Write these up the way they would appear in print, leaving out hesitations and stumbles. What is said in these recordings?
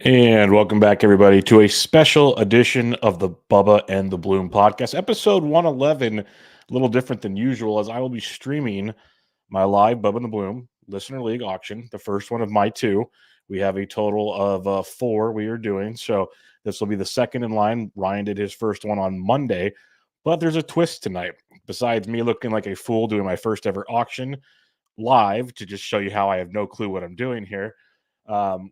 And welcome back, everybody, to a special edition of the Bubba and the Bloom podcast, episode 111. A little different than usual, as I will be streaming my live Bubba and the Bloom Listener League auction, the first one of my two. We have a total of four we are doing. So this will be the second in line. Ryan did his first one on Monday, but there's a twist tonight. Besides me looking like a fool doing my first ever auction live to just show you how I have no clue what I'm doing here.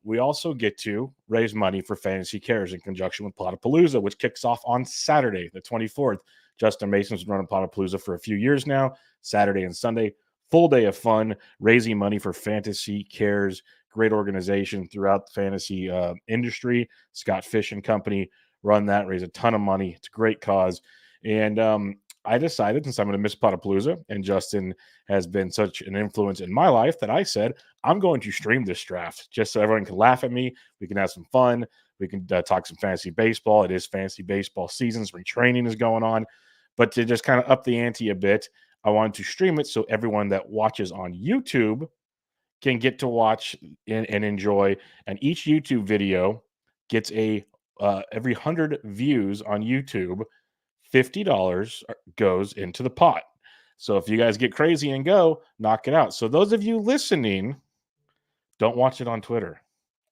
We also get to raise money for Fantasy Cares in conjunction with Potapalooza, which kicks off on Saturday, the 24th. Justin Mason's been running Potapalooza for a few years now, Saturday and Sunday. Full day of fun, raising money for Fantasy Cares, great organization throughout the fantasy industry. Scott Fish and Company run that, raise a ton of money. It's a great cause. And I decided, since I'm going to miss Potapalooza, and Justin has been such an influence in my life, that I said, I'm going to stream this draft just so everyone can laugh at me. We can have some fun. We can talk some fantasy baseball. It is fantasy baseball season. Spring training is going on. But to just kind of up the ante a bit, I wanted to stream it so everyone that watches on YouTube can get to watch and enjoy. And each YouTube video gets every 100 views on YouTube, $50 goes into the pot. So if you guys get crazy and go, knock it out. So those of you listening, don't watch it on Twitter.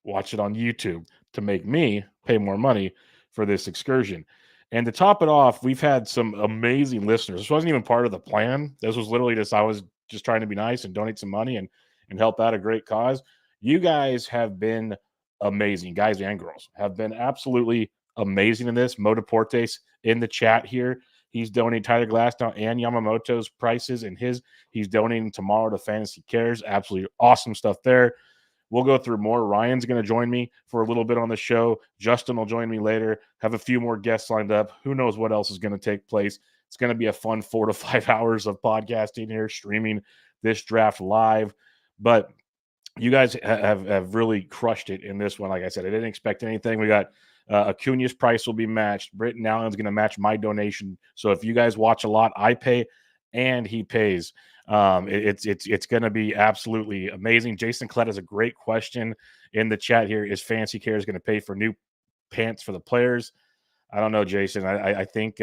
Watch it on YouTube to make me pay more money for this excursion. And to top it off, we've had some amazing listeners. This wasn't even part of the plan. This was literally just I was just trying to be nice and donate some money and help out a great cause. You guys have been amazing, guys and girls have been absolutely amazing in this. Mo Deportes in the chat here. He's donating Tyler Glasnow and Yamamoto's prices and he's donating tomorrow to Fantasy Cares. Absolutely awesome stuff there. We'll go through more. Ryan's going to join me for a little bit on the show. Justin will join me later. Have a few more guests lined up. Who knows what else is going to take place? It's going to be a fun 4 to 5 hours of podcasting here, streaming this draft live. But you guys have really crushed it in this one. Like I said, I didn't expect anything. We got Acuna's price will be matched. Britton Allen's going to match my donation. So if you guys watch a lot, I pay and he pays. It's going to be absolutely amazing. Jason Klett has a great question in the chat here. Is Fancy Cares going to pay for new pants for the players? I don't know, Jason. I think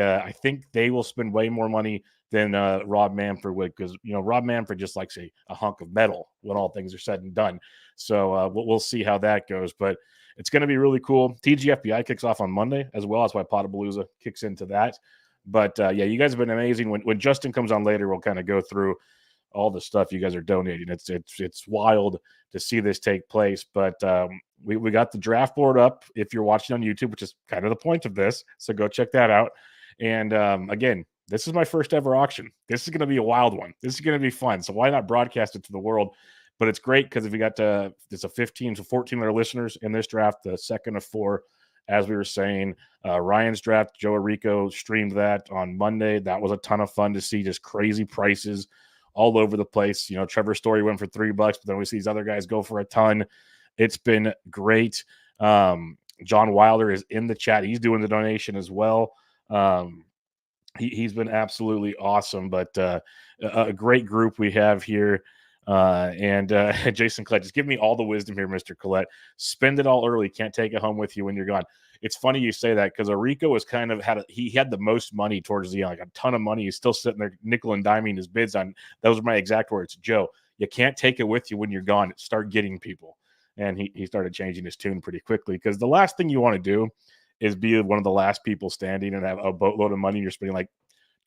they will spend way more money than Rob Manfred would, because Rob Manfred just likes a hunk of metal when all things are said and done. So we'll see how that goes, but it's going to be really cool. TGFBI kicks off on Monday as well. That's why Potapalooza kicks into that. But yeah, you guys have been amazing. When Justin comes on later, we'll kind of go through all the stuff you guys are donating. It's wild to see this take place. But we got the draft board up if you're watching on YouTube, which is kind of the point of this. So go check that out. And again, this is my first ever auction. This is going to be a wild one. This is going to be fun. So why not broadcast it to the world? But it's great because if we got it's a 15 to 14 letter listeners in this draft, the second of four, as we were saying. Ryan's draft, Joe Arico streamed that on Monday. That was a ton of fun to see, just crazy prices all over the place. Trevor Story went for $3, but then we see these other guys go for a ton. It's been great. John Wilder is in the chat. He's doing the donation as well. He's been absolutely awesome, but a great group we have here. And Jason Collette, just give me all the wisdom here, Mr. Collette. Spend it all early. Can't take it home with you when you're gone. It's funny you say that because Arico was kind of he had the most money towards the end, like a ton of money. He's still sitting there nickel and diming his bids on. Those are my exact words. Joe, you can't take it with you when you're gone. Start getting people. And he started changing his tune pretty quickly, because the last thing you want to do is be one of the last people standing and have a boatload of money. You're spending like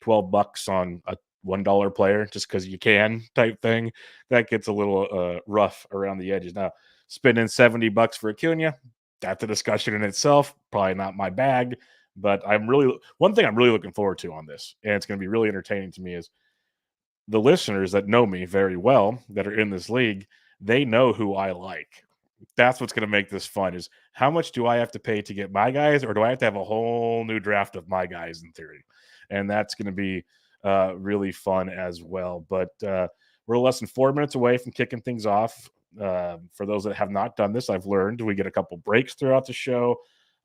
$12 on a $1 player just because you can type thing. That gets a little rough around the edges. Now, spending $70 for Acuna, that's a discussion in itself. Probably not my bag, but one thing I'm really looking forward to on this, and it's going to be really entertaining to me, is the listeners that know me very well that are in this league. They know who I like. That's what's going to make this fun, is how much do I have to pay to get my guys, or do I have to have a whole new draft of my guys in theory? And that's going to be really fun as well. But we're less than 4 minutes away from kicking things off. For those that have not done this, I've learned we get a couple breaks throughout the show.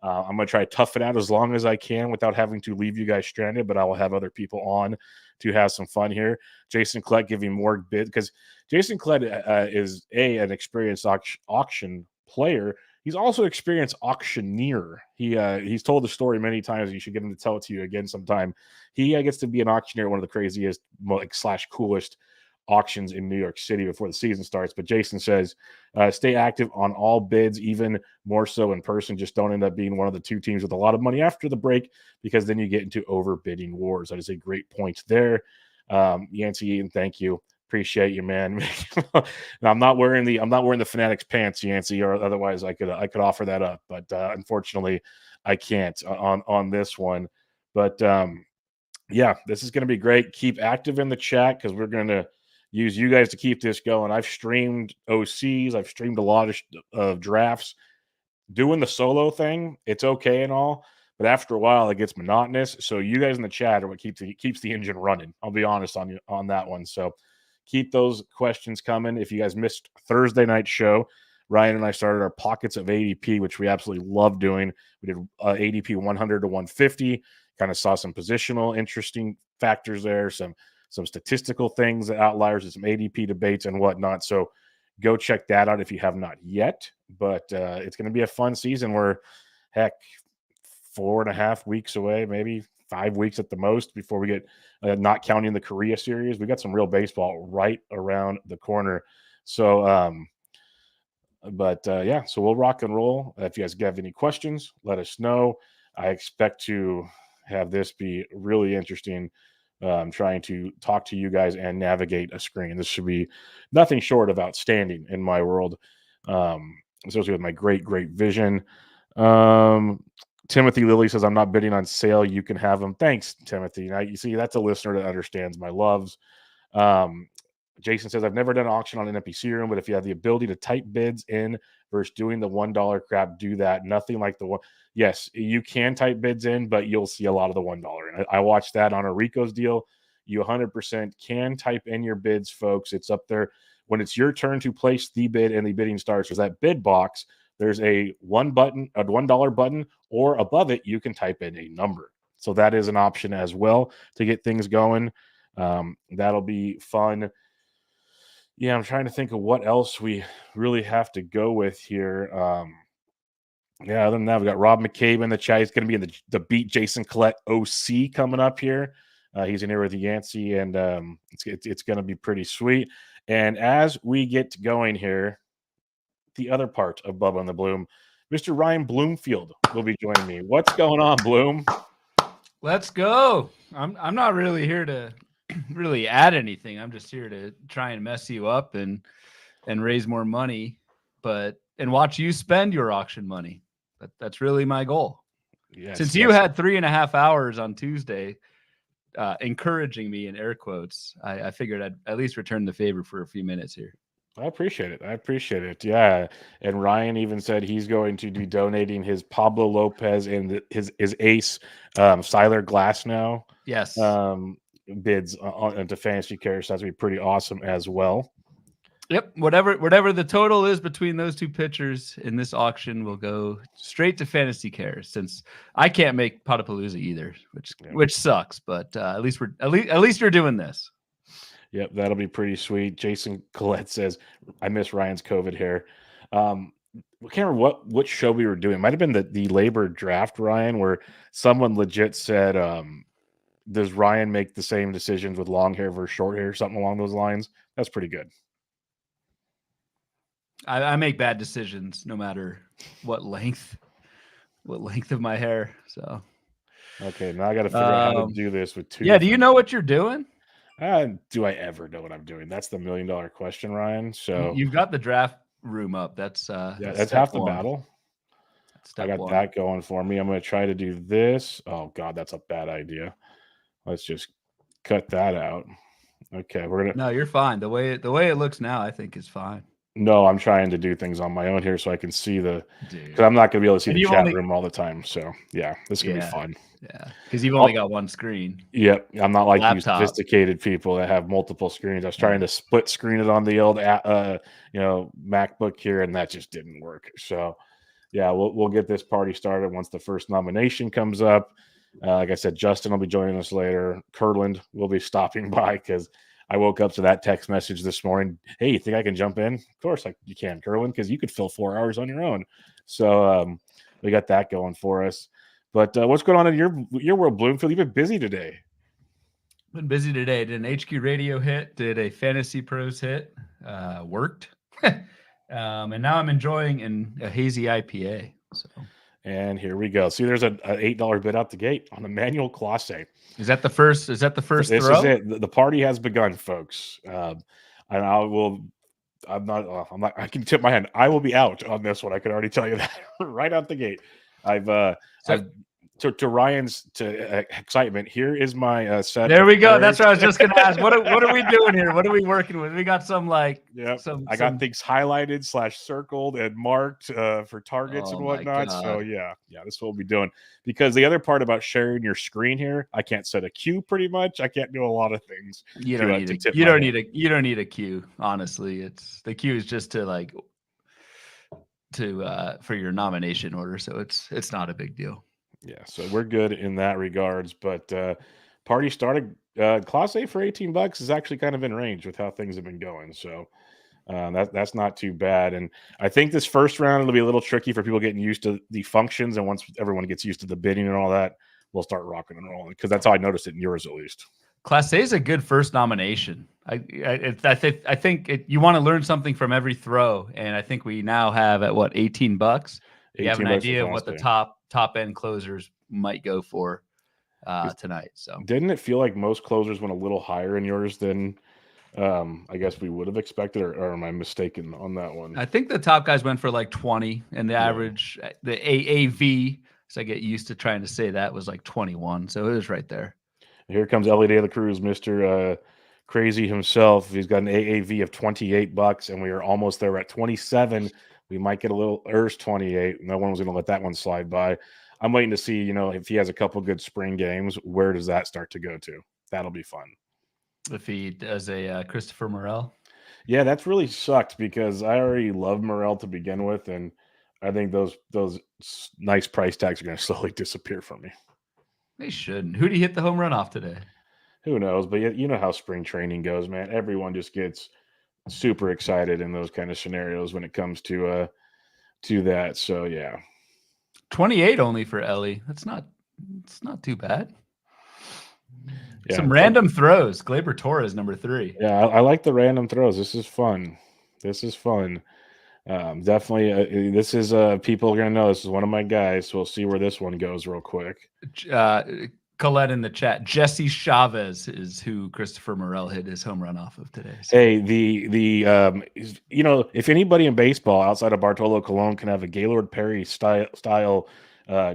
I'm going to try to tough it out as long as I can without having to leave you guys stranded, but I will have other people on to have some fun here. Jason Klett giving more bid, because Jason Klett is an experienced auction player. He's also experienced auctioneer. He's told the story many times. You should get him to tell it to you again sometime. He gets to be an auctioneer at one of the craziest / coolest auctions in New York City before the season starts. But Jason says, stay active on all bids, even more so in person. Just don't end up being one of the two teams with a lot of money after the break, because then you get into overbidding wars. That is a great point there. Yancey, and thank you. Appreciate you, man. I'm not wearing the Fanatics pants, Yancey, or otherwise I could offer that up, but unfortunately I can't on this one. But yeah, this is going to be great. Keep active in the chat, because we're going to use you guys to keep this going. I've streamed OCs, I've streamed a lot of drafts. Doing the solo thing, it's okay and all, but after a while it gets monotonous. So you guys in the chat are what keeps the engine running. I'll be honest on that one. So keep those questions coming. If you guys missed Thursday night show, Ryan and I started our pockets of ADP, which we absolutely love doing. We did ADP 100 to 150. Kind of saw some positional interesting factors there, some statistical things, outliers, and some ADP debates and whatnot. So go check that out if you have not yet. But it's going to be a fun season. We're, heck, 4.5 weeks away, maybe 5 weeks at the most, before we get, not counting the Korea series. We got some real baseball right around the corner. So, yeah, so we'll rock and roll. If you guys have any questions, let us know. I expect to have this be really interesting. Trying to talk to you guys and navigate a screen. This should be nothing short of outstanding in my world, especially with my great vision. Timothy Lilly says, I'm not bidding on sale. You can have them. Thanks, Timothy. Now, you see, that's a listener that understands my loves. Jason says, I've never done an auction on an NFBC room, but if you have the ability to type bids in versus doing the $1 crap, do that. Nothing like the one. Yes, you can type bids in, but you'll see a lot of the $1. And I watched that on a Rico's deal. You 100% can type in your bids, folks. It's up there. When it's your turn to place the bid and the bidding starts, there's that bid box. There's a $1 button, or above it, you can type in a number. So that is an option as well to get things going. That'll be fun. Yeah, I'm trying to think of what else we really have to go with here. Yeah, other than that, we got Rob McCabe in the chat. He's going to be in the Beat Jason Collette OC coming up here. He's in here with Yancey, and it's going to be pretty sweet. And as we get going here, the other part of Bubba and the Bloom, Mr. Ryan Bloomfield will be joining me. What's going on, Bloom? Let's go. I'm not really here to really add anything. I'm just here to try and mess you up and raise more money, and watch you spend your auction money. That's really my goal. Yes, Since you had 3.5 hours on Tuesday, encouraging me in air quotes, I figured I'd at least return the favor for a few minutes here. I appreciate it. Yeah. And Ryan even said he's going to be donating his Pablo Lopez and his ace, Siler Glasnow. Yes. Bids into fantasy carriers. That's going to be pretty awesome as well. Yep. Whatever the total is between those two pitchers in this auction will go straight to fantasy cares, since I can't make Potapalooza either, which sucks. But at least you're doing this. Yep, that'll be pretty sweet. Jason Collette says, I miss Ryan's COVID hair. I can't remember what show we were doing. It might have been the labor draft, Ryan, where someone legit said, does Ryan make the same decisions with long hair versus short hair? Something along those lines. That's pretty good. I make bad decisions no matter what length of my hair. So okay, now I got to figure out how to do this with two. Yeah, do you know what you're doing? Do I ever know what I'm doing? That's the $1 million question, Ryan. So you've got the draft room up. That's half the battle. I got that going for me. I'm going to try to do this. Oh God, that's a bad idea. Let's just cut that out. Okay, we're gonna. No, you're fine. The way it looks now, I think is fine. No, I'm trying to do things on my own here so I can see because I'm not going to be able to see the chat room all the time. So yeah, this is going to be fun. Yeah, because you've only got one screen. Yep, I'm not like you sophisticated people that have multiple screens. I was trying to split screen it on the old, MacBook here, and that just didn't work. So yeah, we'll get this party started once the first nomination comes up. Like I said, Justin will be joining us later. Kurland will be stopping by because I woke up to that text message this morning. Hey, you think I can jump in? Of course you can, Kurland, because you could fill 4 hours on your own. So we got that going for us. But what's going on in your world, Bloomfield? You've been busy today. Been busy today. Did an HQ radio hit, did a Fantasy Pros hit, worked. And now I'm enjoying a hazy IPA. So. And here we go. See, there's an $8 bid out the gate on Emmanuel Classe. Is that the first? Is that the first This throw? is it. The party has begun, folks. And I'm not. I can tip my hand. I will be out on this one. I can already tell you that right out the gate. To Ryan's excitement, here is my set. There we go. That's what I was just going to ask. What are we doing here? What are we working with? We got some I got things highlighted / circled and marked for targets and whatnot. So yeah, this is what we'll be doing. Because the other part about sharing your screen here, I can't set a queue. Pretty much, I can't do a lot of things. You don't need a queue. Honestly, the queue is just to for your nomination order. So it's not a big deal. Yeah, so we're good in that regards, but party started. Class A for $18 is actually kind of in range with how things have been going, so that's not too bad. And I think this first round it'll be a little tricky for people getting used to the functions, and once everyone gets used to the bidding and all that, we'll start rocking and rolling, because that's how I noticed it in yours at least. Class A is a good first nomination. I think you want to learn something from every throw, and I think we now have at what $18. You have an idea of what the top end closers might go for tonight. So didn't it feel like most closers went a little higher in yours than I guess we would have expected, or am I mistaken on that one? I think the top guys went for like 20, and the average, the AAV, so I get used to trying to say that, was like 21. So it was right there. Here comes Ellie De La Cruz, Mr. Crazy himself. He's got an AAV of $28, and we are almost there. We're at 27. We might get a little Urs 28. No one was going to let that one slide by. I'm waiting to see, if he has a couple good spring games, where does that start to go to? That'll be fun. If he does a Christopher Morel. Yeah, that's really sucked, because I already love Morel to begin with, and I think those nice price tags are going to slowly disappear from me. They shouldn't. Who did he hit the home run off today? Who knows? But you know how spring training goes, man. Everyone just gets super excited in those kind of scenarios when it comes to that. So yeah, 28 only for Ellie. It's not too bad. Yeah, some random throws. Gleyber Torres, number 3. Yeah, I like the random throws. This is fun. Definitely. This is people are gonna know this is one of my guys. So we'll see where this one goes real quick. Colette in the chat. Jesse Chavez is who Christopher Morel hit his home run off of today. So. Hey, if anybody in baseball outside of Bartolo Colon can have a Gaylord Perry style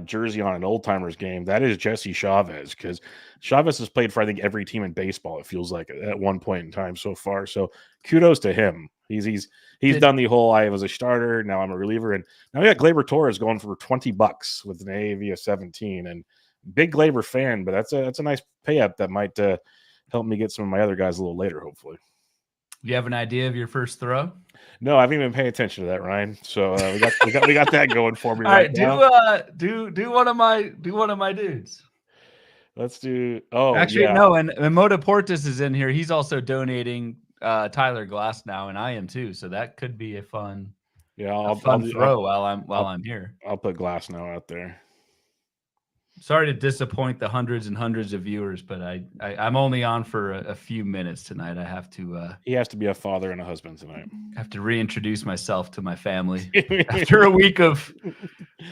jersey on an old timers game, that is Jesse Chavez, because Chavez has played for I think every team in baseball. It feels like at one point in time so far. So kudos to him. He's done the whole I was a starter, now I'm a reliever, and now we got Gleyber Torres going for $20 with an AAV of 17, and big Gleyber fan, but that's a nice pay up that might help me get some of my other guys a little later, hopefully. Do you have an idea of your first throw? No, I haven't even been paying attention to that, Ryan. So we got that going for me. All right, now. Do one of my dudes. Let's do. No, and Moda Portis is in here. He's also donating Tyler Glass now, and I am too. So that could be a fun. Yeah, I'll throw while I'm here. I'll put Glass now out there. Sorry to disappoint the hundreds and hundreds of viewers, but I'm only on for a few minutes tonight. I have to. He has to be a father and a husband tonight. I have to reintroduce myself to my family after a week of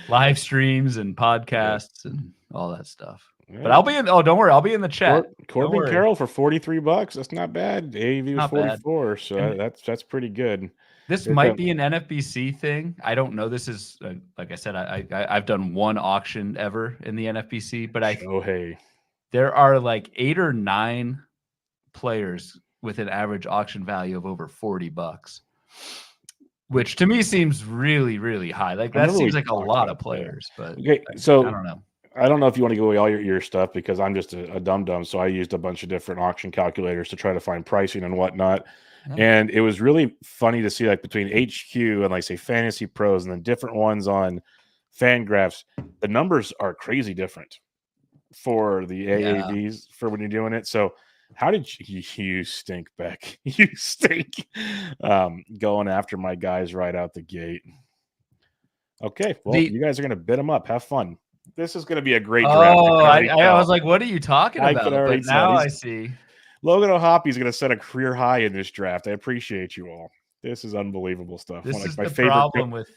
live streams and podcasts and all that stuff. Yeah. But I'll be in. Oh, don't worry, I'll be in the chat. Corbin Carroll for $43. That's not bad. AAV was 44, so that's pretty good. This might be an NFBC thing. I don't know. This is like I said. I've done one auction ever in the NFBC, but there are like 8 or 9 players with an average auction value of over $40, which to me seems really, really high. Like that seems like a lot of players. But so I don't know. I don't know if you want to go away all your stuff, because I'm just a dum-dum. So I used a bunch of different auction calculators to try to find pricing and whatnot. Yeah. And it was really funny to see, like, between HQ and, like, say, Fantasy Pros and then different ones on Fangraphs, the numbers are crazy different for the AAVs for when you're doing it. So How did you stink, Beck? You stink. Going after my guys right out the gate. Okay, well, you guys are going to bid them up. Have fun. This is going to be a great draft. Oh, I was like, what are you talking I about? could already But tell. now I see. Logan O'Hoppe is going to set a career high in this draft. I appreciate you all. This is unbelievable stuff. This One of is my the favorite, problem with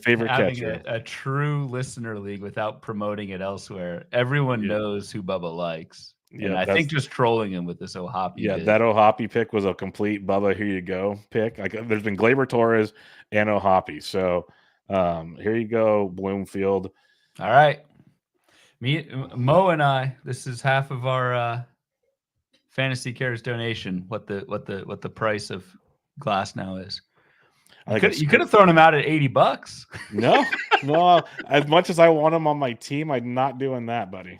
favorite having catcher. a true listener league without promoting it elsewhere. Everyone knows who Bubba likes. Yeah, and I think just trolling him with this O'Hoppe. Yeah, bid. that O'Hoppe pick was a complete Bubba, here you go pick. Like there's been Gleyber Torres and O'Hoppe. So here you go, Bloomfield. All right. Mo and I, this is half of our Fantasy Cares donation. What the price of glass now is. You could have thrown him out at $80. No. As much as I want him on my team, I'm not doing that, buddy.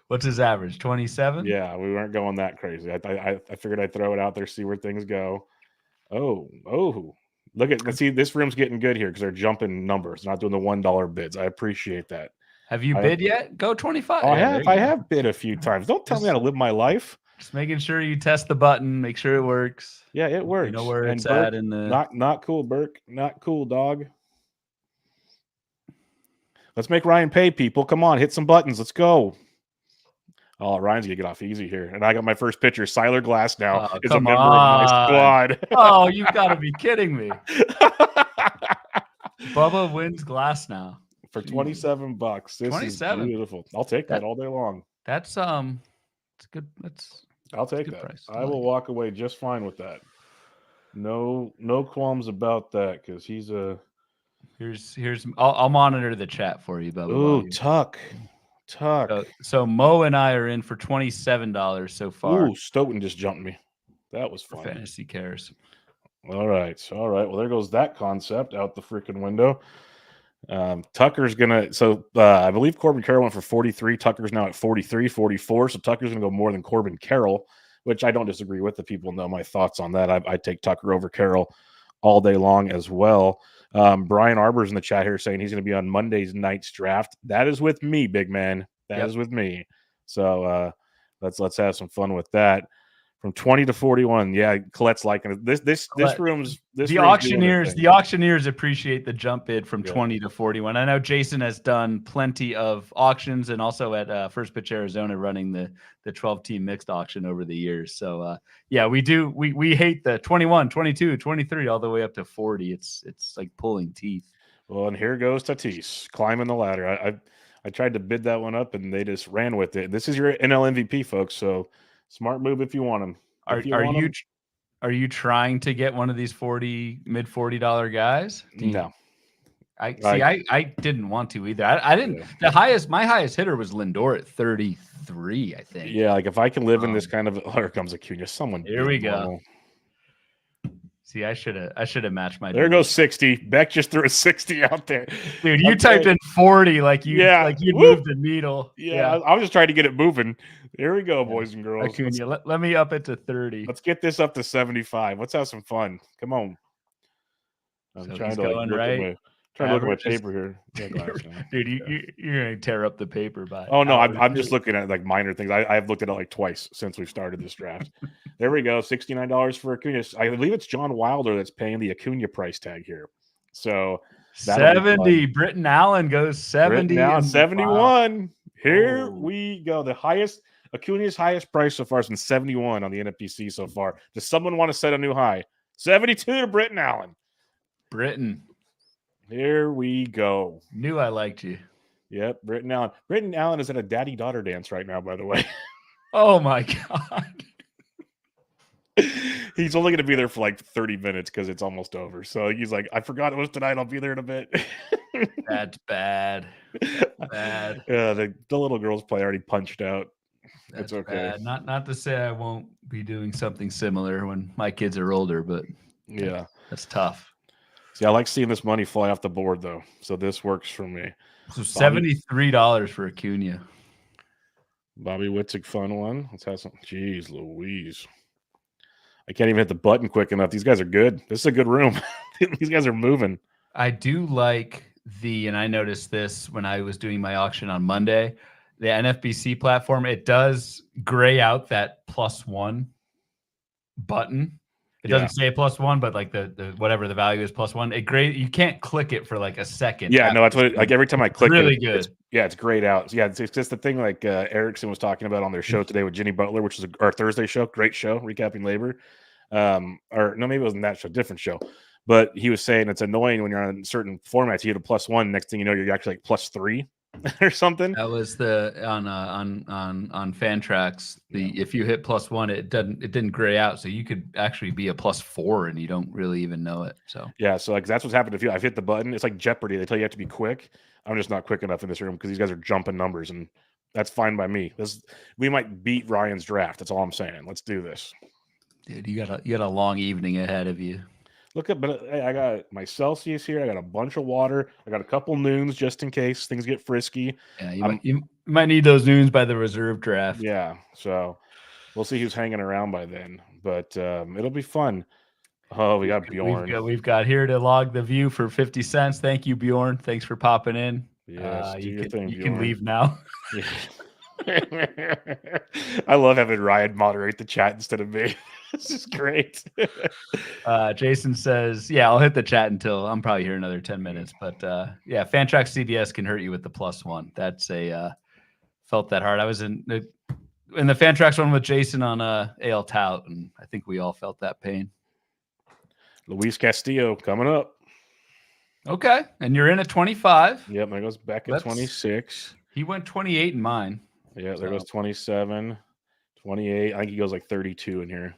What's his average? 27? Yeah, we weren't going that crazy. I figured I'd throw it out there, see where things go. Oh. Let's see, this room's getting good here because they're jumping numbers, not doing the $1 bids. I appreciate that. Have you bid yet? Go 25. Oh, I have bid a few times. Don't tell me how to live my life. Just making sure you test the button, make sure it works. Yeah, it works. You know where it's Burke, at in the not cool, Burke. Not cool, dog. Let's make Ryan pay, people. Come on, hit some buttons. Let's go. Oh, Ryan's gonna get off easy here. And I got my first pitcher. Siler Glass now is a member of my squad. Oh, you've got to be kidding me. Bubba wins Glass now. For $27. This 27 is beautiful. I'll take that all day long. That's it's good. I'll take that. Price. I will walk away just fine with that. No qualms about that because he's a. Here's I'll monitor the chat for you, Bubba. Ooh, Tuck. So Mo and I are in for $27 so far. Ooh, Stoughton just jumped me. That was fun. Fantasy Cares. All right. Well, there goes that concept out the freaking window. Tucker's gonna. So I believe Corbin Carroll went for 43. Tucker's now at 43, 44. So Tucker's gonna go more than Corbin Carroll, which I don't disagree with. The people know my thoughts on that. I take Tucker over Carroll all day long as well. Brian Arbor's in the chat here saying he's going to be on Monday's night's draft. That is with me, big man. That is with me. So let's have some fun with that. From 20 to 41. Yeah, Colette's liking it. This room's the auctioneers. The auctioneers appreciate the jump bid from 20 to 41. I know Jason has done plenty of auctions and also at First Pitch Arizona running the 12-team mixed auction over the years. So yeah, we do. We hate the 21, 22, 23 all the way up to 40. It's like pulling teeth. Well, and here goes Tatis climbing the ladder. I tried to bid that one up and they just ran with it. This is your NL MVP, folks. So. Smart move if you want them. Are you trying to get one of these mid $40 guys? No. I didn't want to either. I didn't. My highest hitter was Lindor at 33, I think. Yeah, like if I can live in this kind of here comes Acuna. Here we go. See, I should have matched my. There goes 60. Beck just threw a 60 out there, dude. You typed in 40 like you moved the needle. Yeah, I was just trying to get it moving. Here we go, boys and girls. Acuna, let me up it to 30. Let's get this up to 75. Let's have some fun. Come on. I'm trying to look at my paper here. Dude, you're gonna tear up the paper by. Oh no, I'm just looking at like minor things. I've looked at it like twice since we've started this draft. There we go, $69 for Acuna. I believe it's John Wilder that's paying the Acuna price tag here. So 70. Britton Allen goes 70. Now 71. Wow. Here we go. The highest Acuna's highest price so far has been 71 on the NFBC so far. Does someone want to set a new high? 72 to Britton Allen. Britton. Here we go. Knew I liked you. Yep, Britton Allen. Britton Allen is at a daddy-daughter dance right now, by the way. Oh, my God. He's only going to be there for like 30 minutes because it's almost over. So he's like, I forgot it was tonight. I'll be there in a bit. That's bad. Bad. Yeah, the little girl's play already punched out. That's it's okay. Bad. Not to say I won't be doing something similar when my kids are older, but yeah, that's tough. See, I like seeing this money fly off the board, though. So this works for me. So $73 for Acuna. Bobby Witzig, fun one. Let's have some. Jeez Louise. I can't even hit the button quick enough. These guys are good. This is a good room. These guys are moving. I do like and I noticed this when I was doing my auction on Monday. the NFBC platform, it does gray out that +1 button. It doesn't say +1, but like the whatever the value is +1. It gray. You can't click it for like a second. Yeah, no, that's what like every time I click really it, good. It's grayed out. Yeah, it's just the thing like Erickson was talking about on their show today with Jenny Butler, which is our Thursday show. Great show, recapping labor. Or no, maybe it wasn't that show, different show. But he was saying it's annoying when you're on certain formats. You hit a +1, next thing you know, you're actually like +3 or something. That was the on Fantrax. If you hit +1, it didn't gray out, so you could actually be a +4 and you don't really even know it. So yeah, so like that's what's happened. If I've hit the button, it's like Jeopardy. They tell you have to be quick. I'm just not quick enough in this room because these guys are jumping numbers, and that's fine by me. We might beat Ryan's draft. That's all I'm saying. Let's do this, dude. You got a long evening ahead of you. Look up, but I got my Celsius here. I got a bunch of water. I got a couple noons just in case things get frisky. Yeah, you might need those noons by the reserve draft. Yeah, so we'll see who's hanging around by then. But it'll be fun. Oh, we got Bjorn. We've got here to log the view for 50 cents. Thank you, Bjorn. Thanks for popping in. Yes, do your thing, you Bjorn. can leave now. I love having Ryan moderate the chat instead of me. This is great. Jason says, yeah, I'll hit the chat until I'm probably here another 10 minutes. But yeah, Fantrax CDS can hurt you with the +1. That's felt that hard. I was in the Fantrax one with Jason on AL Tout, and I think we all felt that pain. Luis Castillo coming up. Okay. And you're in at 25. Yep, there goes Beck at 26. He went 28 in mine. Yeah, there goes 27, 28. I think he goes like 32 in here.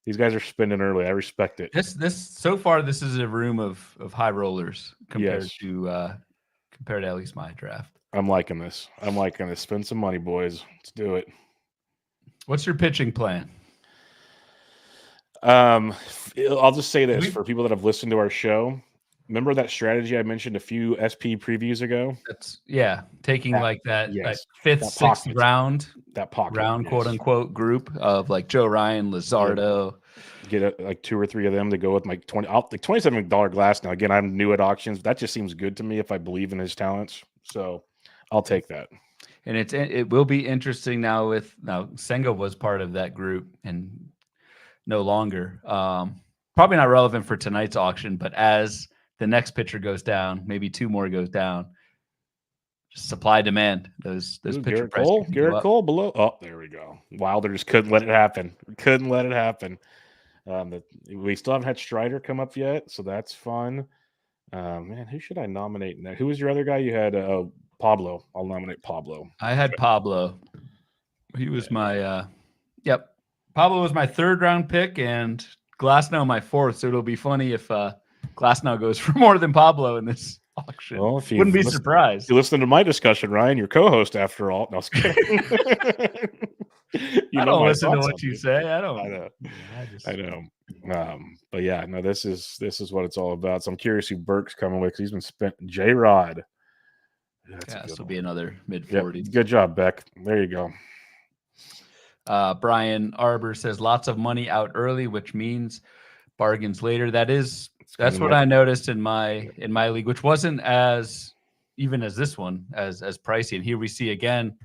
These guys are spending early. I respect it. This so far, this is a room of high rollers compared to at least my draft. I'm liking this. Spend some money, boys. Let's do it. What's your pitching plan? I'll just say this for people that have listened to our show. Remember that strategy I mentioned a few SP previews ago? That's taking that fifth, sixth round, quote unquote group of like Joe Ryan, Luzardo. Get like 2 or 3 of them to go with my $27 glass. Now again, I'm new at auctions. But that just seems good to me if I believe in his talents. So I'll take that. And it will be interesting now Senga was part of that group and no longer. Probably not relevant for tonight's auction, but as the next pitcher goes down, maybe 2 more goes down. Just supply demand. Those pitcher prices. Garrett Cole below. Oh, there we go. Wilder just couldn't let it happen. We still haven't had Strider come up yet, so that's fun. Man, who should I nominate now? Who was your other guy? You had Pablo. I'll nominate Pablo. I had Pablo. He was my Pablo was my 3rd round pick, and Glasnow my 4th. So it'll be funny if Glasnow goes for more than Pablo in this auction. Well, if wouldn't be surprised. You listen to my discussion, Ryan, your co-host after all. No, I was kidding. I don't listen to what you say. I know. But yeah, no, this is what it's all about. So I'm curious who Burke's coming with because he's been spent. J-Rod. This will be another mid-40s. Yep. Good job, Beck. There you go. Brian Arbor says lots of money out early, which means bargains later. That's what I noticed in my league, which wasn't as even as this one as pricey. And here we see again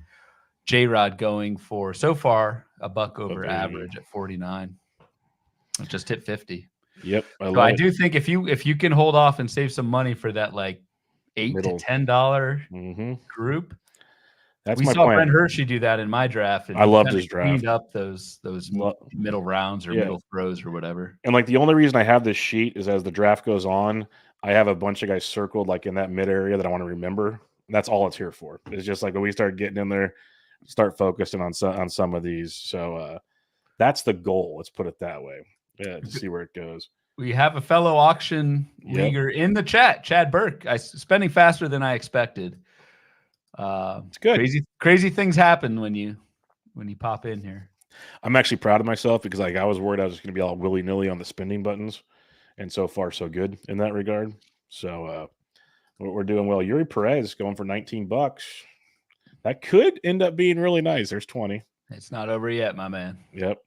J-Rod going for so far a buck over average at 49. It just hit 50. Yep. I do think if you can hold off and save some money for that like $8 to $10 group. That's we my saw plan. Brent Hershey do that in my draft. And I loved his draft. Cleaned up those middle rounds or middle throws or whatever. And like the only reason I have this sheet is as the draft goes on, I have a bunch of guys circled like in that mid area that I want to remember. And that's all it's here for. It's just like when we start getting in there, start focusing on some of these. So that's the goal. Let's put it that way. Yeah, to see where it goes. We have a fellow auction leaguer in the chat, Chad Burke. Spending faster than I expected. It's good. Crazy things happen when you pop in here. I'm actually proud of myself because I was worried I was just going to be all willy-nilly on the spending buttons, and so far so good in that regard. So we're doing well. Yuri Perez going for $19. That could end up being really nice. There's 20. It's not over yet, my man. Yep.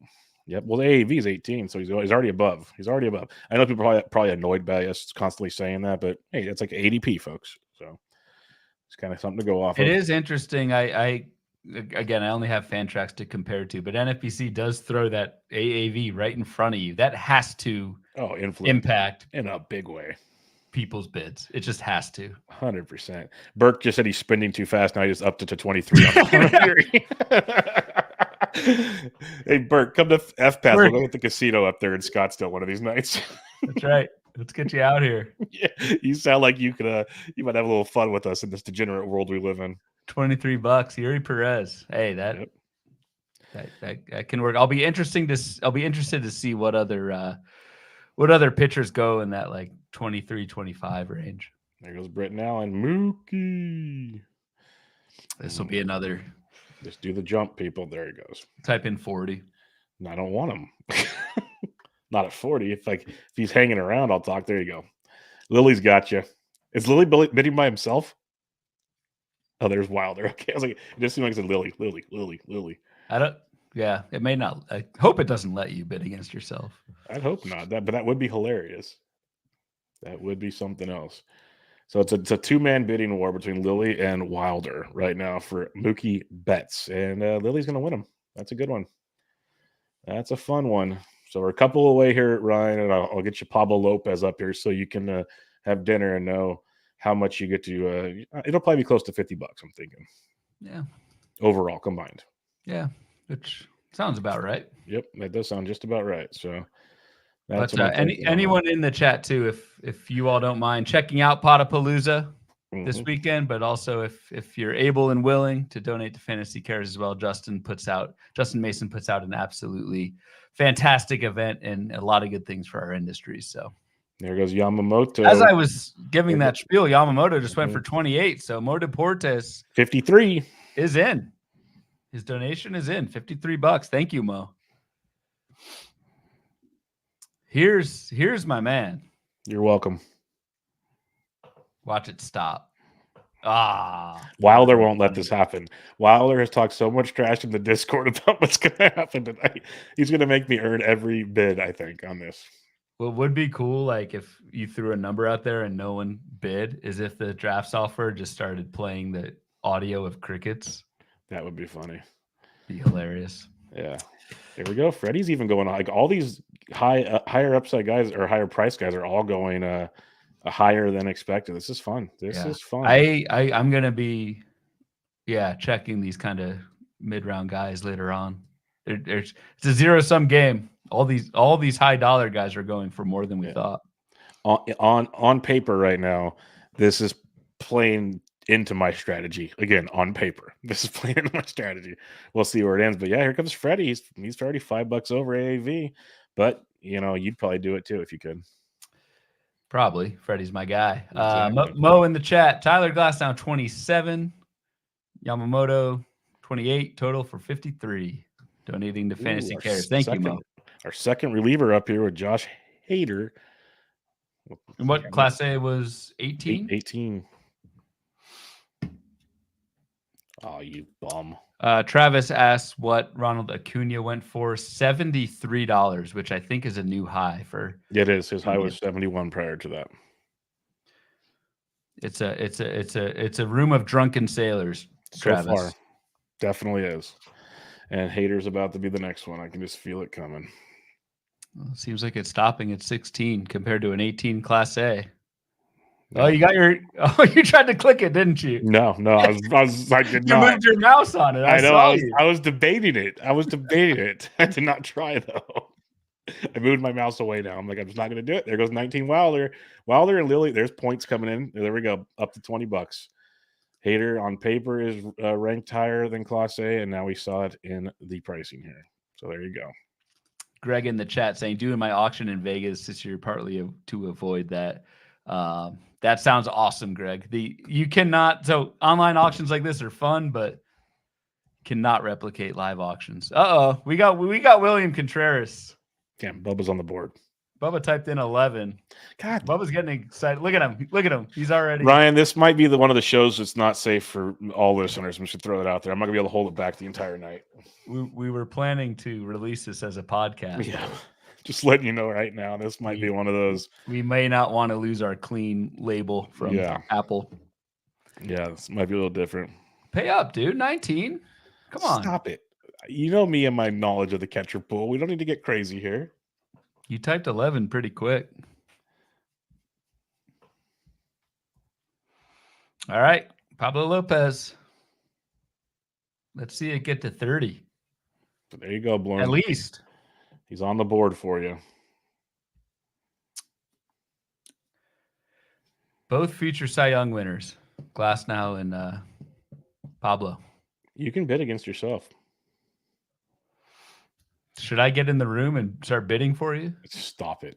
Well, the AAV is 18, so he's already above. I know people are probably annoyed by us constantly saying that, but hey, that's like ADP, folks. So it's kind of something to go off. It is interesting. I again, I only have Fantrax to compare to, but NFBC does throw that AAV right in front of you. That has to influence impact in a big way. People's bids. It just has to. 100%. Burke just said he's spending too fast. Now he just upped it to 23 on Hey, Burke, come to FPAS. We'll go hit the casino up there in Scottsdale one of these nights. That's right. Let's get you out here. Yeah, you sound like you could. You might have a little fun with us in this degenerate world we live in. $23, Yuri Perez. Hey, that can work. I'll be interested to see what other pitchers go in that like 23, 25 range. There goes Britton Allen. Mookie. This will be another. Just do the jump, people. There he goes. Type in 40. No, I don't want him. Not at 40. If he's hanging around, I'll talk. There you go. Lily's got you. Is Lily bidding by himself? Oh, there's Wilder. Okay, I was like, it just seemed like it said Lily. I don't. Yeah, it may not. I hope it doesn't let you bid against yourself. I'd hope not. But that would be hilarious. That would be something else. So it's a 2-man bidding war between Lily and Wilder right now for Mookie Betts, and Lily's going to win him. That's a good one. That's a fun one. So we're a couple away here, Ryan, and I'll get you Pablo Lopez up here so you can have dinner and know how much you get to. It'll probably be close to $50, I'm thinking. Yeah. Overall combined. Yeah, which sounds about right. Yep, that does sound just about right. So that's anyone in the chat too, if you all don't mind checking out Potapalooza this weekend, but also if you're able and willing to donate to Fantasy Cares as well, Justin Mason puts out an absolutely fantastic event and a lot of good things for our industry. So there goes Yamamoto. As I was giving that spiel, Yamamoto just went for 28. So Mo Deportes 53 is in. His donation is in $53. Thank you, Mo. Here's my man. You're welcome. Watch it stop. Wilder won't let this happen. Wilder has talked so much trash in the Discord about what's going to happen tonight. He's going to make me earn every bid, I think, on this. What would be cool, like if you threw a number out there and no one bid, is if the draft software just started playing the audio of crickets. That would be funny. Be hilarious. Yeah. There we go. Freddie's even going like all these higher upside guys or higher price guys are all going higher than expected. This is fun. This is fun. I'm gonna be checking these kind of mid-round guys later on. It's a zero-sum game. All these high dollar guys are going for more than we thought. On paper right now, this is playing into my strategy. Again, on paper, this is playing into my strategy. We'll see where it ends. But yeah, here comes Freddie. He's already $5 over AAV. But you'd probably do it too if you could. Probably. Freddie's my guy. Exactly. Mo in the chat. Tyler Glassdown 27. Yamamoto 28. Total for 53. Donating to Fantasy Cares. Thank you, Mo. Our second reliever up here with Josh Hader. And what Class A was 18? 18. Oh, you bum. Travis asks what Ronald Acuna went for. $73, which I think is a new high for. It is. His high was 71 prior to that. It's a room of drunken sailors. Travis. So far, definitely is. And Hader's about to be the next one. I can just feel it coming. Well, it seems like it's stopping at 16 compared to an 18 Class A. Oh, you tried to click it, didn't you? No, I did not. You moved your mouse on it. I know. I was debating it. I did not try though. I moved my mouse away now. I'm like, I'm just not going to do it. There goes 19 Wilder. Wilder and Lily. There's points coming in. There we go. Up to $20. Hader on paper is ranked higher than Class A, and now we saw it in the pricing here. So there you go. Greg in the chat saying, doing my auction in Vegas this year partly to avoid that. That sounds awesome, Greg. You cannot. So online auctions like this are fun, but cannot replicate live auctions. We got William Contreras. Damn, Bubba's on the board. Bubba typed in 11. God, Bubba's getting excited. Look at him. He's already. Ryan, this might be one of the shows that's not safe for all listeners. I'm just gonna throw that out there. I'm not gonna be able to hold it back the entire night. We were planning to release this as a podcast. Yeah. Just letting you know right now, this might be one of those. We may not want to lose our clean label from Apple. Yeah, this might be a little different. Pay up, dude. 19. Come on. Stop it. You know me and my knowledge of the catcher pool. We don't need to get crazy here. You typed 11 pretty quick. All right. Pablo Lopez. Let's see it get to 30. So there you go, Bloom. At least. He's on the board for you. Both future Cy Young winners, Glasnow and Pablo. You can bid against yourself. Should I get in the room and start bidding for you? Stop it.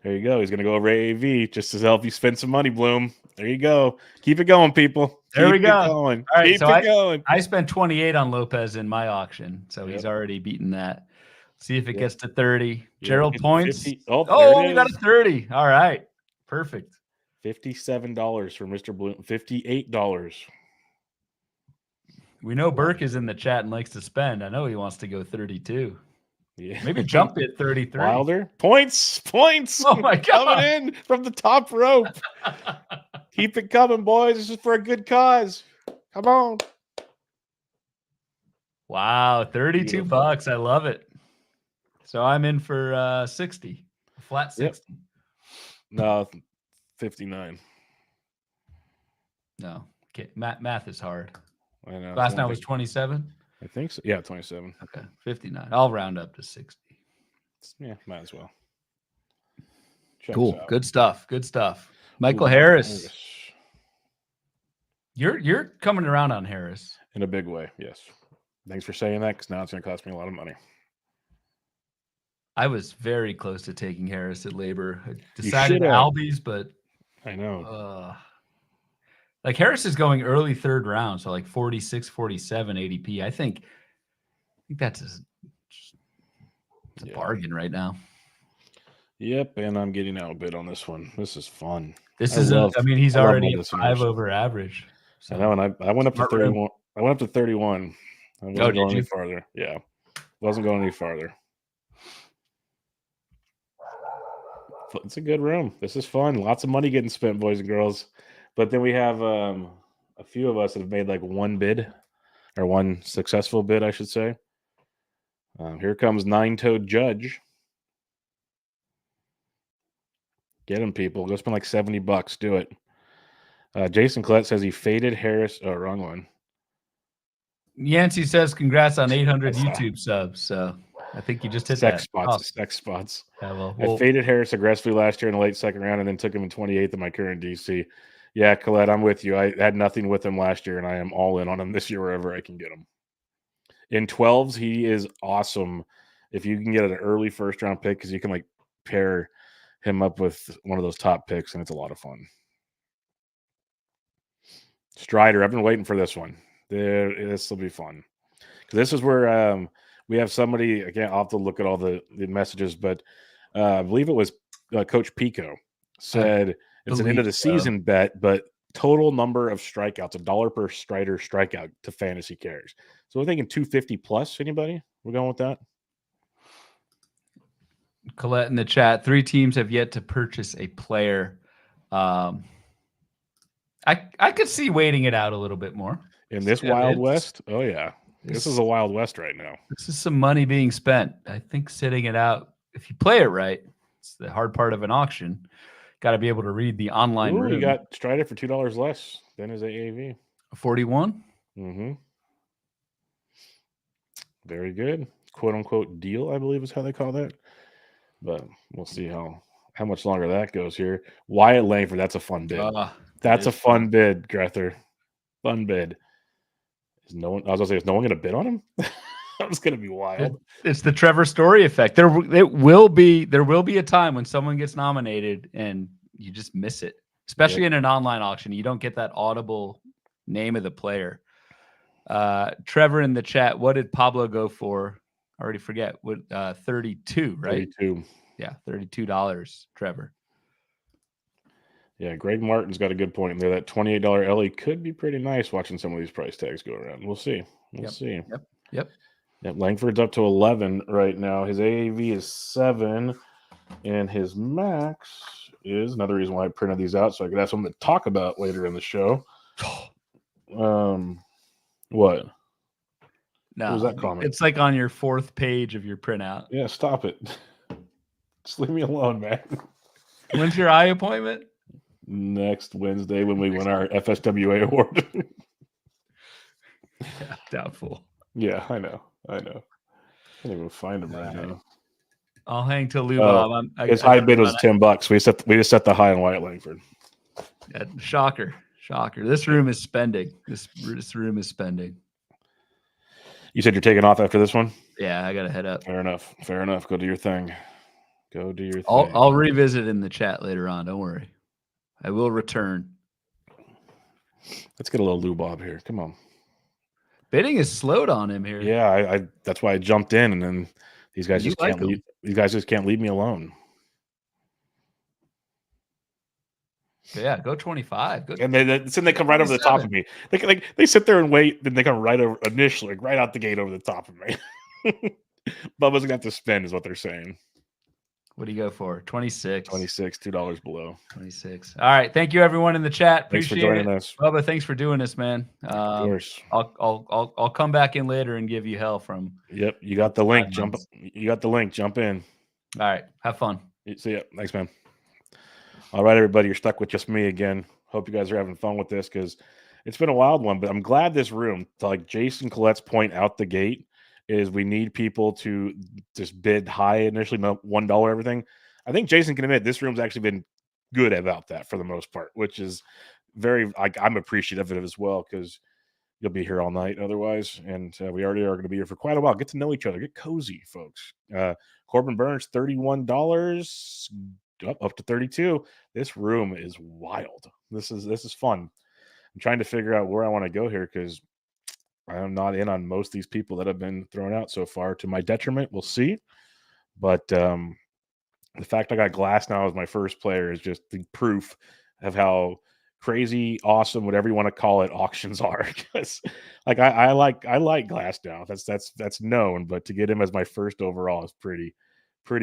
There you go. He's going to go over AAV just to help you spend some money, Bloom. There you go. Keep it going, people. There we Keep go. it going. All right, Keep so it going. I spent 28 on Lopez in my auction, so he's already beaten that. See if it gets to 30. Gerald points. 50. Oh, we got a 30. All right. Perfect. $57 for Mr. Bloom. $58. We know Burke is in the chat and likes to spend. I know he wants to go 32. Yeah. Maybe jump it 33. Wilder. Points. Oh my God. Coming in from the top rope. Keep it coming, boys. This is for a good cause. Come on. Wow, 32 Beautiful. bucks. I love it. So I'm in for 60. A flat 60. Yep. No, 59. No. Okay. Math is hard. I know. Last night was 27. I think so. Yeah, 27. Okay. 59. I'll round up to 60. Yeah, might as well. Checks Cool. out. Good stuff. Good stuff. Michael Ooh, Harris. You're coming around on Harris. In a big way, yes. Thanks for saying that, because now it's going to cost me a lot of money. I was very close to taking Harris at Labor. I decided have. Albies, but I know. like Harris is going early third round, so like 46, 47 ADP. I think that's a bargain right now. Yep, and I'm getting outbid on this one. This is fun. He's already at 5 over average. So I know, and I went up to 31. room. I went up to 31. I wasn't did going you? any farther. Yeah, wasn't going any farther. It's a good room. This is fun. Lots of money getting spent, boys and girls. But then we have a few of us that have made like one bid, or one successful bid, I should say. Here comes Nine-Toed Judge. Get him, people. Go spend like $70. Do it. Jason Collette says he faded Harris. Oh, wrong one. Yancey says congrats on 800 YouTube subs. So I think you just hit Sex that. spots. Awesome. Sex spots. Yeah, well, I faded Harris aggressively last year in the late second round and then took him in 28th in my current DC. Yeah, Colette, I'm with you. I had nothing with him last year, and I am all in on him this year wherever I can get him. In 12s, he is awesome if you can get an early first-round pick, because you can like pair him up with one of those top picks, and it's a lot of fun. Strider, I've been waiting for this one. This will be fun. Because this is where we have somebody, again, I'll have to look at all the messages, but I believe it was Coach Pico said it's an end of the season bet, but total number of strikeouts, $1 per Strider strikeout to fantasy carries. So we're thinking 250 plus. Anybody? We're going with that? Colette in the chat, 3 teams have yet to purchase a player. I could see waiting it out a little bit more. In this Wild West? Oh, yeah. This is a Wild West right now. This is some money being spent. I think sitting it out, if you play it right, it's the hard part of an auction. Got to be able to read the online room. You got Strider for $2 less than his AAV. 41? Mm-hmm. Very good. Quote-unquote deal, I believe is how they call that. But we'll see how much longer that goes here. Wyatt Langford, that's a fun bid. That's a fun bid, Grether. Fun bid. Is no one going to bid on him? That's going to be wild. It's the Trevor Story effect. There will be a time when someone gets nominated and you just miss it, especially in an online auction. You don't get that audible name of the player. Trevor in the chat, what did Pablo go for? I already forget. What 32, right? 32. Yeah, $32, Trevor. Yeah, Greg Martin's got a good point in there. That $28 Ellie could be pretty nice watching some of these price tags go around. We'll see. We'll see. Yep. Langford's up to 11 right now. His AAV is 7, and his max is another reason why I printed these out so I could have something to talk about later in the show. What? No, What was that comment? it's like on your 4th page of your printout. Yeah, stop it. Just leave me alone, man. When's your eye appointment? Next Wednesday when we win our FSWA award. Yeah, doubtful. Yeah, I know. I can't even find him right now. I'll hang till Lou Bob. His high bid was $10. We just set the high on Wyatt Langford. Shocker. This room is spending. This room is spending. You said you're taking off after this one? Yeah, I gotta head up. Fair enough. Go do your thing. I'll revisit in the chat later on. Don't worry. I will return. Let's get a little Lou Bob here. Come on. Bidding is slowed on him here. Yeah, I that's why I jumped in, and then these guys just can't leave. These guys just can't leave me alone. Yeah, go 25. And they come right over the top of me. They sit there and wait, then they come right over initially, right out the gate over the top of me. Bubba's gonna have to spend, is what they're saying. What do you go for? 26. $2 below. 26. All right. Thank you, everyone in the chat. Appreciate thanks for joining us. Bubba, thanks for doing this, man. Of course. I'll come back in later and give you hell from. Yep, you got the link. You got the link. Jump in. All right. Have fun. See ya. Thanks, man. All right, everybody. You're stuck with just me again. Hope you guys are having fun with this because it's been a wild one, but I'm glad this room, to like Jason Collette's point out the gate, is we need people to just bid high initially, $1 everything. I think Jason can admit this room's actually been good about that for the most part, which is very, I'm appreciative of it as well because you'll be here all night otherwise. And we already are going to be here for quite a while. Get to know each other. Get cozy, folks. Corbin Burns, $31, up to 32. This room is wild. This is fun. I'm trying to figure out where I want to go here because I'm not in on most of these people that have been thrown out so far, to my detriment. We'll see. But the fact I got Glass now as my first player is just the proof of how crazy, awesome, whatever you want to call it, auctions are. Because like I like Glass now. That's known. But to get him as my first overall is pretty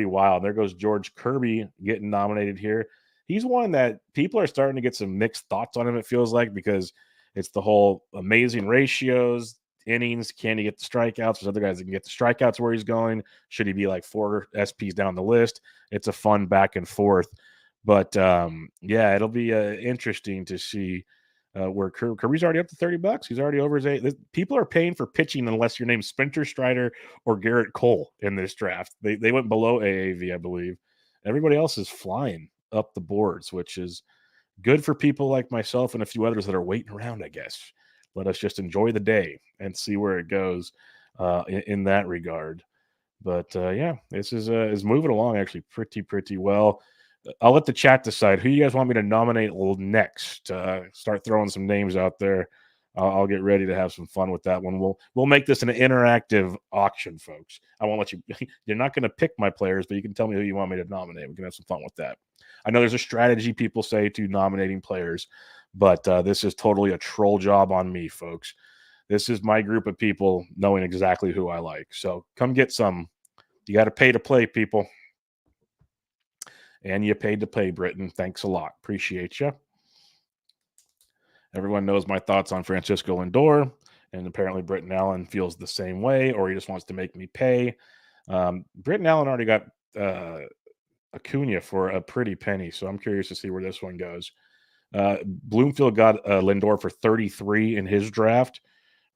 wild. There goes George Kirby getting nominated here. He's one that people are starting to get some mixed thoughts on him, it feels like, because it's the whole amazing ratios, innings. Can he get the strikeouts? There's other guys that can get the strikeouts where he's going. Should he be like 4 SPs down the list? It's a fun back and forth. But, yeah, it'll be interesting to see where Kirby's already up to $30. He's already over his 8. People are paying for pitching unless your name's Spencer Strider or Garrett Cole in this draft. They went below AAV, I believe. Everybody else is flying up the boards, which is good for people like myself and a few others that are waiting around, I guess. Let us just enjoy the day and see where it goes in that regard. But, yeah, this is moving along actually pretty well. I'll let the chat decide who you guys want me to nominate next. Start throwing some names out there. I'll get ready to have some fun with that one. We'll make this an interactive auction, folks. I won't let you. You're not going to pick my players, but you can tell me who you want me to nominate. We can have some fun with that. I know there's a strategy people say to nominating players, but this is totally a troll job on me, folks. This is my group of people knowing exactly who I like. So come get some. You got to pay to play, people. And you paid to play, Britain. Thanks a lot. Appreciate you. Everyone knows my thoughts on Francisco Lindor, and apparently Britton Allen feels the same way, or he just wants to make me pay. Britton Allen already got Acuna for a pretty penny, so I'm curious to see where this one goes. Bloomfield got Lindor for 33 in his draft.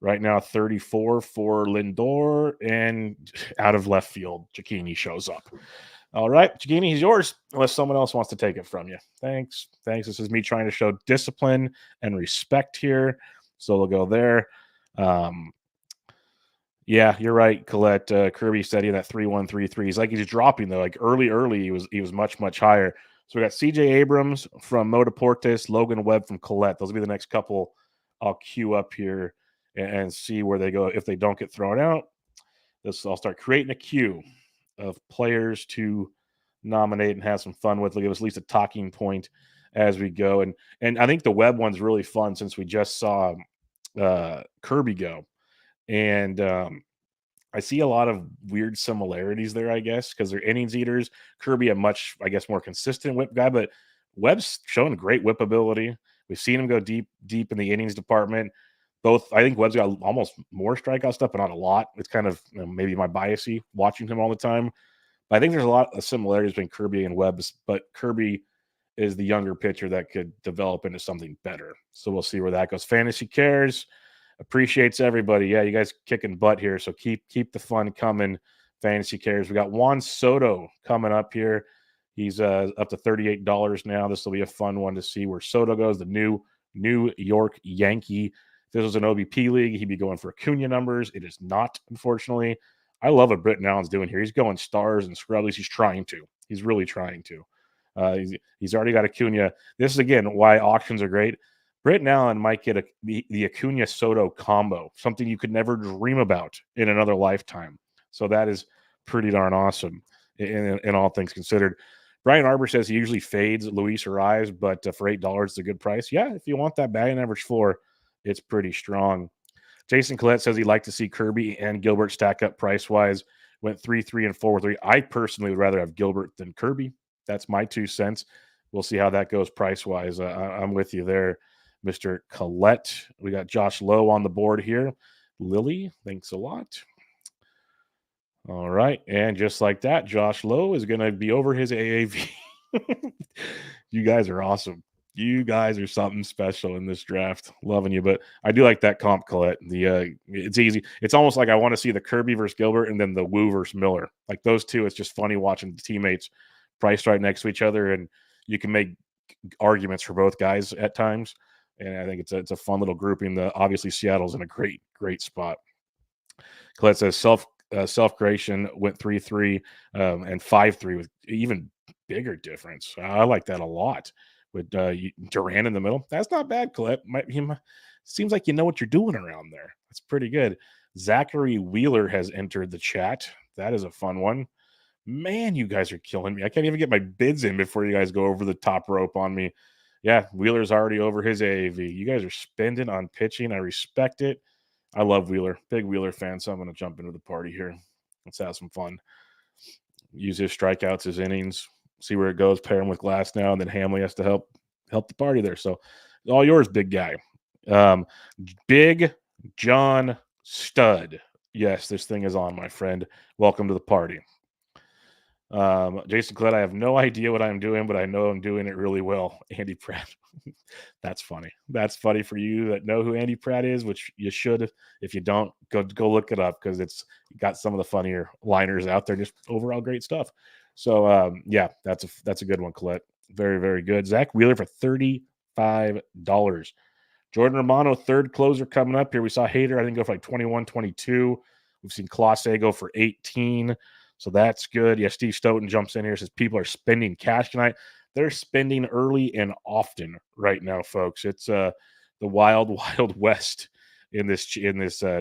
Right now, 34 for Lindor, and out of left field, Cicchini shows up. All right, Cicchini, he's yours, unless someone else wants to take it from you. Thanks. This is me trying to show discipline and respect here, so we'll go there. Yeah, you're right, Colette. Kirby said he had that 3-1-3-3. He's like he's dropping though. Like early, he was much higher. So we got CJ Abrams from Modeportes, Logan Webb from Colette. Those will be the next couple I'll queue up here and see where they go if they don't get thrown out. I'll start creating a queue of players to nominate and have some fun with. It'll give us at least a talking point as we go. And I think the Webb one's really fun since we just saw Kirby go. And I see a lot of weird similarities there, I guess, because they're innings eaters. Kirby, a much, I guess, more consistent whip guy, but Webb's shown great whip ability. We've seen him go deep in the innings department. both. I think Webb's got almost more strikeout stuff, but not a lot. It's kind of maybe my biasy watching him all the time. But I think there's a lot of similarities between Kirby and Webb's, but Kirby is the younger pitcher that could develop into something better. So we'll see where that goes. Fantasy Cares appreciates everybody. Yeah, you guys kicking butt here, so keep the fun coming. Fantasy Cares. We got Juan Soto coming up here. He's up to $38 now. This will be a fun one to see where Soto goes. The New York Yankee. If this was an OBP league, he'd be going for Acuna numbers. It is not, unfortunately. I love what Britton Allen's doing here. He's going stars and scrubbies. He's trying to. He's really trying to. He's already got Acuna. This is, again, why auctions are great. Britton Allen might get the Acuna Soto combo, something you could never dream about in another lifetime. So that is pretty darn awesome in all things considered. Brian Arbor says he usually fades Luis Ariz, but for $8, it's a good price. Yeah, if you want that batting average floor, it's pretty strong. Jason Collette says he'd like to see Kirby and Gilbert stack up price-wise. Went 3-3 and 4-3. I personally would rather have Gilbert than Kirby. That's my 2 cents. We'll see how that goes price-wise. I'm with you there, Mr. Collette. We got Josh Lowe on the board here. Lily, thanks a lot. All right. And just like that, Josh Lowe is going to be over his AAV. You guys are awesome. You guys are something special in this draft. Loving you. But I do like that comp, Colette. It's easy. It's almost like I want to see the Kirby versus Gilbert and then the Wu versus Miller. Like those two, it's just funny watching the teammates priced right next to each other. And you can make arguments for both guys at times. And I think it's a fun little grouping. Obviously, Seattle's in a great spot. Colette says self-creation went 3-3 and 5-3 with even bigger difference. I like that a lot with Duran in the middle. That's not bad, Colette. Seems like you know what you're doing around there. That's pretty good. Zachary Wheeler has entered the chat. That is a fun one. Man, you guys are killing me. I can't even get my bids in before you guys go over the top rope on me. Yeah, Wheeler's already over his AAV. You guys are spending on pitching. I respect it. I love Wheeler. Big Wheeler fan, so I'm going to jump into the party here. Let's have some fun. Use his strikeouts, his innings, see where it goes, pair him with Glass now, and then Hamley has to help the party there. So all yours, big guy. Big John Stud. Yes, this thing is on, my friend. Welcome to the party. Jason Collette, I have no idea what I'm doing, but I know I'm doing it really well. Andy Pratt. That's funny. That's funny for you that know who Andy Pratt is, which you should. If you don't, go look it up because it's got some of the funnier liners out there. Just overall great stuff. So yeah, that's a good one, Colette. Very, very good. Zach Wheeler for $35. Jordan Romano, third closer coming up here. We saw Hader, I think, go for like 21, 22. We've seen Clase go for 18. So that's good. Yeah, Steve Stoughton jumps in here, says people are spending cash tonight. They're spending early and often right now, folks. It's the wild west in this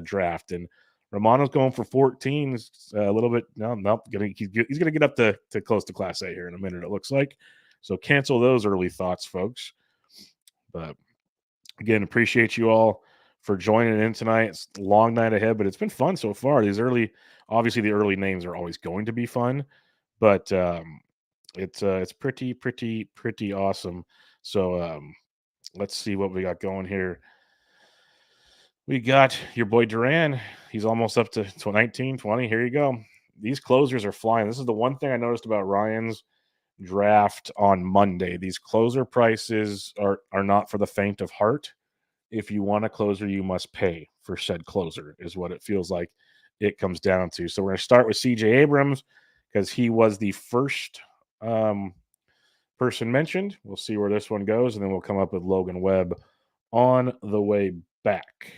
draft. And Romano's going for 14. It's a little bit he's gonna get up to close to Class A here in a minute, it looks like. So cancel those early thoughts, folks. But again, appreciate you all for joining in tonight. It's a long night ahead, but it's been fun so far. Obviously the early names are always going to be fun, but it's pretty awesome. So let's see what we got going here. We got your boy Duran. He's almost up to 19, 20. Here you go. These closers are flying. This is the one thing I noticed about Ryan's draft on Monday. These closer prices are not for the faint of heart. If you want a closer, you must pay for said closer, is what it feels like it comes down to. So we're going to start with CJ Abrams because he was the first person mentioned. We'll see where this one goes, and then we'll come up with Logan Webb on the way back.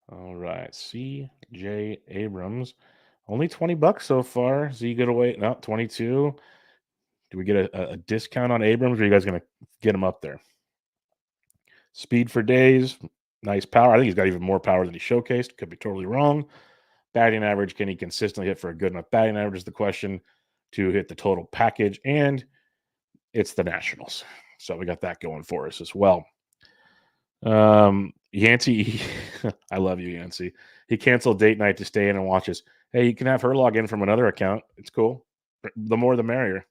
All right, CJ Abrams. Only $20 so far. Is he going to wait? No, 22. Do we get a discount on Abrams, or are you guys going to get him up there? Speed for days. Nice power. I think he's got even more power than he showcased. Could be totally wrong. Batting average, can he consistently hit for a good enough batting average is the question to hit the total package. And it's the Nationals. So we got that going for us as well. Yancey, I love you, Yancey. He canceled date night to stay in and watch us. Hey, you can have her log in from another account. It's cool. The more the merrier.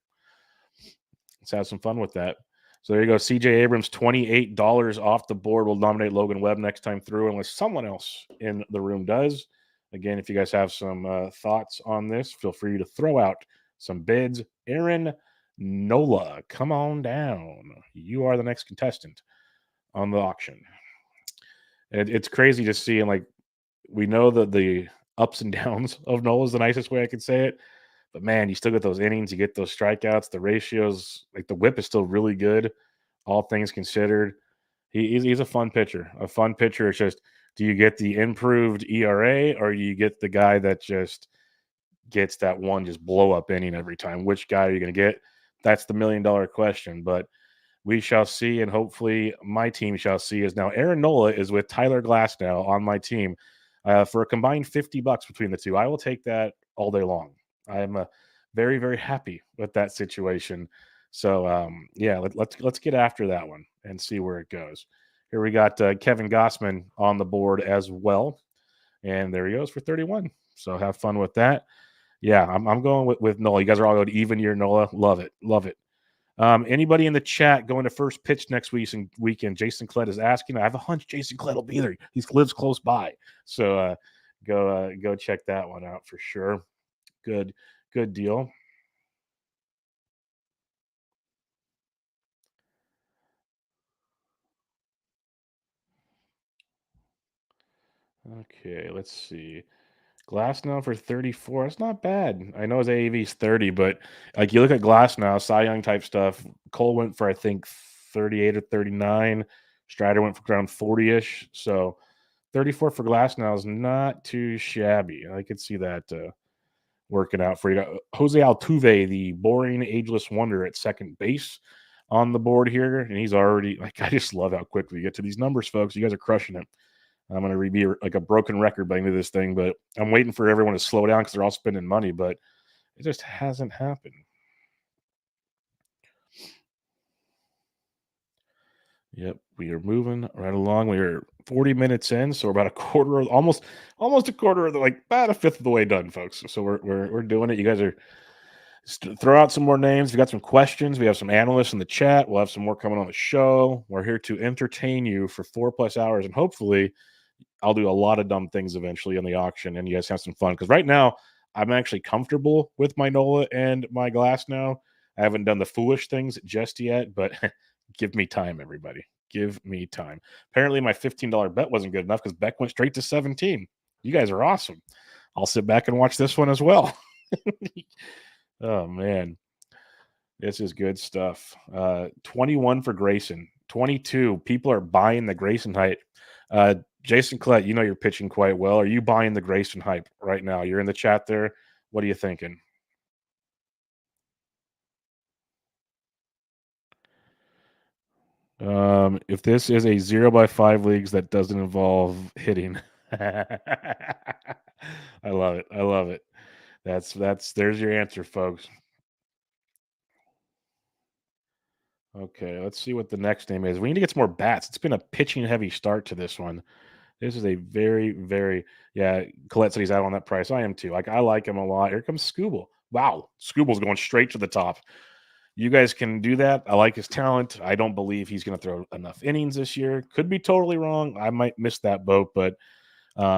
Let's have some fun with that. So there you go. CJ Abrams, $28 off the board. We'll nominate Logan Webb next time through, unless someone else in the room does. Again, if you guys have some thoughts on this, feel free to throw out some bids. Aaron Nola, come on down. You are the next contestant on the auction. It's crazy to see, and like we know that the ups and downs of Nola is the nicest way I could say it. But man, you still get those innings, you get those strikeouts, the ratios, like the whip is still really good, all things considered. He's a fun pitcher. A fun pitcher. It's just, do you get the improved ERA or do you get the guy that just gets that one just blow up inning every time? Which guy are you going to get? That's the $1 million question. But we shall see, and hopefully my team shall see. Is now Aaron Nola is with Tyler Glasnow on my team for a combined $50 between the two. I will take that all day long. I am very, very happy with that situation. So yeah, let's get after that one and see where it goes. Here we got Kevin Gossman on the board as well, and there he goes for 31. So have fun with that. Yeah, I'm going with Nola. You guys are all going even year Nola. Love it, love it. Anybody in the chat going to first pitch next weekend? Jason Klett is asking. I have a hunch Jason Klett will be there. He lives close by, so go check that one out for sure. Good deal. Okay, let's see. Glass now for 34. It's not bad. I know his AAV is 30, but like you look at Glass now, Cy Young type stuff. Cole went for I think 38 or 39. Strider went for around 40-ish. So 34 for Glass now is not too shabby. I could see that working out for you. Jose Altuve, the boring ageless wonder at second base on the board here. And he's already like, I just love how quickly you get to these numbers, folks. You guys are crushing it. I'm going to be like a broken record by the end of this thing, but I'm waiting for everyone to slow down because they're all spending money, but it just hasn't happened. Yep, we are moving right along. We are 40 minutes in, so we're about a quarter, almost a quarter of the, like about a fifth of the way done, folks. So we're doing it. You guys are throw out some more names. We got some questions. We have some analysts in the chat. We'll have some more coming on the show. We're here to entertain you for 4+ hours, and hopefully I'll do a lot of dumb things eventually in the auction, and you guys have some fun. Because right now, I'm actually comfortable with my Nola and my Glass now. I haven't done the foolish things just yet, but give me time, everybody. Give me time. Apparently, my $15 bet wasn't good enough because Beck went straight to 17. You guys are awesome. I'll sit back and watch this one as well. Oh, man. This is good stuff. 21 for Grayson. 22. People are buying the Grayson hype. Jason Klett, you know you're pitching quite well. Are you buying the Grayson hype right now? You're in the chat there. What are you thinking? If this is a 0x5 leagues that doesn't involve hitting. I love it. I love it. There's your answer, folks. Okay, let's see what the next name is. We need to get some more bats. It's been a pitching heavy start to this one. This is a very, very, yeah, Colette said he's out on that price. I am too. Like, I like him a lot. Here comes Scooble. Wow, Scooble's going straight to the top. You guys can do that. I like his talent. I don't believe he's going to throw enough innings this year. Could be totally wrong. I might miss that boat, but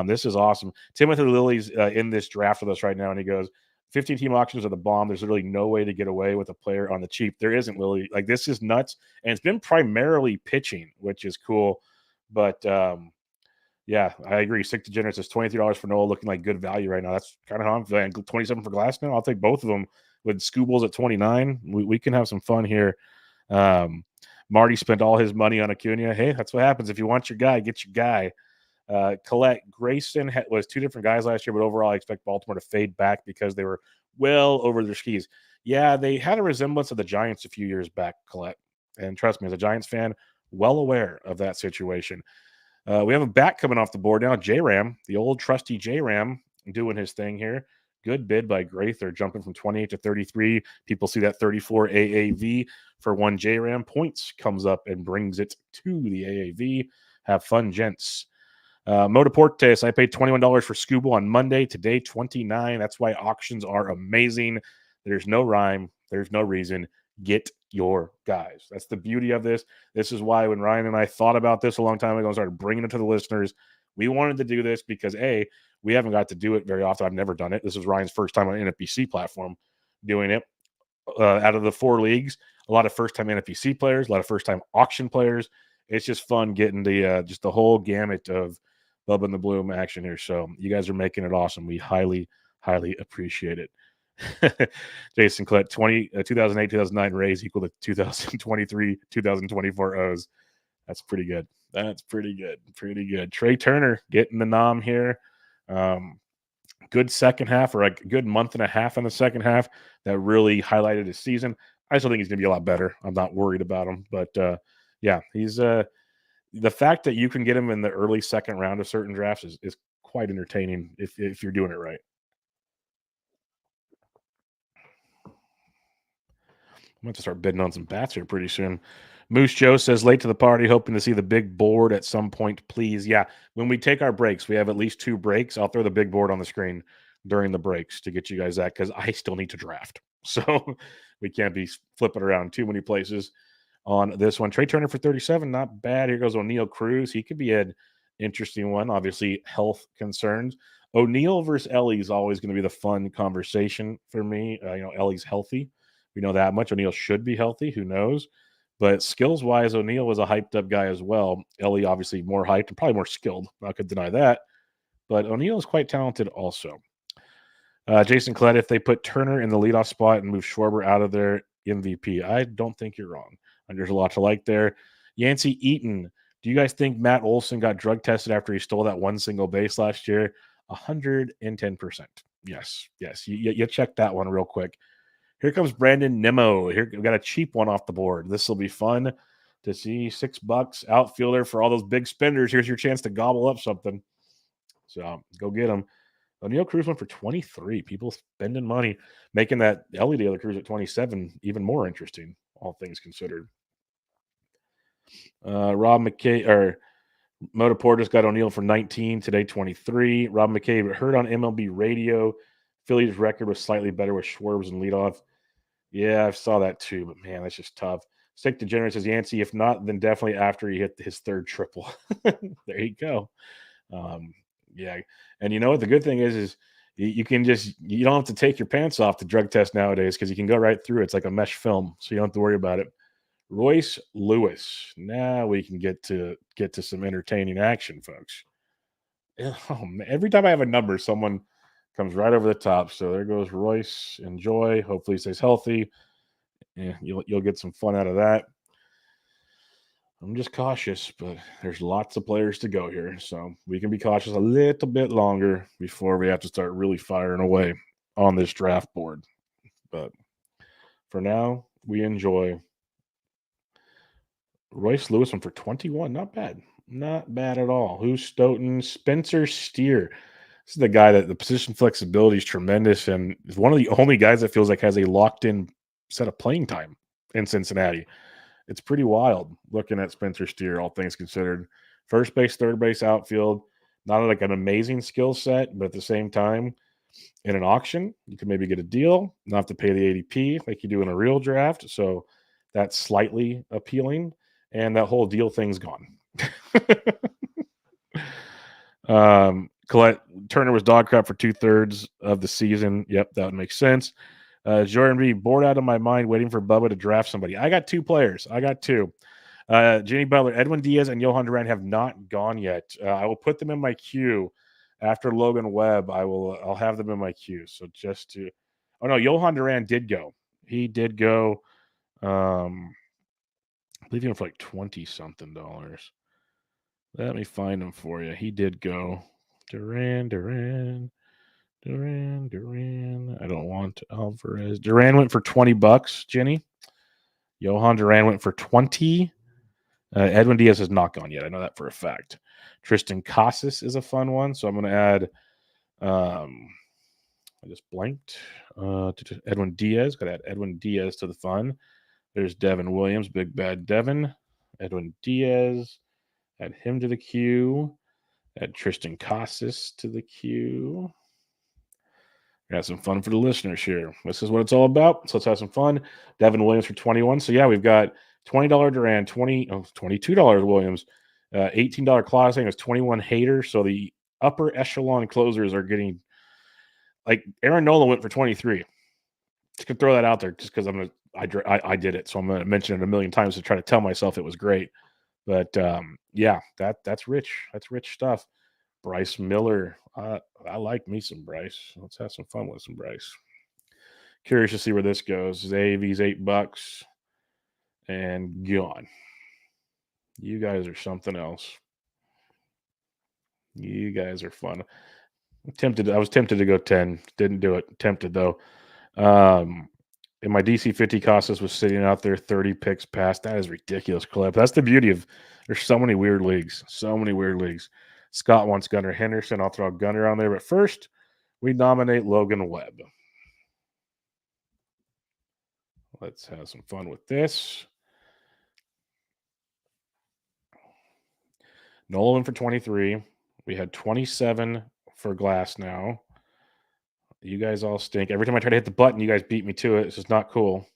this is awesome. Timothy Lilly's in this draft with us right now, and he goes, 15-team auctions are the bomb. There's literally no way to get away with a player on the cheap. There isn't, Lilly. Like, this is nuts, and it's been primarily pitching, which is cool. But, yeah, I agree. Sick Degenerates is $23 for Noah, looking like good value right now. That's kind of how I'm feeling. 27 for Glass now. I'll take both of them with Scoobles at 29. We can have some fun here. Marty spent all his money on Acuna. Hey, that's what happens. If you want your guy, get your guy. Colette Grayson was two different guys last year, but overall, I expect Baltimore to fade back because they were well over their skis. Yeah, they had a resemblance of the Giants a few years back, Colette. And trust me, as a Giants fan, well aware of that situation. We have a bat coming off the board now. J-Ram, the old trusty J-Ram, doing his thing here. Good bid by Grather, jumping from 28 to 33. People see that 34 AAV for one J-Ram. Points comes up and brings it to the AAV. Have fun, gents. Motoportes, I paid $21 for Scooble on Monday. Today, $29. That's why auctions are amazing. There's no rhyme. There's no reason. Get your guys. That's the beauty of this. This is why when Ryan and I thought about this a long time ago and started bringing it to the listeners, we wanted to do this because we haven't got to do it very often. I've never done it. This is Ryan's first time on an NFBC platform doing it. Out of the 4 leagues, a lot of first-time NFBC players, a lot of first-time auction players. It's just fun getting just the whole gamut of Bubba and the Bloom action here. So you guys are making it awesome. We highly, highly appreciate it. Jason Klett, 2008, 2009 raise equal to 2023, 2024 O's. That's pretty good. That's pretty good. Pretty good. Trey Turner getting the nom here. Good second half, or a good month and a half in the second half that really highlighted his season. I still think he's going to be a lot better. I'm not worried about him, but yeah, he's the fact that you can get him in the early second round of certain drafts is quite entertaining if you're doing it right. I'm going to start bidding on some bats here pretty soon. Moose Joe says, late to the party, hoping to see the big board at some point, please. Yeah, when we take our breaks, we have at least 2 breaks. I'll throw the big board on the screen during the breaks to get you guys that because I still need to draft. So we can't be flipping around too many places on this one. Trey Turner for 37, not bad. Here goes O'Neal Cruz. He could be an interesting one. Obviously, health concerns. O'Neal versus Ellie is always going to be the fun conversation for me. Ellie's healthy. We know that much. O'Neal should be healthy. Who knows? But skills-wise, O'Neal was a hyped-up guy as well. Ellie, obviously, more hyped and probably more skilled. I could deny that. But O'Neal is quite talented also. Jason Klett, if they put Turner in the leadoff spot and move Schwarber out of their MVP, I don't think you're wrong. And there's a lot to like there. Yancey Eaton, do you guys think Matt Olson got drug tested after he stole that one single base last year? 110%. Yes. You check that one real quick. Here comes Brandon Nimmo. Here we got a cheap one off the board. This will be fun to see. $6 outfielder for all those big spenders. Here's your chance to gobble up something. So go get them. O'Neal Cruz went for 23. People spending money, making that Ellie De La Cruz at 27 even more interesting, all things considered. Rob McKay or Motor just got O'Neal for 19 today, 23. Rob McKay heard on MLB radio. Phillies' record was slightly better with Schwarber and leadoff. Yeah, I saw that too, but man, that's just tough. Stick Degenerate says Yancey. If not, then definitely after he hit his 3rd triple. There you go. Yeah, and you know what? The good thing is you can you don't have to take your pants off the drug test nowadays because you can go right through. It's like a mesh film, so you don't have to worry about it. Royce Lewis. Now we can get to some entertaining action, folks. Oh, man. Every time I have a number, someone comes right over the top. So there goes Royce. Enjoy. Hopefully he stays healthy. Yeah, you'll get some fun out of that. I'm just cautious, but there's lots of players to go here. So we can be cautious a little bit longer before we have to start really firing away on this draft board. But for now, we enjoy Royce Lewis one for 21. Not bad. Not bad at all. Who's Stoughton? Spencer Steer. This is the guy that the position flexibility is tremendous and is one of the only guys that feels like has a locked-in set of playing time in Cincinnati. It's pretty wild looking at Spencer Steer, all things considered. First base, third base, outfield. Not like an amazing skill set, but at the same time, in an auction, you can maybe get a deal, not have to pay the ADP like you do in a real draft. So that's slightly appealing. And that whole deal thing's gone. Collette Turner was dog crap for 2/3 of the season. Yep, that would make sense. Jordan B, bored out of my mind waiting for Bubba to draft somebody. I got 2 players. I got 2. Jenny Butler, Edwin Diaz, and Johan Duran have not gone yet. I will put them in my queue after Logan Webb. I'll have them in my queue. So just to, oh no, Johan Duran did go. He did go. I believe he went for like $20-something. Let me find him for you. He did go. Duran. I don't want Alvarez. Duran went for $20, Jenny. Johan Duran went for 20. Edwin Diaz has not gone yet. I know that for a fact. Tristan Casas is a fun one. So I'm going to add, I just blanked. Edwin Diaz. Got to add Edwin Diaz to the fun. There's Devin Williams, big bad Devin. Edwin Diaz. Add him to the queue. Add Tristan Casas to the queue. Got some fun for the listeners here. This is what it's all about. So let's have some fun. Devin Williams for 21. So yeah, we've got $20 Duran, $22 Williams, $18 Clausing is 21 Hater. So the upper echelon closers are getting like Aaron Nola went for 23. Just gonna throw that out there just because I did it. So I'm gonna mention it a million times to try to tell myself it was great. But yeah, that's rich. That's rich stuff. Bryce Miller. I like me some Bryce. Let's have some fun with some Bryce. Curious to see where this goes. AV's $8 and gone. You guys are something else. You guys are fun. I was tempted to go 10. Didn't do it. Tempted though. And my DC 50 Casas was sitting out there 30 picks past. That is ridiculous clip. That's the beauty of there's so many weird leagues. So many weird leagues. Scott wants Gunnar Henderson. I'll throw Gunnar on there. But first, we nominate Logan Webb. Let's have some fun with this. Nolan for 23. We had 27 for Glass now. You guys all stink. Every time I try to hit the button, you guys beat me to it. This is not cool.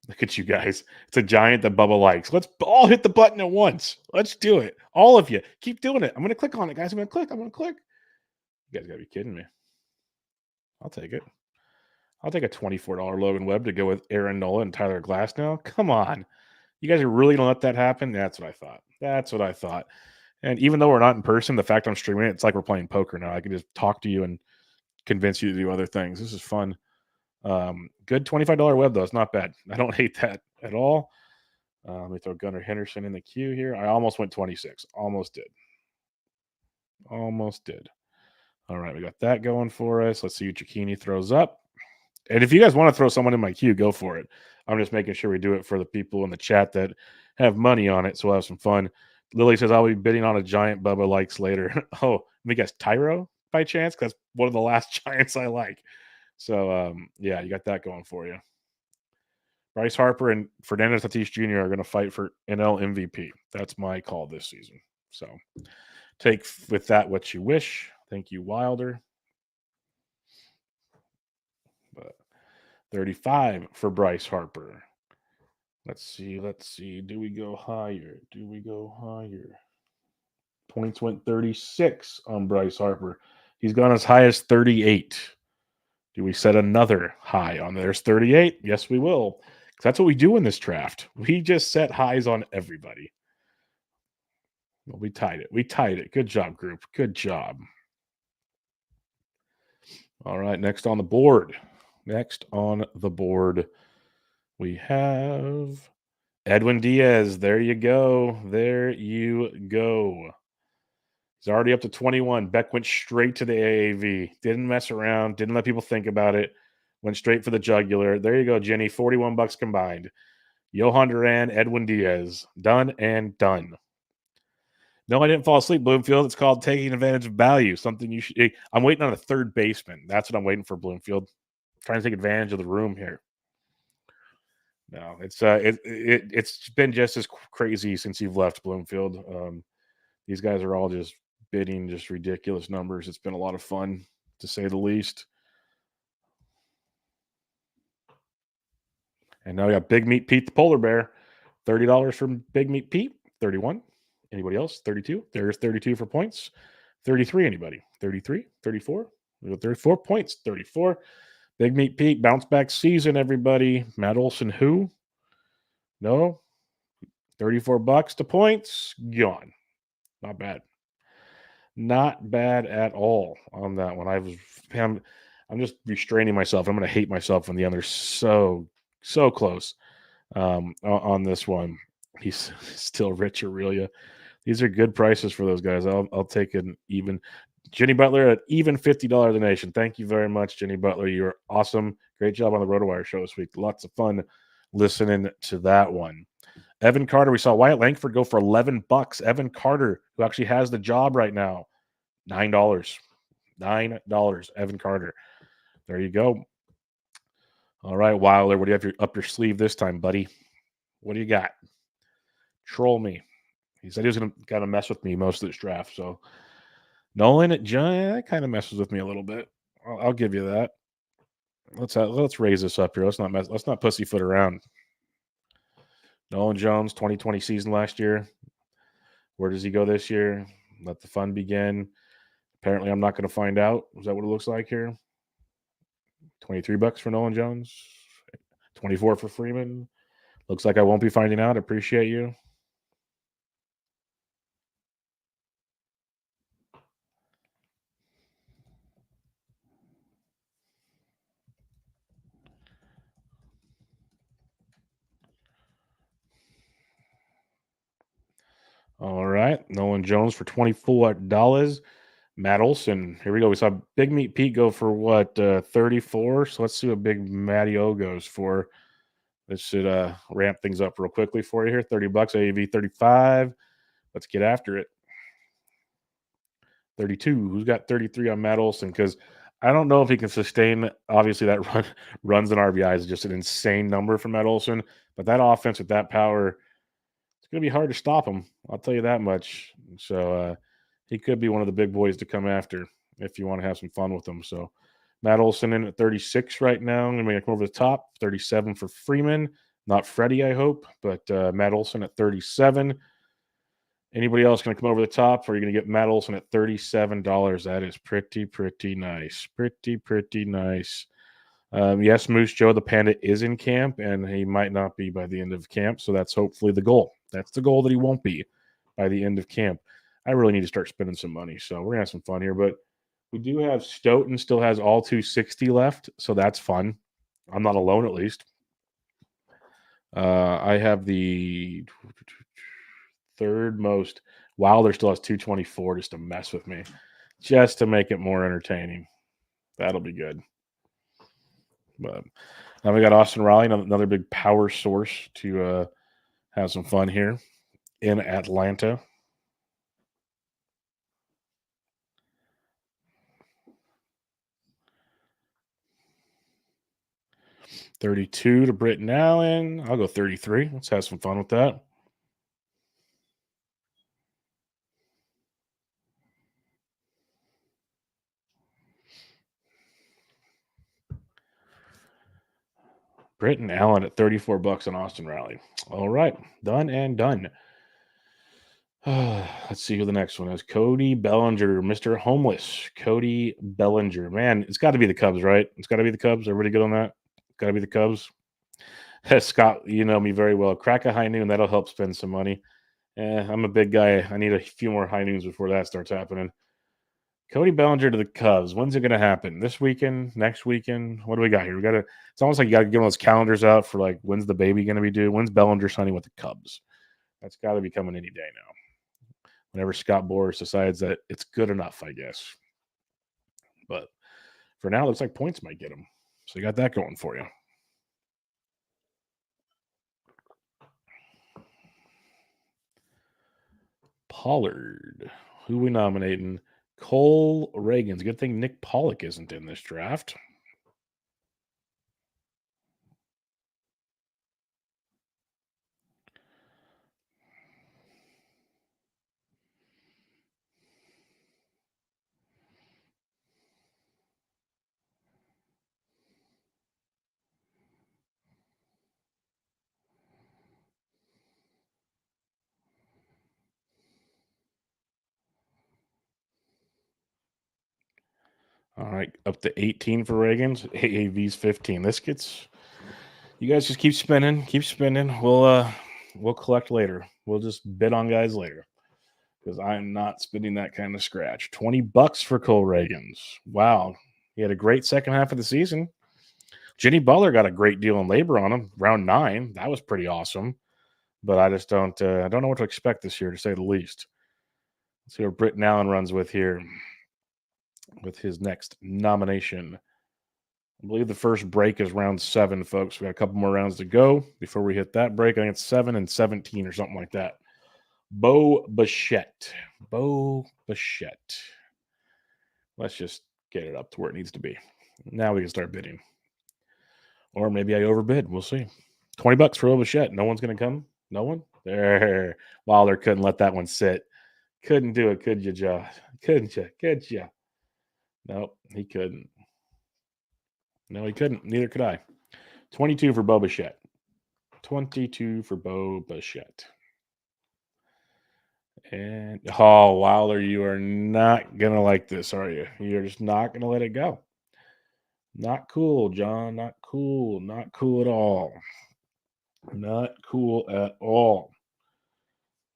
Look at you guys. It's a giant that Bubba likes. Let's all hit the button at once. Let's do it. All of you. Keep doing it. I'm going to click on it, guys. I'm going to click. You guys got to be kidding me. I'll take it. I'll take a $24 Logan Webb to go with Aaron Nola and Tyler Glass now. Come on. You guys are really going to let that happen? That's what I thought. And even though we're not in person, the fact I'm streaming it, it's like we're playing poker now. I can just talk to you and convince you to do other things. This is fun. Good $25 Webb, though. It's not bad. I don't hate that at all. Let me throw Gunnar Henderson in the queue here. I almost went 26. Almost did. All right, we got that going for us. Let's see what Giacchini throws up. And if you guys want to throw someone in my queue, go for it. I'm just making sure we do it for the people in the chat that have money on it, so we'll have some fun. Lily says, I'll be bidding on a giant Bubba likes later. Oh, let me guess, Tyro by chance? Because that's one of the last giants I like. So, yeah, you got that going for you. Bryce Harper and Fernando Tatis Jr. are going to fight for NL MVP. That's my call this season. So take with that what you wish. Thank you, Wilder. But 35 for Bryce Harper. Let's see. Do we go higher? Points went 36 on Bryce Harper. He's gone as high as 38. Do we set another high on there's 38? Yes, we will. That's what we do in this draft. We just set highs on everybody. Well, we tied it. Good job, group. Good job. All right, next on the board, we have Edwin Diaz. There you go. He's already up to 21. Beck went straight to the AAV. Didn't mess around. Didn't let people think about it. Went straight for the jugular. There you go, Jenny. $41 combined. Johan Duran, Edwin Diaz. Done and done. No, I didn't fall asleep, Bloomfield. It's called taking advantage of value. Something you should. I'm waiting on a third baseman. That's what I'm waiting for, Bloomfield. Trying to take advantage of the room here. No, it's been just as crazy since you've left, Bloomfield. These guys are all just bidding just ridiculous numbers. It's been a lot of fun, to say the least. And now we got Big Meat Pete the Polar Bear. $30 from Big Meat Pete. 31. Anybody else? 32. There's 32 for points. 33. Anybody? 33. 34. We got 34 points. 34. Big Meat Pete. Bounce back season, everybody. Matt Olson, who? No. $34 to points. Gone. Not bad. Not bad at all on that one. I'm just restraining myself. I'm going to hate myself when the other's so close on this one. He's still rich, Aurelia. These are good prices for those guys. I'll take an even. Jenny Butler at even $50 donation. Thank you very much, Jenny Butler. You're awesome. Great job on the RotoWire show this week. Lots of fun listening to that one. Evan Carter, we saw Wyatt Langford go for $11. Evan Carter, who actually has the job right now, $9. Evan Carter. There you go. All right, Wilder, what do you have up your sleeve this time, buddy? What do you got? Troll me. He said he was going to mess with me most of this draft. So Nolan, that kind of messes with me a little bit. I'll give you that. Let's raise this up here. Let's not pussyfoot around. Nolan Jones, 2020 season last year. Where does he go this year? Let the fun begin. Apparently, I'm not going to find out. Is that what it looks like here? $23 for Nolan Jones, 24 for Freeman. Looks like I won't be finding out. Appreciate you. All right. Nolan Jones for $24. Matt Olson. Here we go. We saw Big Meat Pete go for what, 34. So let's see what Big Matty O goes for. This should ramp things up real quickly for you here. $30 AAV 35. Let's get after it. 32. Who's got 33 on Matt Olson? Because I don't know if he can sustain. Obviously, that runs and RBI is just an insane number for Matt Olson. But that offense with that power, it's going to be hard to stop him. I'll tell you that much. So he could be one of the big boys to come after if you want to have some fun with him. So Matt Olson in at 36 right now. I'm going to come over the top. 37 for Freeman. Not Freddie, I hope, but Matt Olson at 37. Anybody else going to come over the top, or are you going to get Matt Olson at $37? That is pretty nice. Pretty nice. Yes, Moose Joe the Panda is in camp, and he might not be by the end of camp, so that's hopefully the goal. That's the goal, that he won't be by the end of camp. I really need to start spending some money, so we're going to have some fun here. But we do have Stoughton still has all 260 left, so that's fun. I'm not alone, at least. I have the third most. Wilder still has 224 just to mess with me, just to make it more entertaining. That'll be good. But now we got Austin Riley, another big power source to have some fun here in Atlanta. $32 to Britton Allen. I'll go 33. Let's have some fun with that. Britton Allen at $34 on Austin Riley. All right, done and done. Let's see who the next one is. Cody Bellinger, Mr. Homeless. Cody Bellinger. Man, it's got to be the Cubs, right? It's got to be the Cubs. Everybody good on that? Got to be the Cubs. Scott, you know me very well. Crack a high noon. That'll help spend some money. I'm a big guy. I need a few more high noons before that starts happening. Cody Bellinger to the Cubs. When's it going to happen? This weekend? Next weekend? What do we got here? It's almost like you got to get one of those calendars out for like, when's the baby going to be due? When's Bellinger signing with the Cubs? That's got to be coming any day now. Whenever Scott Boras decides that it's good enough, I guess. But for now, it looks like points might get him. So you got that going for you. Pollard. Who we nominating? Cole Reagans. Good thing Nick Pollock isn't in this draft. All right, up to 18 for Reagans. AAV's 15. This gets. You guys just keep spinning. We'll collect later. We'll just bid on guys later, because I'm not spending that kind of scratch. $20 for Cole Reagans. Wow, he had a great second half of the season. Jenny Butler got a great deal in labor on him, round 9. That was pretty awesome. But I just don't. I don't know what to expect this year, to say the least. Let's see what Britton Allen runs with here, with his next nomination. I believe the first break is round 7, folks. We got a couple more rounds to go before we hit that break. I think it's 7 and 17 or something like that. Bo Bichette. Let's just get it up to where it needs to be. Now we can start bidding. Or maybe I overbid. We'll see. $20 for Bo Bichette. No one's going to come? No one? There. Wilder couldn't let that one sit. Couldn't do it, could you, Josh? Couldn't you? Nope, he couldn't. No, he couldn't. Neither could I. 22 for Bo Bichette. 22 for Bo Bichette. And Wilder, you are not gonna like this, are you? You're just not gonna let it go. Not cool, John. Not cool. Not cool at all. Not cool at all.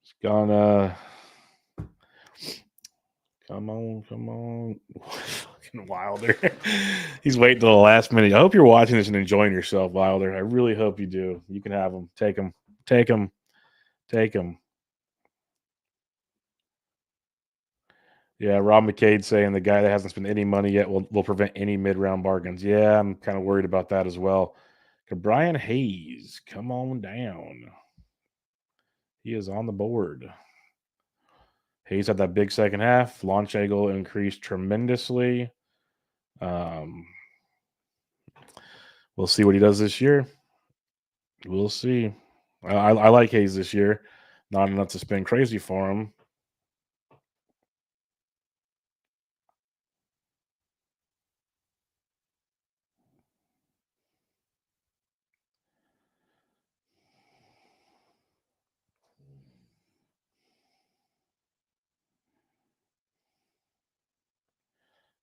It's gonna come on. Fucking Wilder. He's waiting till the last minute. I hope you're watching this and enjoying yourself, Wilder. I really hope you do. You can have him. Take him. Take him. Take him. Yeah, Rob McCade saying the guy that hasn't spent any money yet will prevent any mid-round bargains. Yeah, I'm kind of worried about that as well. Brian Hayes, come on down. He is on the board. Hayes had that big second half. Launch angle increased tremendously. We'll see what he does this year. We'll see. I like Hayes this year. Not enough to spend crazy for him.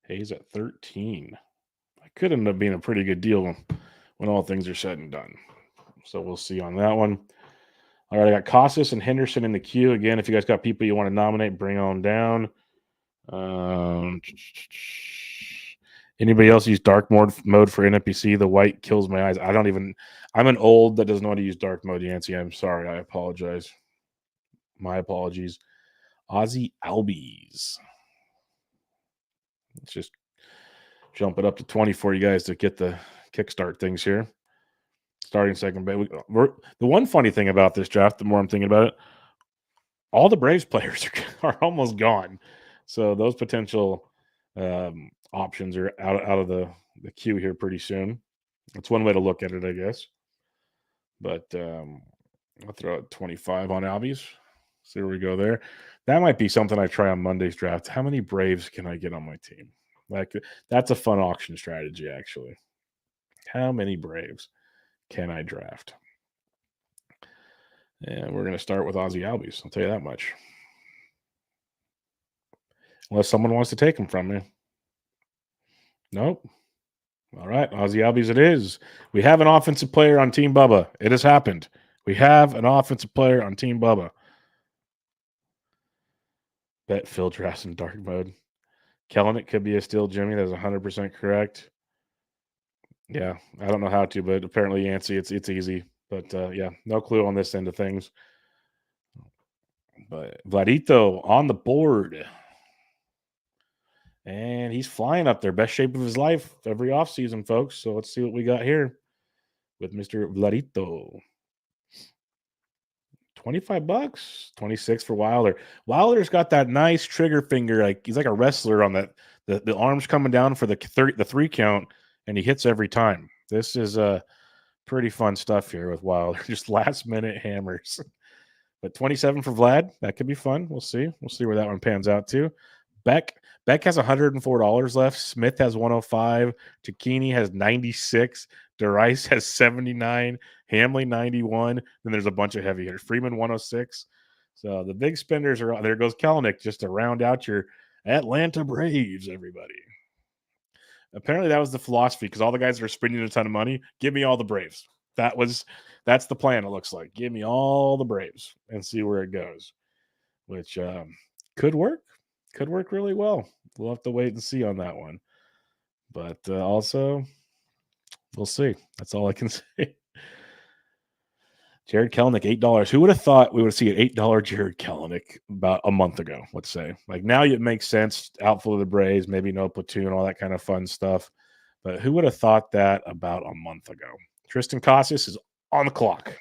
Hayes at 13. I could end up being a pretty good deal when all things are said and done. So we'll see on that one. All right, I got Casas and Henderson in the queue. Again, if you guys got people you want to nominate, bring on down. Anybody else use dark mode for NFBC? The white kills my eyes. I'm an old that doesn't know how to use dark mode, Yancey. I'm sorry. I apologize. My apologies. Ozzy Albies. Let's just jump it up to 20 for you guys to get the kickstart things here. Starting second base. The one funny thing about this draft, the more I'm thinking about it, all the Braves players are almost gone. So those potential options are out of the queue here pretty soon. That's one way to look at it, I guess. But I'll throw out 25 on Albies. See where we go there. That might be something I try on Monday's draft. How many Braves can I get on my team? Like, that's a fun auction strategy, actually. How many Braves can I draft? And we're going to start with Ozzy Albies. I'll tell you that much. Unless someone wants to take him from me. Nope. All right, Ozzy Albies it is. We have an offensive player on Team Bubba. It has happened. We have an offensive player on Team Bubba. Bet Phil drafts in dark mode. Kellenic could be a steal, Jimmy. That's 100% correct. Yeah, I don't know how to, but apparently, Yancey, it's easy. But yeah, no clue on this end of things. But Vladito on the board. And he's flying up there. Best shape of his life every offseason, folks. So let's see what we got here with Mr. Vladito. $25, 26 for Wilder. Wilder's got that nice trigger finger. Like he's like a wrestler on that. The arms coming down for the 3 count, and he hits every time. This is pretty fun stuff here with Wilder. Just last minute hammers. But 27 for Vlad. That could be fun. We'll see. We'll see where that one pans out to. Beck has $104 left. Smith has 105. Cicchini has 96. DeRice has 79. Hamley 91. Then there's a bunch of heavy hitters. Freeman 106. So the big spenders are. There goes Kellenic just to round out your Atlanta Braves, everybody. Apparently that was the philosophy because all the guys that are spending a ton of money, give me all the Braves. That's the plan. It looks like give me all the Braves and see where it goes, which could work. Could work really well. We'll have to wait and see on that one. But also, we'll see. That's all I can say. Jared Kellenic, $8. Who would have thought we would see an $8 Jared Kellenic about a month ago, let's say? Like now it makes sense. Outfield of the Braves, maybe no platoon, all that kind of fun stuff. But who would have thought that about a month ago? Tristan Casas is on the clock.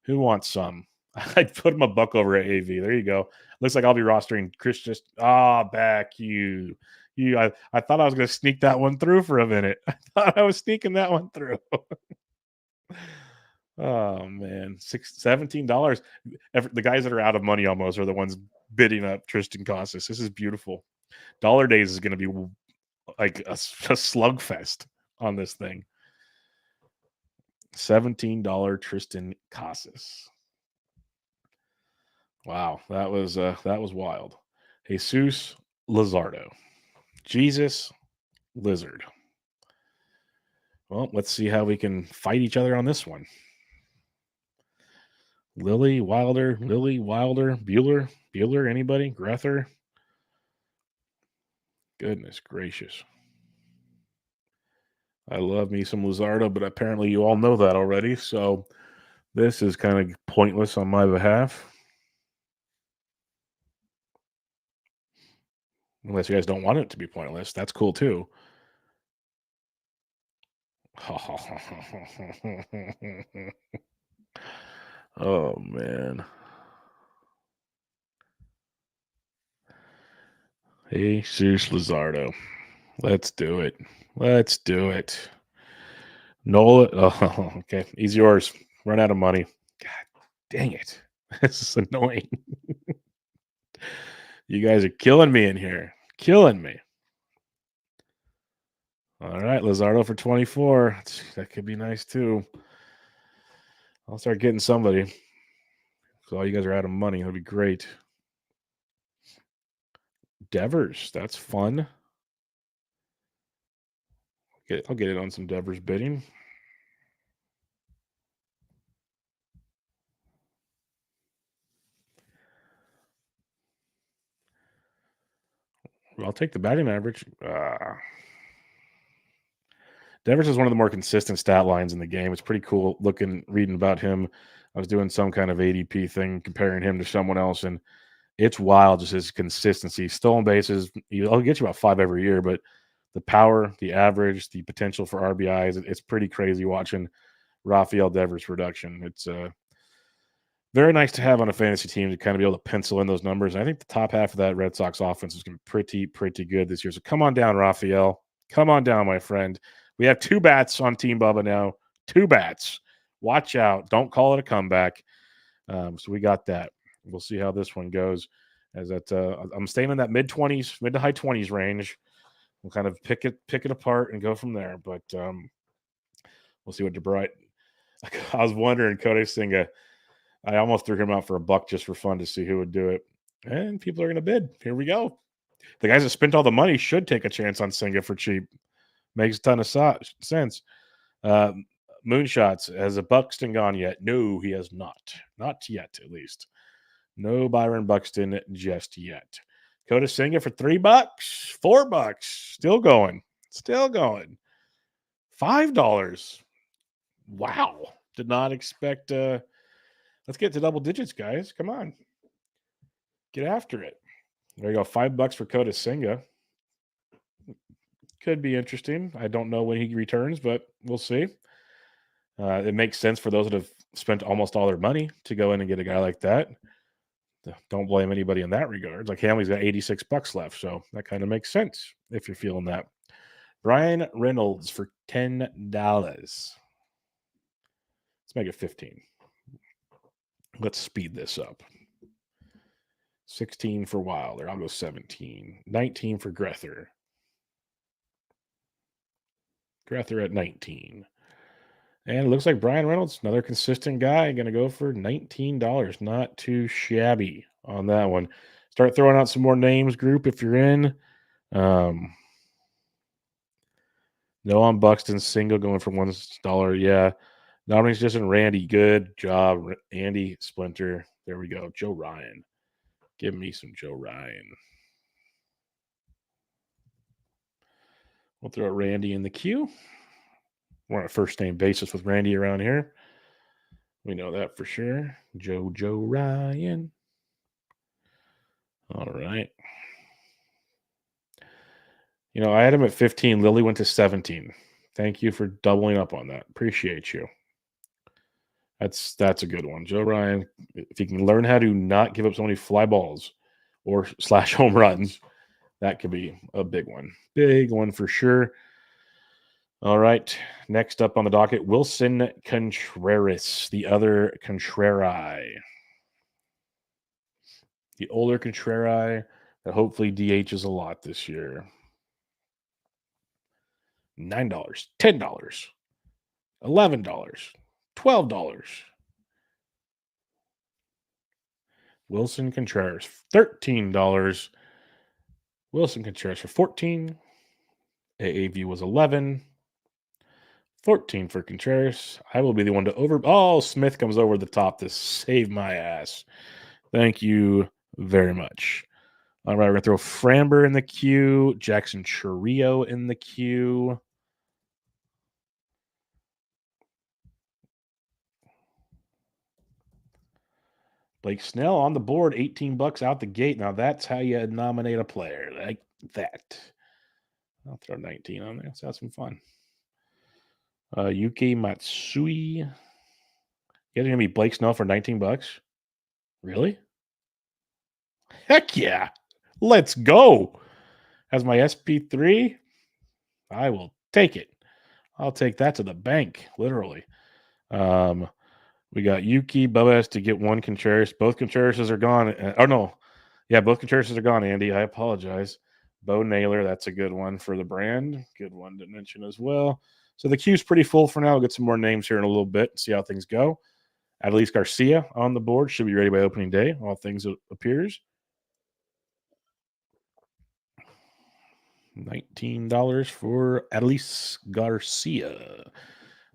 Who wants some? I'd put him a buck over at AV. There you go. Looks like I'll be rostering Chris. Just back you. I thought I was going to sneak that one through for a minute. I thought I was sneaking that one through. Oh man, $17. The guys that are out of money almost are the ones bidding up Tristan Casas. This is beautiful. Dollar Days is going to be like a slugfest on this thing. $17 Tristan Casas. Wow, that was wild. Jesus Lizardo. Jesus Lizard. Well, let's see how we can fight each other on this one. Lily Wilder, Bueller, anybody? Grether? Goodness gracious. I love me some Lizardo, but apparently you all know that already, so this is kind of pointless on my behalf. Unless you guys don't want it to be pointless. That's cool too. Oh, man. Jesus Lizardo. Let's do it. Let's do it. Nola. Oh, okay. He's yours. Run out of money. God dang it. This is annoying. You guys are killing me in here. Killing me. All right. Lizardo for 24. That could be nice too. I'll start getting somebody. So all you guys are out of money. That'd be great. Devers. That's fun. I'll get it on some Devers bidding. I'll take the batting average. Devers is one of the more consistent stat lines in the game. It's pretty cool reading about him. I was doing some kind of ADP thing, comparing him to someone else, and it's wild, just his consistency. Stolen bases, I'll get you about 5 every year, but the power, the average, the potential for RBIs, it's pretty crazy watching Rafael Devers' production. It's very nice to have on a fantasy team to kind of be able to pencil in those numbers. And I think the top half of that Red Sox offense is going to be pretty good this year. So come on down, Rafael. Come on down, my friend. We have 2 bats on Team Bubba now. 2 bats. Watch out. Don't call it a comeback. So we got that. We'll see how this one goes. As that, I'm staying in that mid to high 20s range. We'll kind of pick it apart and go from there. But we'll see what DeBright. I was wondering, Kodai Senga. I almost threw him out for $1 just for fun to see who would do it. And people are going to bid. Here we go. The guys that spent all the money should take a chance on Senga for cheap. Makes a ton of sense. Moonshots. Has a Buxton gone yet? No, he has not. Not yet, at least. No Byron Buxton just yet. Kodai Senga for $3, $4. Still going. $5. Wow. Did not expect. Let's get to double digits, guys. Come on. Get after it. There you go. $5 for Kodai Senga. Could be interesting. I don't know when he returns, but we'll see. It makes sense for those that have spent almost all their money to go in and get a guy like that. Don't blame anybody in that regard. Like Hamley's got $86 left, so that kind of makes sense if you're feeling that. Brian Reynolds for $10. Let's make it 15. Let's speed this up. 16 for Wilder. I'll go 17. 19 for Grether. Grether at 19. And it looks like Brian Reynolds, another consistent guy, going to go for $19. Not too shabby on that one. Start throwing out some more names, group, if you're in. No on Buxton, single going for $1. Yeah. Nominating suggestion, Randy. Good job, Andy Splinter. There we go. Joe Ryan. Give me some Joe Ryan. We'll throw Randy in the queue. We're on a first name basis with Randy around here. We know that for sure. Joe Ryan. All right. I had him at 15. Lily went to 17. Thank you for doubling up on that. Appreciate you. That's a good one. Joe Ryan, if he can learn how to not give up so many fly balls or / home runs, that could be a big one. Big one for sure. All right. Next up on the docket, Wilson Contreras, the other Contreras. The older Contreras that hopefully DHs a lot this year. $9, $10, $11, $12. Wilson Contreras, $13. Wilson Contreras for 14. AAV was 11. 14 for Contreras. I will be the one to over. Oh, Smith comes over the top to save my ass. Thank you very much. All right, we're going to throw Framber in the queue. Jackson Chourio in the queue. Blake Snell on the board, $18 out the gate. Now that's how you nominate a player like that. I'll throw 19 on there. Let's have some fun. Yuki Matsui. You guys are gonna be Blake Snell for $19? Really? Heck yeah. Let's go. As my SP3, I will take it. I'll take that to the bank, literally. We got Yuki. Bubba has to get one Contreras. Both Contrerases are gone. Oh, no. Yeah, both Contrerases are gone, Andy. I apologize. Bo Naylor, that's a good one for the brand. Good one to mention as well. So the queue's pretty full for now. We'll get some more names here in a little bit, see how things go. Adelise Garcia on the board. Should be ready by opening day. All things appears. $19 for Adelise Garcia.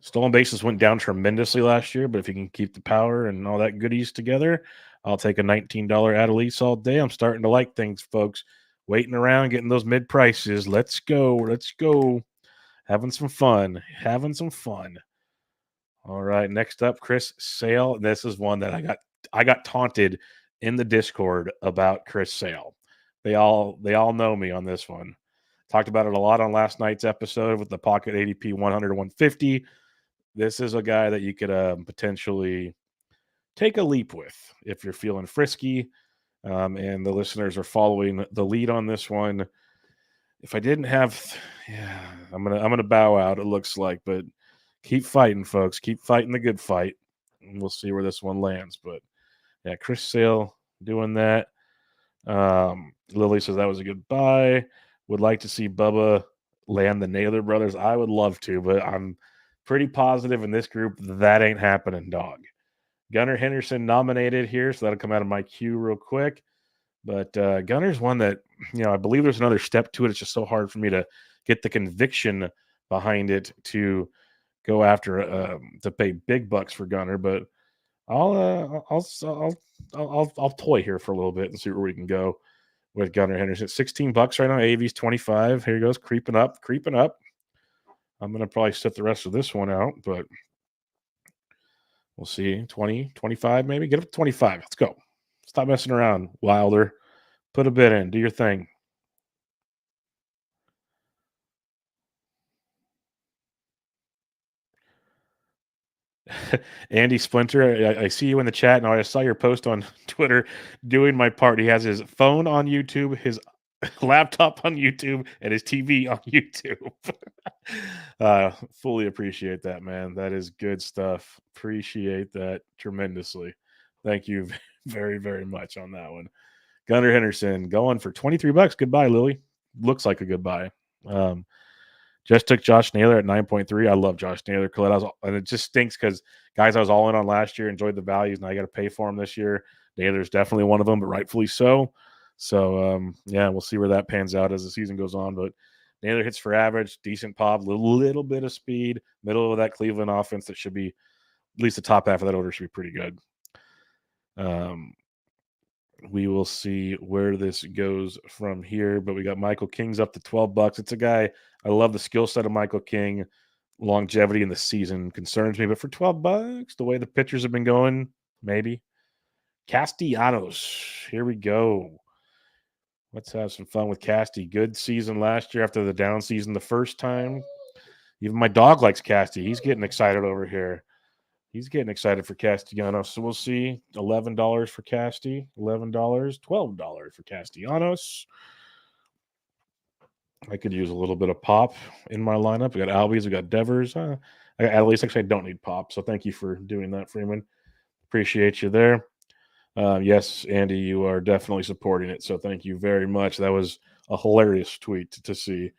Stolen bases went down tremendously last year, but if you can keep the power and all that goodies together, I'll take a $19 Adelise all day. I'm starting to like things, folks. Waiting around, getting those mid prices. Let's go. Let's go. Having some fun. Having some fun. All right. Next up, Chris Sale. This is one that I got taunted in the Discord about Chris Sale. They all know me on this one. Talked about it a lot on last night's episode with the pocket ADP 100 to 150. This is a guy that you could potentially take a leap with if you're feeling frisky. And the listeners are following the lead on this one. If I didn't have, I'm gonna bow out. It looks like, but keep fighting, folks. Keep fighting the good fight, and we'll see where this one lands. But yeah, Chris Sale doing that. Lily says that was a good buy. Would like to see Bubba land the Naylor brothers. I would love to, but I'm pretty positive in this group that ain't happening, dog. Gunnar Henderson nominated here, so that'll come out of my queue real quick. But Gunner's one that, I believe there's another step to it. It's just so hard for me to get the conviction behind it to go after to pay big bucks for Gunner. But I'll toy here for a little bit and see where we can go with Gunnar Henderson. $16 right now. AV's 25. Here he goes, creeping up. I'm going to probably sit the rest of this one out, but we'll see. 20, 25 maybe. Get up to 25. Let's go. Stop messing around, Wilder. Put a bid in. Do your thing. Andy Splinter, I see you in the chat now. I saw your post on Twitter doing my part. He has his phone on YouTube, his laptop on YouTube, and his TV on YouTube. Fully appreciate that, man. That is good stuff. Appreciate that tremendously. Thank you very, very much on that one. Gunnar Henderson going for $23. Goodbye, Lily. Looks like a good buy. Just took Josh Naylor at 9.3. I love Josh Naylor. And it just stinks because guys I was all in on last year enjoyed the values. Now I got to pay for them this year. Naylor's definitely one of them, but rightfully so. So, we'll see where that pans out as the season goes on. But Naylor hits for average, decent pop, little bit of speed, middle of that Cleveland offense that should be, at least the top half of that order should be pretty good. We will see where this goes from here. But we got Michael King's up to $12. It's a guy, I love the skill set of Michael King. Longevity in the season concerns me. But for $12, the way the pitchers have been going, maybe. Castellanos, here we go. Let's have some fun with Casty. Good season last year after the down season the first time. Even my dog likes Casty. He's getting excited over here. He's getting excited for Castellanos. So we'll see. $11 for Casty. $11. $12 for Castellanos. I could use a little bit of pop in my lineup. We got Albies. We got Devers. At least, actually, I don't need pop. So thank you for doing that, Freeman. Appreciate you there. Yes, Andy, you are definitely supporting it. So thank you very much. That was a hilarious tweet to see.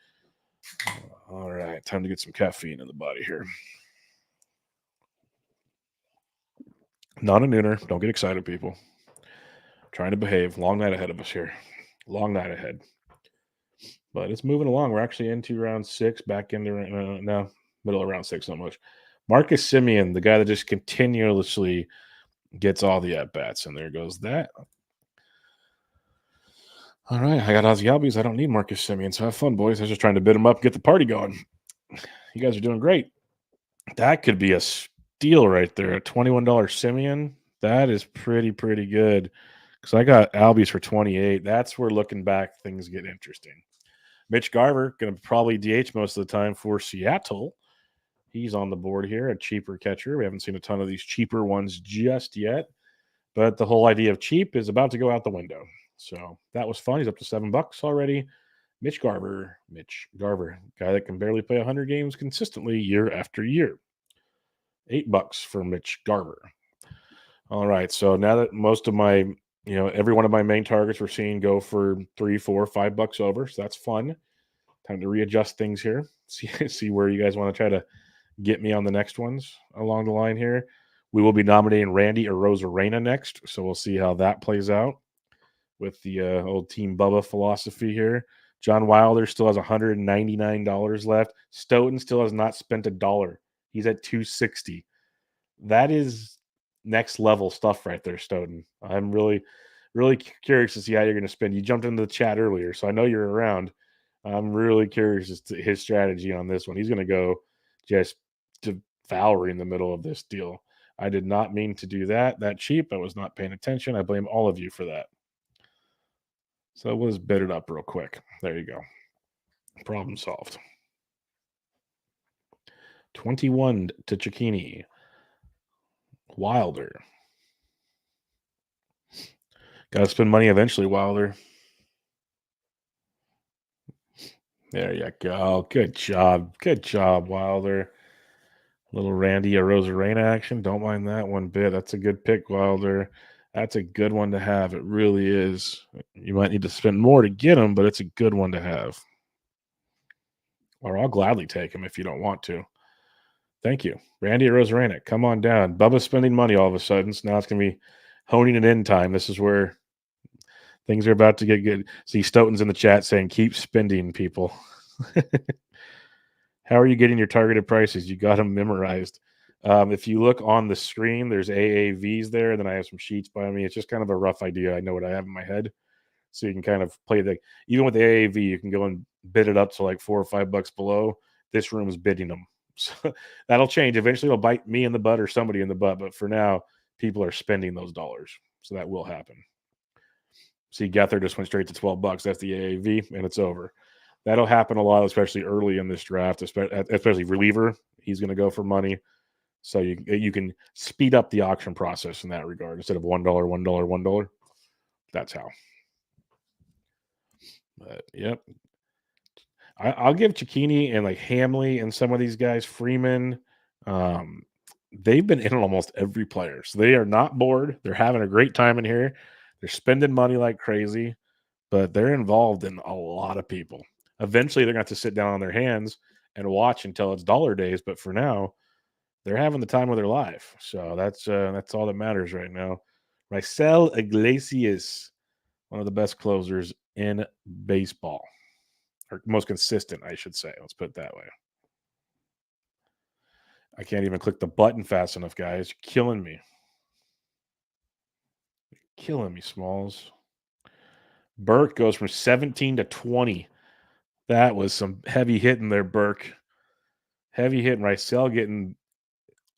All right, time to get some caffeine in the body here. Not a nooner. Don't get excited, people. Trying to behave. Long night ahead of us here. Long night ahead. But it's moving along. We're actually into round 6, back into no, middle of round 6, not much. Marcus Simeon, the guy that just continuously gets all the at-bats, and there goes that. All right, I got Ozzy Albies. I don't need Marcus Simeon, so have fun, boys. I was just trying to bid him up, get the party going. You guys are doing great. That could be a steal right there. A $21 Simeon. That is pretty good. Because I got Albies for 28. That's where, looking back, things get interesting. Mitch Garver, going to probably DH most of the time for Seattle. He's on the board here, a cheaper catcher. We haven't seen a ton of these cheaper ones just yet. But the whole idea of cheap is about to go out the window. So that was fun. He's up to $7 already. Mitch Garver, guy that can barely play 100 games consistently year after year. $8 for Mitch Garver. All right, so now that most of my, every one of my main targets we're seeing go for $3, $4, $5 over, so that's fun. Time to readjust things here. See where you guys want to try to get me on the next ones along the line here. We will be nominating Randy Arozarena next, so we'll see how that plays out with the old Team Bubba philosophy here. John Wilder still has $199 left. Stoughton still has not spent $1. He's at $260. That is next level stuff right there, Stoughton. I'm really curious to see how you're going to spend. You jumped into the chat earlier, so I know you're around. I'm really curious as to his strategy on this one. He's going to go just devouring in the middle of this deal. I did not mean to do that cheap. I was not paying attention. I blame all of you for that. So we'll just bid it up real quick. There you go. Problem solved. 21 to Cicchini. Wilder. Got to spend money eventually, Wilder. There you go. Good job. Good job, Wilder. Little Randy Arozarena action. Don't mind that one bit. That's a good pick, Wilder. That's a good one to have. It really is. You might need to spend more to get him, but it's a good one to have. Or I'll gladly take him if you don't want to. Thank you. Randy Arozarena, come on down. Bubba's spending money all of a sudden, so now it's going to be honing it in time. This is where things are about to get good. See, Stoughton's in the chat saying, keep spending, people. How are you getting your targeted prices? You got them memorized. If you look on the screen, there's AAVs there. Then I have some sheets by me. It's just kind of a rough idea. I know what I have in my head. So you can kind of play even with the AAV, you can go and bid it up to like $4 or $5 below. This room is bidding them. So that'll change. Eventually it'll bite me in the butt or somebody in the butt. But for now, people are spending those dollars. So that will happen. See, Gether just went straight to $12. That's the AAV, and it's over. That'll happen a lot, especially early in this draft, especially reliever. He's going to go for money. So you can speed up the auction process in that regard. Instead of $1, $1, that's how. But, yep. I'll give Cicchini and like Hamley and some of these guys, Freeman, they've been in on almost every player. So they are not bored. They're having a great time in here. They're spending money like crazy, but they're involved in a lot of people. Eventually, they're going to have to sit down on their hands and watch until it's dollar days. But for now, they're having the time of their life. So that's all that matters right now. Raisel Iglesias, one of the best closers in baseball. Or most consistent, I should say. Let's put it that way. I can't even click the button fast enough, guys. You're killing me. You're killing me, Smalls. Burke goes from 17 to 20. That was some heavy hitting there, Burke. Heavy hitting. Raisel getting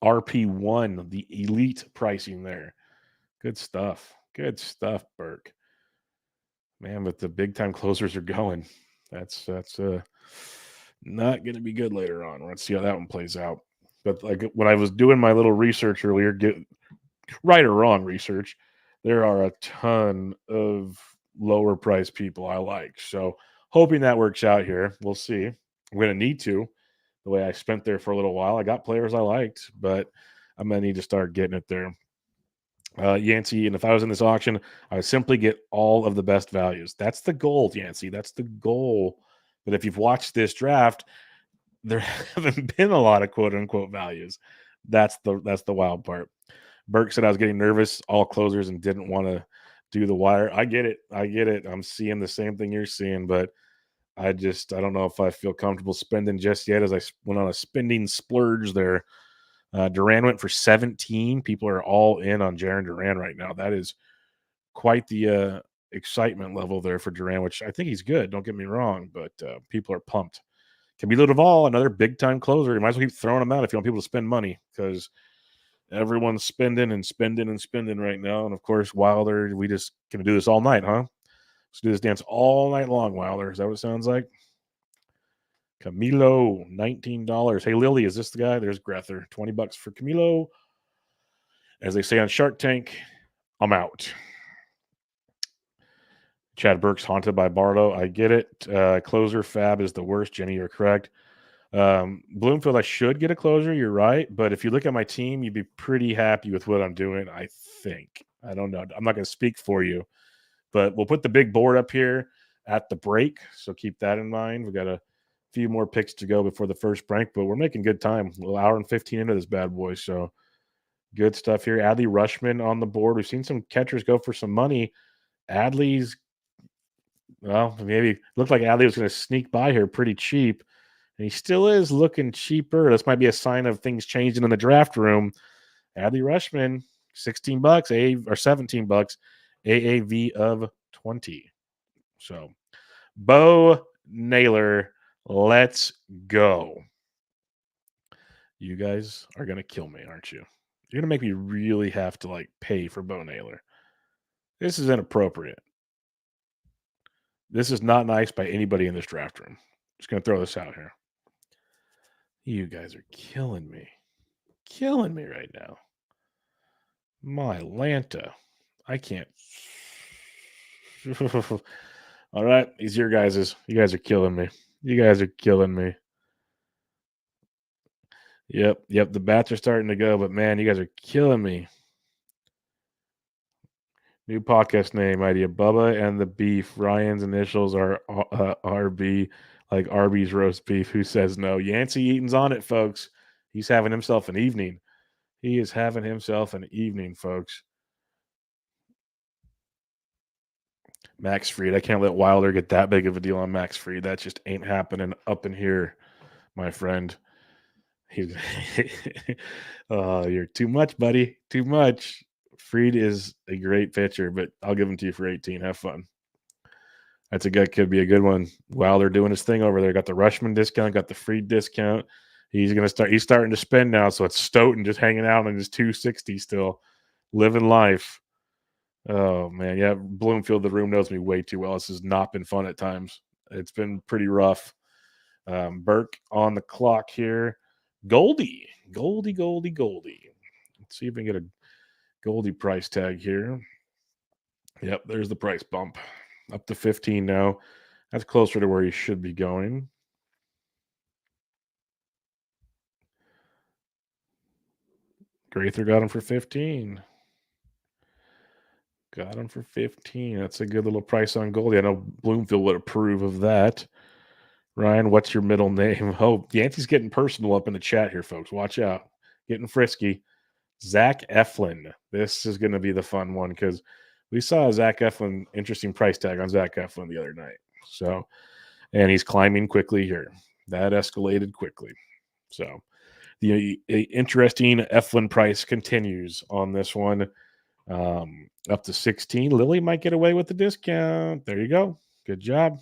RP1, the elite pricing there. Good stuff. Good stuff, Burke. Man, but the big time closers are going. That's not going to be good later on. Let's see how that one plays out. But like when I was doing my little research earlier, right or wrong research, there are a ton of lower price people I like. So hoping that works out here. We'll see. I'm going to need to. The way I spent there for a little while, I got players I liked, but I'm going to need to start getting it there. Yancey, and if I was in this auction, I would simply get all of the best values. That's the goal, Yancey. That's the goal. But if you've watched this draft, there haven't been a lot of quote unquote values. That's the wild part. Burke said I was getting nervous, all closers, and didn't want to do the wire. I get it. I'm seeing the same thing you're seeing, but I don't know if I feel comfortable spending just yet, as I went on a spending splurge there. Duran went for 17. People are all in on Jaron Duran right now. That is quite the excitement level there for Duran, which I think he's good. Don't get me wrong, but people are pumped. Camilo Duvall, another big-time closer. You might as well keep throwing them out if you want people to spend money, because everyone's spending and spending and spending right now. And, of course, Wilder, we just going to do this all night, huh? Let's do this dance all night long, Wilder. Is that what it sounds like? Camilo, $19. Hey, Lily, is this the guy? There's Grether. $20 for Camilo. As they say on Shark Tank, I'm out. Chad Burke's haunted by Barlow. I get it. Closer Fab is the worst. Jenny, you're correct. Bloomfield, I should get a closer. You're right. But if you look at my team, you'd be pretty happy with what I'm doing, I think. I don't know. I'm not going to speak for you. But we'll put the big board up here at the break. So keep that in mind. We've got a few more picks to go before the first break, but we're making good time. A little hour and 15 into this bad boy. So good stuff here. Adley Rushman on the board. We've seen some catchers go for some money. Adley's, well, maybe looked like Adley was going to sneak by here pretty cheap. And he still is looking cheaper. This might be a sign of things changing in the draft room. Adley Rushman, $16, or $17, AAV of 20. So, Bo Naylor, let's go. You guys are going to kill me, aren't you? You're going to make me really have to pay for Bo Naylor. This is inappropriate. This is not nice by anybody in this draft room. Just going to throw this out here. You guys are killing me. Killing me right now. My Lanta. I can't. All right. These are your guys's. You guys are killing me. You guys are killing me. Yep. The bats are starting to go, but man, you guys are killing me. New podcast name idea: Bubba and the Beef. Ryan's initials are RB, like Arby's roast beef. Who says no? Yancey Eaton's on it, folks. He's having himself an evening. He is having himself an evening, folks. Max Fried. I can't let Wilder get that big of a deal on Max Fried. That just ain't happening up in here, my friend. You're too much, buddy. Too much. Fried is a great pitcher, but I'll give him to you for 18. Have fun. That's a good, could be a good one. Wilder doing his thing over there. Got the Rushman discount, got the Fried discount. He's starting to spend now, so it's Stoughton just hanging out in his 260 still, living life. Oh, man. Yeah, Bloomfield, the room knows me way too well. This has not been fun at times. It's been pretty rough. Burke on the clock here. Goldie. Let's see if we can get a Goldie price tag here. Yep, there's the price bump. Up to 15 now. That's closer to where he should be going. Grather got him for 15. That's a good little price on Goldie. I know Bloomfield would approve of that. Ryan, what's your middle name? Oh, Yancey's getting personal up in the chat here, folks. Watch out. Getting frisky. Zach Eflin. This is going to be the fun one because we saw a Zach Eflin interesting price tag on Zach Eflin the other night. So, and he's climbing quickly here. That escalated quickly. So, the interesting Eflin price continues on this one. Up to 16. Lily might get away with the discount. There you go. Good job.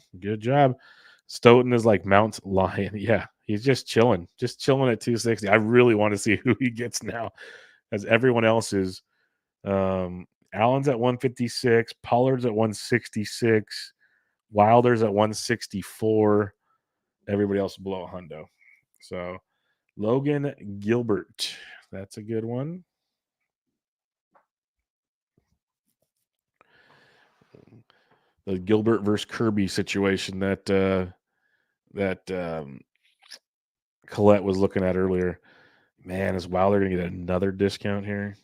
Stoughton is like Mount Lion. Yeah, he's just chilling at 260. I really want to see who he gets now, as everyone else is. Allen's at 156, Pollard's at 166, Wilder's at 164. Everybody else below a hundo. So Logan Gilbert, that's a good one. The Gilbert versus Kirby situation that Colette was looking at earlier. Man, is Wilder going to get another discount here?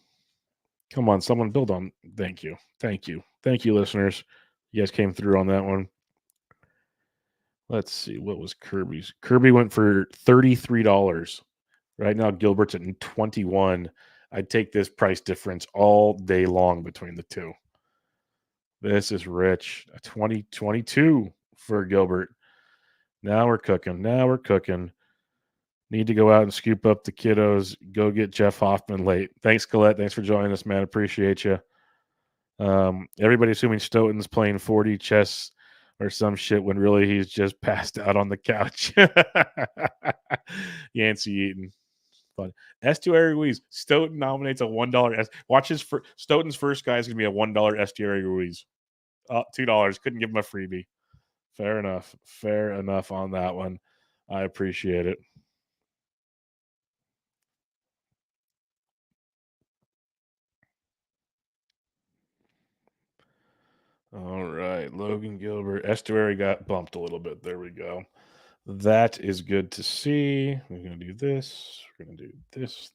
Come on, someone build on. Thank you, listeners. You guys came through on that one. Let's see. What was Kirby's? Kirby went for $33. Right now, Gilbert's at 21. I'd take this price difference all day long between the two. This is rich. 2022 for Gilbert. Now we're cooking. Need to go out and scoop up the kiddos. Go get Jeff Hoffman late. Thanks, Colette. Thanks for joining us, man. Appreciate you. Everybody assuming Stoughton's playing 40 chess or some shit when really he's just passed out on the couch. Yancey Eaton. Fun. Estuary Ruiz. Stoughton nominates a $1. Watch Stoughton's first guy is going to be a $1 Estuary Ruiz. $2. Couldn't give him a freebie. Fair enough. Fair enough on that one. I appreciate it. All right. Logan Gilbert. Estuary got bumped a little bit. There we go. That is good to see. We're going to do this. We're going to do this.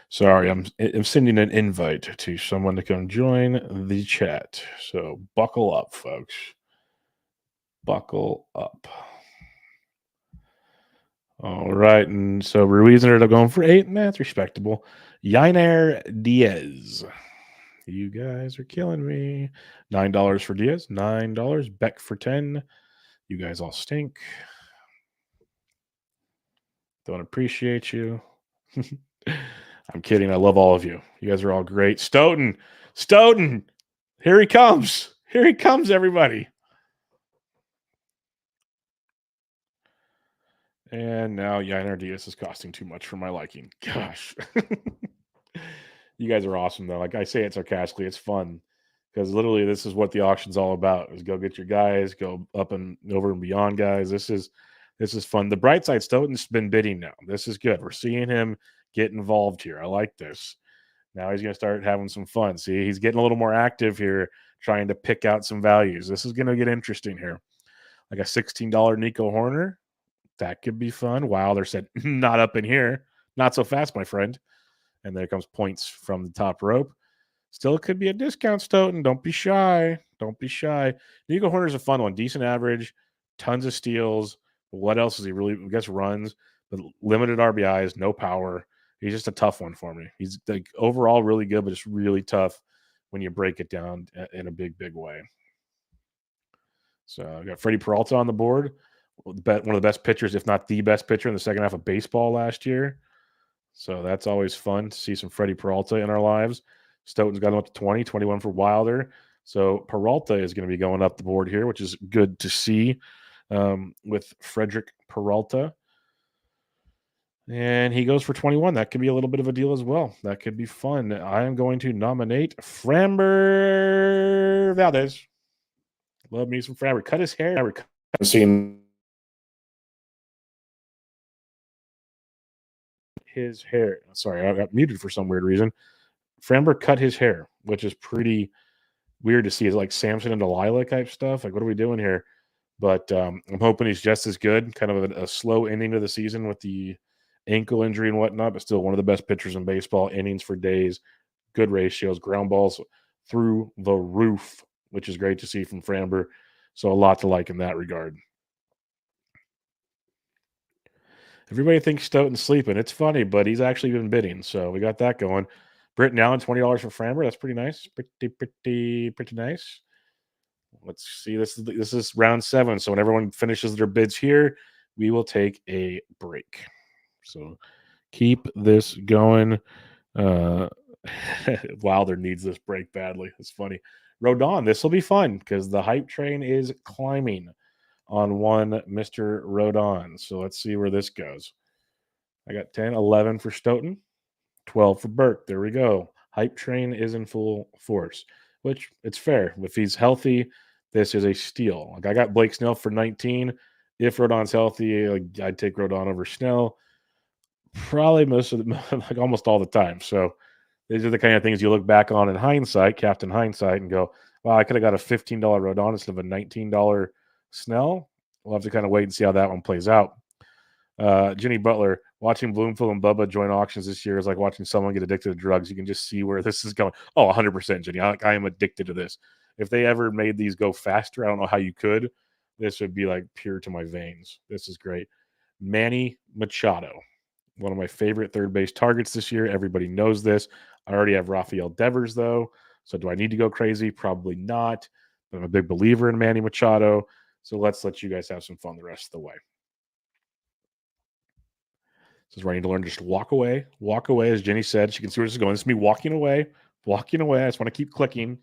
Sorry, I'm sending an invite to someone to come join the chat. So buckle up, folks. Buckle up. All right, and so Ruiz ended up going for 8, and that's respectable. Yainer Diaz. You guys are killing me. $9 for Diaz. $9. Beck for 10. You guys all stink. Don't appreciate you. I'm kidding. I love all of you. You guys are all great. Stoughton. Here he comes. Everybody. And now Yainer Diaz is costing too much for my liking. Gosh. You guys are awesome, though. Like I say it sarcastically, it's fun. Because literally this is what the auction's all about, is go get your guys, go up and over and beyond guys. This is fun. The bright side, Stoughton's been bidding now. This is good. We're seeing him get involved here. I like this. Now he's going to start having some fun. See, he's getting a little more active here, trying to pick out some values. This is going to get interesting here. Like a $16 Nico Horner. That could be fun. Wilder said, not up in here. Not so fast, my friend. And there comes points from the top rope. Still could be a discount, Stoughton. Don't be shy. Nico Horner's a fun one. Decent average. Tons of steals. What else is he really? I guess runs, but limited RBIs, no power. He's just a tough one for me. He's like overall really good, but just really tough when you break it down in a big way. So I got Freddie Peralta on the board. One of the best pitchers, if not the best pitcher in the second half of baseball last year. So that's always fun to see some Freddie Peralta in our lives. Stoughton's got him up to 20, 21 for Wilder. So Peralta is going to be going up the board here, which is good to see with Frederick Peralta. And he goes for 21. That could be a little bit of a deal as well. That could be fun. I am going to nominate Framber Valdez. Love me some Framber. Cut his hair. I've seen his hair. Sorry, I got muted for some weird reason. Framber cut his hair, which is pretty weird to see. It's like Samson and Delilah type stuff. Like, what are we doing here? But I'm hoping he's just as good. Kind of a slow ending to the season with the ankle injury and whatnot, but still one of the best pitchers in baseball. Innings for days, good ratios, ground balls through the roof, which is great to see from Framber. So a lot to like in that regard. Everybody thinks Stoughton's sleeping. It's funny, but he's actually been bidding. So we got that going. Britton Allen, $20 for Framber. That's pretty nice. Pretty nice. Let's see. This is round 7. So when everyone finishes their bids here, we will take a break. So keep this going. Wilder needs this break badly. It's funny. Rodon, this will be fun because the hype train is climbing on one Mr. Rodon. So let's see where this goes. I got 10, 11 for Stoughton, 12 for Burke. There we go. Hype train is in full force, which it's fair. If he's healthy, this is a steal. Like I got Blake Snell for 19. If Rodon's healthy, I'd take Rodon over Snell. Probably like almost all the time. So these are the kind of things you look back on in hindsight, Captain Hindsight, and go, wow, I could have got a $15 Rodon instead of a $19 Snell. We'll have to kind of wait and see how that one plays out. Jenny Butler, Watching Bloomfield and Bubba join auctions this year is like watching someone get addicted to drugs. You can just see where this is going. Oh, 100%, Jenny. I am addicted to this. If they ever made these go faster, I don't know how you could. This would be like pure to my veins. This is great. Manny Machado, one of my favorite third base targets this year. Everybody knows this. I already have Rafael Devers, though. So do I need to go crazy? Probably not. But I'm a big believer in Manny Machado. So let's let you guys have some fun the rest of the way. This is where I need to learn to just walk away, as Jenny said. She can see where this is going. This is me walking away. I just want to keep clicking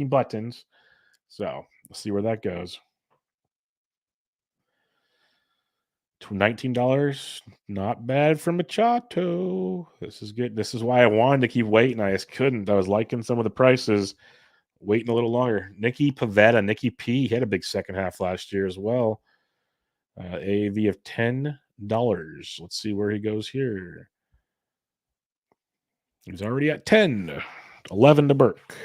buttons. So let's see where that goes. $19, not bad for Machado. This is good. This is why I wanted to keep waiting. I just couldn't. I was liking some of the prices, waiting a little longer. Nicky Pivetta, Nicky P, he had a big second half last year as well. AAV of $10. Let's see where he goes here. He's already at 10. 11 to Burke.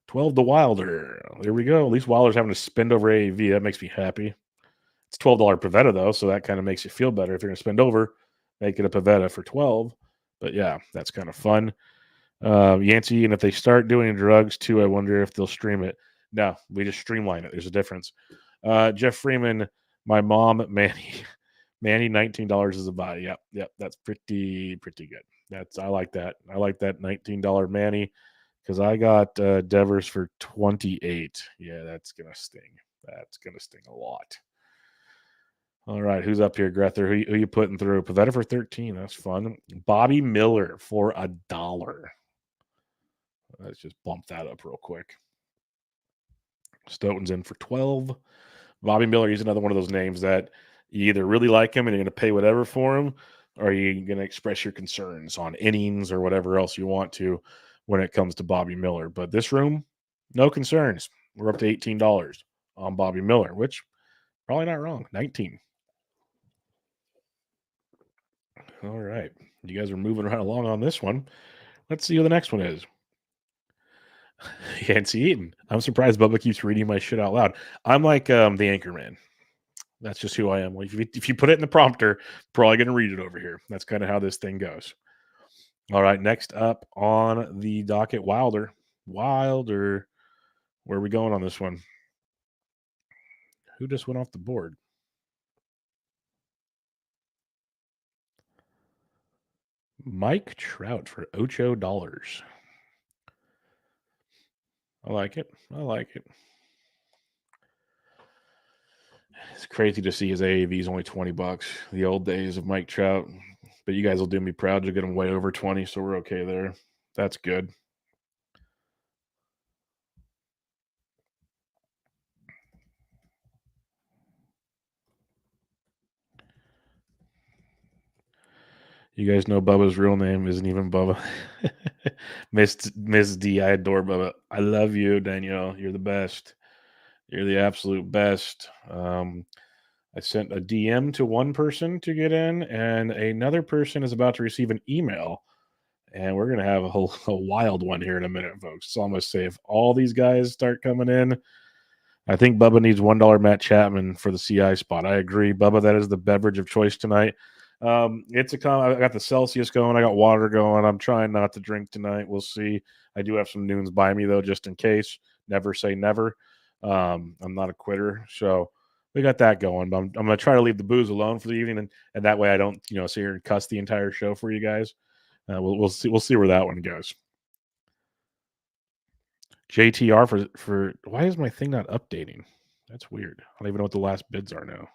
12 to Wilder. There we go. At least Wilder's having to spend over AAV. That makes me happy. It's $12 Pavetta, though, so that kind of makes you feel better. If you're going to spend over, make it a Pavetta for 12. But, yeah, that's kind of fun. Yancey, and if they start doing drugs, too, I wonder if they'll stream it. No, we just streamline it. There's a difference. Jeff Freeman, my mom, Manny, $19 is a buy. Yep, that's pretty good. I like that. I like that $19 Manny because I got Devers for 28. Yeah, that's gonna sting. That's gonna sting a lot. All right, who's up here, Grether? Who you putting through? Pavetta for 13. That's fun. Bobby Miller for $1. Let's just bump that up real quick. Stoughton's in for 12. Bobby Miller, he's another one of those names that you either really like him and you're going to pay whatever for him, or you're going to express your concerns on innings or whatever else you want to when it comes to Bobby Miller. But this room, no concerns. We're up to $18 on Bobby Miller, which probably not wrong. 19. All right. You guys are moving right along on this one. Let's see who the next one is. Yancey Eaton. I'm surprised Bubba keeps reading my shit out loud. I'm like the anchor man. That's just who I am. Like if you put it in the prompter, probably going to read it over here. That's kind of how this thing goes. All right, next up on the docket, Wilder. Where are we going on this one? Who just went off the board? Mike Trout for $8. I like it. It's crazy to see his AAV is only $20. The old days of Mike Trout. But you guys will do me proud to get him way over 20, so we're okay there. That's good. You guys know Bubba's real name isn't even Bubba. Miss D, I adore Bubba. I love you, Danielle. You're the best. You're the absolute best. I sent a DM to one person to get in, and another person is about to receive an email. And we're going to have a wild one here in a minute, folks. So I'm going to say if all these guys start coming in, I think Bubba needs $1 Matt Chapman for the CI spot. I agree. Bubba, that is the beverage of choice tonight. I got the Celsius going. I got water going. I'm trying not to drink tonight. We'll see. I do have some Noons by me, though, just in case. Never say never. I'm not a quitter. So we got that going. But I'm going to try to leave the booze alone for the evening, and that way I don't, sit here and cuss the entire show for you guys. We'll see where that one goes. JTR for why is my thing not updating? That's weird. I don't even know what the last bids are now.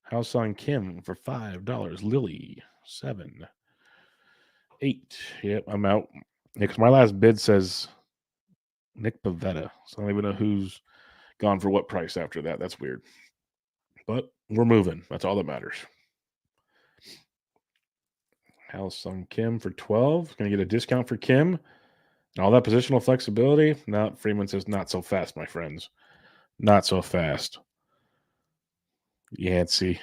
House on Kim for $5. Lily 7. 8. Yep, I'm out. Because my last bid says Nick Pavetta, so I don't even know who's gone for what price after that. That's weird. But we're moving. That's all that matters. House on Kim for 12. Going to get a discount for Kim. And all that positional flexibility. No, Freeman says not so fast, my friends. Not so fast. Yancey.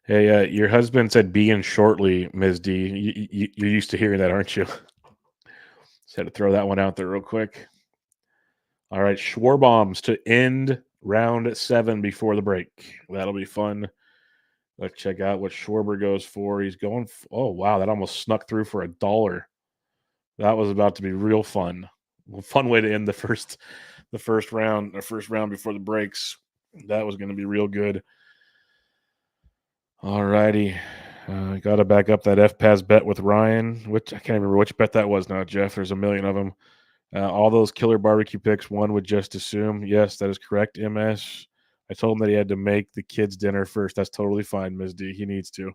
Hey, your husband said "be in shortly," Ms. D. You're used to hearing that, aren't you? Just had to throw that one out there real quick. All right, Schwarbombs to end round 7 before the break. That'll be fun. Let's check out what Schwarber goes for. He's going. Oh wow, that almost snuck through for $1. That was about to be real fun. Fun way to end the first round before the breaks. That was going to be real good. All righty. Got to back up that FPAS bet with Ryan, which I can't remember which bet that was now, Jeff. There's a million of them. All those killer barbecue picks, one would just assume. Yes, that is correct, MS. I told him that he had to make the kids dinner first. That's totally fine, Ms. D. He needs to.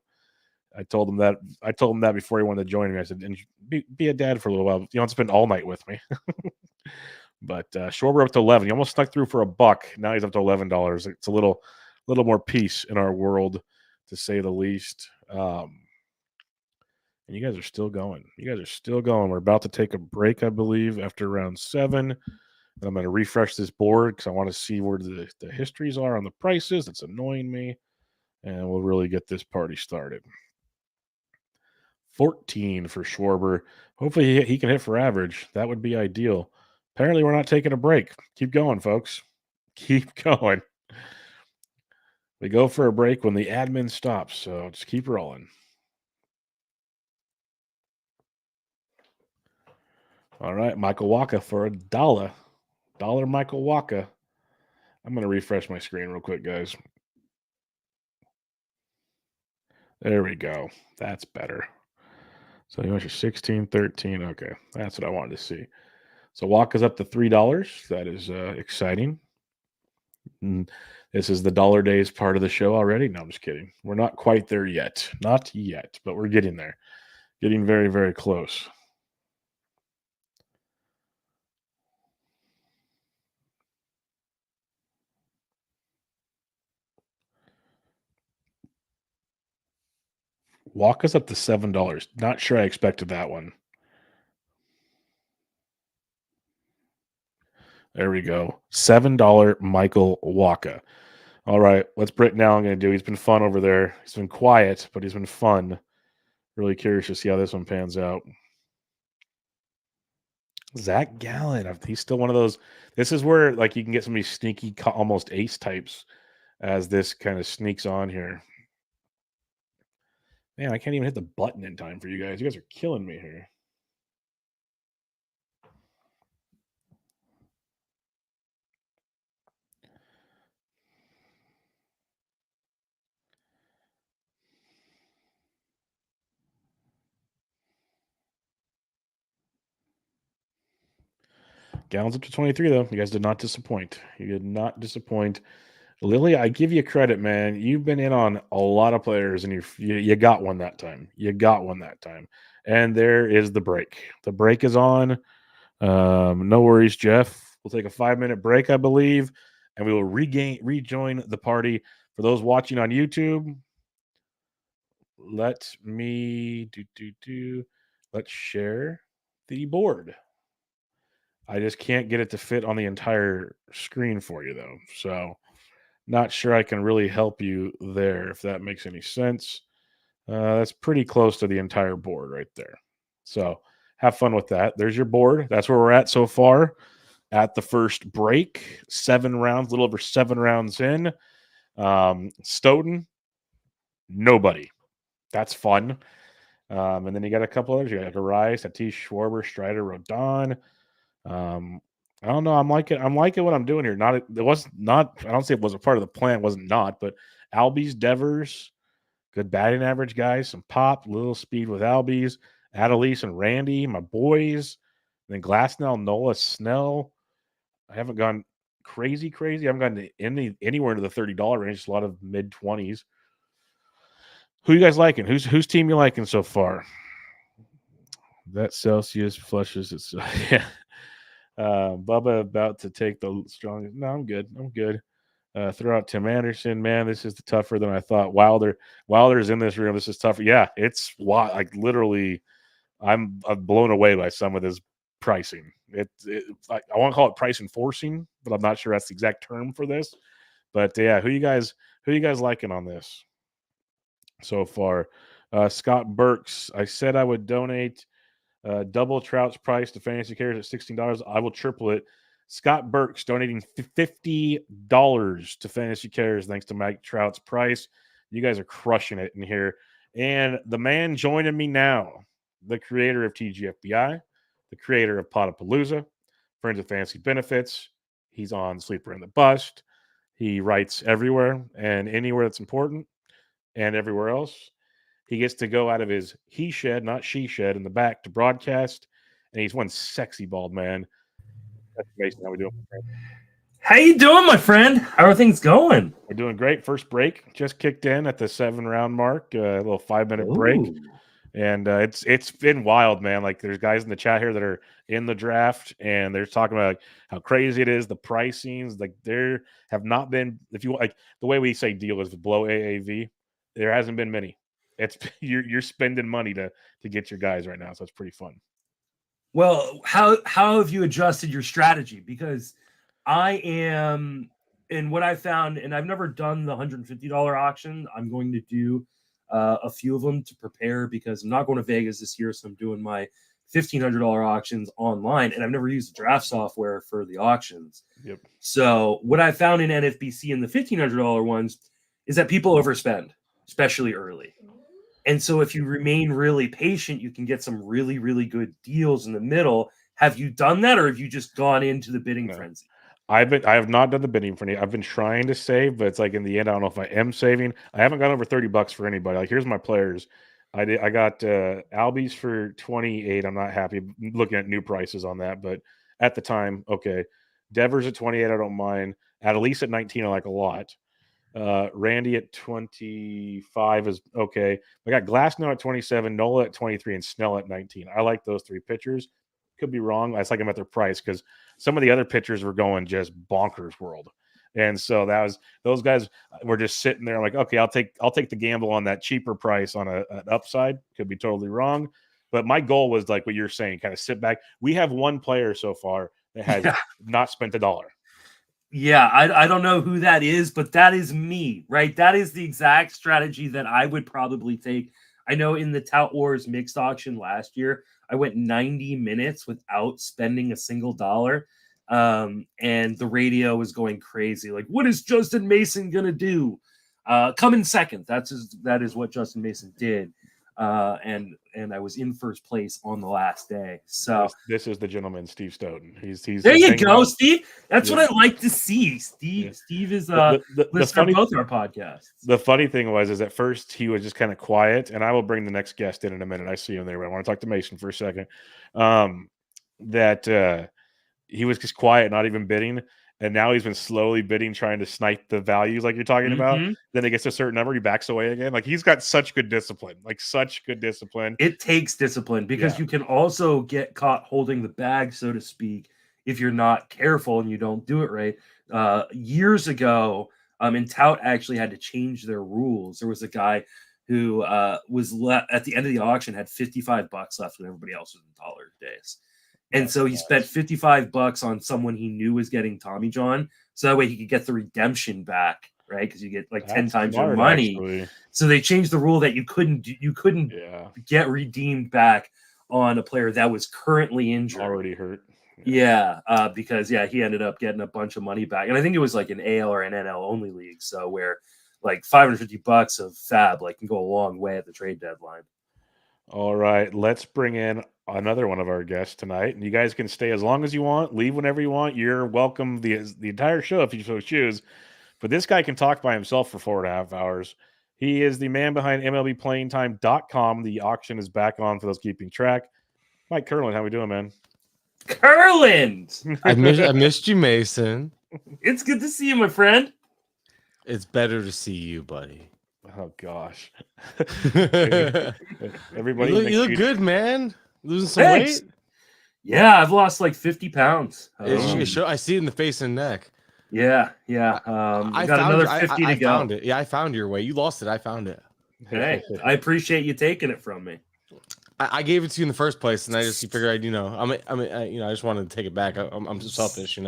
I told him that before he wanted to join me. I said, and be a dad for a little while. You don't spend all night with me. But Schwarber up to 11. He almost snuck through for $1. Now he's up to $11. It's a little more peace in our world, to say the least. And you guys are still going. We're about to take a break, I believe, after round 7. And I'm going to refresh this board because I want to see where the histories are on the prices. That's annoying me. And we'll really get this party started. 14 for Schwarber. Hopefully he can hit for average. That would be ideal. Apparently we're not taking a break. Keep going, folks. Keep going. We go for a break when the admin stops, so just keep rolling. All right, Michael Waka for $1. Dollar Michael Waka. I'm going to refresh my screen real quick, guys. There we go. That's better. So you want your 16, 13. Okay, that's what I wanted to see. So Waka's up to $3. That is exciting. And this is the dollar days part of the show already. No, I'm just kidding. We're not quite there yet. Not yet, but we're getting there. Getting very, very close. Waka's up to $7. Not sure I expected that one. There we go. $7 Michael Waka. All right, let's break now. I'm going to do. He's been fun over there. He's been quiet, but he's been fun. Really curious to see how this one pans out. Zach Gallen. He's still one of those. This is where like you can get some of these sneaky, almost ace types as this kind of sneaks on here. Man, I can't even hit the button in time for you guys. You guys are killing me here. Gallons up to 23, though. You guys did not disappoint. You did not disappoint. Lily, I give you credit, man. You've been in on a lot of players, and you got one that time. And there is the break. The break is on. No worries, Jeff. We'll take a 5-minute break, I believe, and we will rejoin the party. For those watching on YouTube, let me let's share the board. I just can't get it to fit on the entire screen for you, though. So not sure I can really help you there, if that makes any sense. That's pretty close to the entire board right there. So have fun with that. There's your board. That's where we're at so far at the first break. 7 rounds, a little over 7 rounds in. Stoughton, nobody. That's fun. And then you got a couple others. You got Arise, Atish, Schwarber, Strider, Rodon. I don't know. I'm liking what I'm doing here. It was not. I don't say it was a part of the plan. It wasn't not. But Albies, Devers, good batting average guys. Some pop, little speed with Albies. Adelise and Randy, my boys. And then Glasnow, Nola, Snell. I haven't gone crazy. I haven't gone anywhere into the $30 range. Just a lot of mid-20s. Who you guys liking? Whose team you liking so far? That Celsius flushes its yeah. Bubba about to take the strongest. No, I'm good. Throw out Tim Anderson. Man, this is tougher than I thought. Wilder's in this room. This is tougher. Yeah, it's like literally. I'm blown away by some of this pricing. I want to call it price enforcing, but I'm not sure that's the exact term for this. But yeah, who you guys liking on this so far? Scott Burks. I said I would donate double Trout's price to fantasy carriers at $16. I will triple it. Scott Burks donating $50 to Fantasy Cares thanks to Mike Trout's price. You guys are crushing it in here. And the man joining me now, the creator of TGFBI, the creator of Potapalooza, Friends of Fantasy Benefits. He's on Sleeper in the Bust. He writes everywhere and anywhere that's important and everywhere else. He gets to go out of his he shed, not she shed, in the back to broadcast. And he's one sexy bald man. That's Mason. How we doing, my friend? How you doing, my friend? How are things going? We're doing great. First break just kicked in at the 7-round mark. A little 5-minute break. And it's been wild, man. Like there's guys in the chat here that are in the draft, and they're talking about how crazy it is, the pricings. Like there have not been, if you like the way we say deal is below AAV. There hasn't been many. It's you're spending money to get your guys right now, so it's pretty fun. Well, how have you adjusted your strategy? Because I am, and what I found, and I've never done the $150 auction. I'm going to do a few of them to prepare because I'm not going to Vegas this year, so I'm doing my $1,500 auctions online, and I've never used the draft software for the auctions. Yep. So what I found in NFBC and the $1,500 ones is that people overspend, especially early. And so if you remain really patient, you can get some really, really good deals in the middle. Have you done that, or have you just gone into the bidding frenzy? I have not done the bidding for any. I've been trying to save, but it's like in the end, I don't know if I am saving. I haven't gone over $30 for anybody. Like here's my players. I got Albies for 28. I'm not happy looking at new prices on that, but at the time, okay. Devers at 28, I don't mind. Adelise at 19, I like a lot. Randy at 25 is okay. I got Glasnow at 27, Nola at 23, and Snell at 19. I like those three pitchers. Could be wrong. I just like them at their price because some of the other pitchers were going just bonkers world. And so that was those guys were just sitting there like, okay, I'll take the gamble on that cheaper price on an upside. Could be totally wrong. But my goal was like what you're saying, kind of sit back. We have one player so far that has not spent $1. Yeah, I don't know who that is, but that is me, right? That is the exact strategy that I would probably take. I know in the Tout Wars mixed auction last year, I went 90 minutes without spending a single dollar. And the radio was going crazy. Like, what is Justin Mason going to do? Come in second. That is what Justin Mason did. And I was in first place on the last day. So this is the gentleman, Steve Stoughton. He's there you go, Steve. That's what I like to see. Steve is listener to both our podcasts. The funny thing is at first he was just kind of quiet, and I will bring the next guest in a minute. I see him there, but I want to talk to Mason for a second. He was just quiet, not even bidding. And now he's been slowly bidding, trying to snipe the values like you're talking about. Then it gets to a certain number, he backs away again. Like he's got such good discipline, It takes discipline because you can also get caught holding the bag, so to speak, if you're not careful and you don't do it right. Years ago, and Tout actually had to change their rules. There was a guy who was at the end of the auction had $55 left when everybody else was in dollar days. And so he spent $55 on someone he knew was getting Tommy John. So that way he could get the redemption back, right? Because you get like 10 times your money. Actually. So they changed the rule that you couldn't get redeemed back on a player that was currently injured. Already hurt. Because he ended up getting a bunch of money back. And I think it was like an AL or an NL only league. So where like $550 of fab like can go a long way at the trade deadline. All right, let's bring in another one of our guests tonight, and you guys can stay as long as you want, leave whenever you want. You're welcome the entire show if you so choose. But this guy can talk by himself for 4.5 hours. He is the man behind MLBPlayingTime.com. The auction is back on for those keeping track. Mike Kurland, how we doing, man? Kurland! I missed you, Mason. It's good to see you, my friend. It's better to see you, buddy. Oh gosh. Everybody, you look good, man. Losing some weight. Yeah, I've lost like 50 pounds. I see it in the face and neck. Yeah. I got another 50 to go. I found it. Yeah, I found your way. You lost it. I found it. Hey, I appreciate you taking it from me. I gave it to you in the first place, and I just figured I just wanted to take it back. I'm selfish,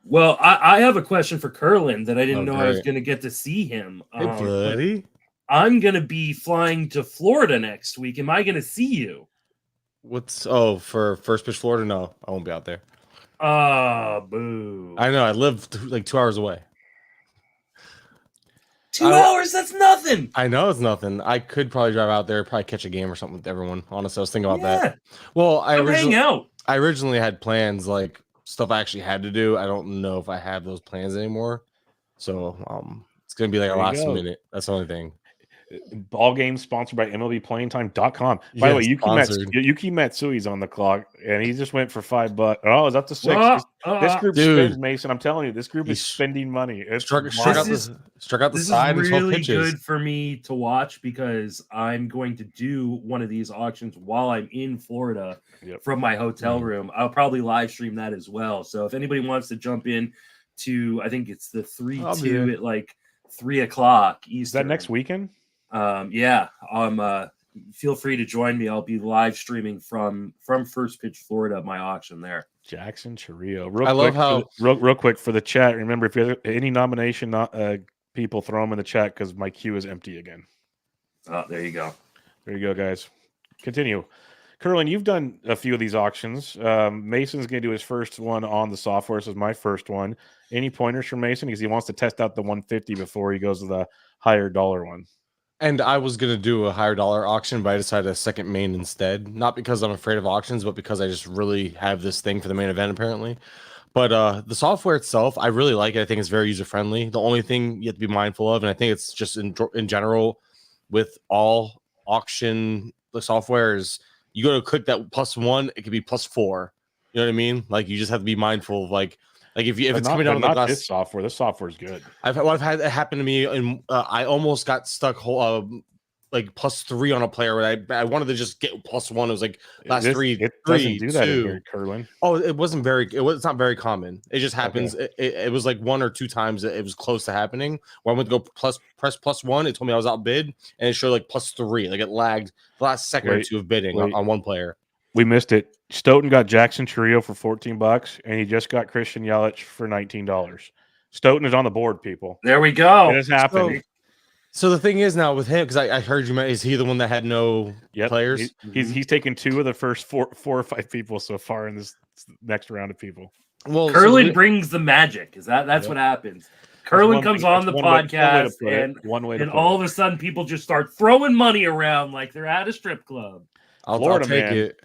Well, I have a question for Kurland that I didn't know I was going to get to see him. Hey, buddy. I'm going to be flying to Florida next week. Am I going to see you? For First Pitch Florida? No, I won't be out there. Boo. I know. I live like 2 hours away. 2 hours? That's nothing. I know it's nothing. I could probably drive out there, probably catch a game or something with everyone. Honestly, I was thinking about that. Well, I'm hang out. I originally had plans, like stuff I actually had to do. I don't know if I have those plans anymore. So it's gonna be like a last minute. That's the only thing. Ball game sponsored by MLBPlayingTime.com. By the way, Yuki Matsui's on the clock, and he just went for $5. Oh, is that the 6? This group spends, Mason. I'm telling you, this group is spending money. It's struck out the side. This is really and good for me to watch because I'm going to do one of these auctions while I'm in Florida from my hotel room. I'll probably live stream that as well. So if anybody wants to jump in to, I think it's the 3-2 at like 3 o'clock Eastern. Is that next weekend? Feel free to join me. I'll be live streaming from First Pitch, Florida, my auction there. Jackson Chirrillo. Real quick for the chat. Remember, if you have any nomination, people throw them in the chat because my queue is empty again. Oh, there you go. There you go, guys. Continue. Kurland, you've done a few of these auctions. Mason's going to do his first one on the software. This is my first one. Any pointers from Mason? Because he wants to test out the 150 before he goes to the higher dollar one. And I was going to do a higher dollar auction, but I decided a second main instead. Not because I'm afraid of auctions, but because I just really have this thing for the main event, apparently. But the software itself, I really like it. I think it's very user-friendly. The only thing you have to be mindful of, and I think it's just in general with all auction software, is you go to click that +1, it could be +4. You know what I mean? Like, you just have to be mindful of, like if it's coming down to this software. This software is good. I've had it happen to me, and I almost got stuck like +3 on a player where I wanted to just get +1. It was like last three. It doesn't do that in here, Kurland. Oh, it's not very common. It just happens. Okay. It was like 1 or 2 times that it was close to happening. When I went to go press +1, it told me I was outbid, and it showed like +3. Like, it lagged the last second or two of bidding on one player. We missed it. Stoughton got Jackson Chirrillo for $14, and he just got Christian Yelich for $19. Stoughton is on the board, people. There we go. It has happened. So the thing is now with him, because I heard you, is he the one that had no players? He's taken 2 of the first four or 5 people so far in this next round of people. Well, Kurland brings the magic. That's what happens. Kurland comes on the podcast, and all of a sudden people just start throwing money around like they're at a strip club. I'll take it.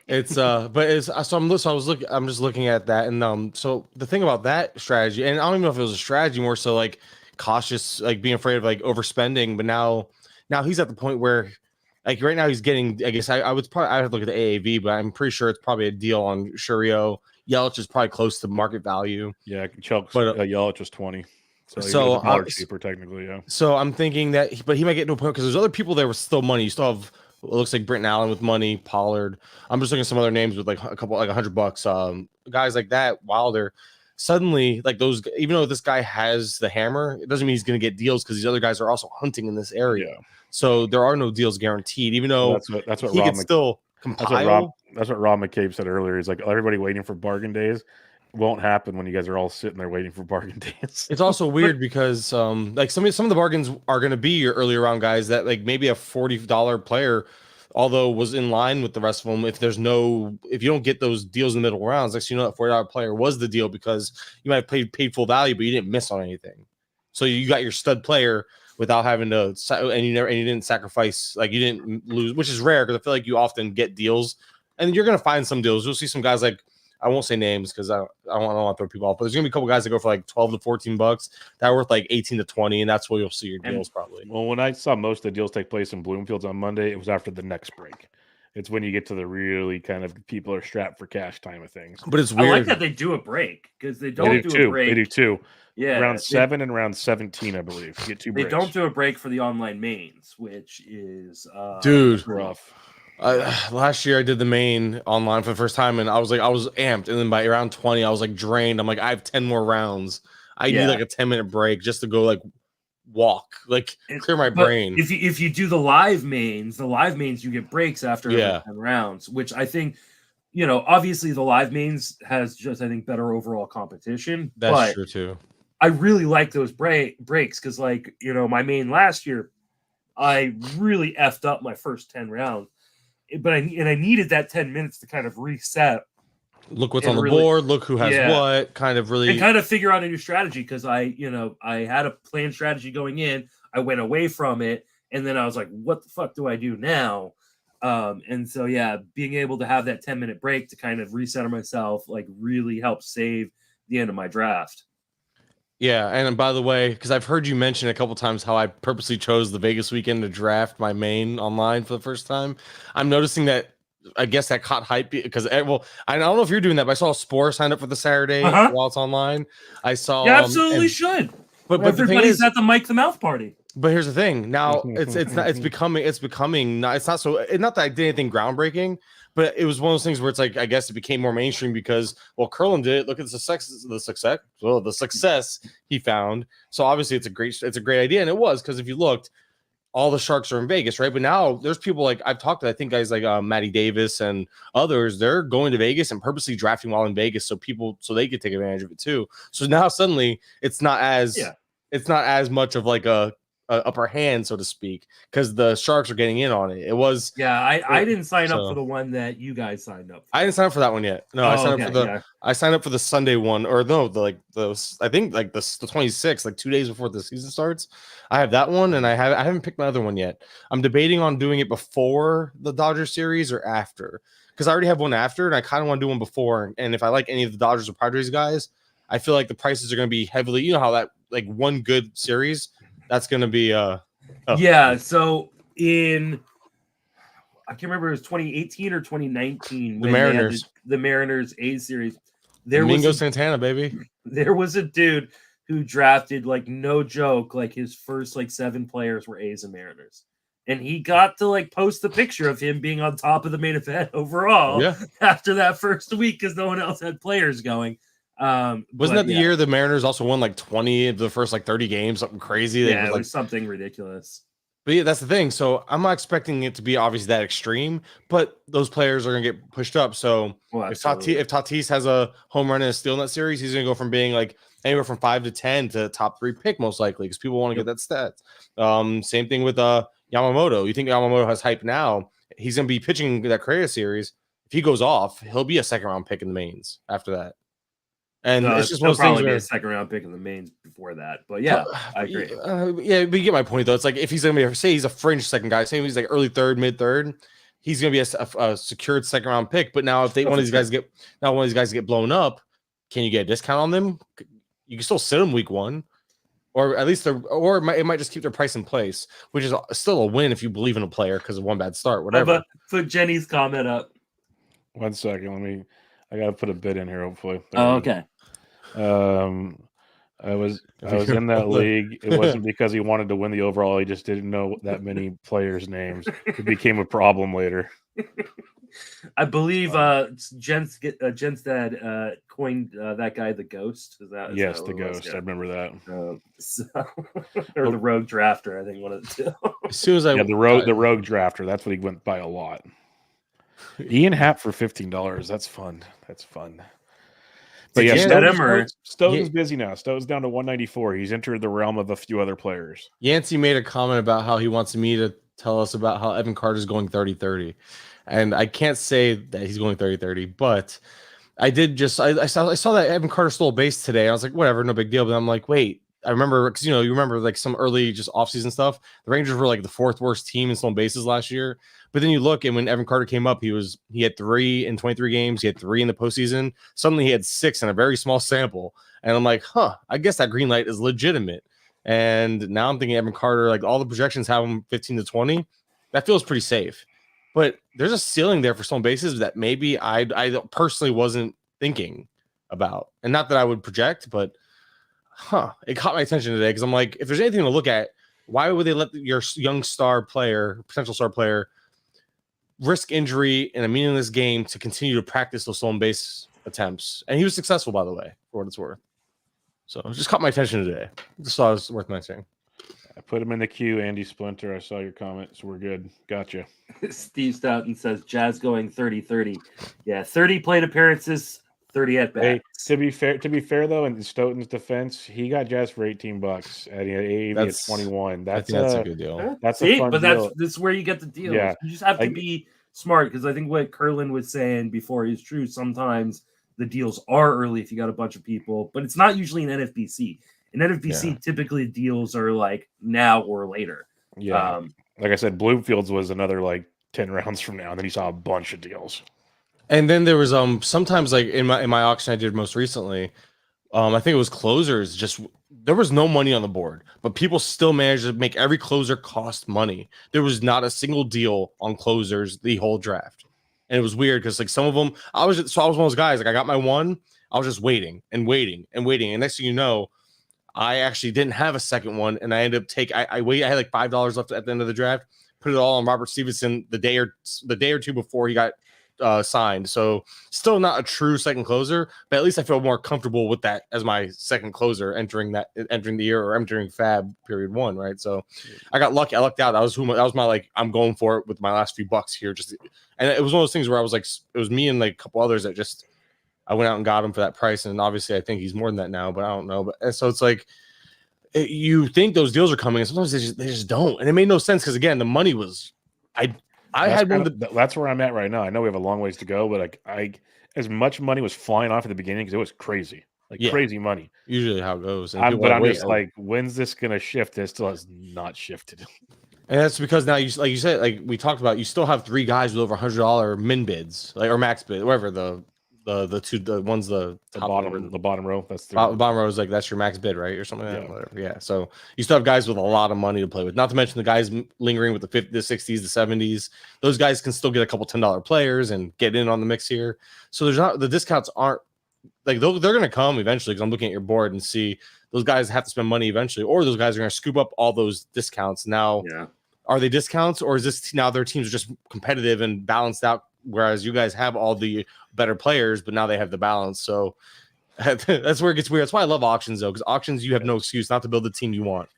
It's I'm just looking at that, and so the thing about that strategy, and I don't even know if it was a strategy, more so like cautious, like being afraid of like overspending. But now he's at the point where, like, right now he's getting, I guess I would have to look at the AAV, but I'm pretty sure it's probably a deal on Chirrillo. Yelich is probably close to market value. Yeah, Yelich was 20. So cheaper technically, yeah. So I'm thinking that, but he might get to a point because there's other people there with still money. You still have, it looks like Britton Allen with money, Pollard. I'm just looking at some other names with like a couple, like $100. Guys like that, Wilder. Suddenly, like those, even though this guy has the hammer, it doesn't mean he's going to get deals because these other guys are also hunting in this area. Yeah. So there are no deals guaranteed, even though that's what he could still compile. That's what Rob McCabe said earlier. He's like, everybody waiting for bargain days won't happen when you guys are all sitting there waiting for bargain days. It's also weird because like some of the bargains are going to be your early round guys that, like, maybe a $40 player, although was in line with the rest of them. If you don't get those deals in the middle rounds, like, so, you know, that $40 player was the deal because you might have paid full value, but you didn't miss on anything. So you got your stud player without having to, and you didn't sacrifice, like, you didn't lose, which is rare because I feel like you often get deals, and you're going to find some deals. You'll see some guys, like, I won't say names because I don't want to throw people off, but there's gonna be a couple guys that go for like $12 to $14 that are worth like 18 to 20, and that's where you'll see your deals probably. Well, when I saw most of the deals take place in Bloomfield on Monday, it was after the next break. It's when you get to the really kind of people are strapped for cash time of things. But it's weird. I like that they do a break because they don't do a break. They do 2. Yeah, round 7 and round 17, I believe. You get 2 breaks. They don't do a break for the online mains, which is rough. Last year I did the main online for the first time, and I was amped, and then by around 20 I was like drained. I'm like, I have 10 more rounds. I need like a 10-minute break just to go like walk, like clear my brain. If you do the live mains you get breaks after 10 rounds, which I think, you know, obviously the live mains has just, I think, better overall competition. That's true too. I really like those breaks because, like, you know, my main last year, I really effed up my first 10 rounds. But I needed that 10 minutes to kind of reset Look what's And on the really- board. Look who has Yeah. what. Kind of really. and kind of figure out a new strategy, because I had a planned strategy going in. I went away from it, and then I was like, what the fuck do I do now? And so yeah, being able to have that 10-minute break to kind of recenter myself like really helped save the end of my draft. Yeah, and by the way, because I've heard you mention a couple times how I purposely chose the Vegas weekend to draft my main online for the first time. I'm noticing that I guess that caught hype because well, I don't know if you're doing that, but I saw Spore sign up for the Saturday while it's online. I saw Yeah, absolutely should. But the thing Everybody's is, at the Mike the Mouth party. but here's the thing. Now it's becoming not, it's not so, it's not that I did anything groundbreaking, but it was one of those things where it's like, I guess it became more mainstream because, well, Kurland did it. Look at the success he found. So obviously it's a great idea. And it was, because if you looked, all the Sharks are in Vegas, right? But now there's people like I've talked to, I think guys like Matty Davis and others, they're going to Vegas and purposely drafting while in Vegas so they could take advantage of it too. So now suddenly it's not as much of like a upper hand, so to speak, because the Sharks are getting in on it. It was I didn't sign up for the one that you guys signed up for. I didn't sign up for that one yet. No, I signed up for I signed up for the Sunday one, or no, I think like the 26th, like 2 days before the season starts. I have that one, and I haven't picked my other one yet. I'm debating on doing it before the Dodgers series or after, because I already have one after, and I kind of want to do one before. And if I like any of the Dodgers or Padres guys, I feel like the prices are going to be heavily. You know how that like one good series, that's going to be yeah. So I can't remember, it was 2018 or 2019 when Mariners, the Mariners A series. Domingo Santana, baby. There was a dude who drafted, like, no joke, like his first like 7 players were A's and Mariners, and he got to like post a picture of him being on top of the main event overall after that first week because no one else had players going. Wasn't that the year the Mariners also won like 20 of the first like 30 games, something crazy? Yeah, it was something ridiculous. But yeah, that's the thing. So I'm not expecting it to be obviously that extreme, but those players are going to get pushed up. So if Tatis has a home run and a steal in that series, he's going to go from being like anywhere from 5 to 10 to top 3 pick, most likely, because people want to get that stat. Same thing with Yamamoto. You think Yamamoto has hype now? He's going to be pitching that Korea series. If he goes off, he'll be a 2nd round pick in the mains after that. And it's just one of those things where a 2nd round pick in the mains before that. But yeah, I agree. Yeah, but you get my point though. It's like if he's gonna be, say he's a fringe 2nd guy, say he's like early 3rd, mid 3rd, he's gonna be a secured 2nd round pick. But now if one of these guys get blown up, can you get a discount on them? You can still sit them week 1, or at least it might just keep their price in place, which is still a win if you believe in a player because of one bad start, whatever. Put Jenny's comment up. 1 second, I gotta put a bid in here. Hopefully. Oh, okay. I was in that league. It wasn't because he wanted to win the overall. He just didn't know that many players' names. It became a problem later. I believe Jen's dad coined that guy the Ghost. Yes, the Ghost. I remember that. Or the Rogue Drafter. I think one of the two. As soon as the Rogue Drafter. That's what he went by a lot. Ian Happ for $15. That's fun. But yeah, Stoughton's busy now. Stoughton's down to 194. He's entered the realm of a few other players. Yancey made a comment about how he wants me to tell us about how Evan Carter's going 30-30. And I can't say that he's going 30-30, but I did I saw that Evan Carter stole a base today. I was like, whatever, no big deal. But I'm like, wait, I remember, because you remember like some early just offseason stuff. The Rangers were like the 4th worst team in stolen bases last year. But then you look, and when Evan Carter came up, he had 3 in 23 games. He had 3 in the postseason. Suddenly he had 6 in a very small sample. And I'm like, I guess that green light is legitimate. And now I'm thinking Evan Carter, like all the projections have him 15 to 20. That feels pretty safe. But there's a ceiling there for stolen bases that maybe I personally wasn't thinking about. And not that I would project, but it caught my attention today because I'm like, if there's anything to look at, why would they let your young potential star player, risk injury in a meaningless game to continue to practice those stolen base attempts? And he was successful, by the way, for what it's worth. So it just caught my attention today. Just thought it was worth mentioning. I put him in the queue, Andy Splinter. I saw your comment, so we're good. Gotcha. Steve Stoughton says Jazz going 30-30. Yeah, 30 plate appearances, 30 at bat. Hey, to be fair though, in Stoughton's defense, he got Jazz for $18 and he had AAV at 21. That's a good deal. That's a fun deal. That's where you get the deal. Yeah. You just have to be smart, because I think what Kurland was saying before is true. Sometimes the deals are early if you got a bunch of people, but it's not usually an NFBC. In NFBC, typically deals are like now or later. Yeah. Like I said, Bloomfield's was another like 10 rounds from now, and then you saw a bunch of deals. And then there was sometimes like in my auction I did most recently, I think it was closers. Just there was no money on the board, but people still managed to make every closer cost money. There was not a single deal on closers the whole draft, and it was weird because like some of them, I was one of those guys. Like I got my one, I was just waiting and waiting and waiting, and next thing you know, I actually didn't have a second one, and I ended up I had like $5 left at the end of the draft. Put it all on Robert Stevenson the day or two before he got signed. So still not a true second closer, but at least I feel more comfortable with that as my second closer entering the year or entering Fab period 1, right? So I got lucky. I lucked out. That was my like I'm going for it with my last few bucks here. And it was one of those things where I was like, it was me and like a couple others that just I went out and got him for that price. And obviously I think he's more than that now, but I don't know. But so it's like you think those deals are coming, and sometimes they just don't. And it made no sense because again, the money was that's where I'm at right now. I know we have a long ways to go, but like as much money was flying off at the beginning because it was crazy, crazy money. Usually how it goes. I'm just like, when's this gonna shift? It still has not shifted. And that's because now like you said, like we talked about, you still have 3 guys with over $100 min bids, like or max bid, whatever the bottom row. That's the bottom row is like that's your max bid, right, or something like that. Whatever. Yeah. So you still have guys with a lot of money to play with. Not to mention the guys lingering with the 50s, the 60s, the 70s. Those guys can still get a couple $10 players and get in on the mix here. So the discounts aren't like they're going to come eventually. Because I'm looking at your board and see those guys have to spend money eventually, or those guys are going to scoop up all those discounts now. Yeah. Are they discounts, or is this now their teams are just competitive and balanced out? Whereas you guys have all the better players, but now they have the balance. So that's where it gets weird. That's why I love auctions, though, because auctions you have no excuse not to build the team you want.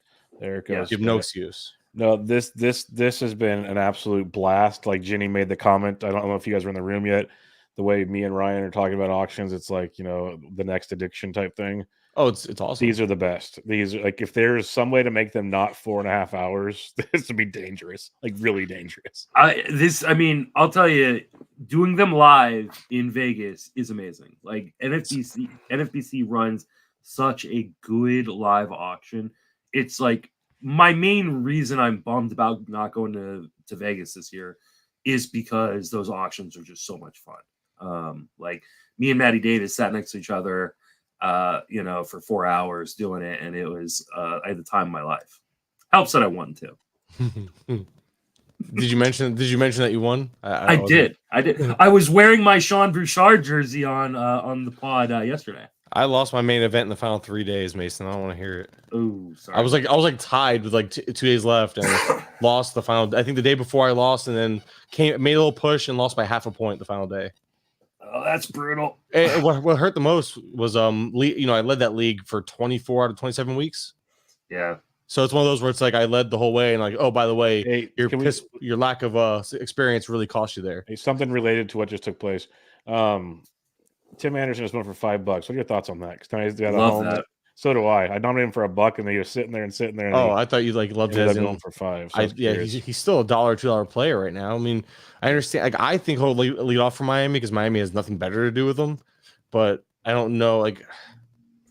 There it goes. You have no excuse. No, this has been an absolute blast. Like Jenny made the comment. I don't know if you guys were in the room yet. The way me and Ryan are talking about auctions, it's like the next addiction type thing. Oh, it's awesome. These are the best. These are like if there's some way to make them not 4.5 hours, this would be dangerous, like really dangerous. I'll tell you, doing them live in Vegas is amazing. Like NFBC runs such a good live auction. It's like my main reason I'm bummed about not going to Vegas this year is because those auctions are just so much fun. Like me and Maddie Davis sat next to each other. For 4 hours doing it, and it was I had the time of my life. Helps that I won too. Did you mention that you won? I did. I was wearing my Sean Bouchard jersey on the pod yesterday. I lost my main event in the final 3 days, Mason. I don't want to hear it. Oh, sorry. I was like tied with like 2 days left and lost the final. I think the day before I lost, and then made a little push and lost by half a point the final day. Oh, that's brutal. And what hurt the most was I led that league for 24 out of 27 weeks. Yeah. So it's one of those where it's like I led the whole way, and like, oh, by the way, your lack of experience really cost you there. Hey, something related to what just took place. Tim Anderson just went for $5. What are your thoughts on that? Because he's got a home. That. So do I. I nominated him for $1, and then he was sitting there. And I thought you loved it. Going for $5. So he's still a $1 or $2 player right now. I mean, I understand. Like, I think he'll lead off for Miami because Miami has nothing better to do with him. But I don't know. Like,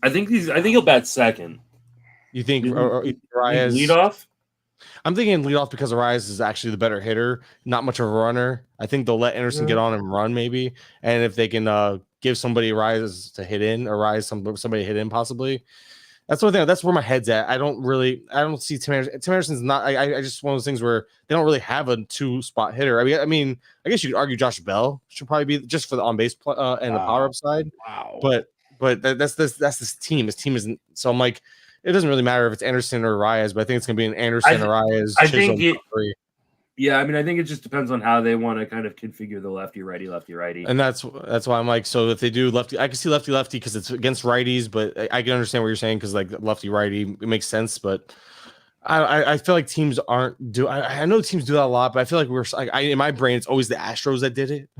I think he'll bat second. You think Arias lead off? I'm thinking lead off because Arias is actually the better hitter, not much of a runner. I think they'll let Anderson get on and run maybe, and if they can give somebody Arias to hit in, somebody hit in possibly. That's one thing. That's where my head's at. I don't see Tim Anderson. Tim Anderson's not. I just one of those things where they don't really have a 2-spot hitter. I mean, I guess you could argue Josh Bell should probably be just for the on base and the power up side. Wow. But that's this team. This team isn't. So I'm like, it doesn't really matter if it's Anderson or Arias, but I think it's going to be an Anderson, Arias. I think I think it just depends on how they want to kind of configure the lefty-righty. And that's why I'm like, so if they do lefty, I can see lefty because it's against righties, but I can understand what you're saying because like lefty-righty, it makes sense. But I feel like teams aren't I know teams do that a lot, but I feel like in my brain, it's always the Astros that did it.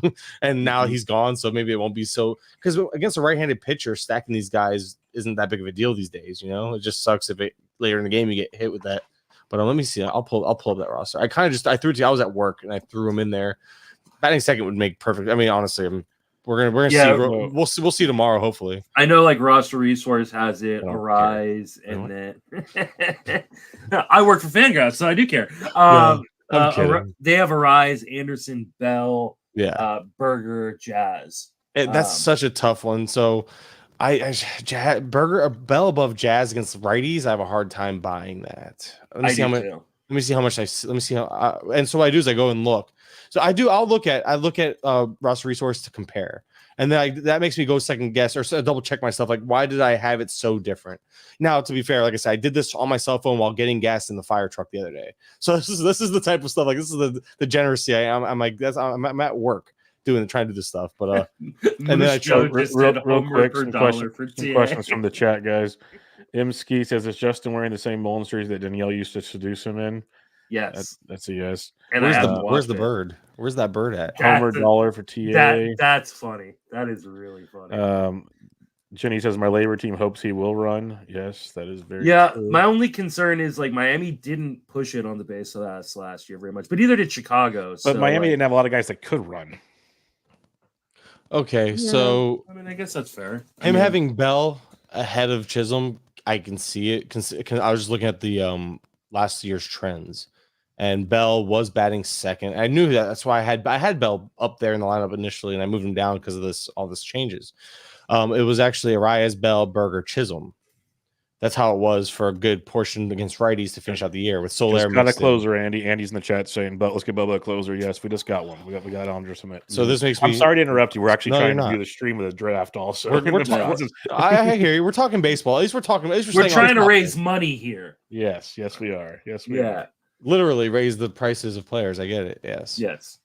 And now he's gone. So maybe it won't be so, because against a right-handed pitcher, stacking these guys isn't that big of a deal these days. It just sucks if later in the game you get hit with that. But let me see. I'll pull up that roster. I threw it to you. I was at work and I threw him in there. Batting second would make perfect. I mean, honestly, We're gonna Yeah, see. We'll see tomorrow. Hopefully, I know like Roster Resource has it, I don't Arise, care. and then I work for Fangraphs, so I do care. I'm kidding. They have Arise, Anderson, Bell, Yeah, Burger, Jazz. that's such a tough one. So, Burger Bell above Jazz against righties. I have a hard time buying that. Let me see how much. Too. Let me see how much let me see how. And so what I do is I go and look. So I'll look at Roster Resource to compare, and then that makes me go second guess or double check myself. Like, why did I have it so different? Now, to be fair, like I said, I did this on my cell phone while getting gas in the fire truck the other day. So this is the type of stuff. Like, this is the degeneracy. I'm like I'm at work trying to do this stuff. But and then I Joe tried just real did quick, homework per some dollar for questions TA. from the chat, guys. M Ski says, is Justin wearing the same bowling series that Danielle used to seduce him in? Yes. That's a yes. And where's the bird? Where's that bird at? Homer dollar for TA. That's funny. That is really funny. Jenny says, my labor team hopes he will run. Yes, that is very true. My only concern is like Miami didn't push it on the base of that last year very much, but neither did Chicago. But so, Miami didn't have a lot of guys that could run. Okay, so I mean, I guess that's fair. Having Bell ahead of Chisholm, I can see it. I was just looking at the last year's trends, and Bell was batting second. I knew that. That's why I had Bell up there in the lineup initially, and I moved him down because of all this changes. It was actually Arias, Bell, Berger, Chisholm. That's how it was for a good portion against righties to finish out the year with Soler. Got a closer, Andy. Andy's in the chat saying, "But let's get Bubba a closer." Yes, we just got one. We got Andres Summit. So this makes me. I'm sorry to interrupt you. We're actually trying to not. do the stream of the draft. Also, I hear you. We're talking baseball. At least we're talking. We're trying to raise money here. Yes, we are. Yes, we are. Literally raise the prices of players. I get it. Yes.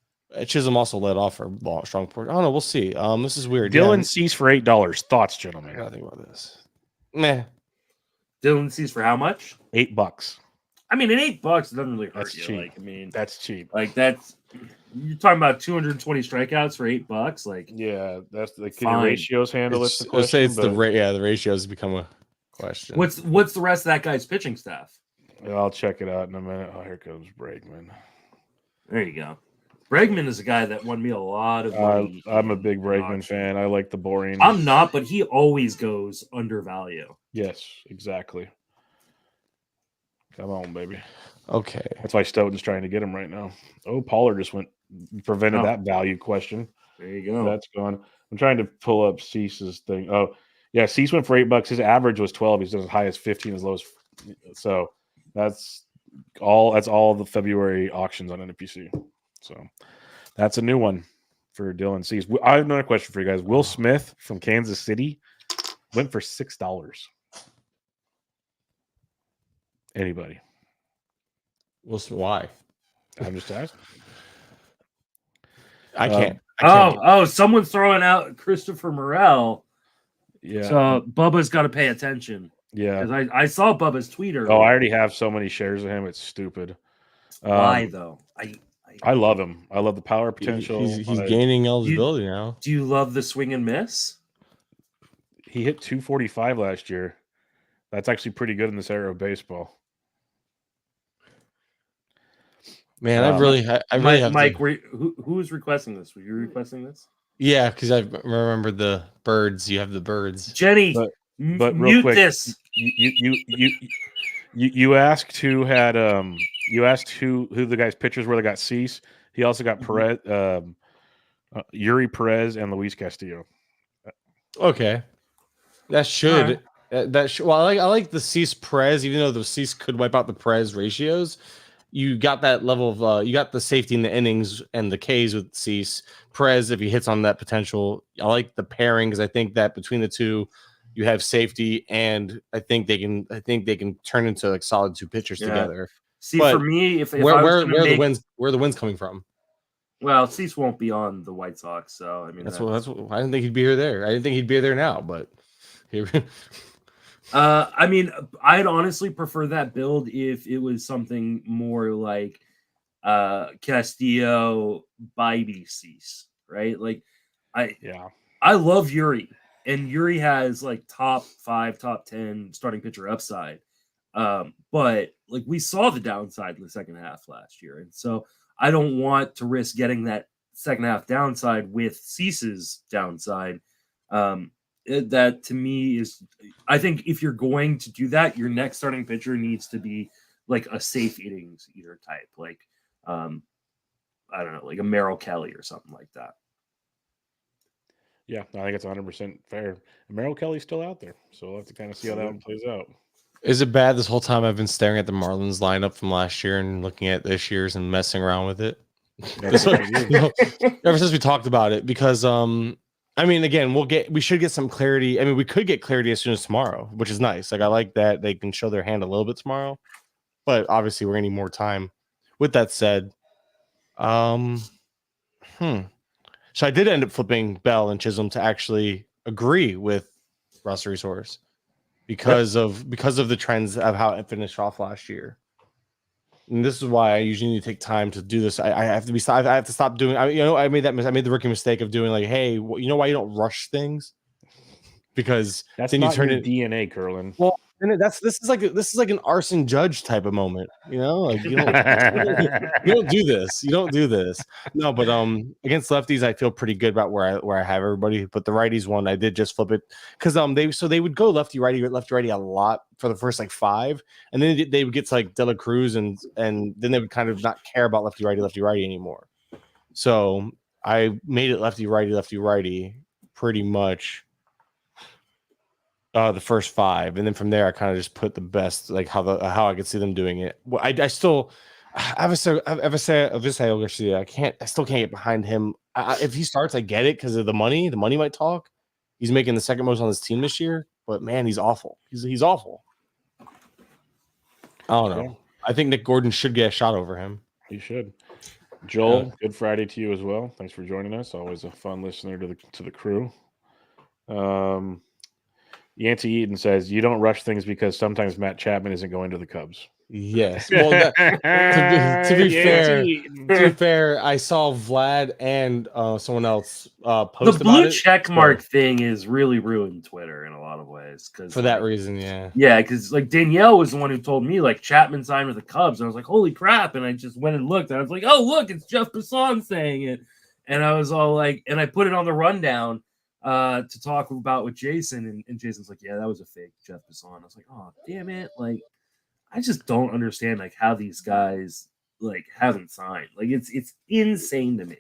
Chisholm also led off for a strong portion. I don't know. We'll see. This is weird. Dylan Cease for $8. Thoughts, gentlemen? I gotta think about this. Meh. Dylan Cease for how much? $8. I mean, at $8 doesn't really hurt you. Cheap. Like, I mean, that's cheap. Like that's you're talking about 220 strikeouts for $8. Like, yeah, that's the ratios handle. Let's say it's the ratios become a question. What's the rest of that guy's pitching staff? I'll check it out in a minute. Oh, here comes Bregman. There you go. Bregman is a guy that won me a lot of money. I'm a big Bregman fan. I like the boring. I'm not, but he always goes under value. Yes, exactly. Come on, baby. Okay. That's why Stoughton's trying to get him right now. Oh, Pollard just prevented that value question. There you go. That's gone. I'm trying to pull up Cease's thing. Oh, yeah, Cease went for $8. His average was 12. He's done as high as 15, as low as. So that's all the February auctions on NFBC. So that's a new one for Dylan Cease. I have another question for you guys. Will Smith from Kansas City went for $6. Anybody? Why? I'm just asking. I can't. Someone's throwing out Christopher Morel. Yeah. So Bubba's got to pay attention. Yeah. I saw Bubba's tweet earlier. Oh, I already have so many shares of him. It's stupid. Why though? I love him. I love the power potential. He's gaining eligibility now. Do you love the swing and miss? He hit 245 last year. That's actually pretty good in this era of baseball. Man, I really have Mike, who was requesting this? Were you requesting this? Yeah, because I remember the birds. You have the birds. Jenny, but real mute quick, this. You asked who had you asked who the guy's pitchers were that got Cease. He also got Perez, Yuri Perez and Luis Castillo. Okay, that should well, I like the Cease Perez, even though the Cease could wipe out the Perez ratios. You got that level of you got the safety in the innings and the Ks with Cease. Perez, if he hits on that potential, I like the pairing because I think that between the two, you have safety, and I think they can turn into like solid two pitchers together. See, but for me, if where are the wins coming from? Well, Cease won't be on the White Sox, so I mean that's what I didn't think he'd be there. I didn't think he'd be there now, but here. I mean, I'd honestly prefer that build if it was something more like Castillo, Bibby, Cease, right? Like, I love Yuri, and Yuri has like top 5, top 10 starting pitcher upside. But like we saw the downside in the second half last year, and so I don't want to risk getting that second half downside with Cease's downside. That to me is, I think if you're going to do that, your next starting pitcher needs to be like a safe innings eater type, like I don't know, like a Merrill Kelly or something like that. Yeah, I think it's 100% fair. And Merrill Kelly's still out there, so we'll have to kind of see how that one plays out. Is it bad this whole time I've been staring at the Marlins lineup from last year and looking at this year's and messing around with it? Ever since we talked about it, because I mean, again, we should get some clarity. I mean, we could get clarity as soon as tomorrow, which is nice. Like, I like that they can show their hand a little bit tomorrow, but obviously we're gonna need more time. With that said, so I did end up flipping Bell and Chisholm to actually agree with Russ Resource because of the trends of how it finished off last year. And this is why I usually need to take time to do this. I have to stop doing. I made the rookie mistake of doing like, hey, you know why you don't rush things? Because that's then not you turn your it DNA, Kurland. Well, and this is like an arson judge type of moment, like you don't do this. You don't do this. No, but against lefties, I feel pretty good about where I have everybody. But the righties one, I did just flip it because they would go lefty righty a lot for the first like 5, and then they would get to like De La Cruz and then they would kind of not care about lefty righty anymore. So I made it lefty righty pretty much. The first 5, and then from there I kind of just put the best, like how I could see them doing it. Well, I still Avisail Garcia, I still can't get behind him. If he starts, I get it because of the money. The money might talk. He's making the second most on his team this year, but man, he's awful. He's awful. I don't know. I think Nick Gordon should get a shot over him. He should. Joel, good Friday to you as well. Thanks for joining us. Always a fun listener to the crew. Yancey Eaton says, you don't rush things because sometimes Matt Chapman isn't going to the Cubs. Yes. Well, to be fair, I saw Vlad and someone else post the blue about check mark thing is really ruined Twitter in a lot of ways. For that reason, yeah. Yeah, because like Danielle was the one who told me like Chapman signed with the Cubs. And I was like, holy crap. And I just went and looked. And I was like, oh, look, it's Jeff Passan saying it. And I was all like, and I put it on the rundown to talk about with Jason, and Jason's like, yeah, that was a fake Jeff Passan. I was like, oh, damn it. Like, I just don't understand like how these guys like haven't signed. Like it's insane to me.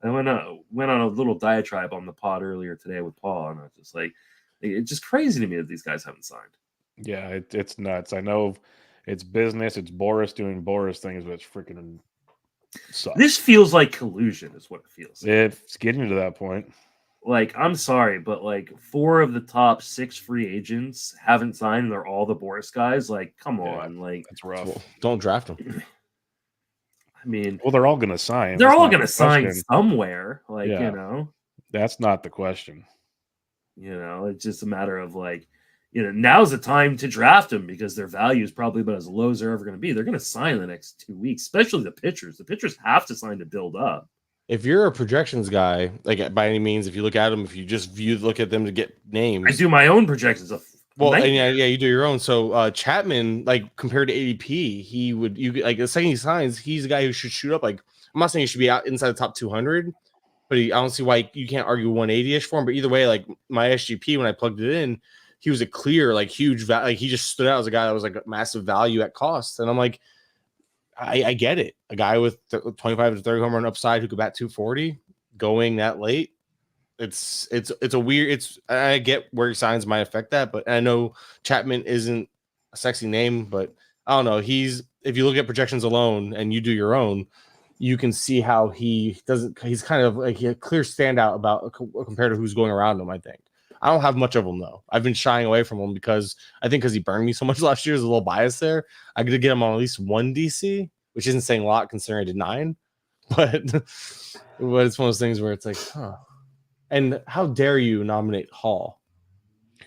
I went on a little diatribe on the pod earlier today with Paul, and I was just like, it's just crazy to me that these guys haven't signed. Yeah, it's nuts. I know it's business. It's Boris doing Boris things, but it's freaking sucks. This feels like collusion is what it feels like. It's getting to that point. Like, I'm sorry, but like 4 of the top 6 free agents haven't signed. And they're all the Boris guys. Like, come on, like it's rough. Well, don't draft them. I mean, well, they're all going to sign. They're all going to sign somewhere. Like, that's not the question. It's just a matter of like, now's the time to draft them because their value is probably about as low as they're ever going to be. They're going to sign in the next 2 weeks, especially the pitchers. The pitchers have to sign to build up. If you're a projections guy, like by any means, if you look at them, if you just look at them to get names. I do my own projections. And yeah, you do your own. So Chapman, like compared to ADP, like the second he signs, he's a guy who should shoot up. Like, I'm not saying he should be out inside the top 200, but I don't see why you can't argue 180-ish for him. But either way, like my SGP, when I plugged it in, he was a clear, like huge value. Like he just stood out as a guy that was like a massive value at cost. And I'm like, I get it. A guy with 25 to 30 home run upside who could bat 240 going that late. It's a weird. I get where he signs might affect that, but I know Chapman isn't a sexy name, but I don't know. If you look at projections alone and you do your own, you can see how he's kind of like a clear standout about compared to who's going around him. I think I don't have much of him though. I've been shying away from him because he burned me so much last year. There's a little bias there. I could get him on at least 1 DC, which isn't saying a lot considering I did 9, but it's one of those things where it's like, huh. And how dare you nominate Hall?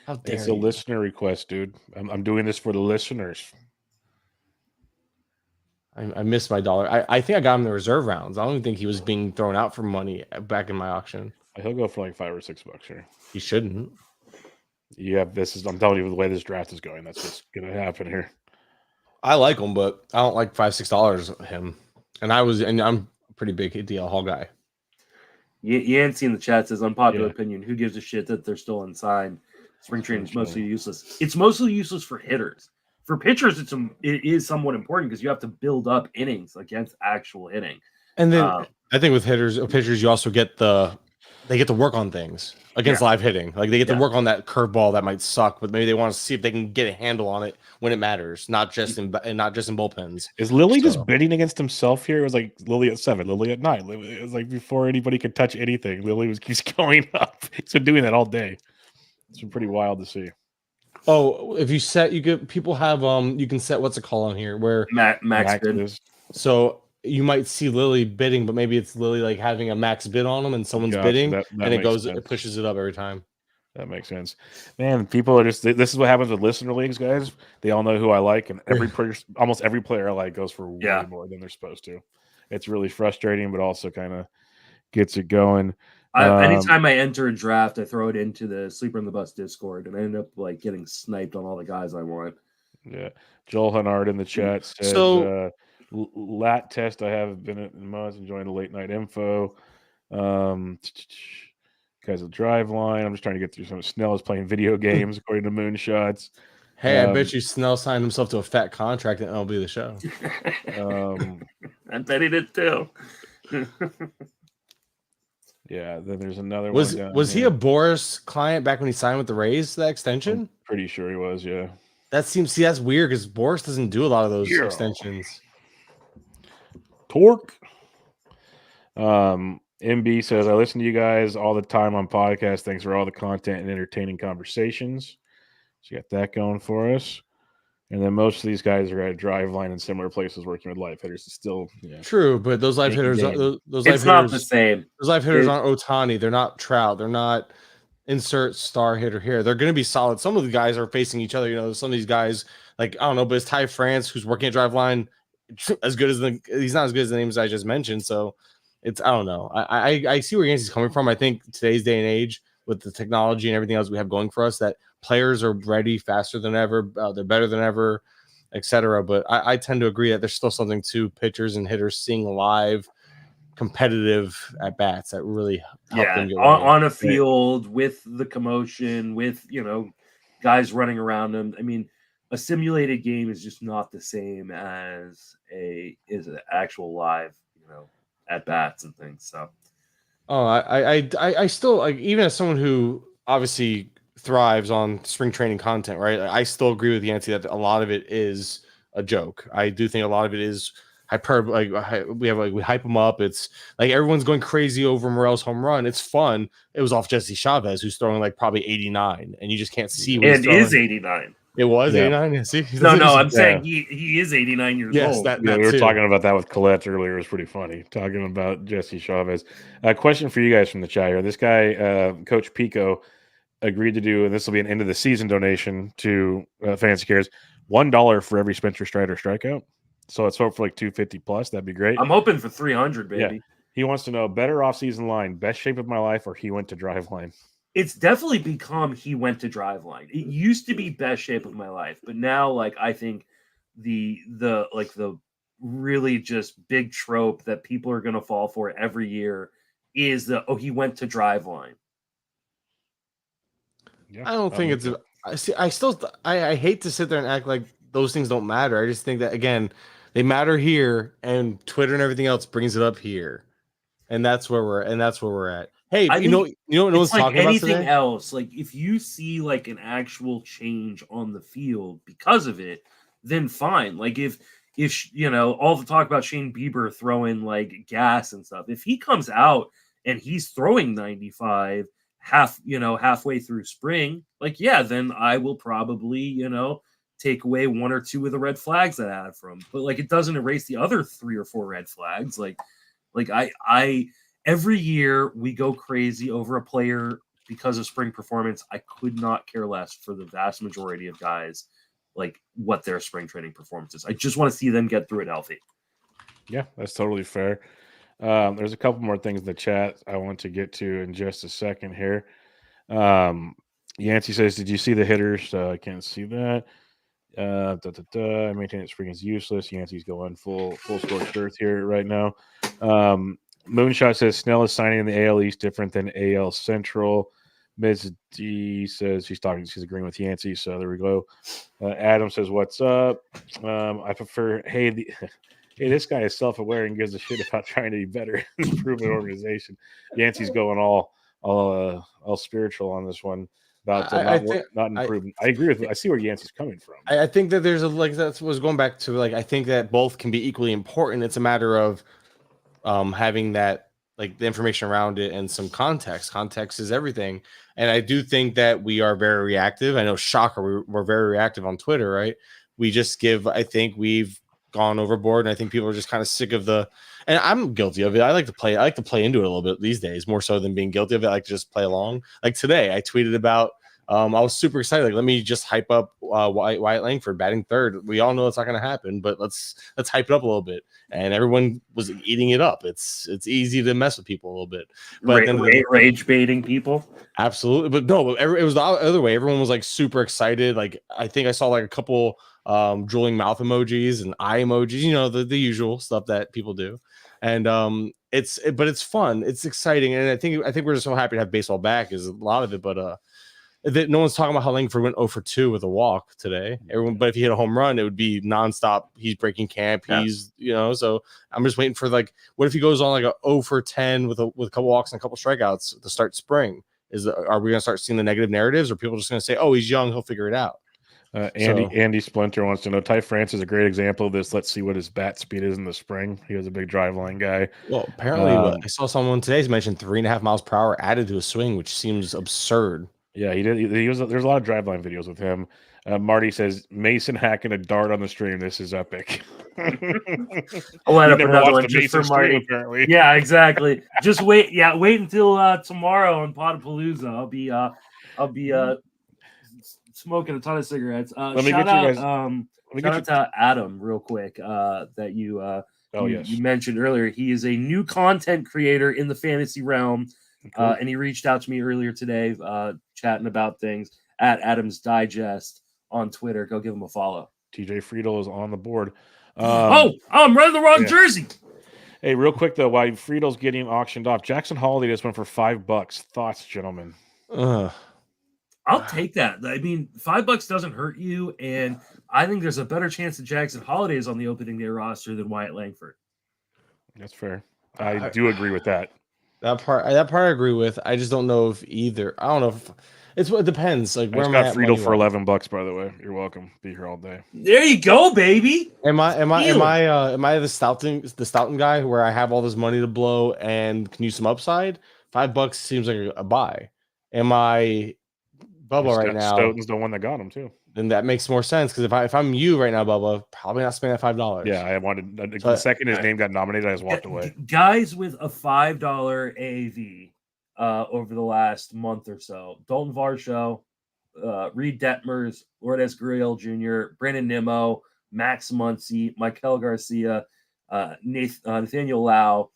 How dare it's you? a listener request, dude. I'm doing this for the listeners. I missed my dollar. I think I got him in the reserve rounds. I don't even think he was being thrown out for money back in my auction. He'll go for like $5 or $6 here. He shouldn't. Yeah, I'm telling you the way this draft is going. That's what's gonna happen here. I like him, but I don't like $5-6 him. And I'm a pretty big DL Hall guy. Yancey in the chat says, unpopular opinion, who gives a shit that they're still unsigned? Spring training is mostly useless. It's mostly useless for hitters. For pitchers, it is somewhat important because you have to build up innings against actual hitting. And then I think with pitchers, you also get they get to work on things against live hitting. Like they get to work on that curveball that might suck, but maybe they want to see if they can get a handle on it when it matters, not just in bullpens. Is Lily just bidding against himself here? It was like Lily at 7, Lily at 9. It was like before anybody could touch anything. Lily keeps going up. He's been doing that all day. It's been pretty wild to see. Oh, if you set, people have you can set what's it called on here where max bid. So you might see Lily bidding, but maybe it's Lily like having a max bid on them and someone's bidding, and it pushes it up every time. That makes sense. Man, people are just, this is what happens with listener leagues, guys. They all know who I like, and almost every player I like goes for way more than they're supposed to. It's really frustrating, but also kind of gets it going. Anytime I enter a draft, I throw it into the Sleeper in the Bus Discord, and I end up like getting sniped on all the guys I want. Yeah. Joel Hunnard in the chat says, lat test, I haven't been in months, enjoying the late night info. Guys, a drive line. I'm just trying to get through some. Snell is playing video games according to Moonshots. Hey, I bet you Snell signed himself to a fat contract at MLB The Show. I bet he did too. Yeah, then there's another one. Was he a Boris client back when he signed with the Rays, that extension? I'm pretty sure he was, yeah. That's weird because Boris doesn't do a lot of those extensions. Torque. MB says, I listen to you guys all the time on podcasts. Thanks for all the content and entertaining conversations. So you got that going for us. And then most of these guys are at Driveline and similar places working with live hitters. It's still true, but those live hitters, it's not the same. Those live hitters aren't Ohtani. They're not Trout. They're not insert star hitter here. They're going to be solid. Some of the guys are facing each other. You know, some of these guys, like, I don't know, but it's Ty France who's working at Driveline as good as he's not as good as the names I just mentioned. So it's, I don't know. I see where Yancey's coming from. I think today's day and age with the technology and everything else we have going for us, that players are ready faster than ever. They're better than ever, etc. But I tend to agree that there's still something to pitchers and hitters seeing live competitive at bats that really help them get on a field with the commotion, with, you know, guys running around them. I mean, a simulated game is just not the same as an actual live, you know, at bats and things. So, I still, like, even as someone who obviously thrives on spring training content, right? I still agree with Yancey that a lot of it is a joke. I do think a lot of it is hyperbole. Like we hype them up. It's like everyone's going crazy over Morel's home run. It's fun. It was off Jesse Chavez, who's throwing like probably 89, and you just can't see. What and is 89. It was 89. See, no, I'm saying he is 89 years old. We were talking about that with Colette earlier. It was pretty funny talking about Jesse Chavez. A question for you guys from the chat here. This guy, Coach Pico, agreed to do, and this will be an end of the season donation to Fancy Cares, $1 for every Spencer Strider strikeout. So let's hope for like 250 plus. That'd be great. I'm hoping for 300, baby. Yeah. He wants to know better off-season line, best shape of my life, or he went to Driveline. It's definitely become he went to Driveline. It used to be best shape of my life, but now, like, I think the really just big trope that people are going to fall for every year is he went to Driveline. Yeah, I don't think it's. I hate to sit there and act like those things don't matter. I just think that, again, they matter here, and Twitter and everything else brings it up here, and that's where we're at. Hey, you know what no one's like talking about anything today? else. Like, if you see like an actual change on the field because of it, then fine. Like if you know, all the talk about Shane Bieber throwing like gas and stuff, if he comes out and he's throwing 95 halfway through spring, like, yeah, then I will probably, you know, take away one or two of the red flags that I had from him. But like, it doesn't erase the other 3 or 4 red flags. Like I every year we go crazy over a player because of spring performance. I could not care less for the vast majority of guys, like, what their spring training performance is. I just want to see them get through it healthy. Yeah, that's totally fair. There's a couple more things in the chat I want to get to in just a second here. Yancey says, did you see the hitters? I can't see that. I maintain that spring is useless. Yancey's going full scorched earth here right now. Moonshot says Snell is signing in the AL East different than AL Central. Ms. D says she's agreeing with Yancey. So there we go. Adam says, "What's up? I prefer. Hey, this guy is self-aware and gives a shit about trying to be better and improve an organization." Yancey's going all spiritual on this one about not improving. I agree with. I see where Yancey's coming from. I think that there's that was going back to I think that both can be equally important. It's a matter of having that the information around it and some context. Context is everything. And I do think that we are very reactive. I know, shocker, we're very reactive on Twitter, right? We just I think we've gone overboard, and I think people are just kind of sick of and I'm guilty of it. I like to play into it a little bit these days, more so than being guilty of it. I like to just play along. Like today, I tweeted about I was super excited. Let me just hype up Wyatt Langford batting third. We all know it's not going to happen, but let's hype it up a little bit. And everyone was eating it up. It's easy to mess with people a little bit, but rage baiting people. Absolutely, but no, it was the other way. Everyone was super excited. I think I saw a couple drooling mouth emojis and eye emojis. The usual stuff that people do, and it's fun. It's exciting, and I think we're just so happy to have baseball back. Is a lot of it, but that no one's talking about how Langford went 0 for 2 with a walk today. But if he hit a home run, it would be nonstop. He's breaking camp. Yeah. He's so I'm just waiting for what if he goes on a 0 for 10 with a couple walks and a couple strikeouts to start spring? Are we going to start seeing the negative narratives, or people just going to say, "Oh, he's young, he'll figure it out"? Andy Splinter wants to know. Ty France is a great example of this. Let's see what his bat speed is in the spring. He was a big drive line guy. Well, apparently, I saw someone today mention 3.5 miles per hour added to his swing, which seems absurd. Yeah, he did. There's a lot of drive line videos with him. Marty says Mason hacking a dart on the stream. This is epic. I'll add up another one just for Marty. Apparently. Yeah, exactly. Just wait. Yeah, wait until tomorrow on Podapalooza. I'll be smoking a ton of cigarettes. Shout out to Adam real quick. That you mentioned earlier. He is a new content creator in the fantasy realm. Cool. And he reached out to me earlier today, chatting about things at Adams Digest on Twitter. Go give him a follow. TJ Friedel is on the board. I'm running the wrong jersey. Hey, real quick though, while Friedel's getting auctioned off, Jackson Holiday just went for $5. Thoughts, gentlemen? I'll take that. I mean, $5 doesn't hurt you, and I think there's a better chance that Jackson Holiday is on the opening day roster than Wyatt Langford. That's fair. I do agree with that. That part I agree with. I just don't know if either. I don't know if it depends. Where I got Friedel for $11, by the way. You're welcome. Be here all day. There you go, baby. Am I the Stoughton guy where I have all this money to blow and can use some upside? $5 seems like a buy. Am I Bubba right now? Stoughton's the one that got him too. Then that makes more sense because if I'm you right now, Bubba, probably not spending that $5. Yeah, I wanted the second his name got nominated, I just walked away. Guys with a $5 AAV over the last month or so: Dalton Varsho, Reed Detmers, Lourdes Gurriel Jr., Brandon Nimmo, Max Muncy, Michael Garcia, Nathaniel Lau,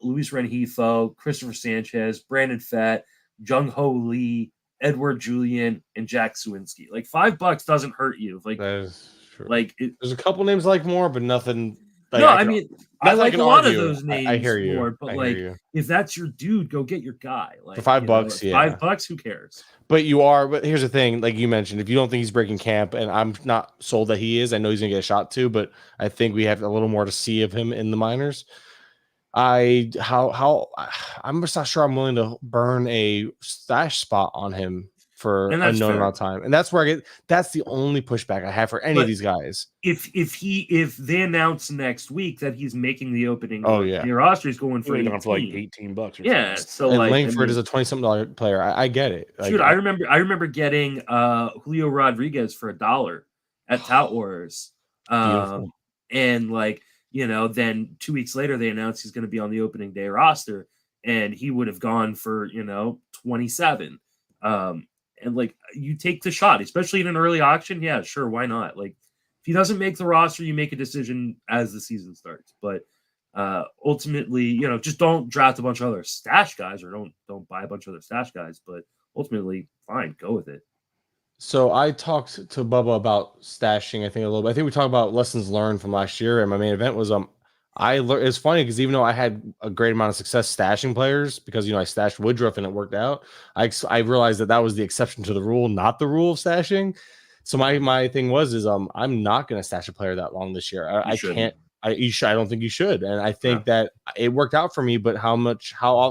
Luis Rengifo, Christopher Sanchez, Brandon Fett, Jung Ho Lee, Edward Julian, and Jack Sawinski. $5 doesn't hurt you. That is true. There's a couple names more, but nothing. I like a lot of those names. I hear you. More, but if that's your dude, go get your guy. For $5, yeah. $5, who cares? But here's the thing, like you mentioned, if you don't think he's breaking camp, and I'm not sold that he is, I know he's gonna get a shot too, but I think we have a little more to see of him in the minors. I'm just not sure I'm willing to burn a stash spot on him for a known amount of time. And that's where that's the only pushback I have for any of these guys. If they announce next week that he's making the opening, your roster is going for $18. Yeah. So Langford is a $20-something player. I get it. Dude, I remember getting Julio Rodriguez for $1 at Tout Wars. And then 2 weeks later, they announced he's going to be on the opening day roster, and he would have gone for, 27. And you take the shot, especially in an early auction. Yeah, sure. Why not? If he doesn't make the roster, you make a decision as the season starts. But ultimately, just don't draft a bunch of other stash guys, or don't buy a bunch of other stash guys. But ultimately, fine, go with it. So I talked to Bubba about stashing, I think a little bit. I think we talked about lessons learned from last year, and my main event was It's funny because even though I had a great amount of success stashing players because I stashed Woodruff and it worked out, I realized that was the exception to the rule, not the rule of stashing. So my thing is I'm not going to stash a player that long this year. I can't. I don't think you should, and I think that it worked out for me. But how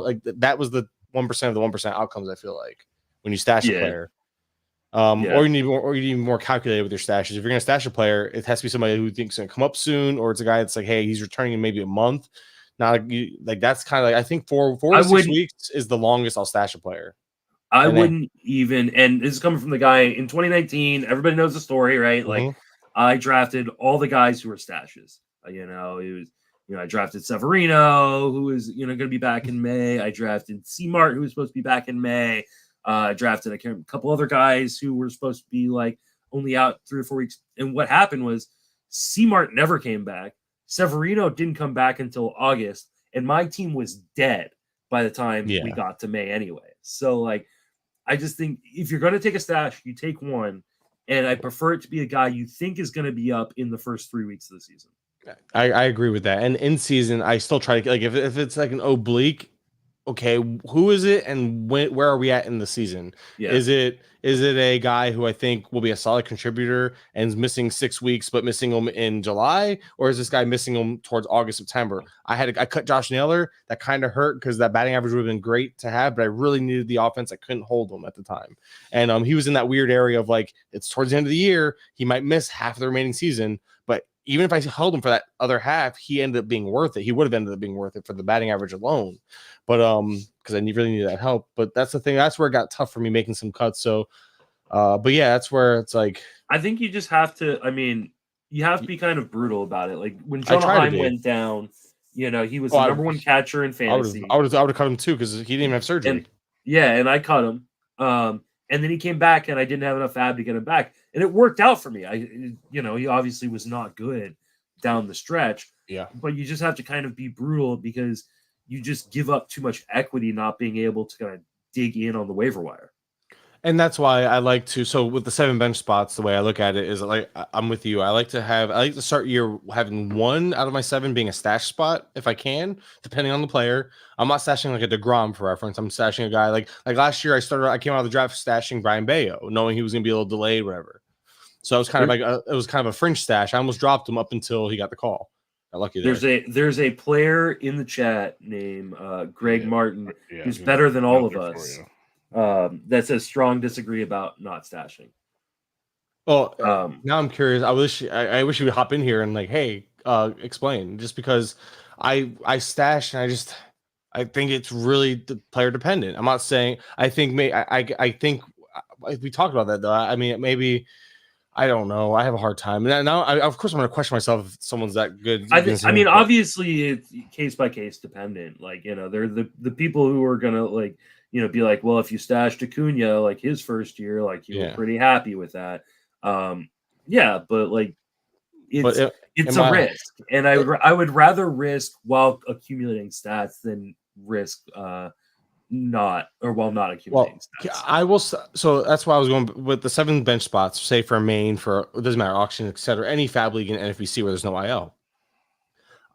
like that was the 1% of the 1% outcomes. I feel like when you stash a player. Or you need more calculated with your stashes. If you're going to stash a player, it has to be somebody who thinks it's going to come up soon, or it's a guy that's like, hey, he's returning in maybe a month. Not like that's kind of like I think 4 to 6 weeks is the longest I'll stash a player. I wouldn't even, and this is coming from the guy in 2019. Everybody knows the story, right? Like I drafted all the guys who were stashes. It was, I drafted Severino, who was, going to be back in May. I drafted C-Mart, who was supposed to be back in May. I drafted a couple other guys who were supposed to be like only out 3 or 4 weeks. And what happened was C-Mart never came back. Severino didn't come back until August. And my team was dead by the time we got to May anyway. So like, I just think if you're going to take a stash, you take one. And I prefer it to be a guy you think is going to be up in the first 3 weeks of the season. I agree with that. And in season, I still try to like if it's like an oblique, okay, who is it and where are we at in the season? Yeah. Is it a guy who I think will be a solid contributor and is missing 6 weeks but missing him in July, or is this guy missing him towards August, September? I cut Josh Naylor. That kind of hurt because that batting average would have been great to have, but I really needed the offense. I couldn't hold him at the time, and he was in that weird area of like it's towards the end of the year. He might miss half of the remaining season, but even if I held him for that other half, he ended up being worth it. He would have ended up being worth it for the batting average alone. But because I really needed that help. But that's the thing. That's where it got tough for me making some cuts. So, but yeah, that's where it's like. I think you just have to. I mean, you have to be kind of brutal about it. Like when Jonah Heim went down, he was the number one catcher in fantasy. I would have cut him too because he didn't even have surgery. And I cut him. And then he came back, and I didn't have enough ab to get him back, and it worked out for me. He obviously was not good down the stretch. Yeah, but you just have to kind of be brutal because you just give up too much equity not being able to kind of dig in on the waiver wire. And that's why I like to. So with the 7 bench spots, the way I look at it is like I'm with you. I like to start year having 1 out of my 7 being a stash spot if I can, depending on the player. I'm not stashing like a DeGrom for reference. I'm stashing a guy like last year. I came out of the draft stashing Brian Bayo, knowing he was going to be a little delayed, whatever. So it was kind of like it was kind of a fringe stash. I almost dropped him up until he got the call. Got lucky there. There's a player in the chat named Greg Martin who's better than all of us. That says strong disagree about not stashing. Well, now I'm curious. I wish you would hop in here and like, hey, explain. Just because I stash and I think it's really player dependent. I'm not saying I think I think we talked about that though. I mean, maybe I don't know. I have a hard time. And now, of course, I'm going to question myself if someone's that good. I mean, obviously, it's case by case dependent. Like they're the people who are going to like. Be like, well, if you stashed Acuna like his first year, like you were pretty happy with that. But like it's a risk, and I would rather risk while accumulating stats than risk not accumulating stats. I will. So that's why I was going with the 7 bench spots. Say for a main, for it doesn't matter, auction, etc. Any fab league in NFBC where there's no IL.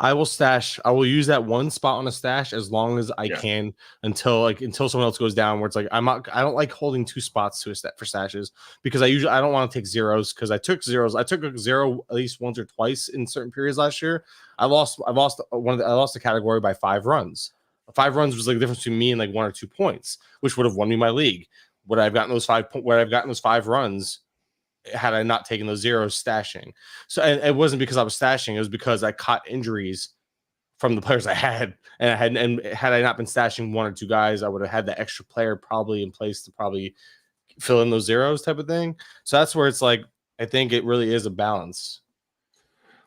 I will use that 1 spot on a stash as long as I can until someone else goes down where it's like I don't like holding 2 spots for stashes because I don't want to take zeros because I took zeros. I took a 0 at least once or twice in certain periods last year. I lost the category by 5 runs. 5 runs was like the difference between me and like 1 or 2 points, which would have won me my league. Would I have gotten those 5 runs had I not taken those zeros stashing? So it wasn't because I was stashing, it was because I caught injuries from the players I had, and had I not been stashing 1 or 2 guys, I would have had that extra player probably in place to probably fill in those zeros type of thing. So that's where it's like I think it really is a balance.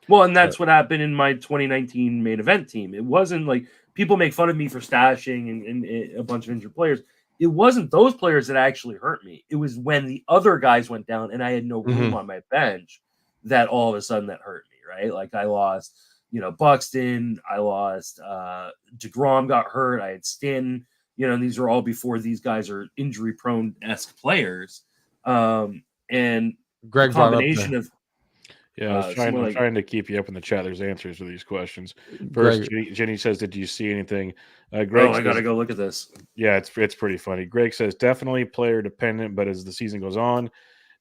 Well, and that's what happened in my 2019 main event team. It wasn't like people make fun of me for stashing and a bunch of injured players. It wasn't those players that actually hurt me. It was when the other guys went down and I had no room on my bench that all of a sudden that hurt me, right? Like I lost, Buxton. I lost DeGrom got hurt. I had Stanton, and these are all before these guys are injury-prone-esque players. And Greg combination of Yeah, I was someone trying to keep you up in the chat. There's answers to these questions. Greg, First, Jenny says, "Did you see anything?" Greg Oh, I says, gotta go look at this. "Yeah, it's pretty funny." Greg says, "Definitely player dependent, but as the season goes on,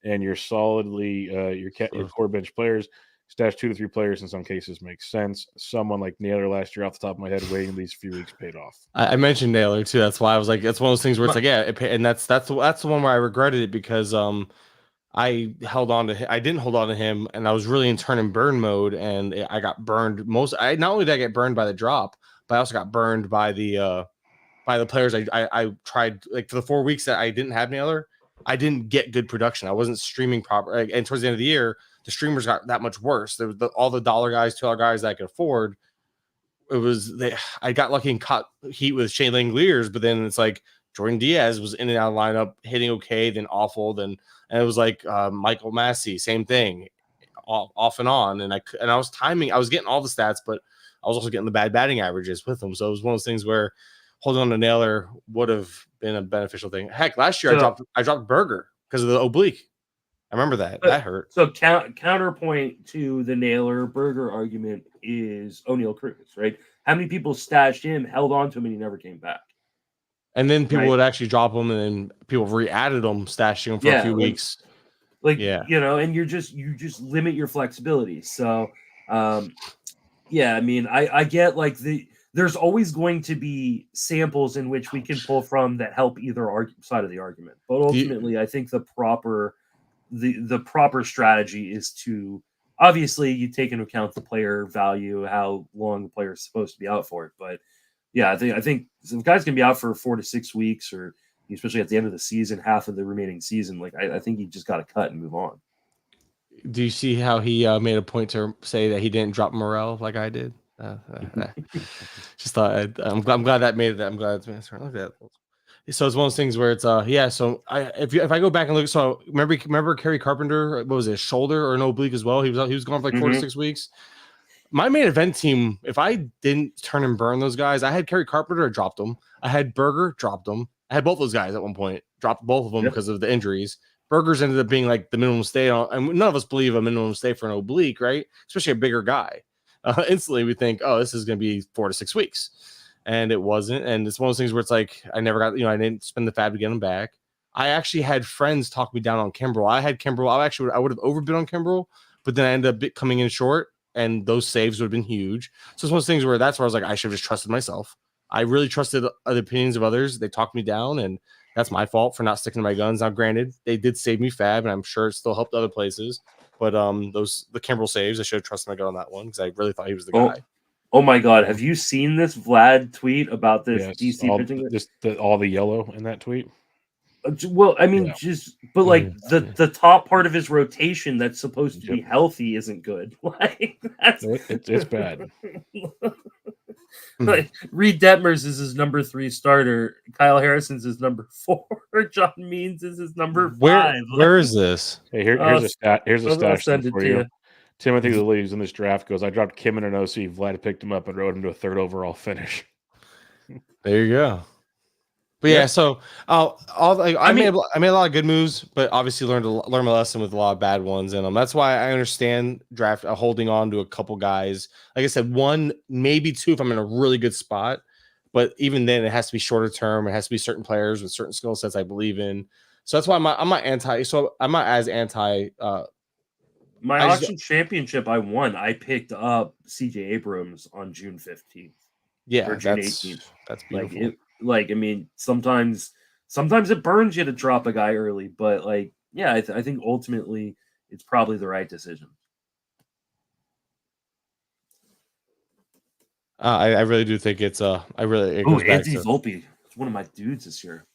and you're solidly your core bench players, stash 2 to 3 players in some cases makes sense. Someone like Naylor last year, off the top of my head, waiting these few weeks paid off." I mentioned Naylor too. That's why I was like, it's one of those things where it's like, yeah, and that's the one where I regretted it because I held on to him. I didn't hold on to him, and I was really in turn and burn mode, and I got burned. Not only did I get burned by the drop, but I also got burned by the players I tried. Like for the 4 weeks that I didn't have Naylor, I didn't get good production. I wasn't streaming proper, and towards the end of the year, the streamers got that much worse. There was all the dollar guys, $2 guys that I could afford. I got lucky and caught heat with Shea Langoliers, but then it's like Jordan Diaz was in and out of lineup, hitting okay, then awful, and it was like Michael Massey, same thing, off and on, and I was timing, I was getting all the stats, but I was also getting the bad batting averages with them, so it was one of those things where holding on to Naylor would have been a beneficial thing. Heck, last year I dropped Berger because of the oblique. I remember that hurt. So counterpoint to the Naylor Berger argument is O'Neal Cruz, right? How many people stashed him, held on to him, and he never came back? And then people would actually drop him, and then people re-added him, stashing him for a few weeks. And you just limit your flexibility. So, yeah, I mean, I get like there's always going to be samples in which we can pull from that help either side of the argument. But ultimately, I think the proper strategy is to obviously you take into account the player value, how long the player is supposed to be out for it. But yeah, I think if guys can be out for 4 to 6 weeks, or especially at the end of the season, half of the remaining season, like I think you just got to cut and move on. Do you see how he made a point to say that he didn't drop Morel like I did? Just thought I'm glad that made it. I'm glad it's made. Look at that. So it's one of those things where it's So if I go back and look, so remember Kerry Carpenter, what was it, shoulder or an oblique as well? He was gone for like 4 to 6 weeks. My main event team, if I didn't turn and burn those guys, I had Kerry Carpenter, dropped them. I had Berger, dropped them. I had both those guys at one point, dropped both of them because of the injuries. Berger's ended up being like the minimum stay on, and none of us believe a minimum stay for an oblique, right? Especially a bigger guy. Instantly we think, oh, this is going to be 4 to 6 weeks. And it wasn't. And it's one of those things where it's like, I never got, I didn't spend the fab to get him back. I actually had friends talk me down on Kimbrel. I had Kimbrel. I would have overbid on Kimbrel, but then I ended up coming in short, and those saves would have been huge. So it's one of those things where that's where I was like, I should have just trusted myself. I really trusted the opinions of others. They talked me down, and that's my fault for not sticking to my guns. Now, granted, they did save me fab, and I'm sure it still helped other places. But the Kimbrel saves, I should have trusted my gut on that one because I really thought he was the guy. Oh my God! Have you seen this Vlad tweet about this DC pitching? All the yellow in that tweet. Well, I mean, the top part of his rotation that's supposed to be healthy isn't good. Like it's bad. Like, Reed Detmers is his number 3 starter. Kyle Harrison's his number 4. John Means is his number 5. Where is this? Hey, here's a stat. Here's a stash send it for to you. you. Timothy the leads in this draft goes, I dropped Kim in an OC. Vlad picked him up and rode him to a 3rd overall finish. There you go. But yeah, so I made a lot of good moves, but obviously learned my lesson with a lot of bad ones in them. That's why I understand draft holding on to a couple guys. Like I said, 1, maybe 2 if I'm in a really good spot. But even then, it has to be shorter term. It has to be certain players with certain skill sets I believe in. So that's why I'm not anti. So I'm not as anti. My auction championship I won. I picked up CJ Abrams on June 15th. Yeah, or June 18th. That's beautiful. I mean, sometimes it burns you to drop a guy early, but I think ultimately it's probably the right decision. I really do think it's Anthony Volpe. It's one of my dudes this year.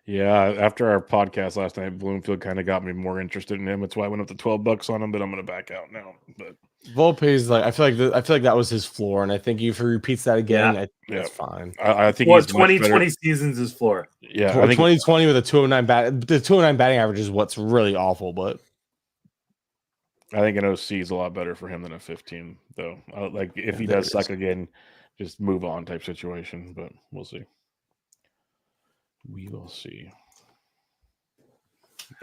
Yeah, after our podcast last night, Bloomfield kind of got me more interested in him. That's why I went up to $12 on him, but I'm going to back out now. But Volpe's I feel like that was his floor, and I think if he repeats that again, that's fine. I think 2020 seasons his floor. Yeah, I think 2020 with a 209 the 209 batting average is what's really awful, but I think an OC is a lot better for him than a 15, though. If he does suck again, just move on type situation. But we'll see. We will see.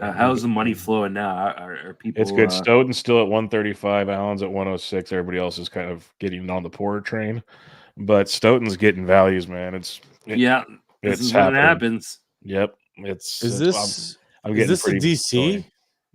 How's the money flowing now? Are people? It's good. Stoughton's still at 135. Allen's at 106. Everybody else is kind of getting on the Porter train, but Stoughton's getting values, man. This is when it happens. Yep. Is this I'm is getting this a pretty DC? annoying.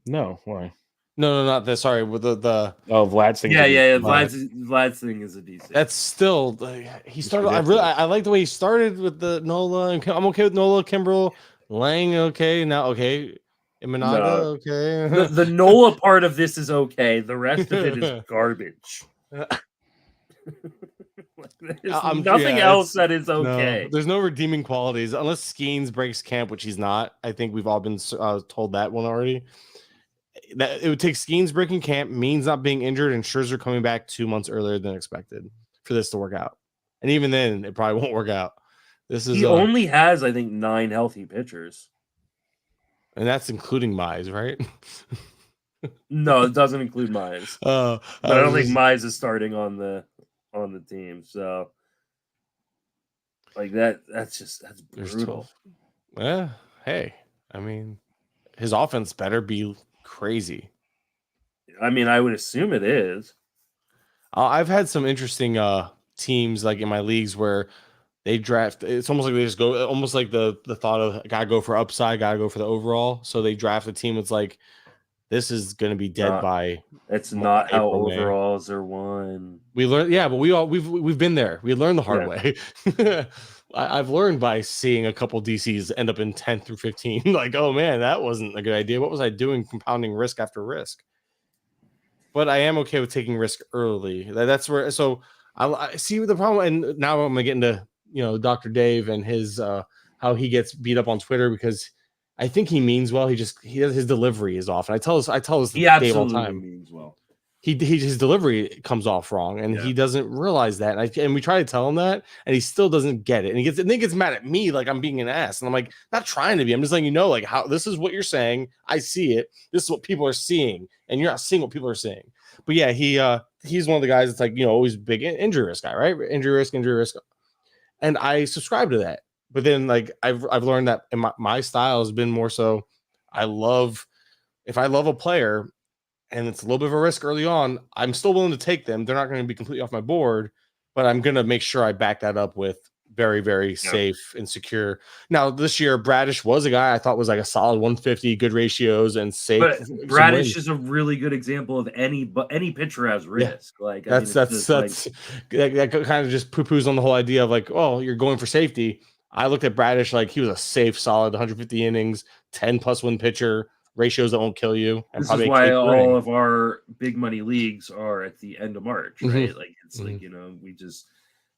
No, why? No, not this. Sorry, with the Vlad's thing. Yeah. Vlad's thing is a DC. That's still he started. I like the way he started with the Nola. I'm okay with Nola, Kimbrel, Lang. Okay, now okay, Imanaga. Okay. The Nola part of this is okay. The rest of it is garbage. There's nothing else that is okay. No, there's no redeeming qualities unless Skeens breaks camp, which he's not. I think we've all been told that one already. That it would take Skeens breaking camp, Means not being injured, and Scherzer coming back 2 months earlier than expected for this to work out. And even then, it probably won't work out. He only has, I think, 9 healthy pitchers, and that's including Mize, right? No, it doesn't include Mize. But I don't think Mize is starting on the team. So, like that's brutal. Yeah. Hey, I mean, his offense better be crazy. I mean, I would assume it is. I've had some interesting teams like in my leagues where they draft. It's almost like they just go, almost like the thought of gotta go for upside, gotta go for the overall. So they draft a team that's like, this is going to be dead by. It's not how overalls are won. We learned, yeah, but we've been there. We learned the hard way. I've learned by seeing a couple DCs end up in 10 through 15. Like, oh man, that wasn't a good idea. What was I doing? Compounding risk after risk. But I am okay with taking risk early. That's where. So I see the problem. And now I'm gonna get into Dr. Dave and his how he gets beat up on Twitter because I think he means well. His delivery is off. And I tell us he Dave all the absolutely time. means well. His delivery comes off wrong, and he doesn't realize that. And we try to tell him that, and he still doesn't get it. And he gets mad at me like I'm being an ass. And I'm like, not trying to be. I'm just letting you know, like, how this is what you're saying. I see it. This is what people are seeing, and you're not seeing what people are seeing. But yeah, he's one of the guys that's like, always big injury risk guy, right? Injury risk. And I subscribe to that. But then like I've learned that in my style has been more so if I love a player and it's a little bit of a risk early on, I'm still willing to take them. They're not going to be completely off my board, but I'm going to make sure I back that up with very, very safe and secure. Now, this year, Bradish was a guy I thought was like a solid 150, good ratios and safe. But Bradish is a really good example of any pitcher has risk. Yeah. Like that kind of just poo-poos on the whole idea of like, oh, you're going for safety. I looked at Bradish like he was a safe, solid 150 innings, 10+ win pitcher. Ratios that won't kill you. And this is why all of our big money leagues are at the end of March, right? Mm-hmm. Like it's like, we just,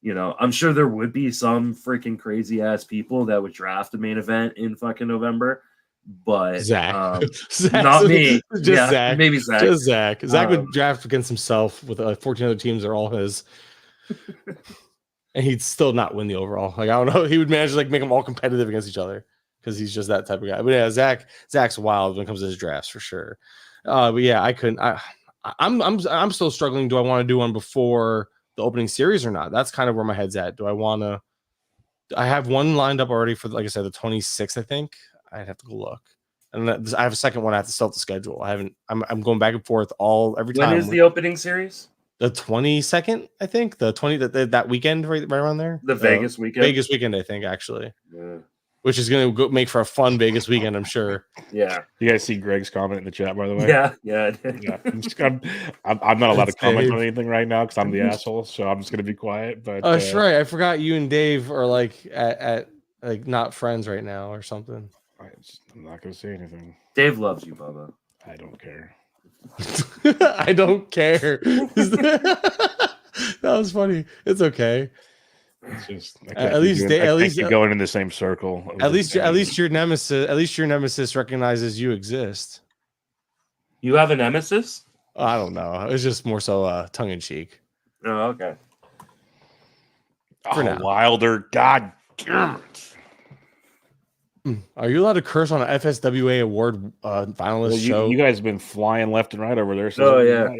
I'm sure there would be some freaking crazy ass people that would draft a main event in fucking November, but Zach. Not me. Zach. Maybe Zach. Just Zach. Zach would draft against himself with 14 other teams that are all his. And he'd still not win the overall. Like, I don't know. He would manage to like make them all competitive against each other. Because he's just that type of guy. But yeah, Zach's wild when it comes to his drafts for sure. But yeah, I couldn't. I'm still struggling. Do I want to do one before the opening series or not? That's kind of where my head's at. Do I want to? I have one lined up already for, like I said, the 26th. I think I'd have to go look, and I have a second one. I have to start the schedule. I haven't. I'm going back and forth every time. When is the opening series? The 22nd, I think. The 20 that weekend, right around there. The Vegas weekend. Vegas weekend, I think actually. Yeah. Which is going to make for a fun Vegas weekend, I'm sure. Yeah. You guys see Greg's comment in the chat, by the way? Yeah. I'm not allowed to comment on anything right now because I'm the asshole, so I'm just going to be quiet. But that's right. I forgot you and Dave are like at like not friends right now or something. I'm not going to say anything. Dave loves you, Bubba. I don't care. I don't care. That was funny. It's okay. It's just at least going in the same circle. At least your nemesis recognizes you exist. You have a nemesis? I don't know. It's just more so tongue in cheek. Oh, okay. For now. Wilder, God damn it. Are you allowed to curse on an FSWA award finalist show? You guys have been flying left and right over there. Oh yeah.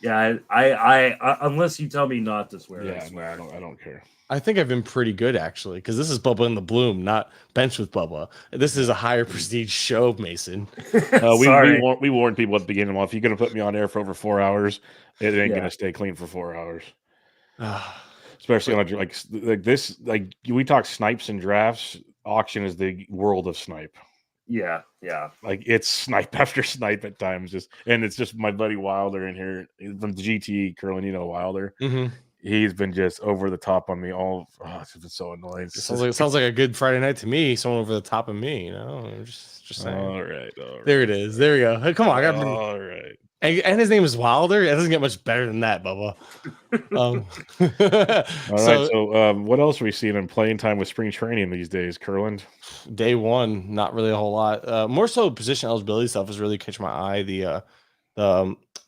Yeah, I unless you tell me not to swear. I Yeah, no, swear. I don't care. I think I've been pretty good actually, because this is Bubba and the Bloom, not Bench with Bubba. This is a higher prestige show, Mason. Sorry. We warned people at the beginning. Well, if you're gonna put me on air for over 4 hours, it ain't gonna stay clean for 4 hours. Especially on a like this. Like we talk snipes and drafts. Auction is the world of snipe. Yeah. Like it's snipe after snipe at times. It's just my buddy Wilder in here from the GT Kurland. You know Wilder. Mm-hmm. He's been just over the top on me. It's been so annoying. Sounds like a good Friday night to me. Someone over the top of me, you know. Just saying. All right. There it is. There we go. Hey, come on, All right. And his name is Wilder. It doesn't get much better than that, Bubba. All right. So, what else are we seeing in playing time with spring training these days, Kurland? Day one, not really a whole lot. More so position eligibility stuff is really catching my eye. The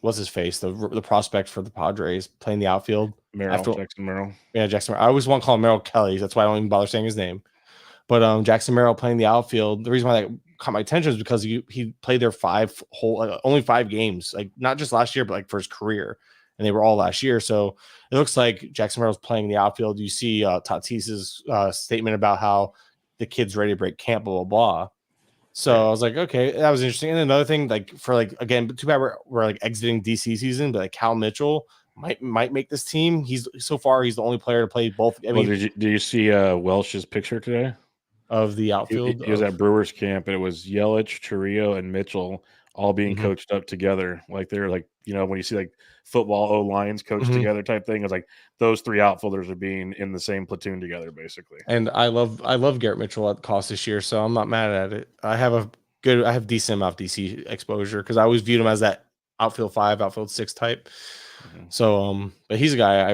what's his face? The prospect for the Padres playing the outfield. Jackson Merrill. Yeah, Jackson Merrill. I always want to call him Merrill Kelly. That's why I don't even bother saying his name. But Jackson Merrill playing the outfield. The reason why that caught my attention is because he played there only 5 games, like not just last year, but like for his career, and they were all last year. So it looks like Jackson Merrill's playing the outfield. You see Tatis's statement about how the kid's ready to break camp, blah blah blah. So I was like, okay, that was interesting. And another thing, like for like again, too bad we're like exiting DC season, but like Cal Mitchell might make this team. He's the only player to play both. I mean, did you see Welsh's picture today of the outfield? He was at Brewers camp, and it was Yelich, Chiriyo, and Mitchell all being coached up together. Like they're like, you know, when you see like football O lines coached together type thing, it's like those 3 outfielders are being in the same platoon together, basically. And I love Garrett Mitchell at cost this year, so I'm not mad at it. I have decent amount of DC exposure because I always viewed him as that outfield 5, outfield 6 type. So, but he's a guy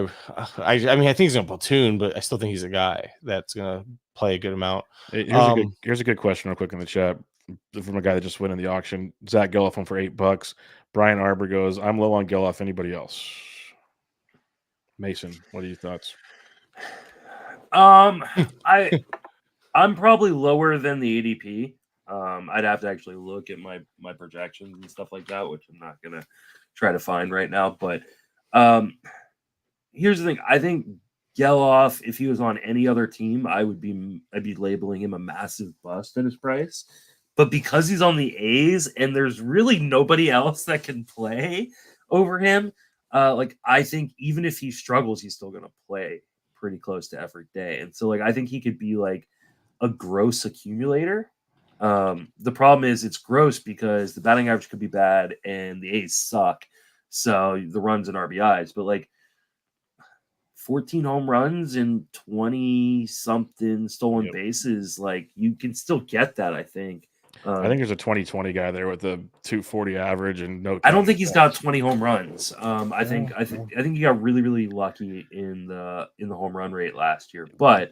I mean, I think he's gonna platoon, but I still think he's a guy that's gonna play a good amount. Here's a good question real quick in the chat from a guy that just went in the auction. Zach Geloff won for $8. Brian Arbor goes, I'm low on Geloff. Anybody else? Mason, what are your thoughts? I'm probably lower than the ADP. I'd have to actually look at my projections and stuff like that, which I'm not gonna try to find right now. But here's the thing: I think Geloff, if he was on any other team, I'd be labeling him a massive bust at his price. But because he's on the A's and there's really nobody else that can play over him, like I think even if he struggles, he's still gonna play pretty close to every day. And so like I think he could be like a gross accumulator. The problem is it's gross because the batting average could be bad and the A's suck. So the runs and RBIs, but like 14 home runs and 20 something stolen bases, like you can still get that, I think. I think there's a 2020 guy there with a 240 average and no. I don't think he's got 20 home runs. I think he got really, really lucky in the home run rate last year. But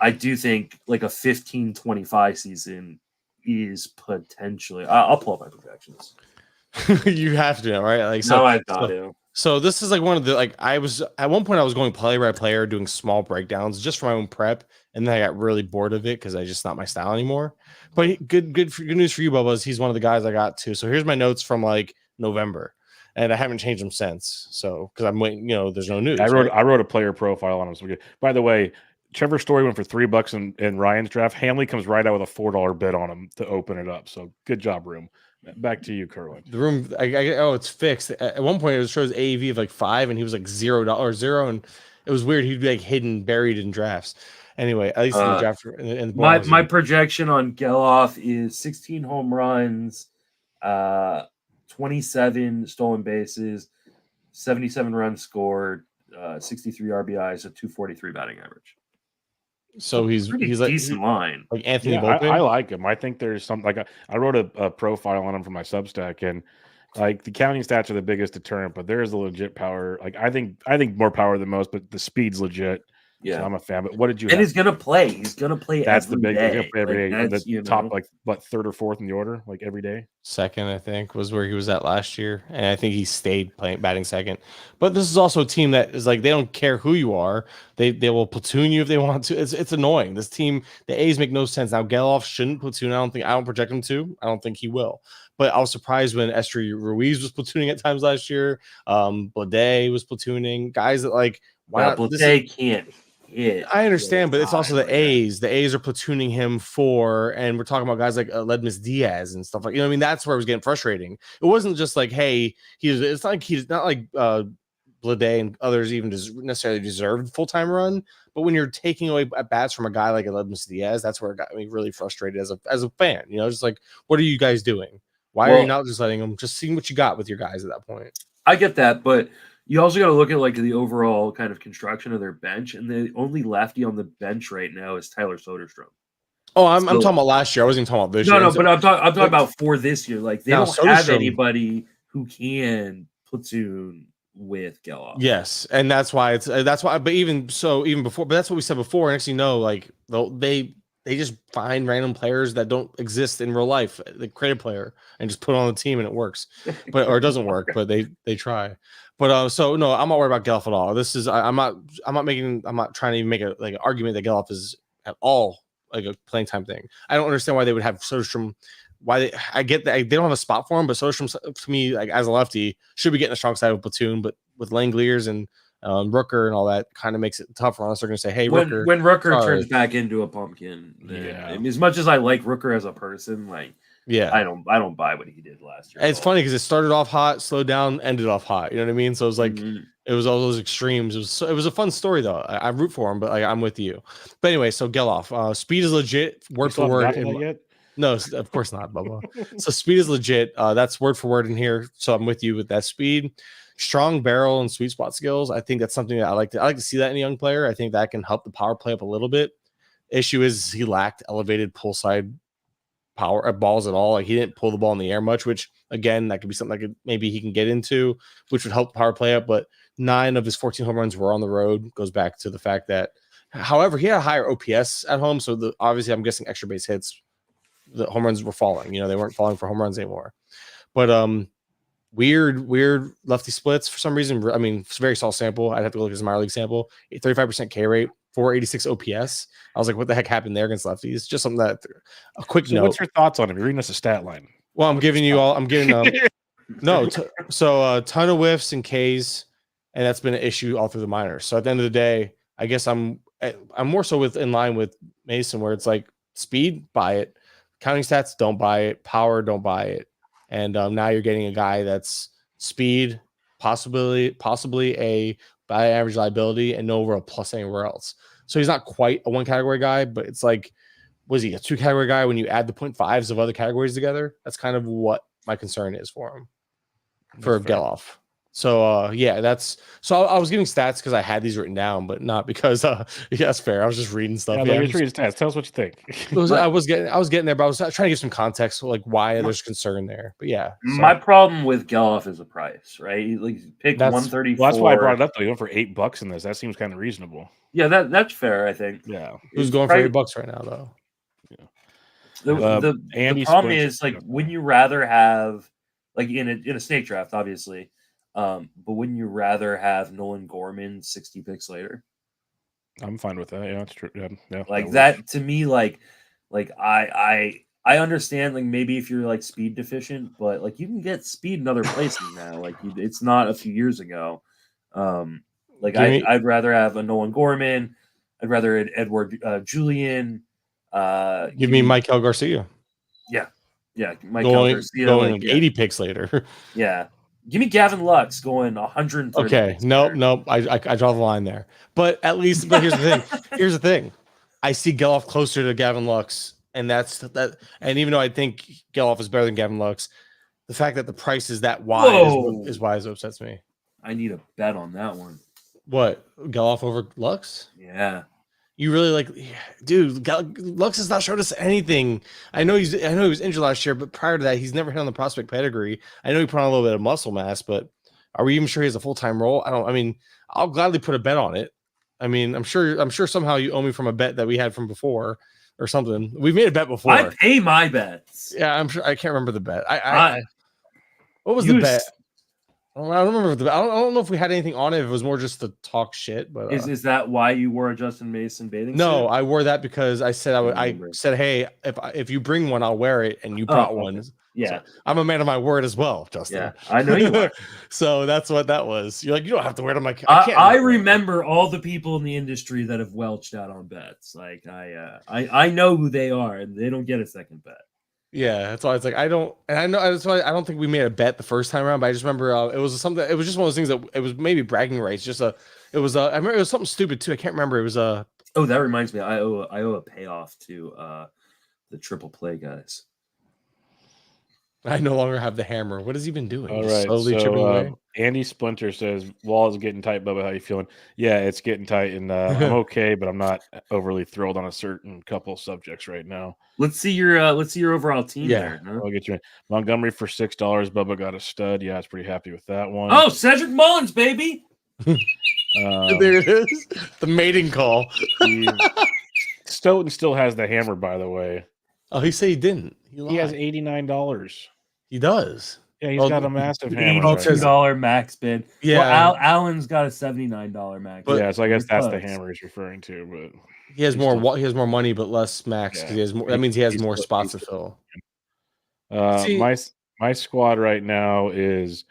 I do think like a 15-25 season is potentially. I'll pull up my projections. You have to, right? Like so. No, I've got to. So this is like one of the like I was at one point I was going player by player doing small breakdowns just for my own prep, and then I got really bored of it because I just not my style anymore. But good news for you, Bubba, is he's one of the guys I got to. So here's my notes from like November, and I haven't changed them since. So because I'm waiting, you know, there's no news. I wrote a player profile on him. So by the way, Trevor Story went for $3 in Ryan's draft. Hanley comes right out with a $4 bid on him to open it up. So good job, Room. Back to you, Kurland. The Room, it's fixed. At one point, it shows AAV of like 5, and he was like $0, and it was weird. He'd be like hidden, buried in drafts. Anyway, at least in the draft. My projection on Geloff is 16 home runs, 27 stolen bases, 77 runs scored, 63 RBIs, a 243 batting average. So he's like decent line. Like Anthony. I like him. I think there's some like I wrote a profile on him for my Substack, and like the counting stats are the biggest deterrent, but there is a legit power. Like I think more power than most, but the speed's legit. Yeah, So I'm a fan. But what did you and have? he's gonna play. He's gonna play. That's the every big. He's gonna day. play every day. That's, The top, like, what, third or fourth in the order, like every day. Second, I think, was where he was at last year, and I think he stayed batting second. But this is also a team that is like, they don't care who you are; they will platoon you if they want to. It's annoying. This team, the A's make no sense. Now Geloff shouldn't platoon. I don't project him to. I don't think he will. But I was surprised when Esther Ruiz was platooning at times last year. Blade was platooning. Guys that, like, why not? Blade can't hit. I understand, but it's also the like A's. The A's are platooning him for, and we're talking about guys like Ledmus Diaz and stuff like, I mean, that's where it was getting frustrating. It wasn't just like, hey, it's not like Blade and others even necessarily deserved full-time run, but when you're taking away at bats from a guy like Ledmus Diaz, that's where it got me really frustrated as a fan. Just like, what are you guys doing? Why are you not just letting them just seeing what you got with your guys at that point? I get that, but you also got to look at like the overall kind of construction of their bench, and the only lefty on the bench right now is Tyler Soderstrom. Oh, I'm talking about last year. I wasn't talking about this year. No, but I'm talking about for this year. Like, they don't have anybody who can platoon with Geloff. Yes, and that's why. But even before, but that's what we said before. Next, like, they just find random players that don't exist in real life. They create a player and just put it on the team, and it works, or it doesn't work. But they try. But so no, I'm not worried about Geloff at all. This is I'm not trying to even make an argument that Geloff is at all like a playing time thing. I don't understand why they would have Soderstrom. I get that they don't have a spot for him, but Soderstrom, to me, like, as a lefty, should be getting a strong side of a platoon. But with Langoliers and Rooker and all that, kind of makes it tougher on us. They're going to say, "Hey, Rooker." When Rooker turns back into a pumpkin, yeah. As much as I like Rooker as a person, like, yeah, I don't buy what he did last year. And it's funny because it started off hot, slowed down, ended off hot. You know what I mean? So it was like it was all those extremes. It was a fun story though. I root for him, but I'm with you. But anyway, so Geloff, speed is legit, word for word. No, of course not, Bubba. So speed is legit. That's word for word in here. So I'm with you with that speed. Strong barrel and sweet spot skills. I think that's something that I like to see that in a young player. I think that can help the power play up a little bit. Issue is he lacked elevated pull side power at balls at all. Like, he didn't pull the ball in the air much, which again, that could be something that maybe he can get into, which would help the power play up. But 9 of his 14 home runs were on the road. Goes back to the fact that, however, he had a higher OPS at home. So obviously, I'm guessing extra base hits, the home runs were falling. They weren't falling for home runs anymore. But weird lefty splits for some reason. I mean, it's a very small sample. I'd have to look at his minor league sample. 35% K rate, 486 OPS. I was like, what the heck happened there against lefties? Just something that a quick note. What's your thoughts on him? You're reading us a stat line. Well, I'm giving a ton of whiffs and Ks, and that's been an issue all through the minors. So at the end of the day, I guess I'm more so in line with Mason, where it's like, speed, buy it. Counting stats, don't buy it. Power, don't buy it. And now you're getting a guy that's speed, possibly a by average liability, and no real plus anywhere else. So he's not quite a one category guy, but it's like, was he a 2 category guy when you add the 0.5s of other categories together? That's kind of what my concern is for him, for Geloff. So so I was giving stats because I had these written down, but not because that's fair. I was just reading stuff. Yeah, reading stats. Tell us what you think. I was getting there, but I was trying to give some context, like why there's concern there. But yeah, my problem with Geloff is the price, right? Like, pick 134. Well, that's why I brought it up though. You went for $8 in this. That seems kind of reasonable. Yeah, that's fair, I think. Yeah. Who's going for $8 right now though? Yeah. The problem is, like, wouldn't you rather have, like, in a snake draft, obviously, but wouldn't you rather have Nolan Gorman 60 picks later? I'm fine with that. Yeah, that's true. Yeah, like that to me, like I understand, like, maybe if you're like speed deficient, but like, you can get speed in other places now. Like, it's not a few years ago. I'd rather have a Nolan Gorman. I'd rather an Edward Julian. Give me Michael Garcia. Yeah, Michael Garcia going like 80 picks later. Yeah. Give me Gavin Lux going 130. Okay, nope. I draw the line there. But at least, here's the thing. Here's the thing. I see Geloff closer to Gavin Lux, and that's that. And even though I think Geloff is better than Gavin Lux, the fact that the price is that wide is why it upsets me. I need a bet on that one. What, Geloff over Lux? Yeah. You really like, dude? Lux has not showed us anything. I know he was injured last year, but prior to that, he's never hit on the prospect pedigree. I know he put on a little bit of muscle mass, but are we even sure he has a full-time role? I'll gladly put a bet on it. I mean, I'm sure somehow you owe me from a bet that we had from before or something. We've made a bet before. I pay my bets. Yeah, I'm sure. I can't remember the bet. What was the bet? I don't remember. I don't know if we had anything on it. If it was more just to talk shit. But is that why you wore a Justin Mason bathing suit? No, I wore that because I said I said, hey, if you bring one, I'll wear it, and you brought one. Yeah, so I'm a man of my word as well, Justin. Yeah, I know you are. So that's what that was. You're like, you don't have to wear it. I'm like, I remember all the people in the industry that have welched out on bets. Like I know who they are, and they don't get a second bet. Yeah, that's why it's like I know that's why I don't think we made a bet the first time around, but I just remember it was something. It was just one of those things that it was maybe bragging rights. I remember it was something stupid too. I can't remember. It was Oh, that reminds me. I owe a payoff to the triple play guys. I no longer have the hammer. What has he been doing? All right, Slowly chipping away. Andy Splinter says, "Wall is getting tight, Bubba. How you feeling?" Yeah, it's getting tight, and I'm okay, but I'm not overly thrilled on a certain couple subjects right now. Let's see your overall team. Yeah, there, huh? I'll get you in. Montgomery for $6. Bubba got a stud. Yeah, I was pretty happy with that one. Oh, Cedric Mullins, baby. There it is. The mating call. Stoughton still has the hammer, by the way. Oh, he said he didn't. He has $89. He does. Yeah, he's got a massive hammer. $82 max bid. Yeah, well, Allen's got a $79 max. But, yeah, so I guess that's the hammer he's referring to. But he has more. He has more money, but less max because he has more. That means he has more spots to fill. My squad right now is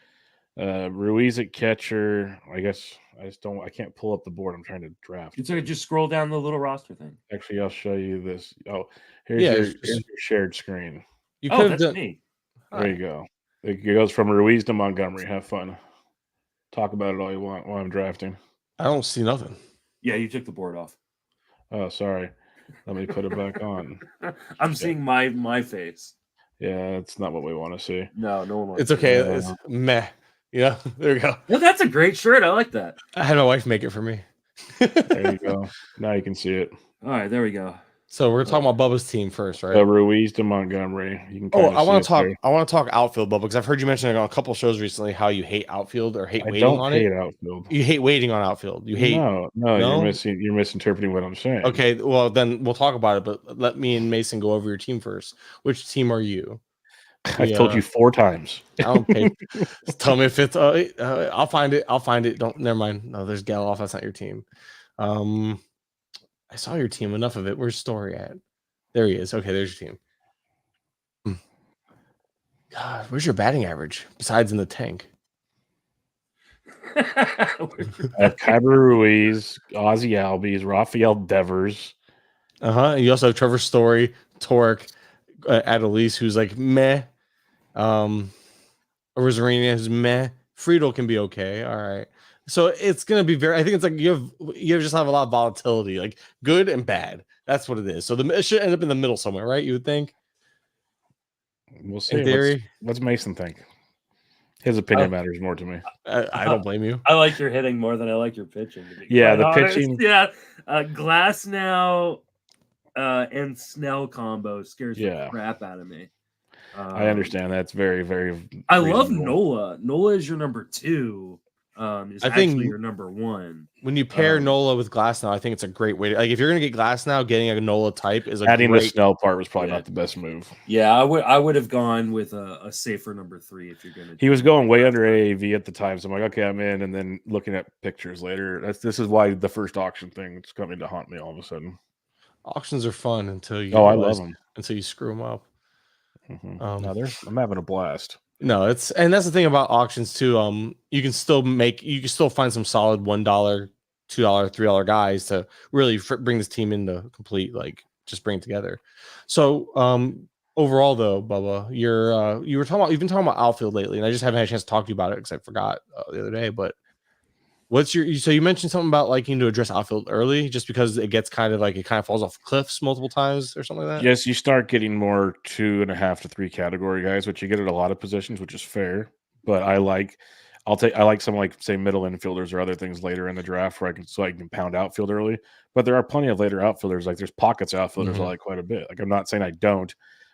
Ruiz at catcher. I guess I can't pull up the board. I'm trying to draft. It's okay, just scroll down the little roster thing. Actually, I'll show you this. Oh, here's your shared screen. You could have done. Me. There you go. It goes from Ruiz to Montgomery. Have fun. Talk about it all you want while I'm drafting. I don't see nothing. Yeah, you took the board off. Oh, sorry. Let me put it back on. I'm seeing my face. Yeah, that's not what we want to see. No one wants. It's okay. It's meh. Yeah, there you go. Well, that's a great shirt. I like that. I had my wife make it for me. There you go. Now you can see it. All right, there we go. So we're talking about Bubba's team first, right? Ruiz to Montgomery. You can. I want to talk. I want to talk outfield, Bubba, because I've heard you mention on a couple shows recently how you hate outfield or hate waiting on it. Outfield. You hate waiting on outfield. You hate. No, you're misinterpreting what I'm saying. Okay, well then we'll talk about it. But let me and Mason go over your team first. Which team are you? I've told you 4 times. Okay, tell me if it's. I'll find it. Don't. Never mind. No, there's Galoff. That's not your team. I saw your team. Enough of it. Where's Story at? There he is. Okay, there's your team. God, where's your batting average besides in the tank? I have Kyber Ruiz, Ozzy Albies, Rafael Devers. And you also have Trevor Story, Torek, Adelise, who's like meh. Rosarina is meh. Friedel can be okay. All right. So it's gonna be very. I think it's like you just have a lot of volatility, like good and bad. That's what it is. So it should end up in the middle somewhere, right? You would think. We'll see. In theory, what's Mason think? His opinion matters more to me. I don't blame you. I like your hitting more than I like your pitching. Yeah, the pitching. Yeah, Glass now and Snell combo scares the crap out of me. I understand that's very, very. I love Nola. Nola is your number 2. I think your number 1. When you pair Nola with Glass now, I think it's a great way to, like, if you're gonna get Glass now, getting a Nola type is adding the Snell part was probably not the best move. Yeah, I would have gone with a safer number 3 if you're gonna. He was going way under AAV at the time, so I'm like, okay, I'm in. And then looking at pictures later, this is why the first auction thing is coming to haunt me all of a sudden. Auctions are fun until you. I love them until you screw them up. Mm-hmm. I'm having a blast. No, that's the thing about auctions too. You can still find some solid $1, $2, $3 guys to really bring this team into complete, like, just bring it together. So overall though, Bubba, you've been talking about outfield lately, and I just haven't had a chance to talk to you about it because I forgot the other day. But so you mentioned something about liking to address outfield early, just because it gets kind of falls off cliffs multiple times or something like that. Yes, you start getting more 2.5 to 3 category guys, which you get at a lot of positions, which is fair. But I like some, like, say, middle infielders or other things later in the draft where I can pound outfield early. But there are plenty of later outfielders. Like, there's pockets of outfielders I like quite a bit. Like, I'm not saying I don't,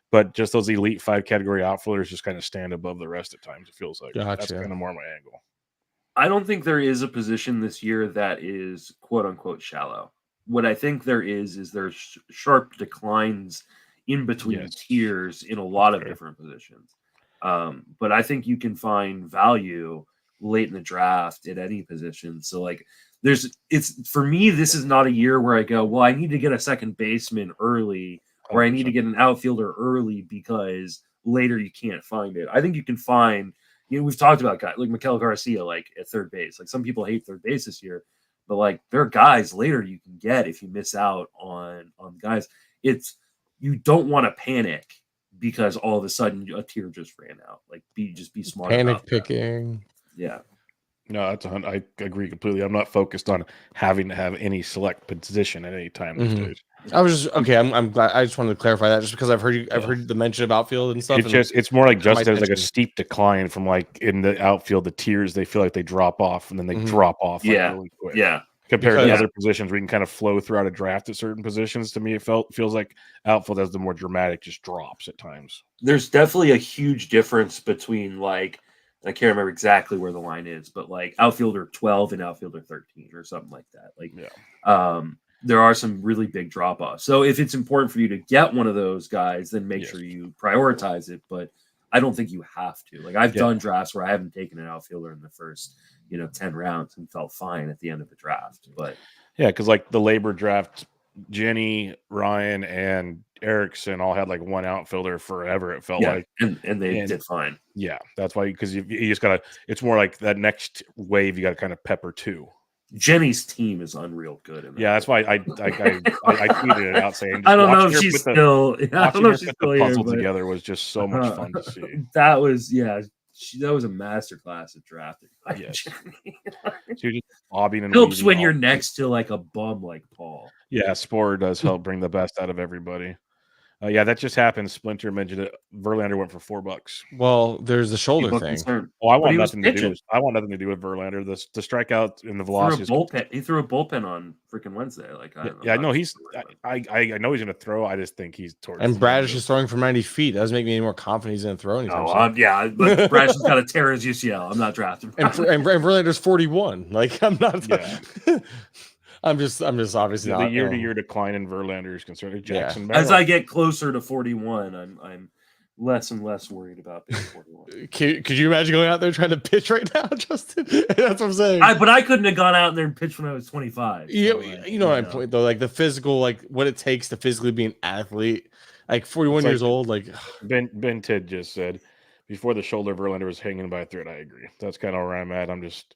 but just those elite 5 category outfielders just kind of stand above the rest at times. It feels like that's kind of more my angle. I don't think there is a position this year that is quote unquote shallow. What I think there is there's sharp declines in between Yes. tiers in a lot of Fair. different positions. But I think you can find value late in the draft at any position. So like it's for me, this is not a year where I go, well, I need to get a second baseman early or I need to 100%. get an outfielder early because later you can't find it. I think you can find, we've talked about guys like Miguel Garcia, like at third base. Like some people hate third base this year, but like there are guys later you can get if you miss out on guys. You don't want to panic because all of a sudden a tier just ran out. Like be smart. Panic about picking. That. Yeah. No, I agree completely. I'm not focused on having to have any select position at any time these days. I was just okay. I'm glad. I just wanted to clarify that, just because I've heard the mention of outfield and stuff. It's more like just there's like a attention. steep decline from like in the outfield, the tiers they feel like they drop off and then they drop off like really quick. Yeah. Compared to Because- other positions where you can kind of flow throughout a draft at certain positions. To me, it feels like outfield has the more dramatic just drops at times. There's definitely a huge difference between like, I can't remember exactly where the line is, but like outfielder 12 and outfielder 13 or something like that. Like, there are some really big drop offs. So if it's important for you to get one of those guys, then make sure you prioritize it. But I don't think you have to. Like I've done drafts where I haven't taken an outfielder in the first, 10 rounds and felt fine at the end of the draft. But yeah, because like the labor draft, Jenny, Ryan, and Erickson all had like one outfielder forever. It felt like, and they did fine. Yeah, that's why, because you just gotta. It's more like that next wave. You got to kind of pepper too. Jenny's team is unreal good. Yeah, that's why I tweeted it out saying, I don't know if she's still. I don't know if she's still the puzzle here, together was just so much fun to see. That was that was a masterclass at drafting. Yes. So you're just bobbing and helps weaving when all- you're next to like a bum like Paul. Yeah, Spore does help bring the best out of everybody. Yeah, that just happened. Splinter mentioned it. Verlander went for $4. Well, there's the shoulder People thing. concerned. Oh, I But want he was nothing to do. pitching. I want nothing to do with Verlander. The strikeout and the He threw a velocity. bullpen. He threw a bullpen on freaking Wednesday. Like I know he's. I know he's going to throw. I just think he's towards. And the Bradish end. is throwing from 90 feet. That doesn't make me any more confident he's going to throw anytime soon. Yeah, but Brad's got to tear his UCL. I'm not drafting. And Verlander's 41. Like I'm not. Yeah. I'm just obviously the not. year-to-year decline in Verlander is concerned. Jackson. As I get closer to 41, I'm less and less worried about being 41. Could you imagine going out there trying to pitch right now, Justin? That's what I'm saying. But I couldn't have gone out there and pitched when I was 25. Yeah, So, like, you know what I'm point though. Like the physical, like what it takes to physically be an athlete. Like 41 It's like- years old. Like Ben Tidd just said before the shoulder, Verlander was hanging by a thread. I agree. That's kind of where I'm at. I'm just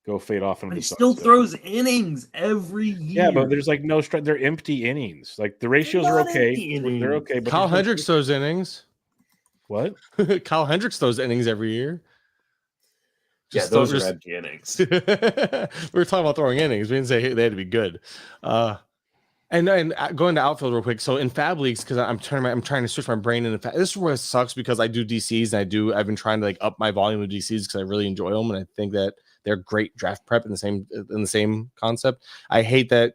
go fade off into He the still sunset. throws innings every year. Yeah, but there's like no strike. They're empty innings. Like the ratios are not okay. empty innings. They're okay. But Kyle there's no- Hendricks throws innings. What? Kyle Hendricks throws innings every year. Yeah, Just those throw- are empty innings. we were talking about throwing innings. We didn't say they had to be good. And going to outfield real quick. So in Fab leagues, because I'm trying to switch my brain into this is where it sucks because I do DCs and I've been trying to like up my volume of DCs because I really enjoy them and I think that they're great draft prep in the same concept. I hate that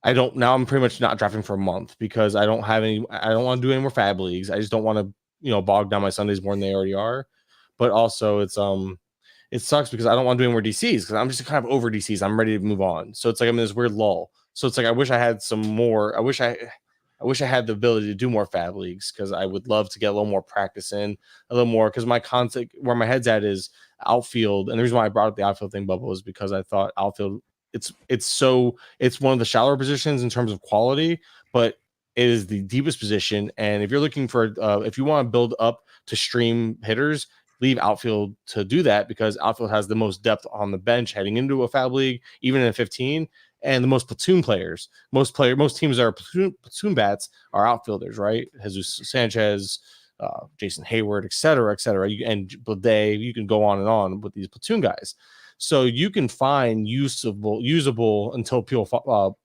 I'm pretty much not drafting for a month because I don't want to do any more Fab leagues. I just don't want to bog down my Sundays more than they already are. But also it sucks because I don't want to do any more DCs because I'm just kind of over DCs. I'm ready to move on. So it's like I'm in this weird lull. So it's like I wish I had some more. I wish I had the ability to do more Fab leagues because I would love to get a little more practice in, a little more because my concept where my head's at is outfield. And the reason why I brought up the outfield thing, Bubba, was because I thought outfield it's one of the shallower positions in terms of quality, but it is the deepest position. And if you're looking for if you want to build up to stream hitters, leave outfield to do that because outfield has the most depth on the bench heading into a Fab league, even in 15. And the most platoon players, most teams that are platoon bats are outfielders, right? Jesus Sanchez, Jason Hayward, et cetera, and Blade, you can go on and on with these platoon guys. So you can find usable until people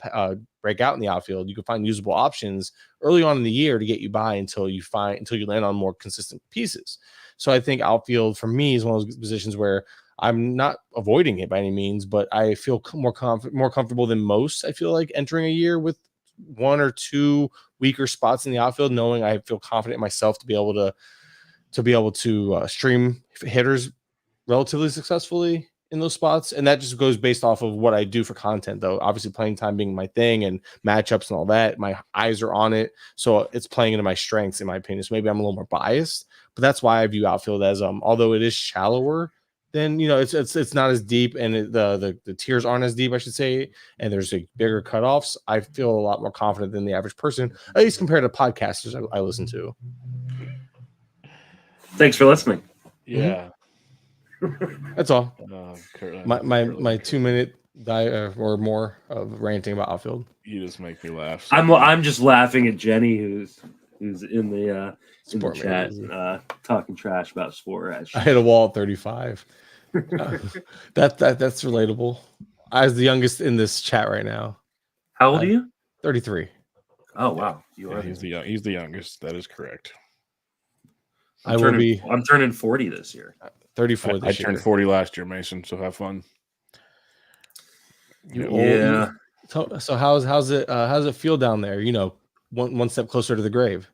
break out in the outfield. You can find usable options early on in the year to get you by until you land on more consistent pieces. So I think outfield for me is one of those positions where I'm not avoiding it by any means, but I feel more comfortable than most. I feel like entering a year with one or two weaker spots in the outfield, knowing I feel confident in myself to be able to stream hitters relatively successfully in those spots, and that just goes based off of what I do for content, though. Obviously, playing time being my thing and matchups and all that, my eyes are on it, so it's playing into my strengths, in my opinion. So maybe I'm a little more biased, but that's why I view outfield as although it is shallower, then it's not as deep, and the tiers aren't as deep, I should say, and there's a bigger cutoffs. I feel a lot more confident than the average person, at least compared to podcasters I listen to. Thanks for listening. Yeah. That's all. Kurland, My 2-minute or more of ranting about outfield. You just make me laugh. I'm just laughing at Jenny, who's in the chat talking trash about Sport Edge. I hit a wall at 35. That's relatable. I was the youngest in this chat right now. How old are you? 33. Oh wow, he's the youngest. That is correct. I'm turning 40 this year. 34 I this year. turned 40 last year, Mason. So have fun. Yeah. So how's it feel down there? One step closer to the grave.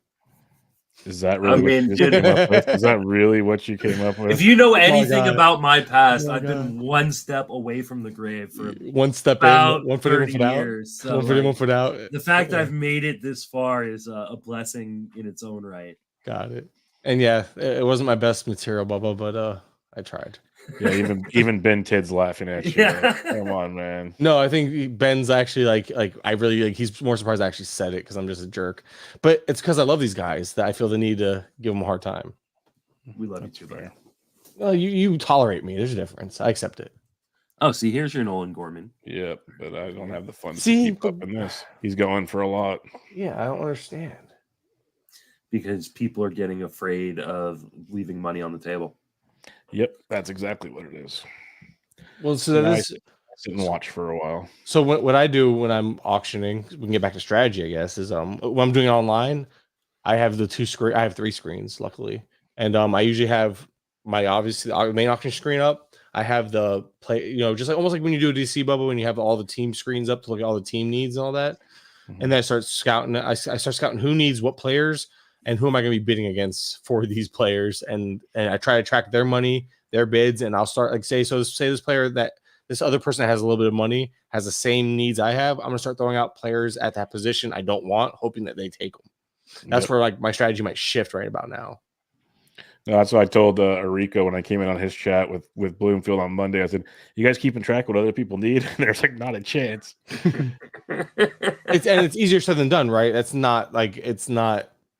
Is that really what you came up with? Is that really what you came up with? If you know anything about my past, I've been one step away from the grave for one step about in, one foot in, 1 foot out. years. So one foot in, 1 foot out. The fact that I've made it this far is a blessing in its own right. Got it. And yeah, it wasn't my best material, Bubba, but I tried. Yeah, even Ben Tidd's laughing at you. Yeah. Like, come on, man. No, I think Ben's actually like I really he's more surprised I actually said it because I'm just a jerk. But it's because I love these guys that I feel the need to give them a hard time. We love you too, buddy. Well, you tolerate me. There's a difference. I accept it. Oh, see, here's your Nolan Gorman. Yep, but I don't have the funds See, to keep up in this. He's going for a lot. Yeah, I don't understand. Because people are getting afraid of leaving money on the table. Yep, that's exactly what it is. Well, so that is sit and watch for a while. So what I do when I'm auctioning, we can get back to strategy, I guess, is when I'm doing it online, I have I have 3 screens, luckily. And I usually have my obviously the main auction screen up. I have the play, just like almost like when you do a DC Bubba, when you have all the team screens up to look at all the team needs and all that. Mm-hmm. And then I start scouting. I start scouting who needs what players and who am I going to be bidding against for these players. And I try to track their money, their bids, and I'll start say this player that this other person that has a little bit of money has the same needs I have. I'm going to start throwing out players at that position I don't want, hoping that they take them. That's where like my strategy might shift right about now. No, that's what I told Arico when I came in on his chat with Bloomfield on Monday. I said, "You guys keeping track what other people need?" And there's like not a chance. It's easier said than done, right? It's not,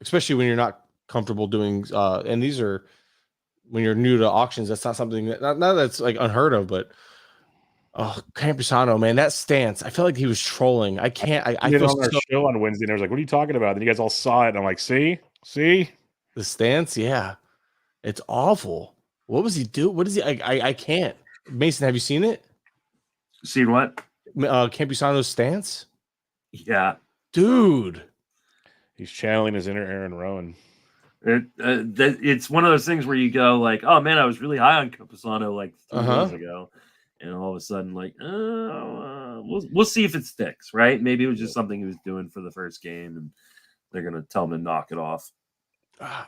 especially when you're not comfortable doing. And these are when you're new to auctions. That's not something not that's like unheard of, but. Oh, Campusano, man, that stance. I feel like he was trolling. I can't. I did feel on our show on Wednesday, and I was like, "What are you talking about?" And you guys all saw it, and I'm like, "See the stance? Yeah, it's awful. What was he do? What is he? I can't. Mason, have you seen it? Seen what? Campusano's stance? Yeah, dude. He's channeling his inner Aaron Rowan. It's one of those things where you go like, "Oh man, I was really high on Campusano like 3 days ago." And all of a sudden, like, we'll see if it sticks, right? Maybe it was just something he was doing for the first game, and they're gonna tell him to knock it off.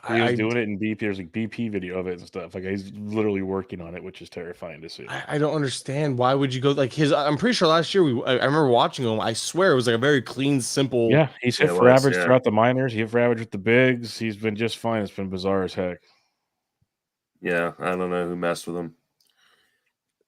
He was doing it in BP. There's like BP video of it and stuff. Like he's literally working on it, which is terrifying to see. I don't understand. Why would you go like his? I'm pretty sure last year I remember watching him. I swear it was like a very clean, simple. Yeah, he's hit for average throughout the minors. He hit for average with the bigs. He's been just fine. It's been bizarre as heck. Yeah, I don't know who messed with him.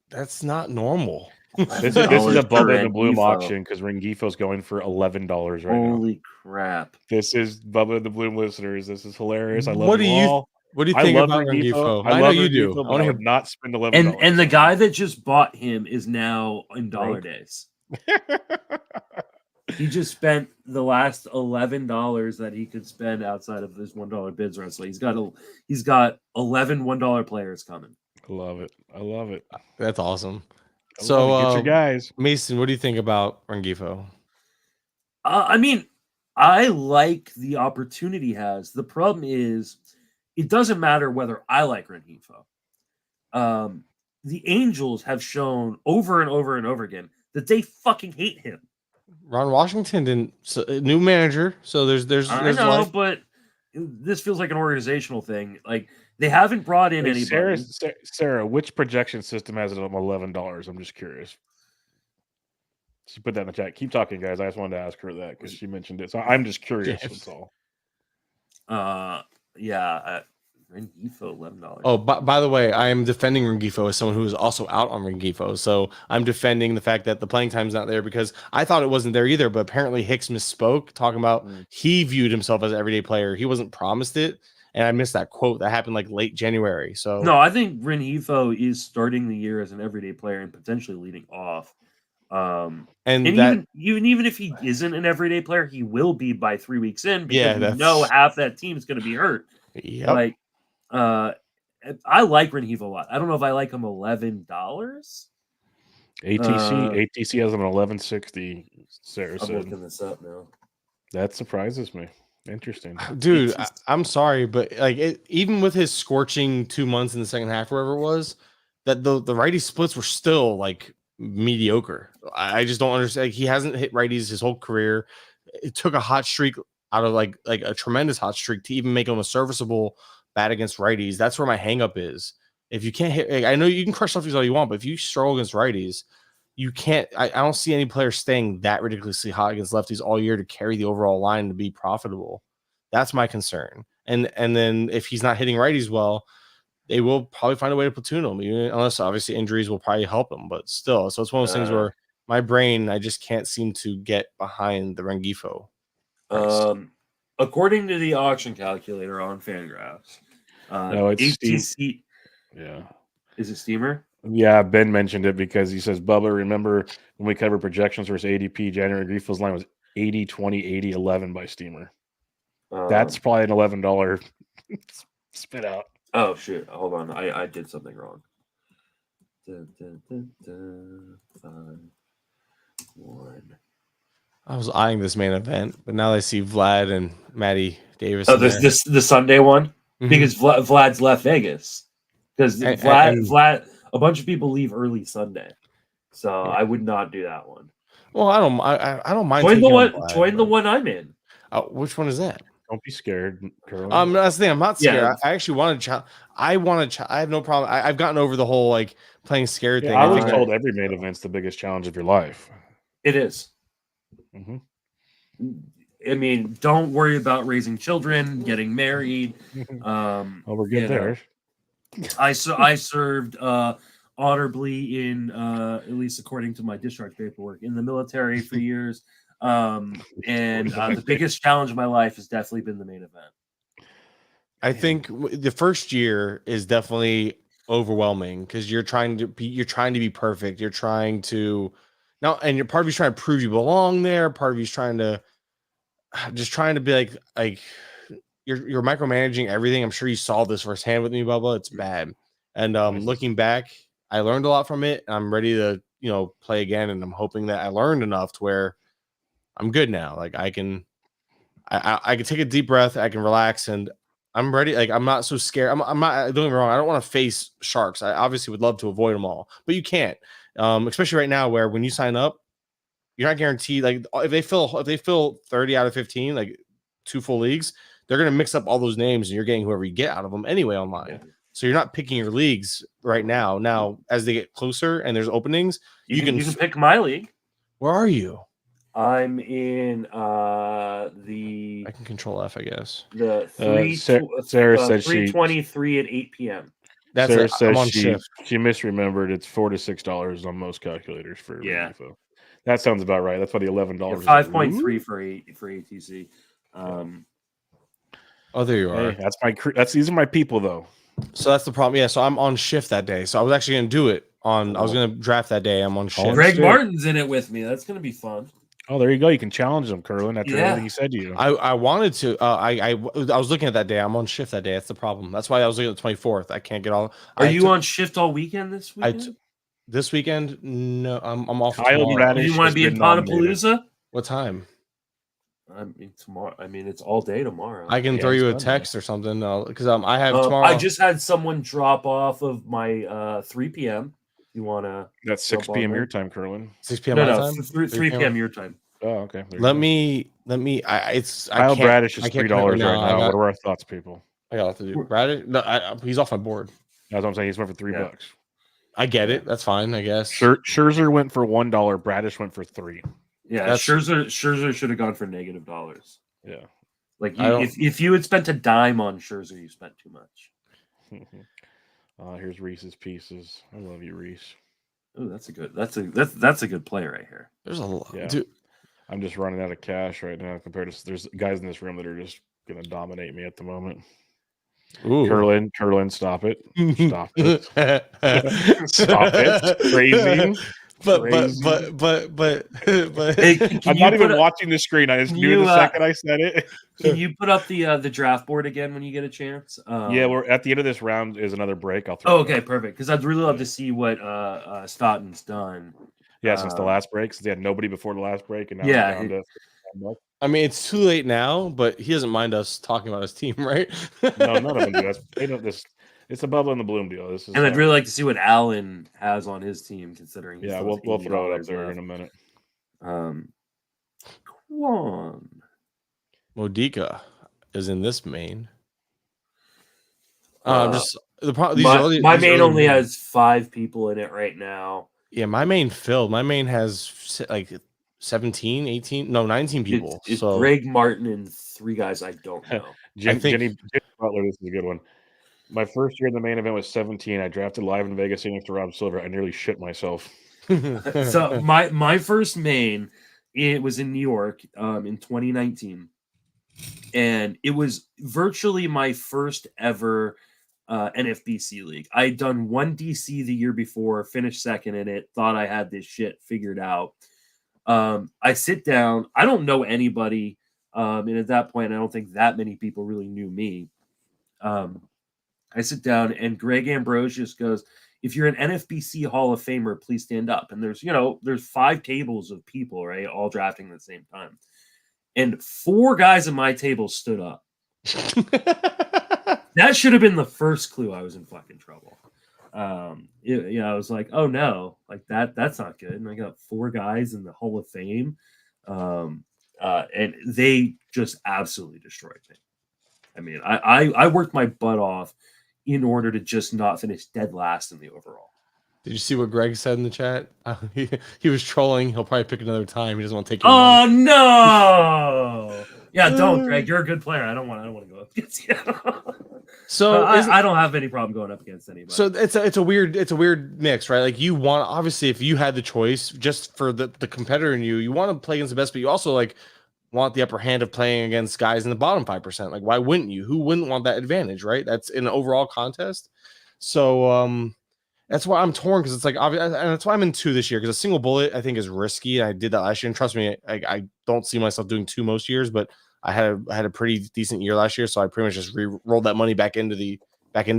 That's not normal. This is a Bubba in the Bloom auction because Rengifo's going for $11 right now. Holy crap! This is Bubba in the Bloom listeners. This is hilarious. I love What do you think about Rengifo? I know you do. I want to not spend $11. And the guy that just bought him is now in dollar days. He just spent the last $11 that he could spend outside of his $1 bids wrestling. He's got 11 $1 players coming. I love it. That's awesome. Get your guys. Mason, what do you think about Rengifo? I mean, I like the opportunity he has. The problem is, it doesn't matter whether I like Rengifo. The Angels have shown over and over and over again that they fucking hate him. Ron Washington didn't. New manager, so there's I know, life. but this feels like an organizational thing. Like they haven't brought in anybody. Sarah, which projection system has it on $11? I'm just curious. She put that in the chat. Keep talking, guys. I just wanted to ask her that because she mentioned it. So I'm just curious. That's all. Rengifo, $11. Oh, by the way, I am defending Rengifo as someone who is also out on Rengifo. So I'm defending the fact that the playing time's not there because I thought it wasn't there either. But apparently Hicks misspoke, talking about he viewed himself as an everyday player. He wasn't promised it. And I missed that quote. That happened like late January. So no, I think Rengifo is starting the year as an everyday player and potentially leading off. Even if he isn't an everyday player, he will be by 3 weeks in because we know half that team is going to be hurt. Yep. Like, I like Rengifo a lot. I don't know if I like him $11. ATC has an 1160. Sarah said. I'm looking this up now. That surprises me. Interesting, dude. I'm sorry, but like even with his scorching 2 months in the second half, wherever it was, that the righty splits were still like mediocre. I just don't understand. Like, he hasn't hit righties his whole career. It took a hot streak out of like a tremendous hot streak to even make him a serviceable bat against righties. That's where my hangup is. If you can't hit, like, I know you can crush lefties all you want, but if you struggle against righties, you can't. I don't see any player staying that ridiculously hot against lefties all year to carry the overall line to be profitable. That's my concern. And then if he's not hitting righties well, they will probably find a way to platoon him, unless obviously injuries will probably help him. But still, so it's one of those things where my brain, I just can't seem to get behind the Rengifo. According to the auction calculator on Fangraphs, no, it's ATC. Yeah, is it Steamer? Yeah, Ben mentioned it because he says, Bubba, remember when we covered projections versus ADP, January Griefel's line was 80, 20, 80, 11 by Steamer. That's probably an $11 spit out. Oh, shit. Hold on. I did something wrong. 5, 1. I was eyeing this main event, but now I see Vlad and Maddie Davis. Oh, the Sunday one? Because Vlad's left Vegas. Because Vlad, a bunch of people leave early Sunday, so I would not do that one. Well, I don't mind. Join the one I'm in. Which one is that? Don't be scared, Kurland. That's the thing. I'm not scared. Yeah. I actually want to. I have no problem. I've gotten over the whole like playing scared thing. I was told every main event's the biggest challenge of your life. It is. I mean, don't worry about raising children, getting married. We're good there. I served honorably in, at least according to my discharge paperwork, in the military for years. And the biggest challenge of my life has definitely been the main event. I think the first year is definitely overwhelming because you're trying to be perfect. You're trying to now, and your part of you's trying to prove you belong there. Part of you's trying to be like you're micromanaging everything. I'm sure you saw this firsthand with me, Bubba. It's bad. And looking back, I learned a lot from it. I'm ready to play again, and I'm hoping that I learned enough to where I'm good now. Like I can take a deep breath. I can relax, and I'm ready. Like I'm not so scared. I'm not. Don't get me wrong. I don't want to face sharks. I obviously would love to avoid them all, but you can't. Especially right now, where when you sign up, you're not guaranteed. Like if they fill 30 out of 15, like 2 full leagues, they're gonna mix up all those names, and you're getting whoever you get out of them anyway online. Yeah. So you're not picking your leagues right now. Now, as they get closer and there's openings, you can pick my league. Where are you? I'm in I can control F, I guess. The Sarah said 3:23 at 8 p.m. Sarah says she misremembered. It's $4 to $6 on most calculators for info. That sounds about right. That's why the $11 5.3 for ATC. Oh, there you are. Hey, these are my people though. So that's the problem. Yeah. So I'm on shift that day. So I was actually going to do it I was going to draft that day. I'm on shift. Greg Martin's in it with me. That's going to be fun. Oh, there you go. You can challenge them, Kurland, after everything he said to you. I wanted to. I was looking at that day. I'm on shift that day. That's the problem. That's why I was looking at the 24th. I can't get all. Are you on shift all weekend this weekend? This weekend? No, I'm off. Do you want to be in Potapalooza? What time? I mean tomorrow. I mean it's all day tomorrow. I can throw you a text or something because I have tomorrow. I just had someone drop off of my 3 p.m. You want to? That's 6 p.m. your time, Kurland. 6 p.m. No, 3 p.m. your time. Oh, okay. Let me. I Kyle can't. Bradish is I can't $3 right now. now. What are our thoughts, people? I got to do. Bradish. No, he's off my board. That's what I'm saying. He's went for $3. I get it. That's fine. I guess. Scherzer went for $1. Bradish went for $3. Yeah, That's- Scherzer should have gone for $-. Yeah. Like if you had spent a dime on Scherzer, you spent too much. Here's Reese's Pieces. I love you, Reese. Oh, that's a good play right here. There's a lot. Yeah. Dude. I'm just running out of cash right now compared to there's guys in this room that are just gonna dominate me at the moment. Ooh. Kurland, stop it. Stop it. Stop it. Crazy. But Hey, I'm not even watching the screen. I just knew the second I said it. Can you put up the draft board again when you get a chance? Yeah, we're at the end of this round is another break. I'll Oh, okay, perfect. Because I'd really love to see what Stoughton's done. Yeah, since the last break, since they had nobody before the last break, and now Yeah, down to I mean, it's too late now, but he doesn't mind us talking about his team, right? no, none of them do. They don't this. It's a Bubba and the Bloom deal. This is And I'd really like to see what Allen has on his team, considering. Yeah, we'll throw it up there in a minute. Quan Modica is in this main. my main only has 5 people in it right now. Yeah, my main filled. My main has like 17, 18, no, 19 people. It's so Greg Martin and 3 guys I don't know. Jenny Butler, this is a good one. My first year in the main event was 17. I drafted live in Vegas next to Rob Silver. I nearly shit myself. So my first main, it was in New York in 2019, and it was virtually my first ever NFBC league. I had done one DC the year before, finished second in it, thought I had this shit figured out. I sit down, I don't know anybody, and at that point I don't think that many people really knew me. I sit down and Greg Ambrosius goes, if you're an NFBC Hall of Famer, please stand up. And there's 5 tables of people, right, all drafting at the same time. And 4 guys at my table stood up. That should have been the first clue I was in fucking trouble. I was like, oh no, like that's not good. And I got 4 guys in the Hall of Fame. And they just absolutely destroyed me. I mean, I worked my butt off in order to just not finish dead last in the overall. Did you see what Greg said in the chat? He was trolling. He'll probably pick another time. He doesn't want to take your money. No. Yeah, don't, Greg. You're a good player. I don't want to go up against you. So I don't have any problem going up against anybody. So it's a weird mix, right? Like you want, obviously, if you had the choice, just for the competitor in you want to play against the best, but you also like want the upper hand of playing against guys in the bottom 5%. Like, why wouldn't you? Who wouldn't want that advantage, right? That's in an overall contest. So that's why I'm torn, because it's like obvious, and that's why I'm in 2 this year, because a single bullet I think is risky. I did that last year, and trust me, I don't see myself doing 2 most years, but I had a pretty decent year last year, so I pretty much just rolled that money back into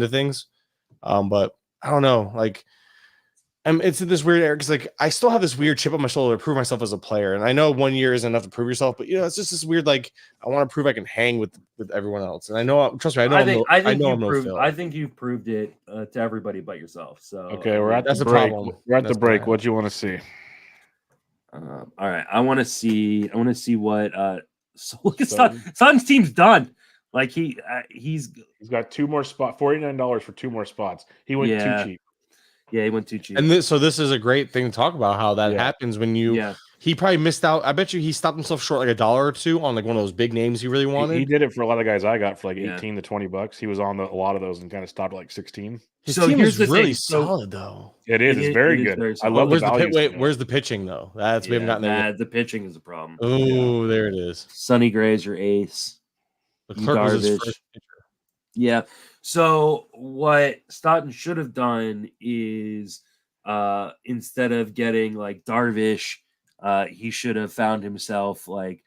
things. But I don't know, like. It's in this weird area because like I still have this weird chip on my shoulder to prove myself as a player, and I know 1 year isn't enough to prove yourself, but it's just this weird like I want to prove I can hang with everyone else, and I know, trust me, I think you've proved it to everybody but yourself. So okay, we're at that's the the break. problem. We're at That's the break. bad. What do you want to see? all right, I want to see what so look at Son's team's done. Like he's got 2 more spots, $49 for 2 more spots. He went too cheap. Yeah, he went too cheap. And this is a great thing to talk about, how that happens when he probably missed out. I bet you he stopped himself short like $1 or 2 on like one of those big names he really wanted. He did it for a lot of guys I got for like 18 to $20. He was on a lot of those and kind of stopped at like 16. His team is really solid though. It is. It's very good. I love the value. Where's the pitching though? We haven't gotten there. The pitching is a problem. Oh, there it is. Sonny Gray is your ace. Leclerc was his first pitcher. Yeah. So what Stoughton should have done is instead of getting like Darvish, he should have found himself like,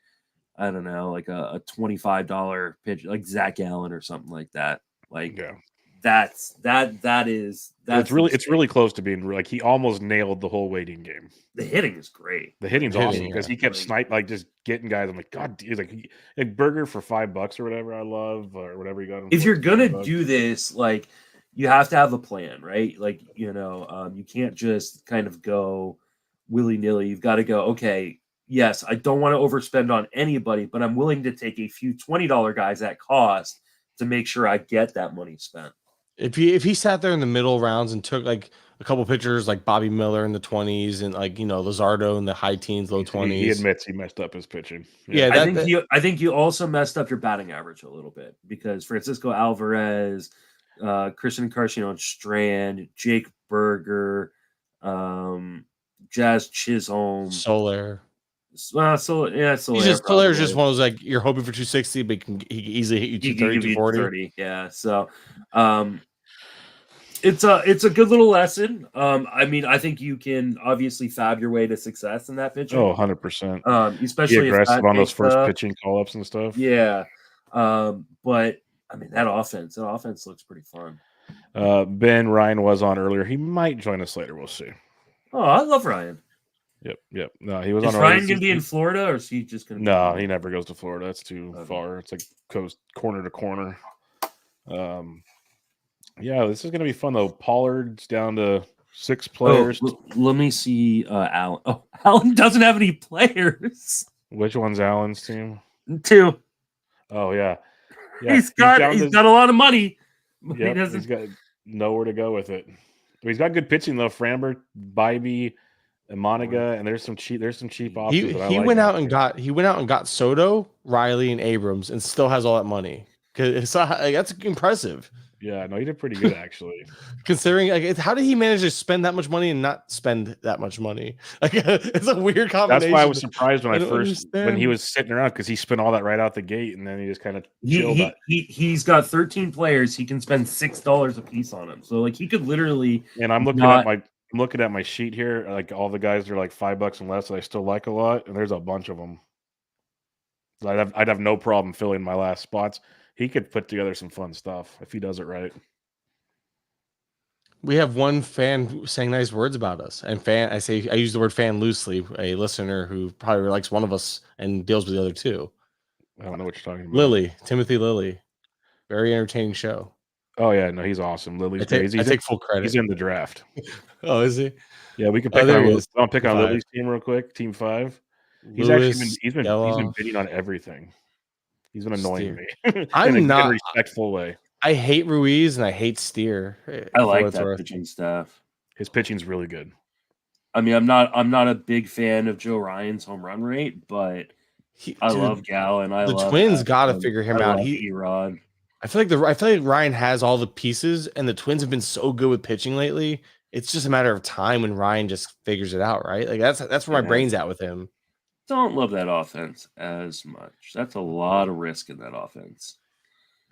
I don't know, like a $25 pitch, like Zach Allen or something like that. Like that's it's really close to being like he almost nailed the whole waiting game. The hitting is great. The hitting's awesome because he kept sniping, like just getting guys. I'm like, God, he's like burger for $5 or whatever. I love or whatever you got. If you're gonna do this, like you have to have a plan, right? Like you can't just kind of go willy nilly. You've got to go. Okay, yes, I don't want to overspend on anybody, but I'm willing to take a few $20 guys at cost to make sure I get that money spent. If he sat there in the middle rounds and took like a couple pictures like Bobby Miller in the 20s and like Luzardo in the high teens, low 20s. He admits he messed up his pitching. Yeah, I think you also messed up your batting average a little bit because Francisco Alvarez, Christian Encarnacion-Strand, Jake Berger, Jazz Chisholm, Soler. Soler. Soler is just one of those like you're hoping for 260, but he can easily hit you 230, 240. Yeah. So it's a good little lesson. I mean, I think you can obviously fab your way to success in that pitching. Oh, 100%. Especially be aggressive on those first pitching call-ups and stuff. Yeah. But I mean that offense looks pretty fun. Ben Ryan was on earlier. He might join us later. We'll see. Oh, I love Ryan. Yep. No, he was Is on. Ryan gonna be in Florida, or is he just gonna? No, he never goes to Florida. That's too far. It's like coast corner to corner. Yeah, this is gonna be fun though. Pollard's down to 6 players. Let me see. Allen. Oh, Allen doesn't have any players. Which one's Allen's team? 2. Oh yeah. He's got a lot of money. Yeah, he's got nowhere to go with it. He's got good pitching though. Frambert, Bybee, and Monaga, and there's some cheap options. He went out and got Soto, Riley, and Abrams, and still has all that money. That's impressive. Yeah, no, he did pretty good actually. Considering, how did he manage to spend that much money and not spend that much money? Like, it's a weird combination. That's why I was surprised when he was sitting around because he spent all that right out the gate, and then he just kind of chilled. He's got 13 players. He can spend $6 a piece on them. So like he could literally. And I'm looking at my sheet here. Like all the guys are like $5 and less that I still like a lot, and there's a bunch of them. I'd have no problem filling my last spots. He could put together some fun stuff if he does it right. We have one fan saying nice words about us, and I use the word fan loosely. A listener who probably likes one of us and deals with the other two. I don't know what you're talking about. Timothy Lilly, very entertaining show. Oh yeah, no, he's awesome. Lily's crazy. I take full credit. He's in the draft. Oh, is he? Yeah, we can pick on. I'll pick on Lily's team real quick. Team 5. He's been bidding on everything. He's been annoying me. I'm in not a respectful way. I hate Ruiz and I hate Steer. I like that pitching staff. His pitching's really good. I mean, I'm not a big fan of Joe Ryan's home run rate, but I love Gallen. The Twins got to figure him out. Erod. I feel like Ryan has all the pieces, and the Twins have been so good with pitching lately. It's just a matter of time when Ryan just figures it out, right? Like that's where my brain's at with him. Don't love that offense as much. That's a lot of risk in that offense.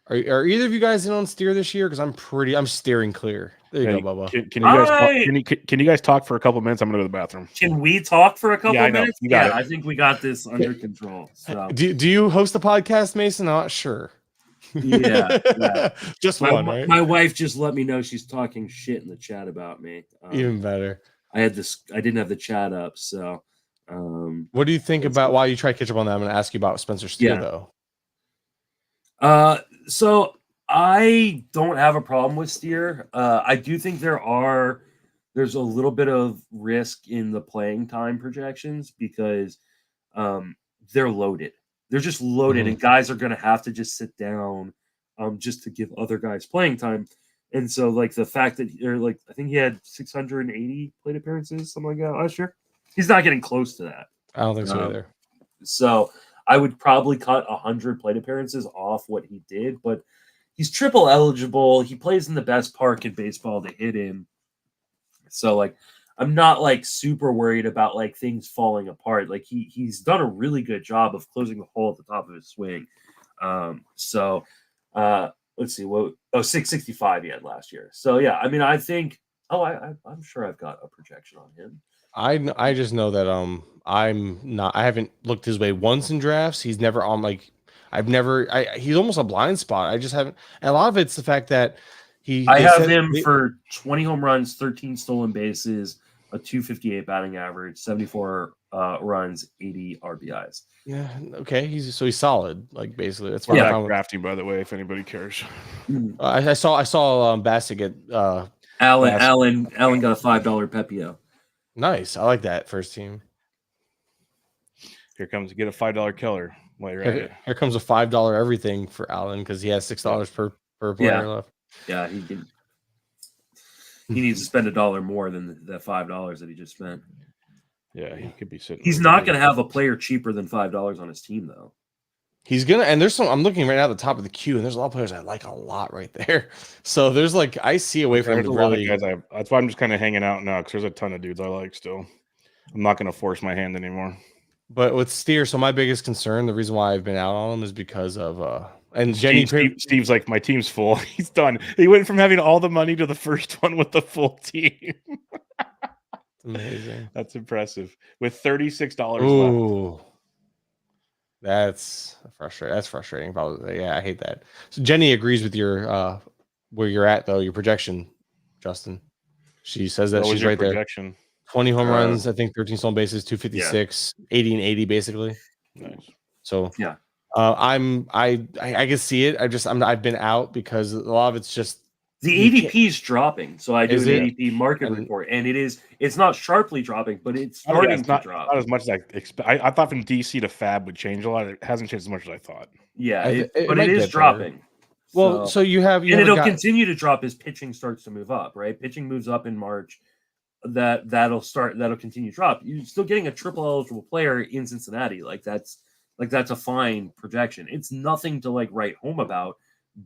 Are either of you guys in on Steer this year? Because I'm steering clear. There you go, Bubba. Can you guys talk for a couple minutes? I'm gonna go to the bathroom. Can we talk for a couple minutes? Yeah, I think we got this under control. So. Do you host the podcast, Mason? I'm not sure. Yeah. Just one, right? My wife just let me know she's talking shit in the chat about me. Even better. I didn't have the chat up, so. What do you think about while you try to catch up on that? I'm going to ask you about Spencer Steer, though. So I don't have a problem with Steer. I do think there's a little bit of risk in the playing time projections because they're loaded. They're just loaded, and guys are going to have to just sit down just to give other guys playing time. And so, like the fact that I think he had 680 plate appearances, something like that last year. He's not getting close to that. I don't think so either. So I would probably cut 100 plate appearances off what he did, but he's triple eligible. He plays in the best park in baseball to hit in. So like, I'm not like super worried about like things falling apart. Like he's done a really good job of closing the hole at the top of his swing. Let's see 665 he had last year. So yeah, I mean, I think, I'm sure I've got a projection on him. I just know that I haven't looked his way once in drafts. He's never on he's almost a blind spot. I just haven't, and a lot of it's the fact that I have him for 20 home runs, 13 stolen bases, a 258 batting average, 74 runs, 80 RBIs. Yeah, okay. He's solid. Like basically, that's why I'm drafting. By the way, if anybody cares, I saw Bassett get Allen got a $5 Pepio. Nice. I like that first team. Here comes get a $5 killer. Wait, right. Here comes a $5 everything for Allen because he has $6 per player left. Yeah, he needs to spend $1 more than the $5 that he just spent. Yeah, he could be sitting. He's not going to have a player cheaper than $5 on his team, though. He's gonna, and there's some. I'm looking right now at the top of the queue, and there's a lot of players I like a lot right there. So there's like I see a way for him to really. Guys that's why I'm just kind of hanging out now because there's a ton of dudes I like still. I'm not going to force my hand anymore. But with Steer, so my biggest concern, the reason why I've been out on him is because of and Jenny. Steve's like, my team's full. He's done. He went from having all the money to the first one with the full team. Amazing. That's impressive. With $36 left. That's frustrating. That's frustrating. Probably. Yeah, I hate that. So Jenny agrees with your where you're at though, your projection, Justin. She says that she's right projection? There. 20 home runs, I think 13 stolen bases, 256, 80 and 80 basically. Nice. So yeah. I can see it. I've been out because a lot of it's just the ADP is dropping. So I do an ADP market report, and it's not sharply dropping, but it's starting to drop. Not as much as I expect. I thought from DC to Fab would change a lot. It hasn't changed as much as I thought. Yeah, but it is dropping. Well, so you have it'll continue to drop as pitching starts to move up, right? Pitching moves up in March. That'll continue to drop. You're still getting a triple eligible player in Cincinnati. That's a fine projection. It's nothing to write home about.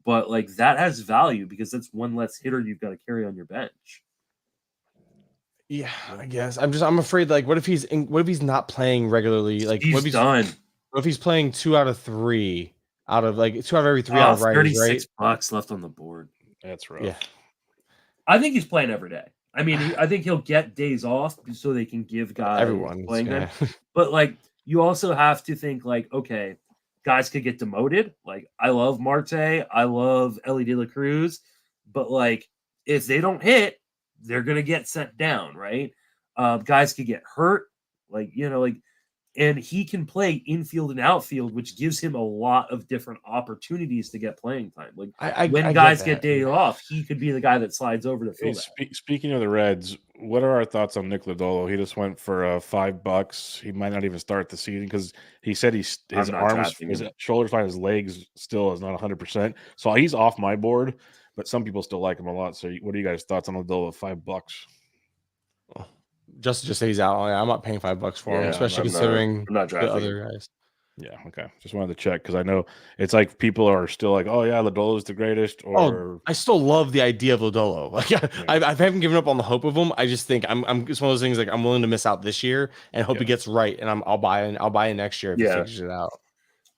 But that has value because that's one less hitter you've got to carry on your bench. Yeah, I guess I'm afraid. What if he's not playing regularly? What if he's done? What if he's playing 2 out of 3 out of 2 out of every 3 out of $36 left on the board. That's rough. Yeah, I think he's playing every day. I mean, I think he'll get days off so they can give guys everyone playing them. But you also have to think okay. Guys could get demoted. I love Marte. I love Ellie De La Cruz. But, if they don't hit, they're going to get sent down, right? Guys could get hurt. And he can play infield and outfield, which gives him a lot of different opportunities to get playing time. When guys get day off, he could be the guy that slides over to fill that. Speaking of the Reds, what are our thoughts on Nick Lodolo? He just went for $5. He might not even start the season because he said his arms, his shoulders fine, his legs still is not 100%. So he's off my board, but some people still like him a lot. So what are you guys' thoughts on Lodolo at $5? Just say he's out. I'm not paying $5 for him, especially considering I'm not the other guys. Yeah, okay. Just wanted to check because I know it's people are still oh yeah, Lodolo's the greatest. I still love the idea of Lodolo. I haven't given up on the hope of him. I just think I'm it's one of those things I'm willing to miss out this year and hope he gets right, and I'll buy in next year if he figures it out.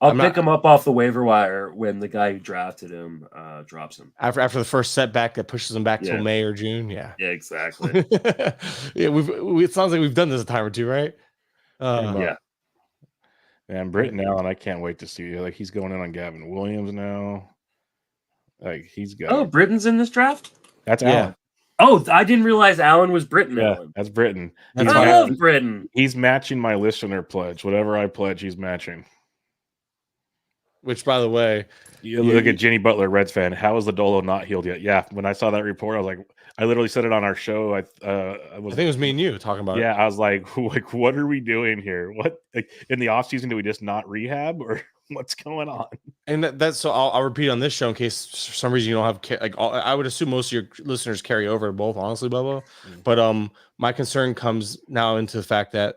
I'll pick him up off the waiver wire when the guy who drafted him drops him. After the first setback that pushes him back till May or June. Yeah. Yeah, exactly. It sounds like we've done this a time or two, right? Yeah. And Britton Allen, I can't wait to see. He's going in on Gavin Williams now. He's got. Oh, Britton's in this draft? That's Allen. Oh, I didn't realize Allen was Britton. Yeah, Allen. that's Britton. I love Britton. He's matching my listener pledge. Whatever I pledge, he's matching. Which, by the way, you look at Jenny Butler, Reds fan. How is Lodolo not healed yet? Yeah, when I saw that report, I was I literally said it on our show. I think it was me and you talking about it. Yeah, I was what are we doing here? What in the offseason do we just not rehab or what's going on? And that's so I'll repeat on this show in case for some reason you don't have I would assume most of your listeners carry over to both, honestly, Bubba. But my concern comes now into the fact that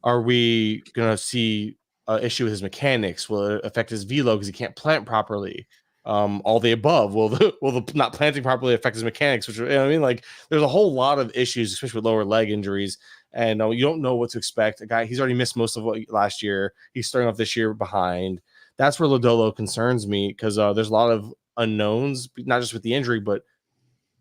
are we gonna see issue with his mechanics? Will it affect his velo because he can't plant properly? All the above. Will the not planting properly affect his mechanics? Which, there's a whole lot of issues, especially with lower leg injuries, and you don't know what to expect. A guy, he's already missed most of last year. He's starting off this year behind. That's where Lodolo concerns me because there's a lot of unknowns, not just with the injury, but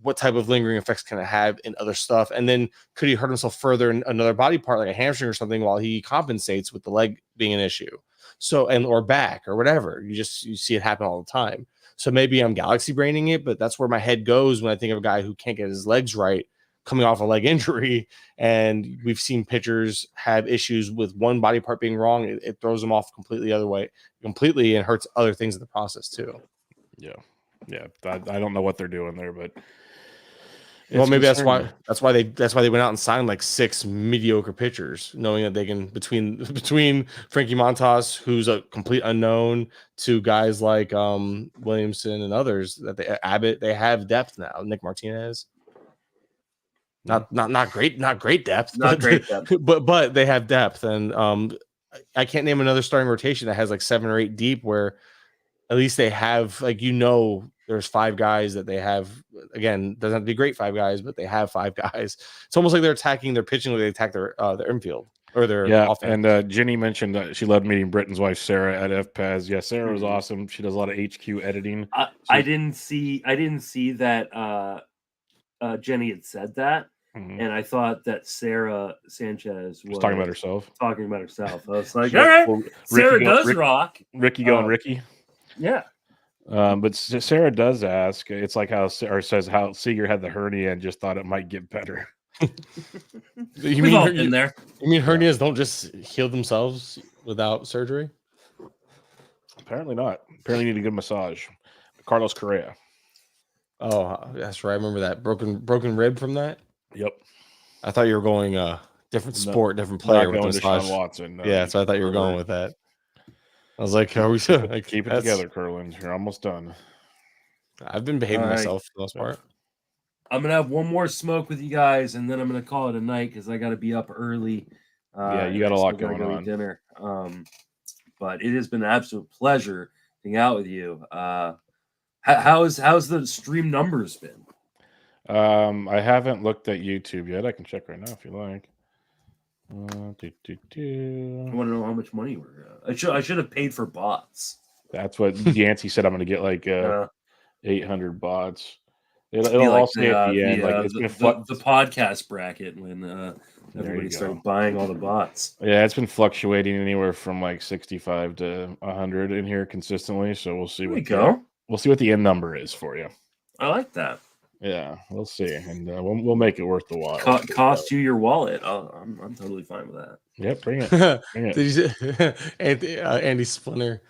what type of lingering effects can it have in other stuff? And then could he hurt himself further in another body part, like a hamstring or something, while he compensates with the leg being an issue? So, or back or whatever. You see it happen all the time. So maybe I'm galaxy braining it, but that's where my head goes when I think of a guy who can't get his legs right coming off a leg injury. And we've seen pitchers have issues with one body part being wrong. It throws them off completely and hurts other things in the process too. Yeah. I don't know what they're doing there, but Well, It's maybe concerning. that's why they went out and signed like 6 mediocre pitchers, knowing that they can between Frankie Montas, who's a complete unknown, to guys like Williamson and others that Abbott, they have depth now. Nick Martinez, not great depth, Not great depth. but they have depth, and I can't name another starting rotation that has like 7 or 8 deep where at least they have there's 5 guys that they have. Again, doesn't have to be great 5 guys, but they have 5 guys. It's almost like they're attacking their pitching like they attack their infield or their offense. And Jenny mentioned that she loved meeting Britton's wife Sarah at FPAS. Yeah, Sarah was awesome. She does a lot of HQ editing. I didn't see that Jenny had said that. And I thought that Sarah Sanchez was talking about herself. I was like, all right, Sarah does rock. Ricky going Ricky. Yeah. But Sarah does ask. It's like how Sarah says how Seager had the hernia and just thought it might get better. We've all been there. You mean hernias don't just heal themselves without surgery? Apparently not. Apparently you need a good massage. Carlos Correa. Oh, that's right. I remember that broken rib from that. Yep. I thought you were going different sport, different player with Deshaun Watson. No, yeah, so I thought you were going with that. I was like, "Are we like, keep it together, Kurland? You're almost done." I've been behaving myself for the most part. I'm gonna have one more smoke with you guys, and then I'm gonna call it a night because I got to be up early. Yeah, you got a lot going on. Dinner. But it has been an absolute pleasure hanging out with you. How's the stream numbers been? I haven't looked at YouTube yet. I can check right now if you like. I want to know how much money we're. I should have paid for bots. That's what Yancey said. I'm going to get like 800 bots. It'll like all say at the end. Like it's the podcast bracket when everybody started buying all the bots. Yeah, it's been fluctuating anywhere from like 65 to 100 in here consistently. So we'll see. We'll see what the end number is for you. I like that. Yeah, we'll see, and we'll make it worth the while. Cost you your wallet. I'm totally fine with that. Yep, bring it. Did you see Andy Splinter?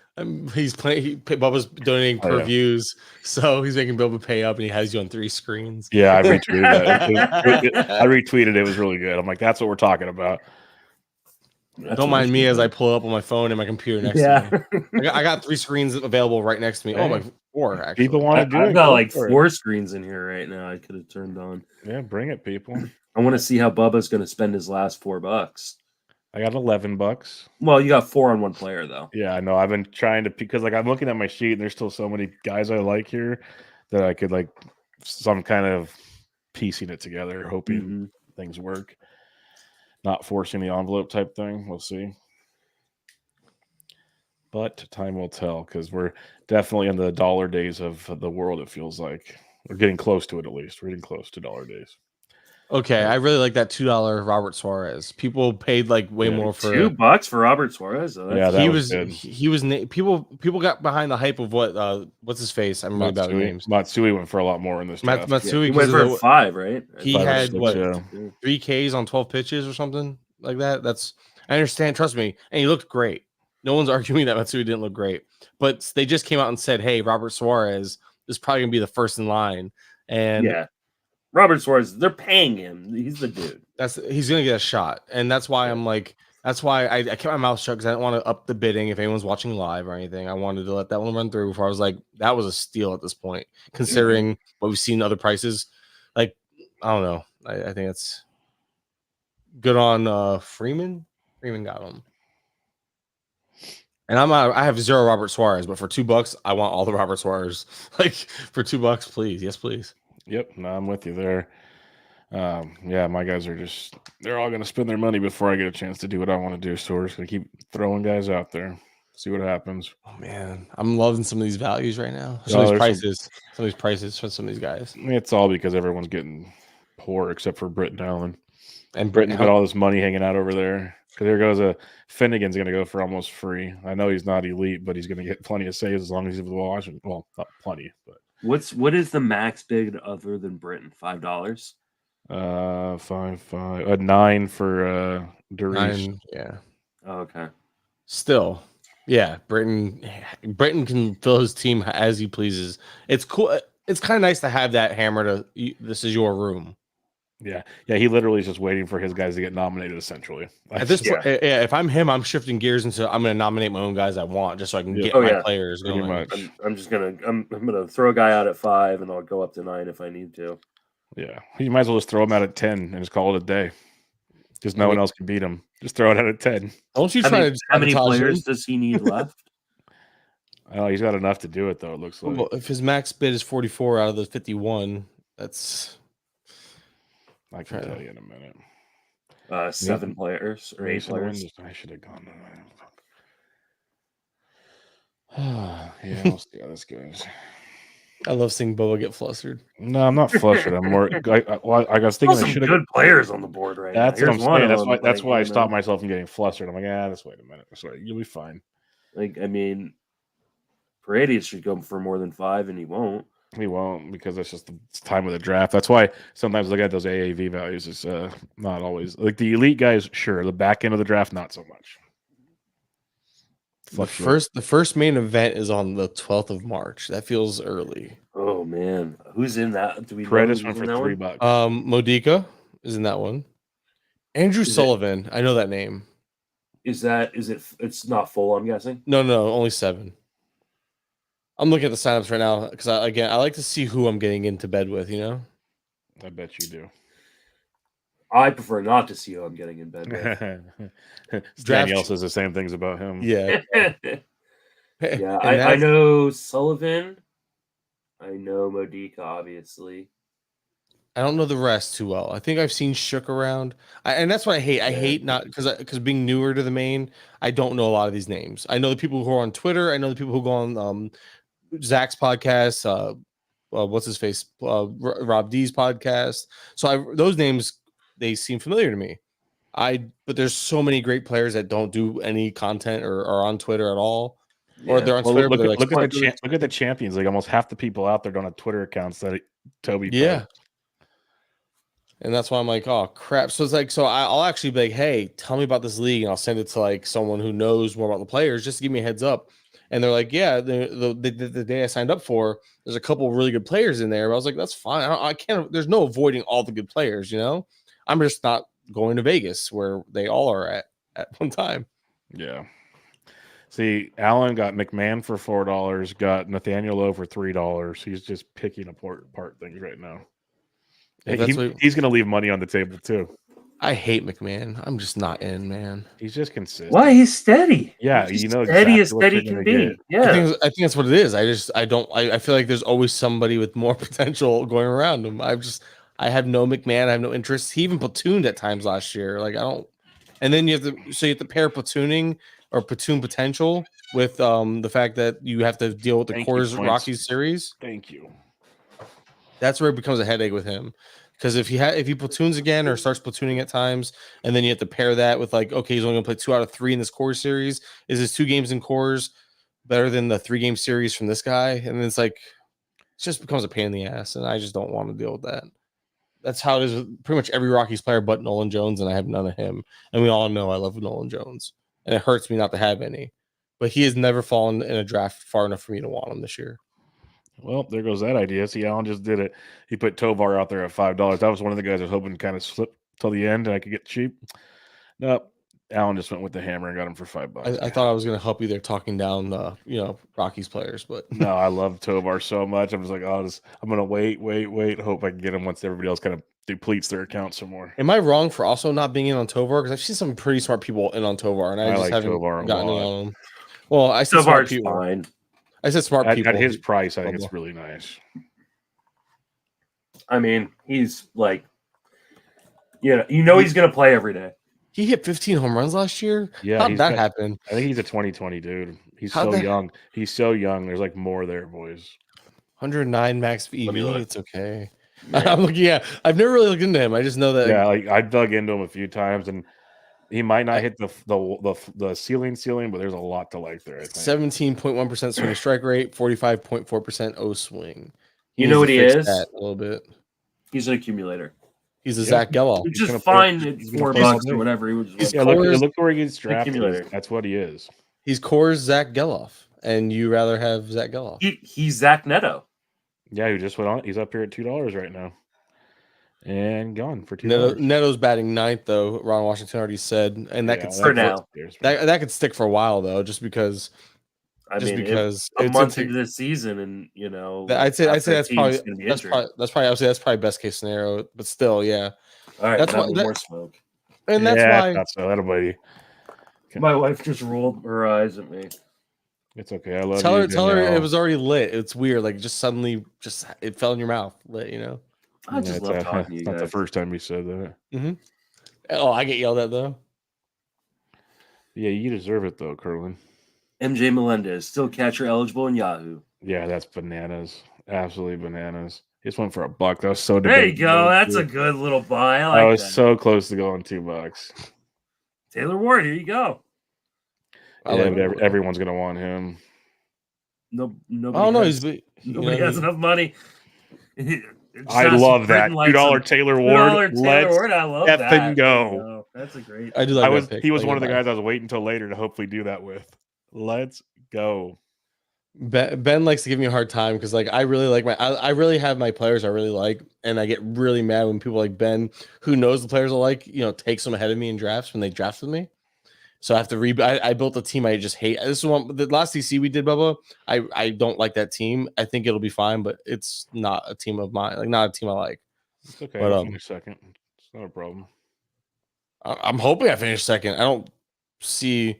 He's playing. Bubba's donating per views, so he's making Bubba pay up, and he has you on 3 screens. Yeah, I retweeted that. I retweeted it. It was really good. I'm like, that's what we're talking about. Don't mind me as I pull up on my phone and my computer next to me. I got 3 screens available right next to me. Oh my, 4 actually. People want to do it. I've got like 4 screens in here right now. I could have turned on. Yeah, bring it, people. I want to see how Bubba's going to spend his last $4. I got $11. Well, you got 4 on one player though. Yeah, I know. I've been trying to because like I'm looking at my sheet and there's still so many guys I like here that I could like some kind of piecing it together, hoping things work. Not forcing the envelope type thing. We'll see. But time will tell because we're definitely in the dollar days of the world, it feels like. We're getting close to it at least. We're getting close to dollar days. Okay, I really like that $2 Robert Suarez. People paid like way more for $2 for Robert Suarez. Oh, yeah, that was good. People got behind the hype of what's his face? I'm really bad with names. Matsui went for a lot more in this draft. Matsui he went for 5, right? He had 3 Ks on 12 pitches or something like that. I understand. Trust me, and he looked great. No one's arguing that Matsui didn't look great, but they just came out and said, "Hey, Robert Suarez is probably gonna be the first in line." And yeah. Robert Suarez, they're paying him. He's the dude. He's gonna get a shot, and that's why I'm like, that's why I kept my mouth shut because I didn't want to up the bidding if anyone's watching live or anything. I wanted to let that one run through before I was like, that was a steal at this point, considering what we've seen other prices. Like, I don't know. I think it's good on Freeman. Freeman got him, and I have 0 Robert Suarez, but for $2, I want all the Robert Suarez. Like for $2, please, yes, please. Yep, no, I'm with you there. Yeah, my guys are they're all going to spend their money before I get a chance to do what I want to do. So we're just going to keep throwing guys out there, see what happens. Oh, man. I'm loving some of these values right now. Some of these prices for some of these guys. It's all because everyone's getting poor except for Britton Allen. And Britton's got all this money hanging out over there. Because there goes Finnegan's going to go for almost free. I know he's not elite, but he's going to get plenty of saves as long as he's with Washington. Well, not plenty, but. What is the max bid other than Britton? $5? 5 9 for Derice. Yeah. Oh, okay. Still, yeah. Britton can fill his team as he pleases. It's cool. it's kind of nice to have that hammer this is your room. Yeah. He literally is just waiting for his guys to get nominated. Essentially, At this point, if I'm him, I'm shifting gears into I'm going to nominate my own guys I want just so I can get my players pretty going. much. I'm just gonna throw a guy out at 5, and I'll go up to 9 if I need to. Yeah, you might as well just throw him out at 10 and just call it a day. Because no one else can beat him. Just throw it out at 10. Don't you try to how many players does he need left? Oh, he's got enough to do it though. It looks like. Well, if his max bid is 44 out of the 51, that's. I can tell you in a minute. 7 players or 8 players. I should have gone. Yeah, we'll see how this goes. I love seeing Bubba get flustered. No, I'm not flustered. I'm more. I was thinking I should have good players on the board right now. That's what I'm saying. That's why I stopped myself from getting flustered. I'm like, let's wait a minute. Sorry, you'll be fine. Like, I mean, Paredes should go for more than 5, and he won't. He won't because that's just the time of the draft. That's why sometimes look at those AAV values. It's not always like the elite guys. Sure, the back end of the draft, not so much. The first main event is on the 12th of March. That feels early. Oh man, who's in that? Do we know Paredes who's went in for that $3. Modica is in that one. Andrew Sullivan, I know that name. Is it? It's not full, I'm guessing. No, only 7. I'm looking at the signups right now because I like to see who I'm getting into bed with. You know, I bet you do. I prefer not to see who I'm getting in bed with. Danielle says the same things about him. Yeah. Yeah, I know Sullivan. I know Modica, obviously. I don't know the rest too well. I think I've seen Shook around, and that's what I hate. I hate not because being newer to the main, I don't know a lot of these names. I know the people who are on Twitter. I know the people who go on Zach's podcast. What's his face? Rob D's podcast. So those names, they seem familiar to me. But there's so many great players that don't do any content or are on Twitter at all. Yeah. Or they're on Twitter. Look at the champions. Like almost half the people out there don't have Twitter accounts that Toby. Yeah. Plays. And that's why I'm like, oh crap. So it's like, I'll actually be like, hey, tell me about this league, and I'll send it to like someone who knows more about the players, just to give me a heads up. And they're like, yeah, the day I signed up for, there's a couple of really good players in there. But I was like, that's fine. I can't. There's no avoiding all the good players, you know. I'm just not going to Vegas where they all are at one time. Yeah. See, Alan got McMahon for $4, got Nathaniel Lowe for $3. He's just picking apart things right now. He's going to leave money on the table too. I hate McMahon. I'm just not in, man. He's just consistent. Why? He's steady. Yeah, he's steady as steady can be. Yeah, I think that's what it is. I feel like there's always somebody with more potential going around him. I have no McMahon. I have no interest. He even platooned at times last year. Like I don't. And then you have to pair platooning or platoon potential with the fact that you have to deal with the Coors Rockies series. Thank you. That's where it becomes a headache with him. Because if he platoons again or starts platooning at times, and then you have to pair that with like, okay, he's only going to play 2 out of 3 in this Coors series. Is his 2 games in Coors better than the 3-game series from this guy? And it's like, it just becomes a pain in the ass, and I just don't want to deal with that. That's how it is with pretty much every Rockies player but Nolan Jones, and I have none of him. And we all know I love Nolan Jones, and it hurts me not to have any. But he has never fallen in a draft far enough for me to want him this year. Well, there goes that idea. See, Alan just did it. He put Tovar out there at $5. That was one of the guys I was hoping to kind of slip till the end and I could get cheap. No, Alan just went with the hammer and got him for $5. I thought I was going to help you there talking down Rockies players, but no, I love Tovar so much. I'm just like, I'm going to wait. Hope I can get him once everybody else kind of depletes their account some more. Am I wrong for also not being in on Tovar? Because I've seen some pretty smart people in on Tovar, and I just like haven't Tovar gotten in on him. Well, I said Tovar's smart people. fine. I said smart people. At his price, I think it's really nice. I mean, he's like, he's going to play every day. He hit 15 home runs last year. Yeah, how'd that happen? I think he's a 2020 dude. He's so young. He's so young. There's like more there, boys. 109 max EV. It's okay. Yeah. I'm looking. Yeah, I've never really looked into him. I just know that. Yeah, like I dug into him a few times, and he might not hit the ceiling, but there's a lot to like there. I think 17.1% swing strike rate, 45.4% O swing. You know what he is? A little bit. He's an accumulator. He's a Zach Geloff. He's just fine at $4 or whatever. Look where he gets drafted. That's what he is. He's Coors Zach Geloff, and you rather have Zach Geloff. He's Zach Neto. Yeah, who just went on. He's up here at $2 right now. And gone for $2. Neto's batting ninth, though. Ron Washington already said, and that could For stick now. that could stick for a while, though, just because. I mean, because a it's month into the season, and I'd say that's probably I would say that's probably best case scenario, but still, yeah. All right, that's why more smoke, and that's why. That's so. That'll be. My wife just rolled her eyes at me. It's okay. I love you. you. Tell her it was already lit. It's weird, like just suddenly, it fell in your mouth, lit. I just love talking to you It's guys. not the first time you said that. Mm-hmm. Oh, I get yelled at though. Yeah, you deserve it though, Kurland. MJ Melendez, still catcher eligible in Yahoo. Yeah, that's bananas. Absolutely bananas. He just went for $1. That was so There you go. That's a good little buy. I was that. So close to going $2. Taylor Ward, here you go. Yeah, but everyone's gonna want him. Nobody has enough money. I love that $2 Taylor Ward. Let's I love effing go. That's a great. I do like that pick. He was one of the guys I was waiting until later to hopefully do that with. Let's go. Ben likes to give me a hard time because I really like I really have my players I really like, and I get really mad when people like Ben, who knows the players I like, takes them ahead of me in drafts when they drafted me. So I have to I built a team I just hate. This is the last DC we did, Bubba. I don't like that team. I think it'll be fine, but it's not a team of mine. Like, not a team I like. It's okay. But, I'll finish second. It's not a problem. I'm hoping I finish second. I don't see.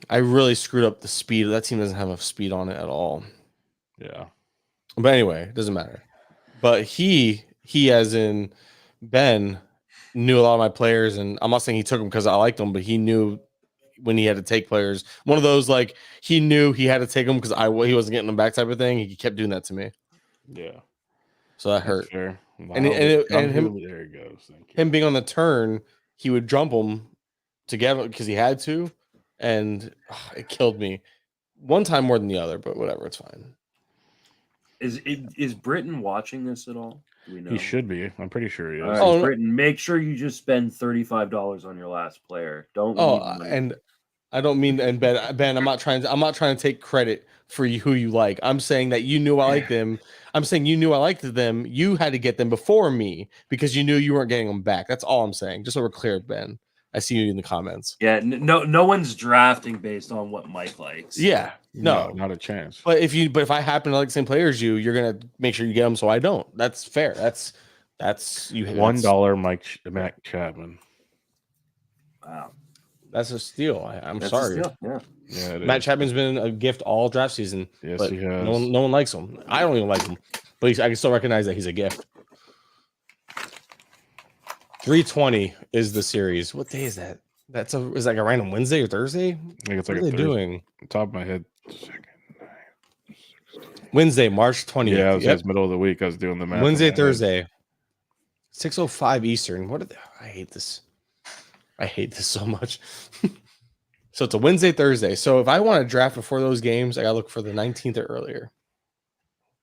I really screwed up the speed. That team doesn't have enough speed on it at all. Yeah. But anyway, it doesn't matter. But he as in Ben knew a lot of my players, and I'm not saying he took them because I liked them, but he knew when he had to take players. One of those, like, he knew he had to take them because he wasn't getting them back type of thing. He kept doing that to me. Yeah. So that hurt. Fair. And him, there he goes. Thank you. Him being on the turn, he would jump them together because he had to, and it killed me. One time more than the other, but whatever, it's fine. Is Britton watching this at all? Do we know? He should be. I'm pretty sure he is. Right, Britton, make sure you just spend $35 on your last player. Don't. And I don't mean, and Ben, I'm not trying to take credit for who you like. I'm saying that you knew I liked them. I'm saying you knew I liked them. You had to get them before me because you knew you weren't getting them back. That's all I'm saying. Just so we're clear, Ben. I see you in the comments. Yeah, no one's drafting based on what Mike likes. Yeah, no, not a chance. But if I happen to like the same players you're gonna make sure you get them so I don't. That's fair. That's you. $1 Mac Chapman. Wow, that's a steal. I'm sorry. Yeah, Matt Chapman's been a gift all draft season. Yes, but he has. No one likes him. I don't even like him, but I can still recognize that he's a gift. 320 is the series. What day is that? Is like a random Wednesday or Thursday? I think it's like what are they doing? Top of my head. Wednesday, March 20th. Yeah, it was middle of the week. I was doing the math. Wednesday, Thursday. 6:05 Eastern. I hate this. I hate this so much. So it's a Wednesday, Thursday. So if I want to draft before those games, I gotta look for the 19th or earlier.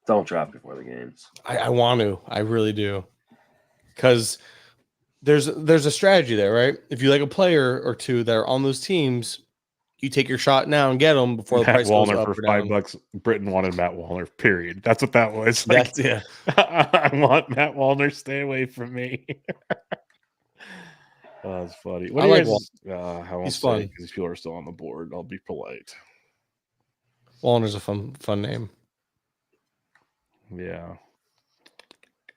Don't draft before the games. I want to. I really do. Because there's a strategy there, right? If you like a player or two that are on those teams, you take your shot now and get them before the price goes up for $5. Britton wanted Matt Wallner. Period. That's what that was. Yeah. I want Matt Wallner. Stay away from me. Oh, that's funny. I like Wallner. I won't He's fun because these people are still on the board. I'll be polite. Wallner's a fun name. Yeah.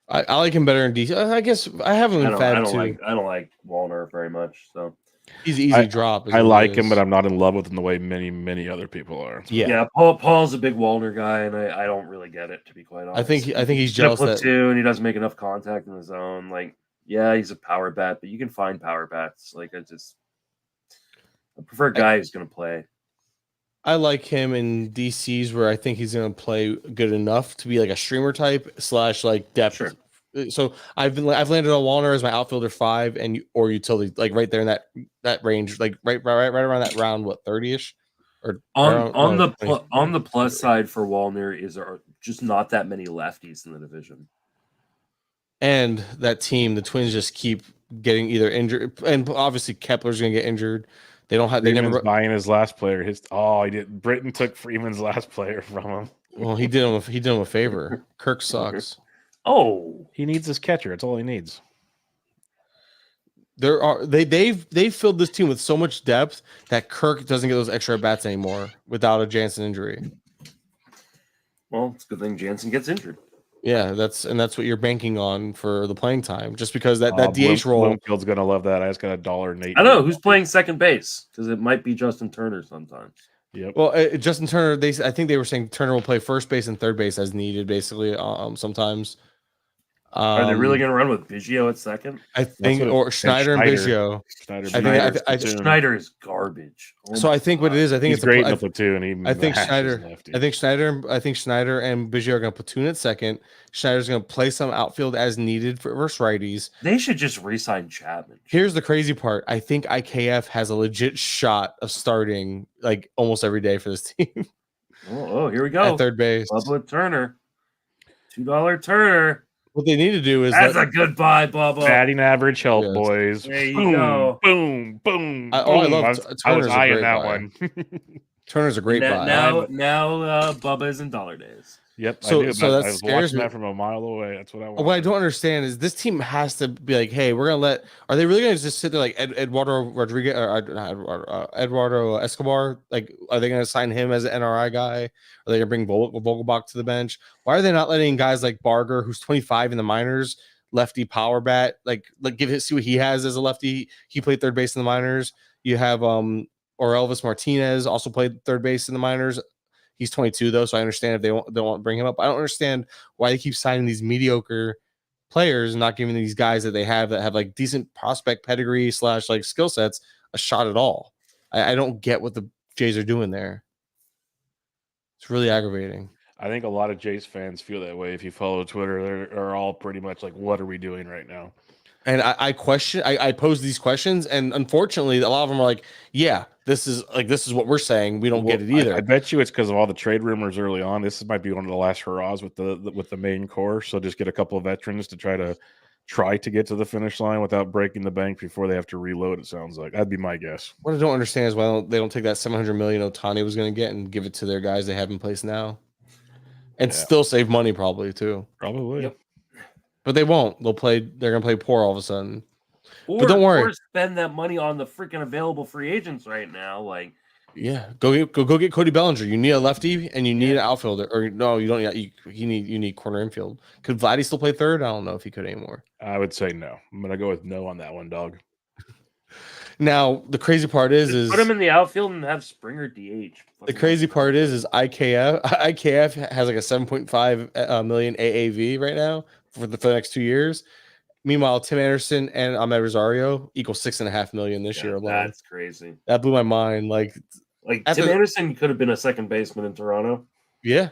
I like him better in DC. I guess I have him in Fab too. I don't like Wallner very much. So he's an easy drop. I like him, but I'm not in love with him the way many other people are. Yeah. Paul's a big Wallner guy, and I don't really get it, to be quite honest. I think he's jealous that and he doesn't make enough contact in the zone. Like, yeah, he's a power bat, but you can find power bats. Like, I prefer a guy who's going to play. I like him in DCs where I think he's going to play good enough to be like a streamer type / like depth. Sure. So I've landed on Wallner as my outfielder 5 or utility, like right there in that range, like right around that round, 30ish. Or on the plus side for Wallner is just not that many lefties in the division. And that team, the Twins, just keep getting either injured, and obviously Kepler's going to get injured. They don't have. They never buying his last player. He did. Britton took Freeman's last player from him. Well, he did him a favor. Kirk sucks. Oh, He needs his catcher. That's all he needs. They've filled this team with so much depth that Kirk doesn't get those extra bats anymore without a Jansen injury. well, it's a good thing Jansen gets injured. Yeah, that's what you're banking on for the playing time, just because that DH role. Bloomfield's gonna love that. I just got $1.08. I don't know who's playing second base because it might be Justin Turner sometimes. Yep. Well, Justin Turner. I think they were saying Turner will play first base and third base as needed, basically. Sometimes. Are they really going to run with Biggio at second? I think, or Schneider and Biggio. Schneider is garbage. So I think what it is, I think he's it's great in the platoon. I think Schneider and Biggio are going to platoon at second. Schneider's going to play some outfield as needed for versus righties. They should just re-sign Chapman. Here's the crazy part. I think IKF has a legit shot of starting like almost every day for this team. Oh, here we go. At third base. Bubba Turner. $2 Turner. What they need to do is that's a good buy, Bubba. Batting average help, boys. There you boom, go. Boom, boom. I love I was eyeing that one. Turner's a great buy. Now, Bubba is in dollar days. Yep. So I that I was scares watching me. that from a mile away. That's what I want. What I don't understand is this team has to be like, hey, we're gonna let. Are they really gonna just sit there like Eduardo Rodriguez or Eduardo Escobar? Like, are they gonna sign him as an NRI guy? Are they gonna bring Vogelbach to the bench? Why are they not letting guys like Barger, who's 25 in the minors, lefty power bat, like see what he has as a lefty? He played third base in the minors. You have or Elvis Martinez also played third base in the minors. He's 22 though, so I understand if they won't bring him up. I don't understand why they keep signing these mediocre players and not giving these guys that they have that have like decent prospect pedigree / like skill sets a shot at all. I don't get what the Jays are doing there. It's really aggravating. I think a lot of Jays fans feel that way. If you follow Twitter, they're all pretty much like, "What are we doing right now?" And I pose these questions, and unfortunately, a lot of them are like, "Yeah, this is what we're saying. We don't get it either." I bet you it's because of all the trade rumors early on. This might be one of the last hurrahs with the main core. So just get a couple of veterans to try to get to the finish line without breaking the bank before they have to reload. It sounds like that'd be my guess. What I don't understand is why they don't take that $700 million Ohtani was going to get and give it to their guys they have in place now, and still save money probably too. Probably. Yep. But they won't. They're going to play poor all of a sudden. But don't worry. Or spend that money on the freaking available free agents right now. Like, yeah, go get Cody Bellinger. You need a lefty and you need an outfielder. Or no, you don't. You need corner infield. Could Vladdy still play third? I don't know if he could anymore. I would say no. I'm gonna go with no on that one, dog. Now the crazy part is put him in the outfield and have Springer DH. The crazy part is IKF has like a 7.5 million AAV right now for the next 2 years. Meanwhile, Tim Anderson and Ahmed Rosario equal 6.5 million this year alone. That's crazy. That blew my mind. Like Tim Anderson could have been a second baseman in Toronto. Yeah,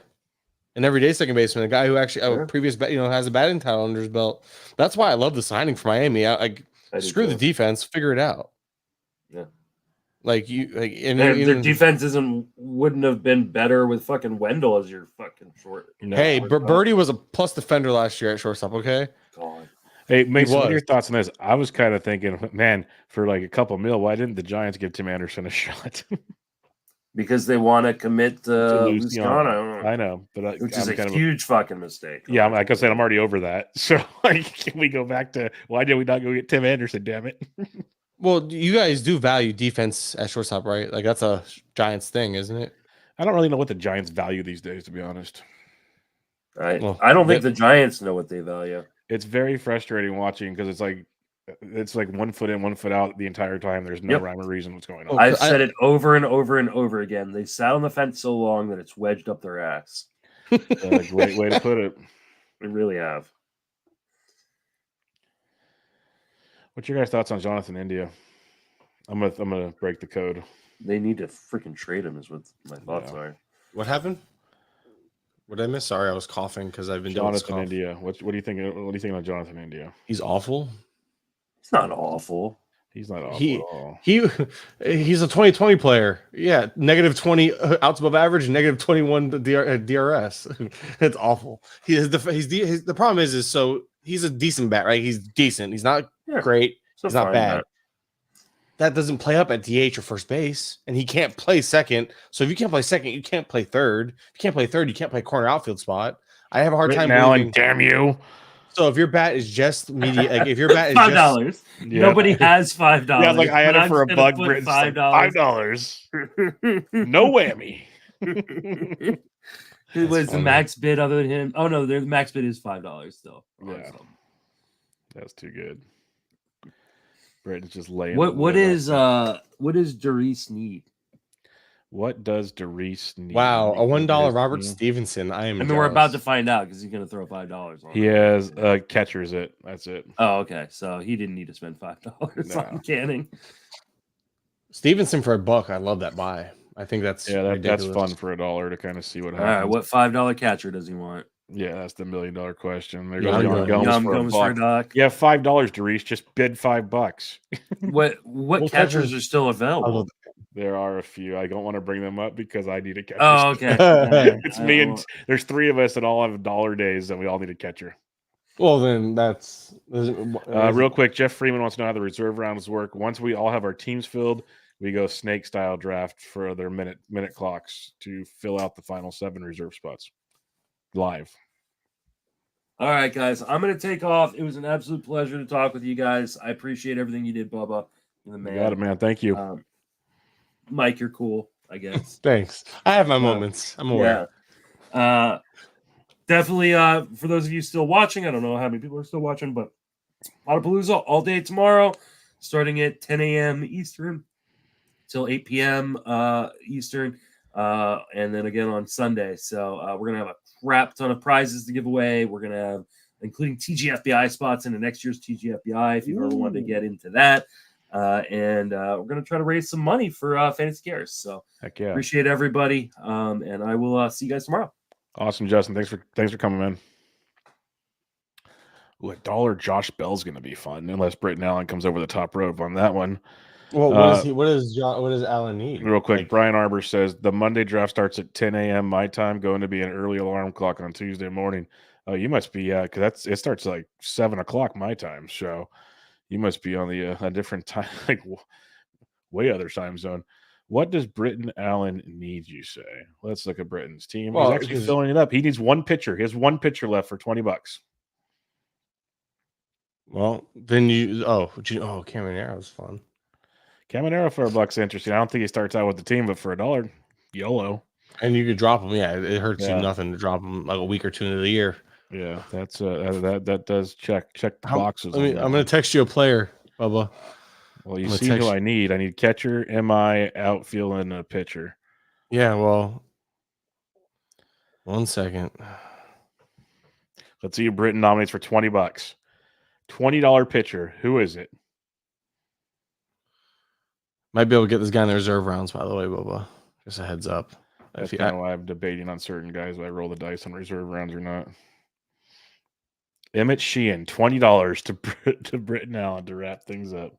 an everyday second baseman, a guy who actually has a batting title under his belt. That's why I love the signing for Miami. I screw the defense, figure it out. Yeah, their defense wouldn't have been better with fucking Wendell as your fucking short. Hey, Birdie was a plus defender last year at shortstop. Okay. God. Hey, Mason, what are your thoughts on this? I was kind of thinking, man, for like a couple mil, why didn't the Giants give Tim Anderson a shot? Because they want to commit to Luciano. I know, but which is a huge fucking mistake. Yeah, like I said, I'm already over that. So, can we go back to why did we not go get Tim Anderson? Damn it! Well, you guys do value defense at shortstop, right? Like that's a Giants thing, isn't it? I don't really know what the Giants value these days, to be honest. I don't think the Giants know what they value. It's very frustrating watching because it's like 1 foot in, 1 foot out the entire time. There's no rhyme or reason what's going on. I've said it over and over and over again. They sat on the fence so long that it's wedged up their ass. Great way to put it. They really have. What's your guys' thoughts on Jonathan India? I'm gonna break the code. They need to freaking trade him. Is what my thoughts are. What happened? What did I miss? Sorry, I was coughing because I've been Jonathan India. What do you think? What do you think about Jonathan India? He's awful. It's not awful. He's not awful at all. He's a 2020 player. Yeah, -20 outs above average, -21 DRS. It's awful. The problem is so he's a decent bat, right? He's decent. He's not great. He's not bad. that doesn't play up at DH or first base, and he can't play second. So if you can't play second, you can't play third. If you can't play third, you can't play corner outfield spot. I have a hard time believing. Damn you! So if your bat is just media, like if your bat is $5. just Nobody has $5. Yeah, like I had but it for I'm a just gonna bug. put Britton's $5. like, $5. No whammy. Who was the funny. max bid other than him? Oh no, the max bid is $5 still. Yeah. That's too good. Britton's just laying. What does Doris need? What does Doris need? wow, a $1 Robert need? Stevenson. I am. And then we're about to find out because he's gonna throw $5 on. He has catchers it. That's it. Oh, okay. So he didn't need to spend $5 No. on Canning. Stevenson for $1. I love that buy. I think that's that's ridiculous. fun for $1 to kind of see what All happens. right, what $5 catcher does he want? Yeah, that's the $1 million question. There Yeah, goes I'm Young going Gums Young for Gums for $1. $1. Yeah, $5, Doris. Just bid $5. What Well, catchers catchers- are still available? There are a few. I don't want to bring them up because I need a catcher. Oh, okay. It's me and there's 3 of us that all have $1 days, and we all need a catcher. Well, then that's Real quick, Jeff Freeman wants to know how the reserve rounds work. Once we all have our teams filled, we go snake style draft for their minute clocks to fill out the final 7 reserve spots live. All right, guys. I'm gonna take off. It was an absolute pleasure to talk with you guys. I appreciate everything you did, Bubba. You're the man. You got it, man. Thank you. Mike, you're cool, I guess. Thanks. I have my moments. I'm aware. Yeah. Definitely for those of you still watching, I don't know how many people are still watching, but Potapalooza all day tomorrow, starting at 10 a.m. Eastern till 8 p.m. Eastern, and then again on Sunday. So we're gonna have a crap ton of prizes to give away. We're gonna have, including TGFBI spots into next year's TGFBI if you've ever wanted to get into that. And we're gonna try to raise some money for Fantasy Cares. So Heck yeah. appreciate everybody, and I will see you guys tomorrow. Awesome, Justin. Thanks for coming, man. Ooh, $1 Josh Bell's going to be fun, unless Britton Allen comes over the top rope on that one. Well, what does Allen need? Real quick, Brian Arbor says the Monday draft starts at 10 a.m. my time, going to be an early alarm clock on Tuesday morning. Oh, you must be because it starts like 7 o'clock my time, so you must be on the a different time, like way other time zone. What does Britton Allen need, you say? Let's look at Britton's team. Well, he's actually filling it up. He needs one pitcher. He has one pitcher left for $20. Well, then Cameron Arrow's fun. Caminero for $1 interesting. I don't think he starts out with the team, but for $1, YOLO. And you could drop him. Yeah, it hurts Yeah. you nothing to drop him like a week or 2 into the year. Yeah, that's that does check the boxes. I'm going to text you a player, Bubba. Well, you see who I need. I need catcher, MI, outfield, and a pitcher. Yeah, well, 1 second. Let's see who Britton nominates for $20. $20 pitcher. Who is it? Might be able to get this guy in the reserve rounds, by the way, Bubba. Just a heads up. That's kind of why I'm debating on certain guys when I roll the dice on reserve rounds or not. Emmett Sheehan, $20 to Britton Allen to wrap things up.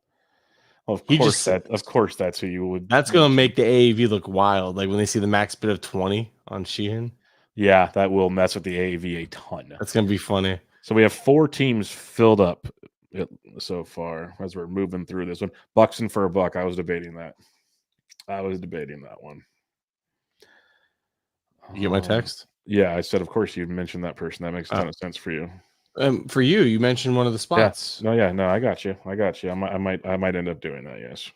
Of course, that's who you would. That's going to make the AAV look wild. Like when they see the max bid of 20 on Sheehan. Yeah, that will mess with the AAV a ton. That's going to be funny. So we have 4 teams filled up so far as we're moving through this one. Buxton for $1. I was debating that. one. You get my text? Yeah, I said, of course, you'd mentioned that person. That makes a ton of sense for you. For you mentioned one of the spots. Yeah. No, I got you. I might end up doing that. Yes.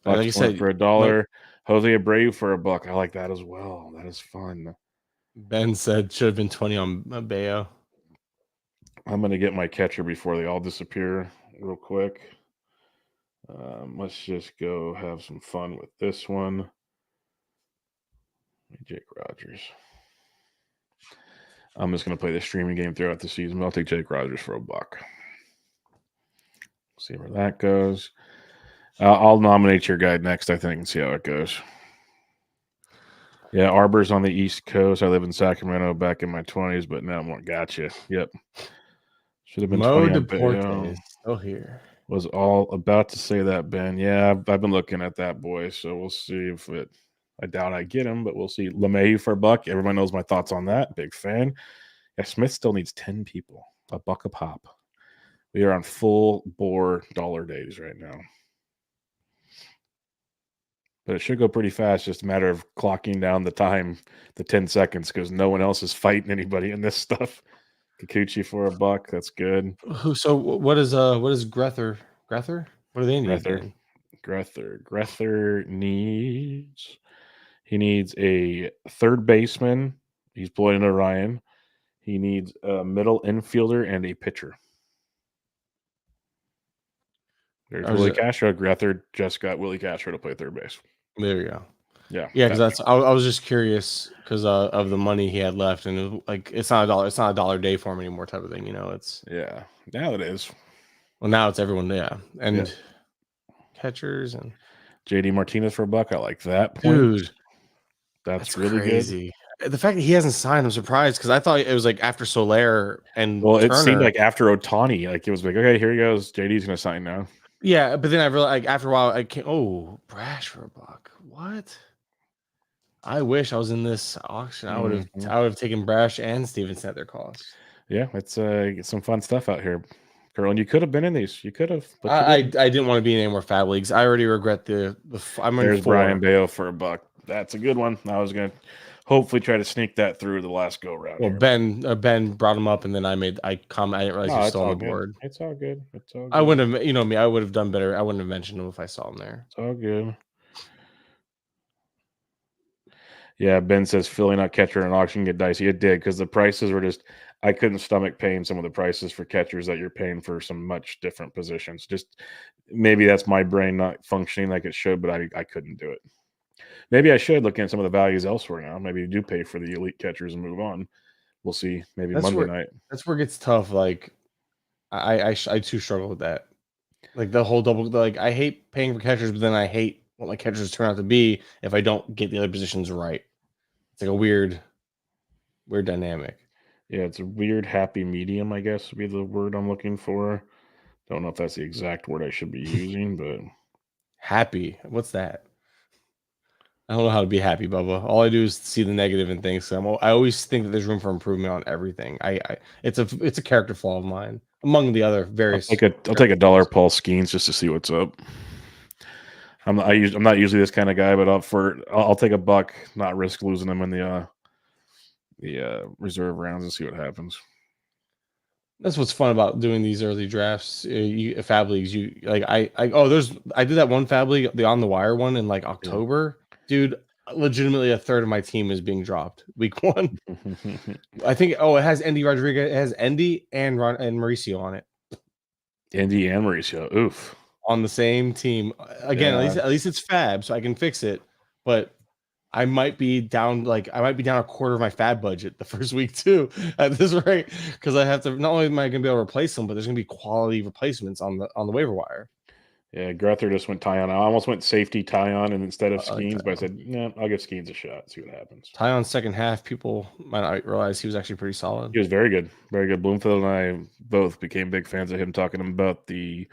Like you said, for $1, Jose Abreu for $1. I like that as well. That is fun. Ben said should have been 20 on Bayo. I'm gonna get my catcher before they all disappear real quick. Let's just go have some fun with this one. Jake Rogers. I'm just going to play the streaming game throughout the season. I'll take Jake Rogers for $1. See where that goes. I'll nominate your guy next, I think, and see how it goes. Yeah, Arbor's on the East Coast. I live in Sacramento back in my 20s, but now I'm gotcha. Yep. Should have been Mo 20 Deporte is still here. Was all about to say that, Ben. Yeah, I've been looking at that boy, so we'll see if it. I doubt I get him, but we'll see. LeMahieu for $1. Everyone knows my thoughts on that. Big fan. Yeah, Smith still needs 10 people. $1 a pop. We are on full bore dollar days right now. but it should go pretty fast. Just a matter of clocking down the time, the 10 seconds, because no one else is fighting anybody in this stuff. Kikuchi for $1. That's good. So what is Grether? Grether? What do they need? Grether needs a third baseman. He's playing Orion. He needs a middle infielder and a pitcher. There's Willie Castro. Grether just got Willie Castro to play third base. There we go. Yeah, because I was just curious because of the money he had left, and it was, like it's not a dollar a day for him anymore, type of thing. It's now it is. Well, now it's everyone, and catchers and JD Martinez for $1. I like that point. Dude. That's really crazy. Good. The fact that he hasn't signed, I'm surprised because I thought it was like after Soler and it seemed like after Ohtani, like it was like, okay, here he goes. JD's gonna sign now. Yeah, but then I realized like after a while I can't. Oh, Brash for $1. What? I wish I was in this auction. I would have taken Brash and Stevenson at their cost. Yeah, it's some fun stuff out here. Kurland, you could have been in these. You could have. I didn't want to be in any more Fab Leagues. I already regret the There's Brian Bayo for $1. That's a good one. I was gonna hopefully try to sneak that through the last go round. Well, Ben brought him up, and then I didn't realize he was still on the board. It's all good. It's all good. I wouldn't have, me, I would have done better. I wouldn't have mentioned him if I saw him there. It's all good. Yeah, Ben says filling out catcher in an auction get dicey. It did because the prices were just. I couldn't stomach paying some of the prices for catchers that you're paying for some much different positions. Just maybe that's my brain not functioning like it should, but I couldn't do it. Maybe I should look at some of the values elsewhere now. Maybe you do pay for the elite catchers and move on. We'll see. Maybe Monday night. That's where it gets tough. Like I too struggle with that. Like the whole double. Like I hate paying for catchers, but then I hate what my catchers turn out to be if I don't get the other positions right. It's like a weird dynamic. Yeah, it's a weird happy medium, I guess would be the word I'm looking for. Don't know if that's the exact word I should be using, but happy. What's that? I don't know how to be happy, Bubba. All I do is see the negative in things. I always think that there's room for improvement on everything. It's a character flaw of mine among the other various. I'll take $1 Paul Skeens just to see what's up. I'm not usually this kind of guy, but I'll take $1, not risk losing them in the reserve rounds and see what happens. That's what's fun about doing these early drafts. Fab leagues, I did that one Fab league, the on the wire one in like October. Dude, legitimately a third of my team is being dropped week 1. I think it has Andy Rodriguez, it has Andy and Mauricio on it. Andy and Mauricio, oof. On the same team. Again, at least it's Fab, so I can fix it. But I might be down a quarter of my Fab budget the first week too at this rate, because I have to. Not only am I going to be able to replace them, but there's going to be quality replacements on the waiver wire. Yeah, Grether just went Tyon. I almost went safety Tyon and instead of Skeens, but I said, no, I'll give Skeens a shot. See what happens. Tyon's second half, people might not realize he was actually pretty solid. He was very good, very good. Bloomfield and I both became big fans of him. Talking about I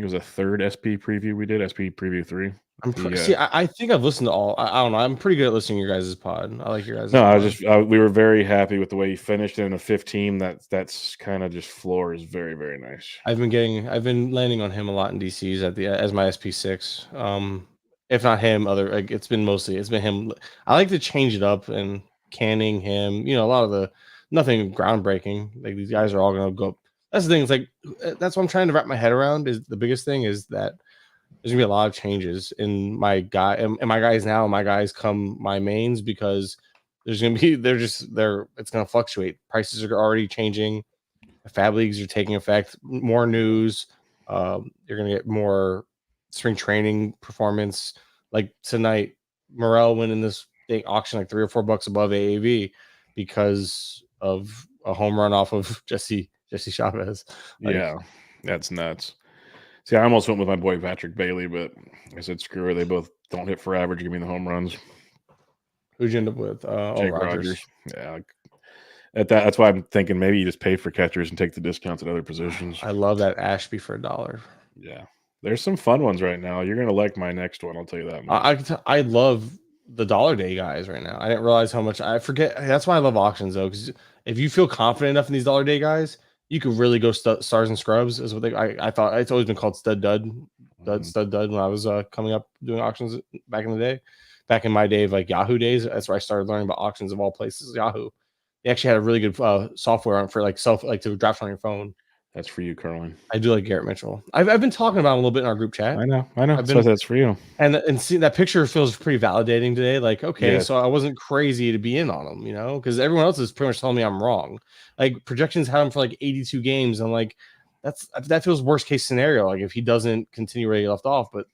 think it was a third SP preview we did, SP preview 3. I think I've listened to all. I don't know. I'm pretty good at listening to your guys' pod. I like your guys' No, pod. We were very happy with the way he finished in a 15. That's kind of just floor is very, very nice. I've been landing on him a lot in DCs as my SP6. If not him, it's been him. I like to change it up and canning him. A lot of nothing groundbreaking. Like these guys are all gonna go. That's the thing. It's like that's what I'm trying to wrap my head around. Is the biggest thing is that there's gonna be a lot of changes in my guy and my guys now. My guys come my mains because there's gonna be it's gonna fluctuate. Prices are already changing. Fab leagues are taking effect. More news. You're gonna get more spring training performance. Like tonight, Morel went in this auction like $3 or $4 above AAV because of a home run off of Jesse Chavez. Yeah, that's nuts. See, I almost went with my boy Patrick Bailey, but I said screw her. They both don't hit for average. Give me the home runs. Who'd you end up with? Jake Rogers. Yeah. That's why I'm thinking maybe you just pay for catchers and take the discounts at other positions. I love that Ashby for $1. Yeah. There's some fun ones right now. You're going to like my next one. I'll tell you that much. I love the dollar day guys right now. I didn't realize how much I forget. That's why I love auctions though, because if you feel confident enough in these dollar day guys, you could really go stars and scrubs is what I thought. It's always been called stud dud stud dud when I was coming up doing auctions back in the day. Back in my day of like Yahoo days, that's where I started learning about auctions of all places. Yahoo, they actually had a really good software on for like to draft on your phone. That's for you, Kurland. I do like Garrett Mitchell. I've been talking about him a little bit in our group chat. I know. So that's for you. And seeing that picture feels pretty validating today. Like, okay, Yeah. so I wasn't crazy to be in on him, because everyone else is pretty much telling me I'm wrong. Like projections had him for like 82 games. I'm like, that feels worst case scenario. Like if he doesn't continue where he left off, but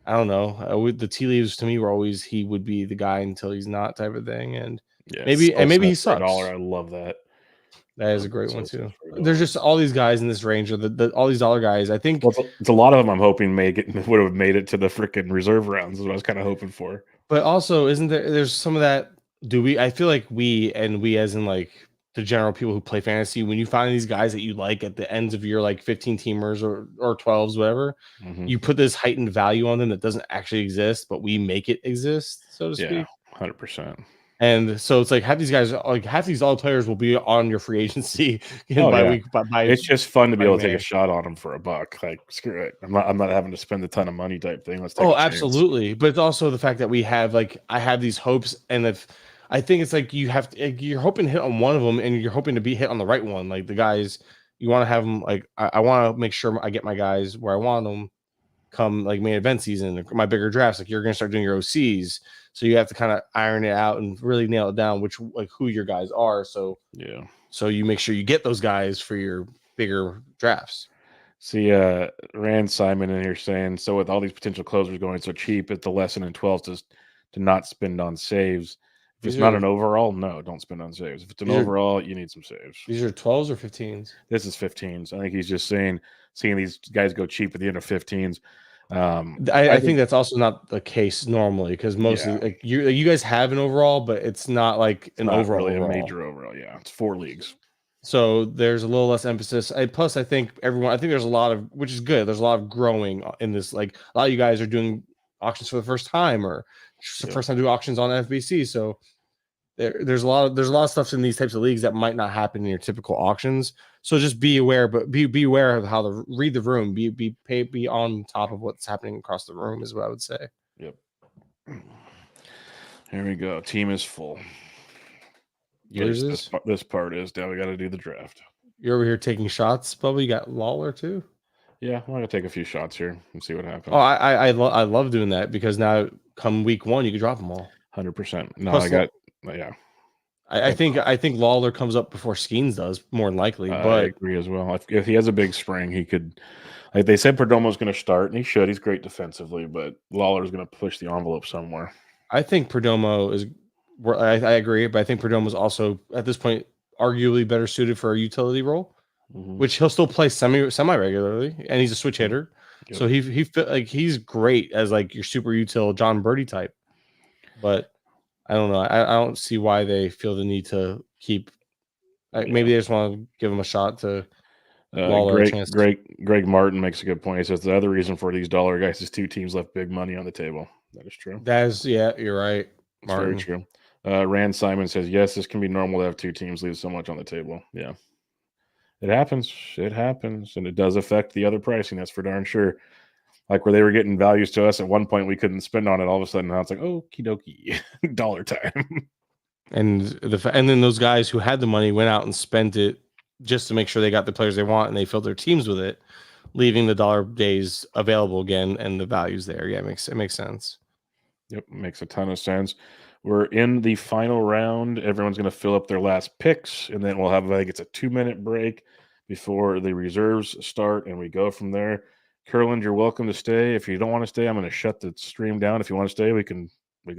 I don't know. The tea leaves to me were always he would be the guy until he's not type of thing. And maybe he sucks. $1. I love that. That is a great one too. There's just all these guys in this range, or all these dollar guys. I think it's a lot of them. I'm hoping would have made it to the freaking reserve rounds. Is what I was kind of hoping for. But also, isn't there's some of that? I feel like we as in like the general people who play fantasy, when you find these guys that you like at the ends of your like 15 teamers or 12s, whatever, you put this heightened value on them that doesn't actually exist, but we make it exist, so to speak. Yeah, 100%. And so it's like half these all players will be on your free agency week. It's just fun to be able to take a shot on them for $1. Like screw it, I'm not having to spend a ton of money type thing. Let's take absolutely. But it's also the fact that we have I have these hopes, and if I think it's like you're hoping to hit on one of them, and you're hoping to be hit on the right one. Like the guys you want to have them. Like I want to make sure I get my guys where I want them. Come like main event season, my bigger drafts, like you're gonna start doing your OCs, so you have to kind of iron it out and really nail it down who your guys are. So you make sure you get those guys for your bigger drafts. See, Rand Simon in here saying, so with all these potential closers going so cheap, it's the lesson in 12s to not spend on saves. If it's not an overall, no, don't spend on saves. If it's an overall, you need some saves. These are 12s or 15s? This is 15s. I think he's just seeing these guys go cheap at the end of 15s. I think that's also not the case normally, because mostly like you guys have an overall, but it's not like an overall, really a major overall. Yeah, it's 4 leagues. So there's a little less emphasis. Plus, I think there's a lot of, which is good. There's a lot of growing in this. Like a lot of you guys are doing auctions for the first time, or the first time doing auctions on NFBC. So there's a lot of stuff in these types of leagues that might not happen in your typical auctions. So just be aware, but be aware of how to read the room. Be on top of what's happening across the room is what I would say. Yep. Here we go. Team is full. This part is now. We got to do the draft. You're over here taking shots, Bubba. You got Lawler too. Yeah, I'm gonna take a few shots here and see what happens. Oh, I love doing that, because now come week 1 you can drop them all. 100%. No, plus, I think Lawler comes up before Skeens does, more than likely. But I agree as well. If he has a big spring, he could. Like they said, Perdomo's going to start, and he should. He's great defensively, but Lawler's going to push the envelope somewhere. I think Perdomo is. I agree, but I think Perdomo's also at this point arguably better suited for a utility role, which he'll still play semi regularly, and he's a switch hitter. Yep. So he's great as like your super util John Birdie type, but. I don't know. I don't see why they feel the need to keep. Maybe they just want to give him a shot to. Greg Martin makes a good point. He says the other reason for these dollar guys is 2 teams left big money on the table. That is true. You're right. Martin. It's very true. Rand Simon says, yes, this can be normal to have 2 teams leave so much on the table. Yeah. It happens. And it does affect the other pricing. That's for darn sure. Like where they were getting values to us at one point, we couldn't spend on it. All of a sudden, now it's like, okie dokie, dollar time. And then those guys who had the money went out and spent it just to make sure they got the players they want, and they filled their teams with it, leaving the dollar days available again and the values there. Yeah, it makes sense. Yep, makes a ton of sense. We're in the final round. Everyone's going to fill up their last picks, and then we'll have, I think it's a 2-minute break before the reserves start, and we go from there. Kurland, you're welcome to stay. If you don't want to stay, I'm going to shut the stream down. If you want to stay, we can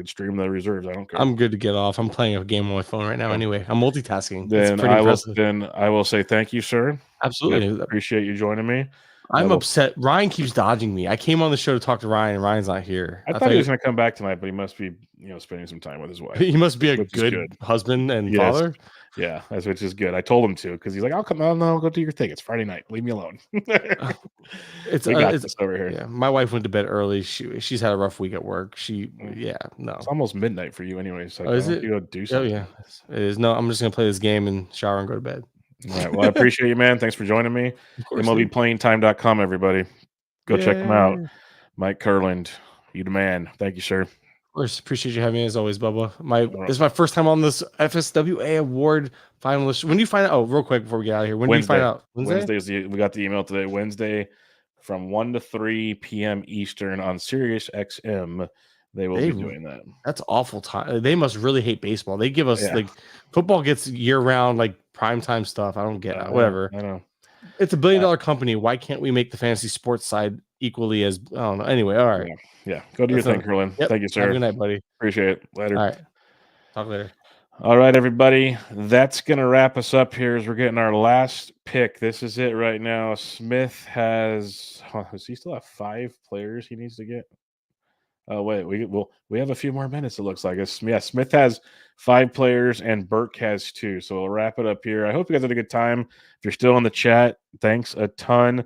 stream the reserves. I don't care. I'm good to get off. I'm playing a game on my phone right now. Anyway, I'm multitasking. Then I will say thank you, sir. Absolutely, I appreciate you joining me. I'm upset. Ryan keeps dodging me. I came on the show to talk to Ryan, and Ryan's not here. I thought he was going to come back tonight, but he must be, spending some time with his wife. He must be a good husband and father. Yeah, which is good. I told him to, because he's like, I'll come on. No, go do your thing. It's Friday night. Leave me alone. We got this over here. Yeah, my wife went to bed early. She's had a rough week at work. It's almost midnight for you, anyway. So is it? You go do something. Oh yeah, it is. No, I'm just gonna play this game and shower and go to bed. All right. Well, I appreciate you, man. Thanks for joining me. MLBplayingtime.com, everybody. Go check him out. Yay. Mike Kurland, you the man. Thank you, sir. Of course, appreciate you having me as always, Bubba. This is my first time on this FSWA award finalist. When do you find out? Oh, real quick before we get out of here, when do you find out? Wednesday. We got the email today. Wednesday from 1 to 3 p.m. Eastern on Sirius XM. They will be doing that. That's awful time. They must really hate baseball. They give us like football gets year round like primetime stuff. I don't get it. Whatever. I know. It's $1 billion company. Why can't we make the fantasy sports side equally as I don't know. Anyway, all right. Yeah. Go do your thing, Kurland. Yep. Thank you, sir. Have a good night, buddy. Appreciate it. Later. All right. Talk later. All right, everybody. That's going to wrap us up here as we're getting our last pick. This is it right now. Smith does he still have 5 players he needs to get? Oh, wait, we have a few more minutes, it looks like. Smith has 5 players and Burke has 2. So we'll wrap it up here. I hope you guys had a good time. If you're still in the chat, thanks a ton.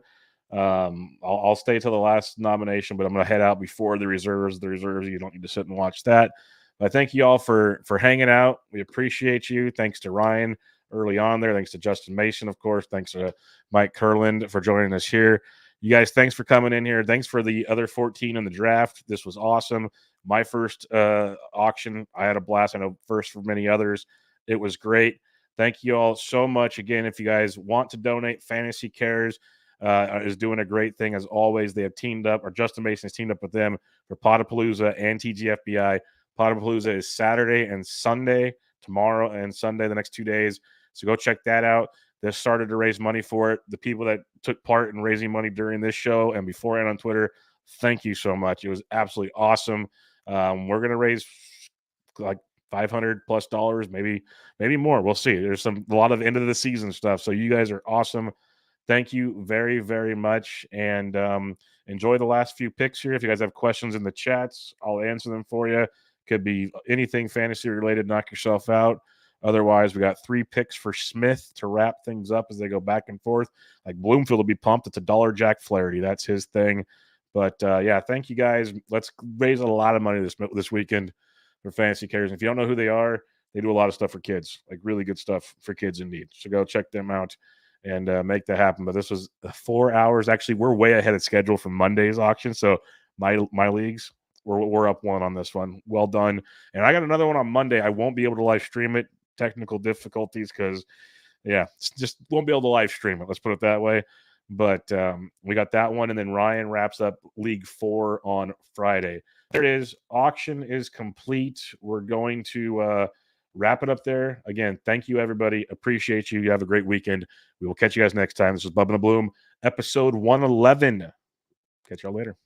I'll stay till the last nomination, but I'm going to head out before the reserves. The reserves, you don't need to sit and watch that. But thank you all for hanging out. We appreciate you. Thanks to Ryan early on there. Thanks to Justin Mason, of course. Thanks to Mike Kurland for joining us here. You guys, thanks for coming in here. Thanks for the other 14 in the draft. This was awesome. My first auction, I had a blast. I know first for many others. It was great. Thank you all so much. Again, if you guys want to donate, Fantasy Cares is doing a great thing as always. They have teamed up, or Justin Mason has teamed up with them for Potapalooza and TGFBI. Potapalooza is Saturday and Sunday, tomorrow and Sunday, the next 2 days. So go check that out. They started to raise money for it. The people that took part in raising money during this show and beforehand on Twitter, thank you so much. It was absolutely awesome. We're going to raise like $500+ maybe more. We'll see. There's a lot of end of the season stuff. So you guys are awesome. Thank you very, very much. And enjoy the last few picks here. If you guys have questions in the chats, I'll answer them for you. Could be anything fantasy related. Knock yourself out. Otherwise, we got 3 picks for Smith to wrap things up as they go back and forth. Like Bloomfield will be pumped. It's a $1 Jack Flaherty. That's his thing. But yeah, thank you guys. Let's raise a lot of money this weekend for Fantasy Cares. If you don't know who they are, they do a lot of stuff for kids, like really good stuff for kids indeed. So go check them out and make that happen. But this was 4 hours. Actually, we're way ahead of schedule from Monday's auction. So my leagues, we're up 1 on this one. Well done. And I got another one on Monday. I won't be able to live stream it. Technical difficulties because just won't be able to live stream it, let's put it that way. But we got that one, and then Ryan wraps up League 4 on Friday. There it is. Auction is complete. We're going to wrap it up there. Again, thank you, everybody. Appreciate you. You have a great weekend. We will catch you guys next time. This is Bubba and the Bloom, episode 111. Catch y'all later.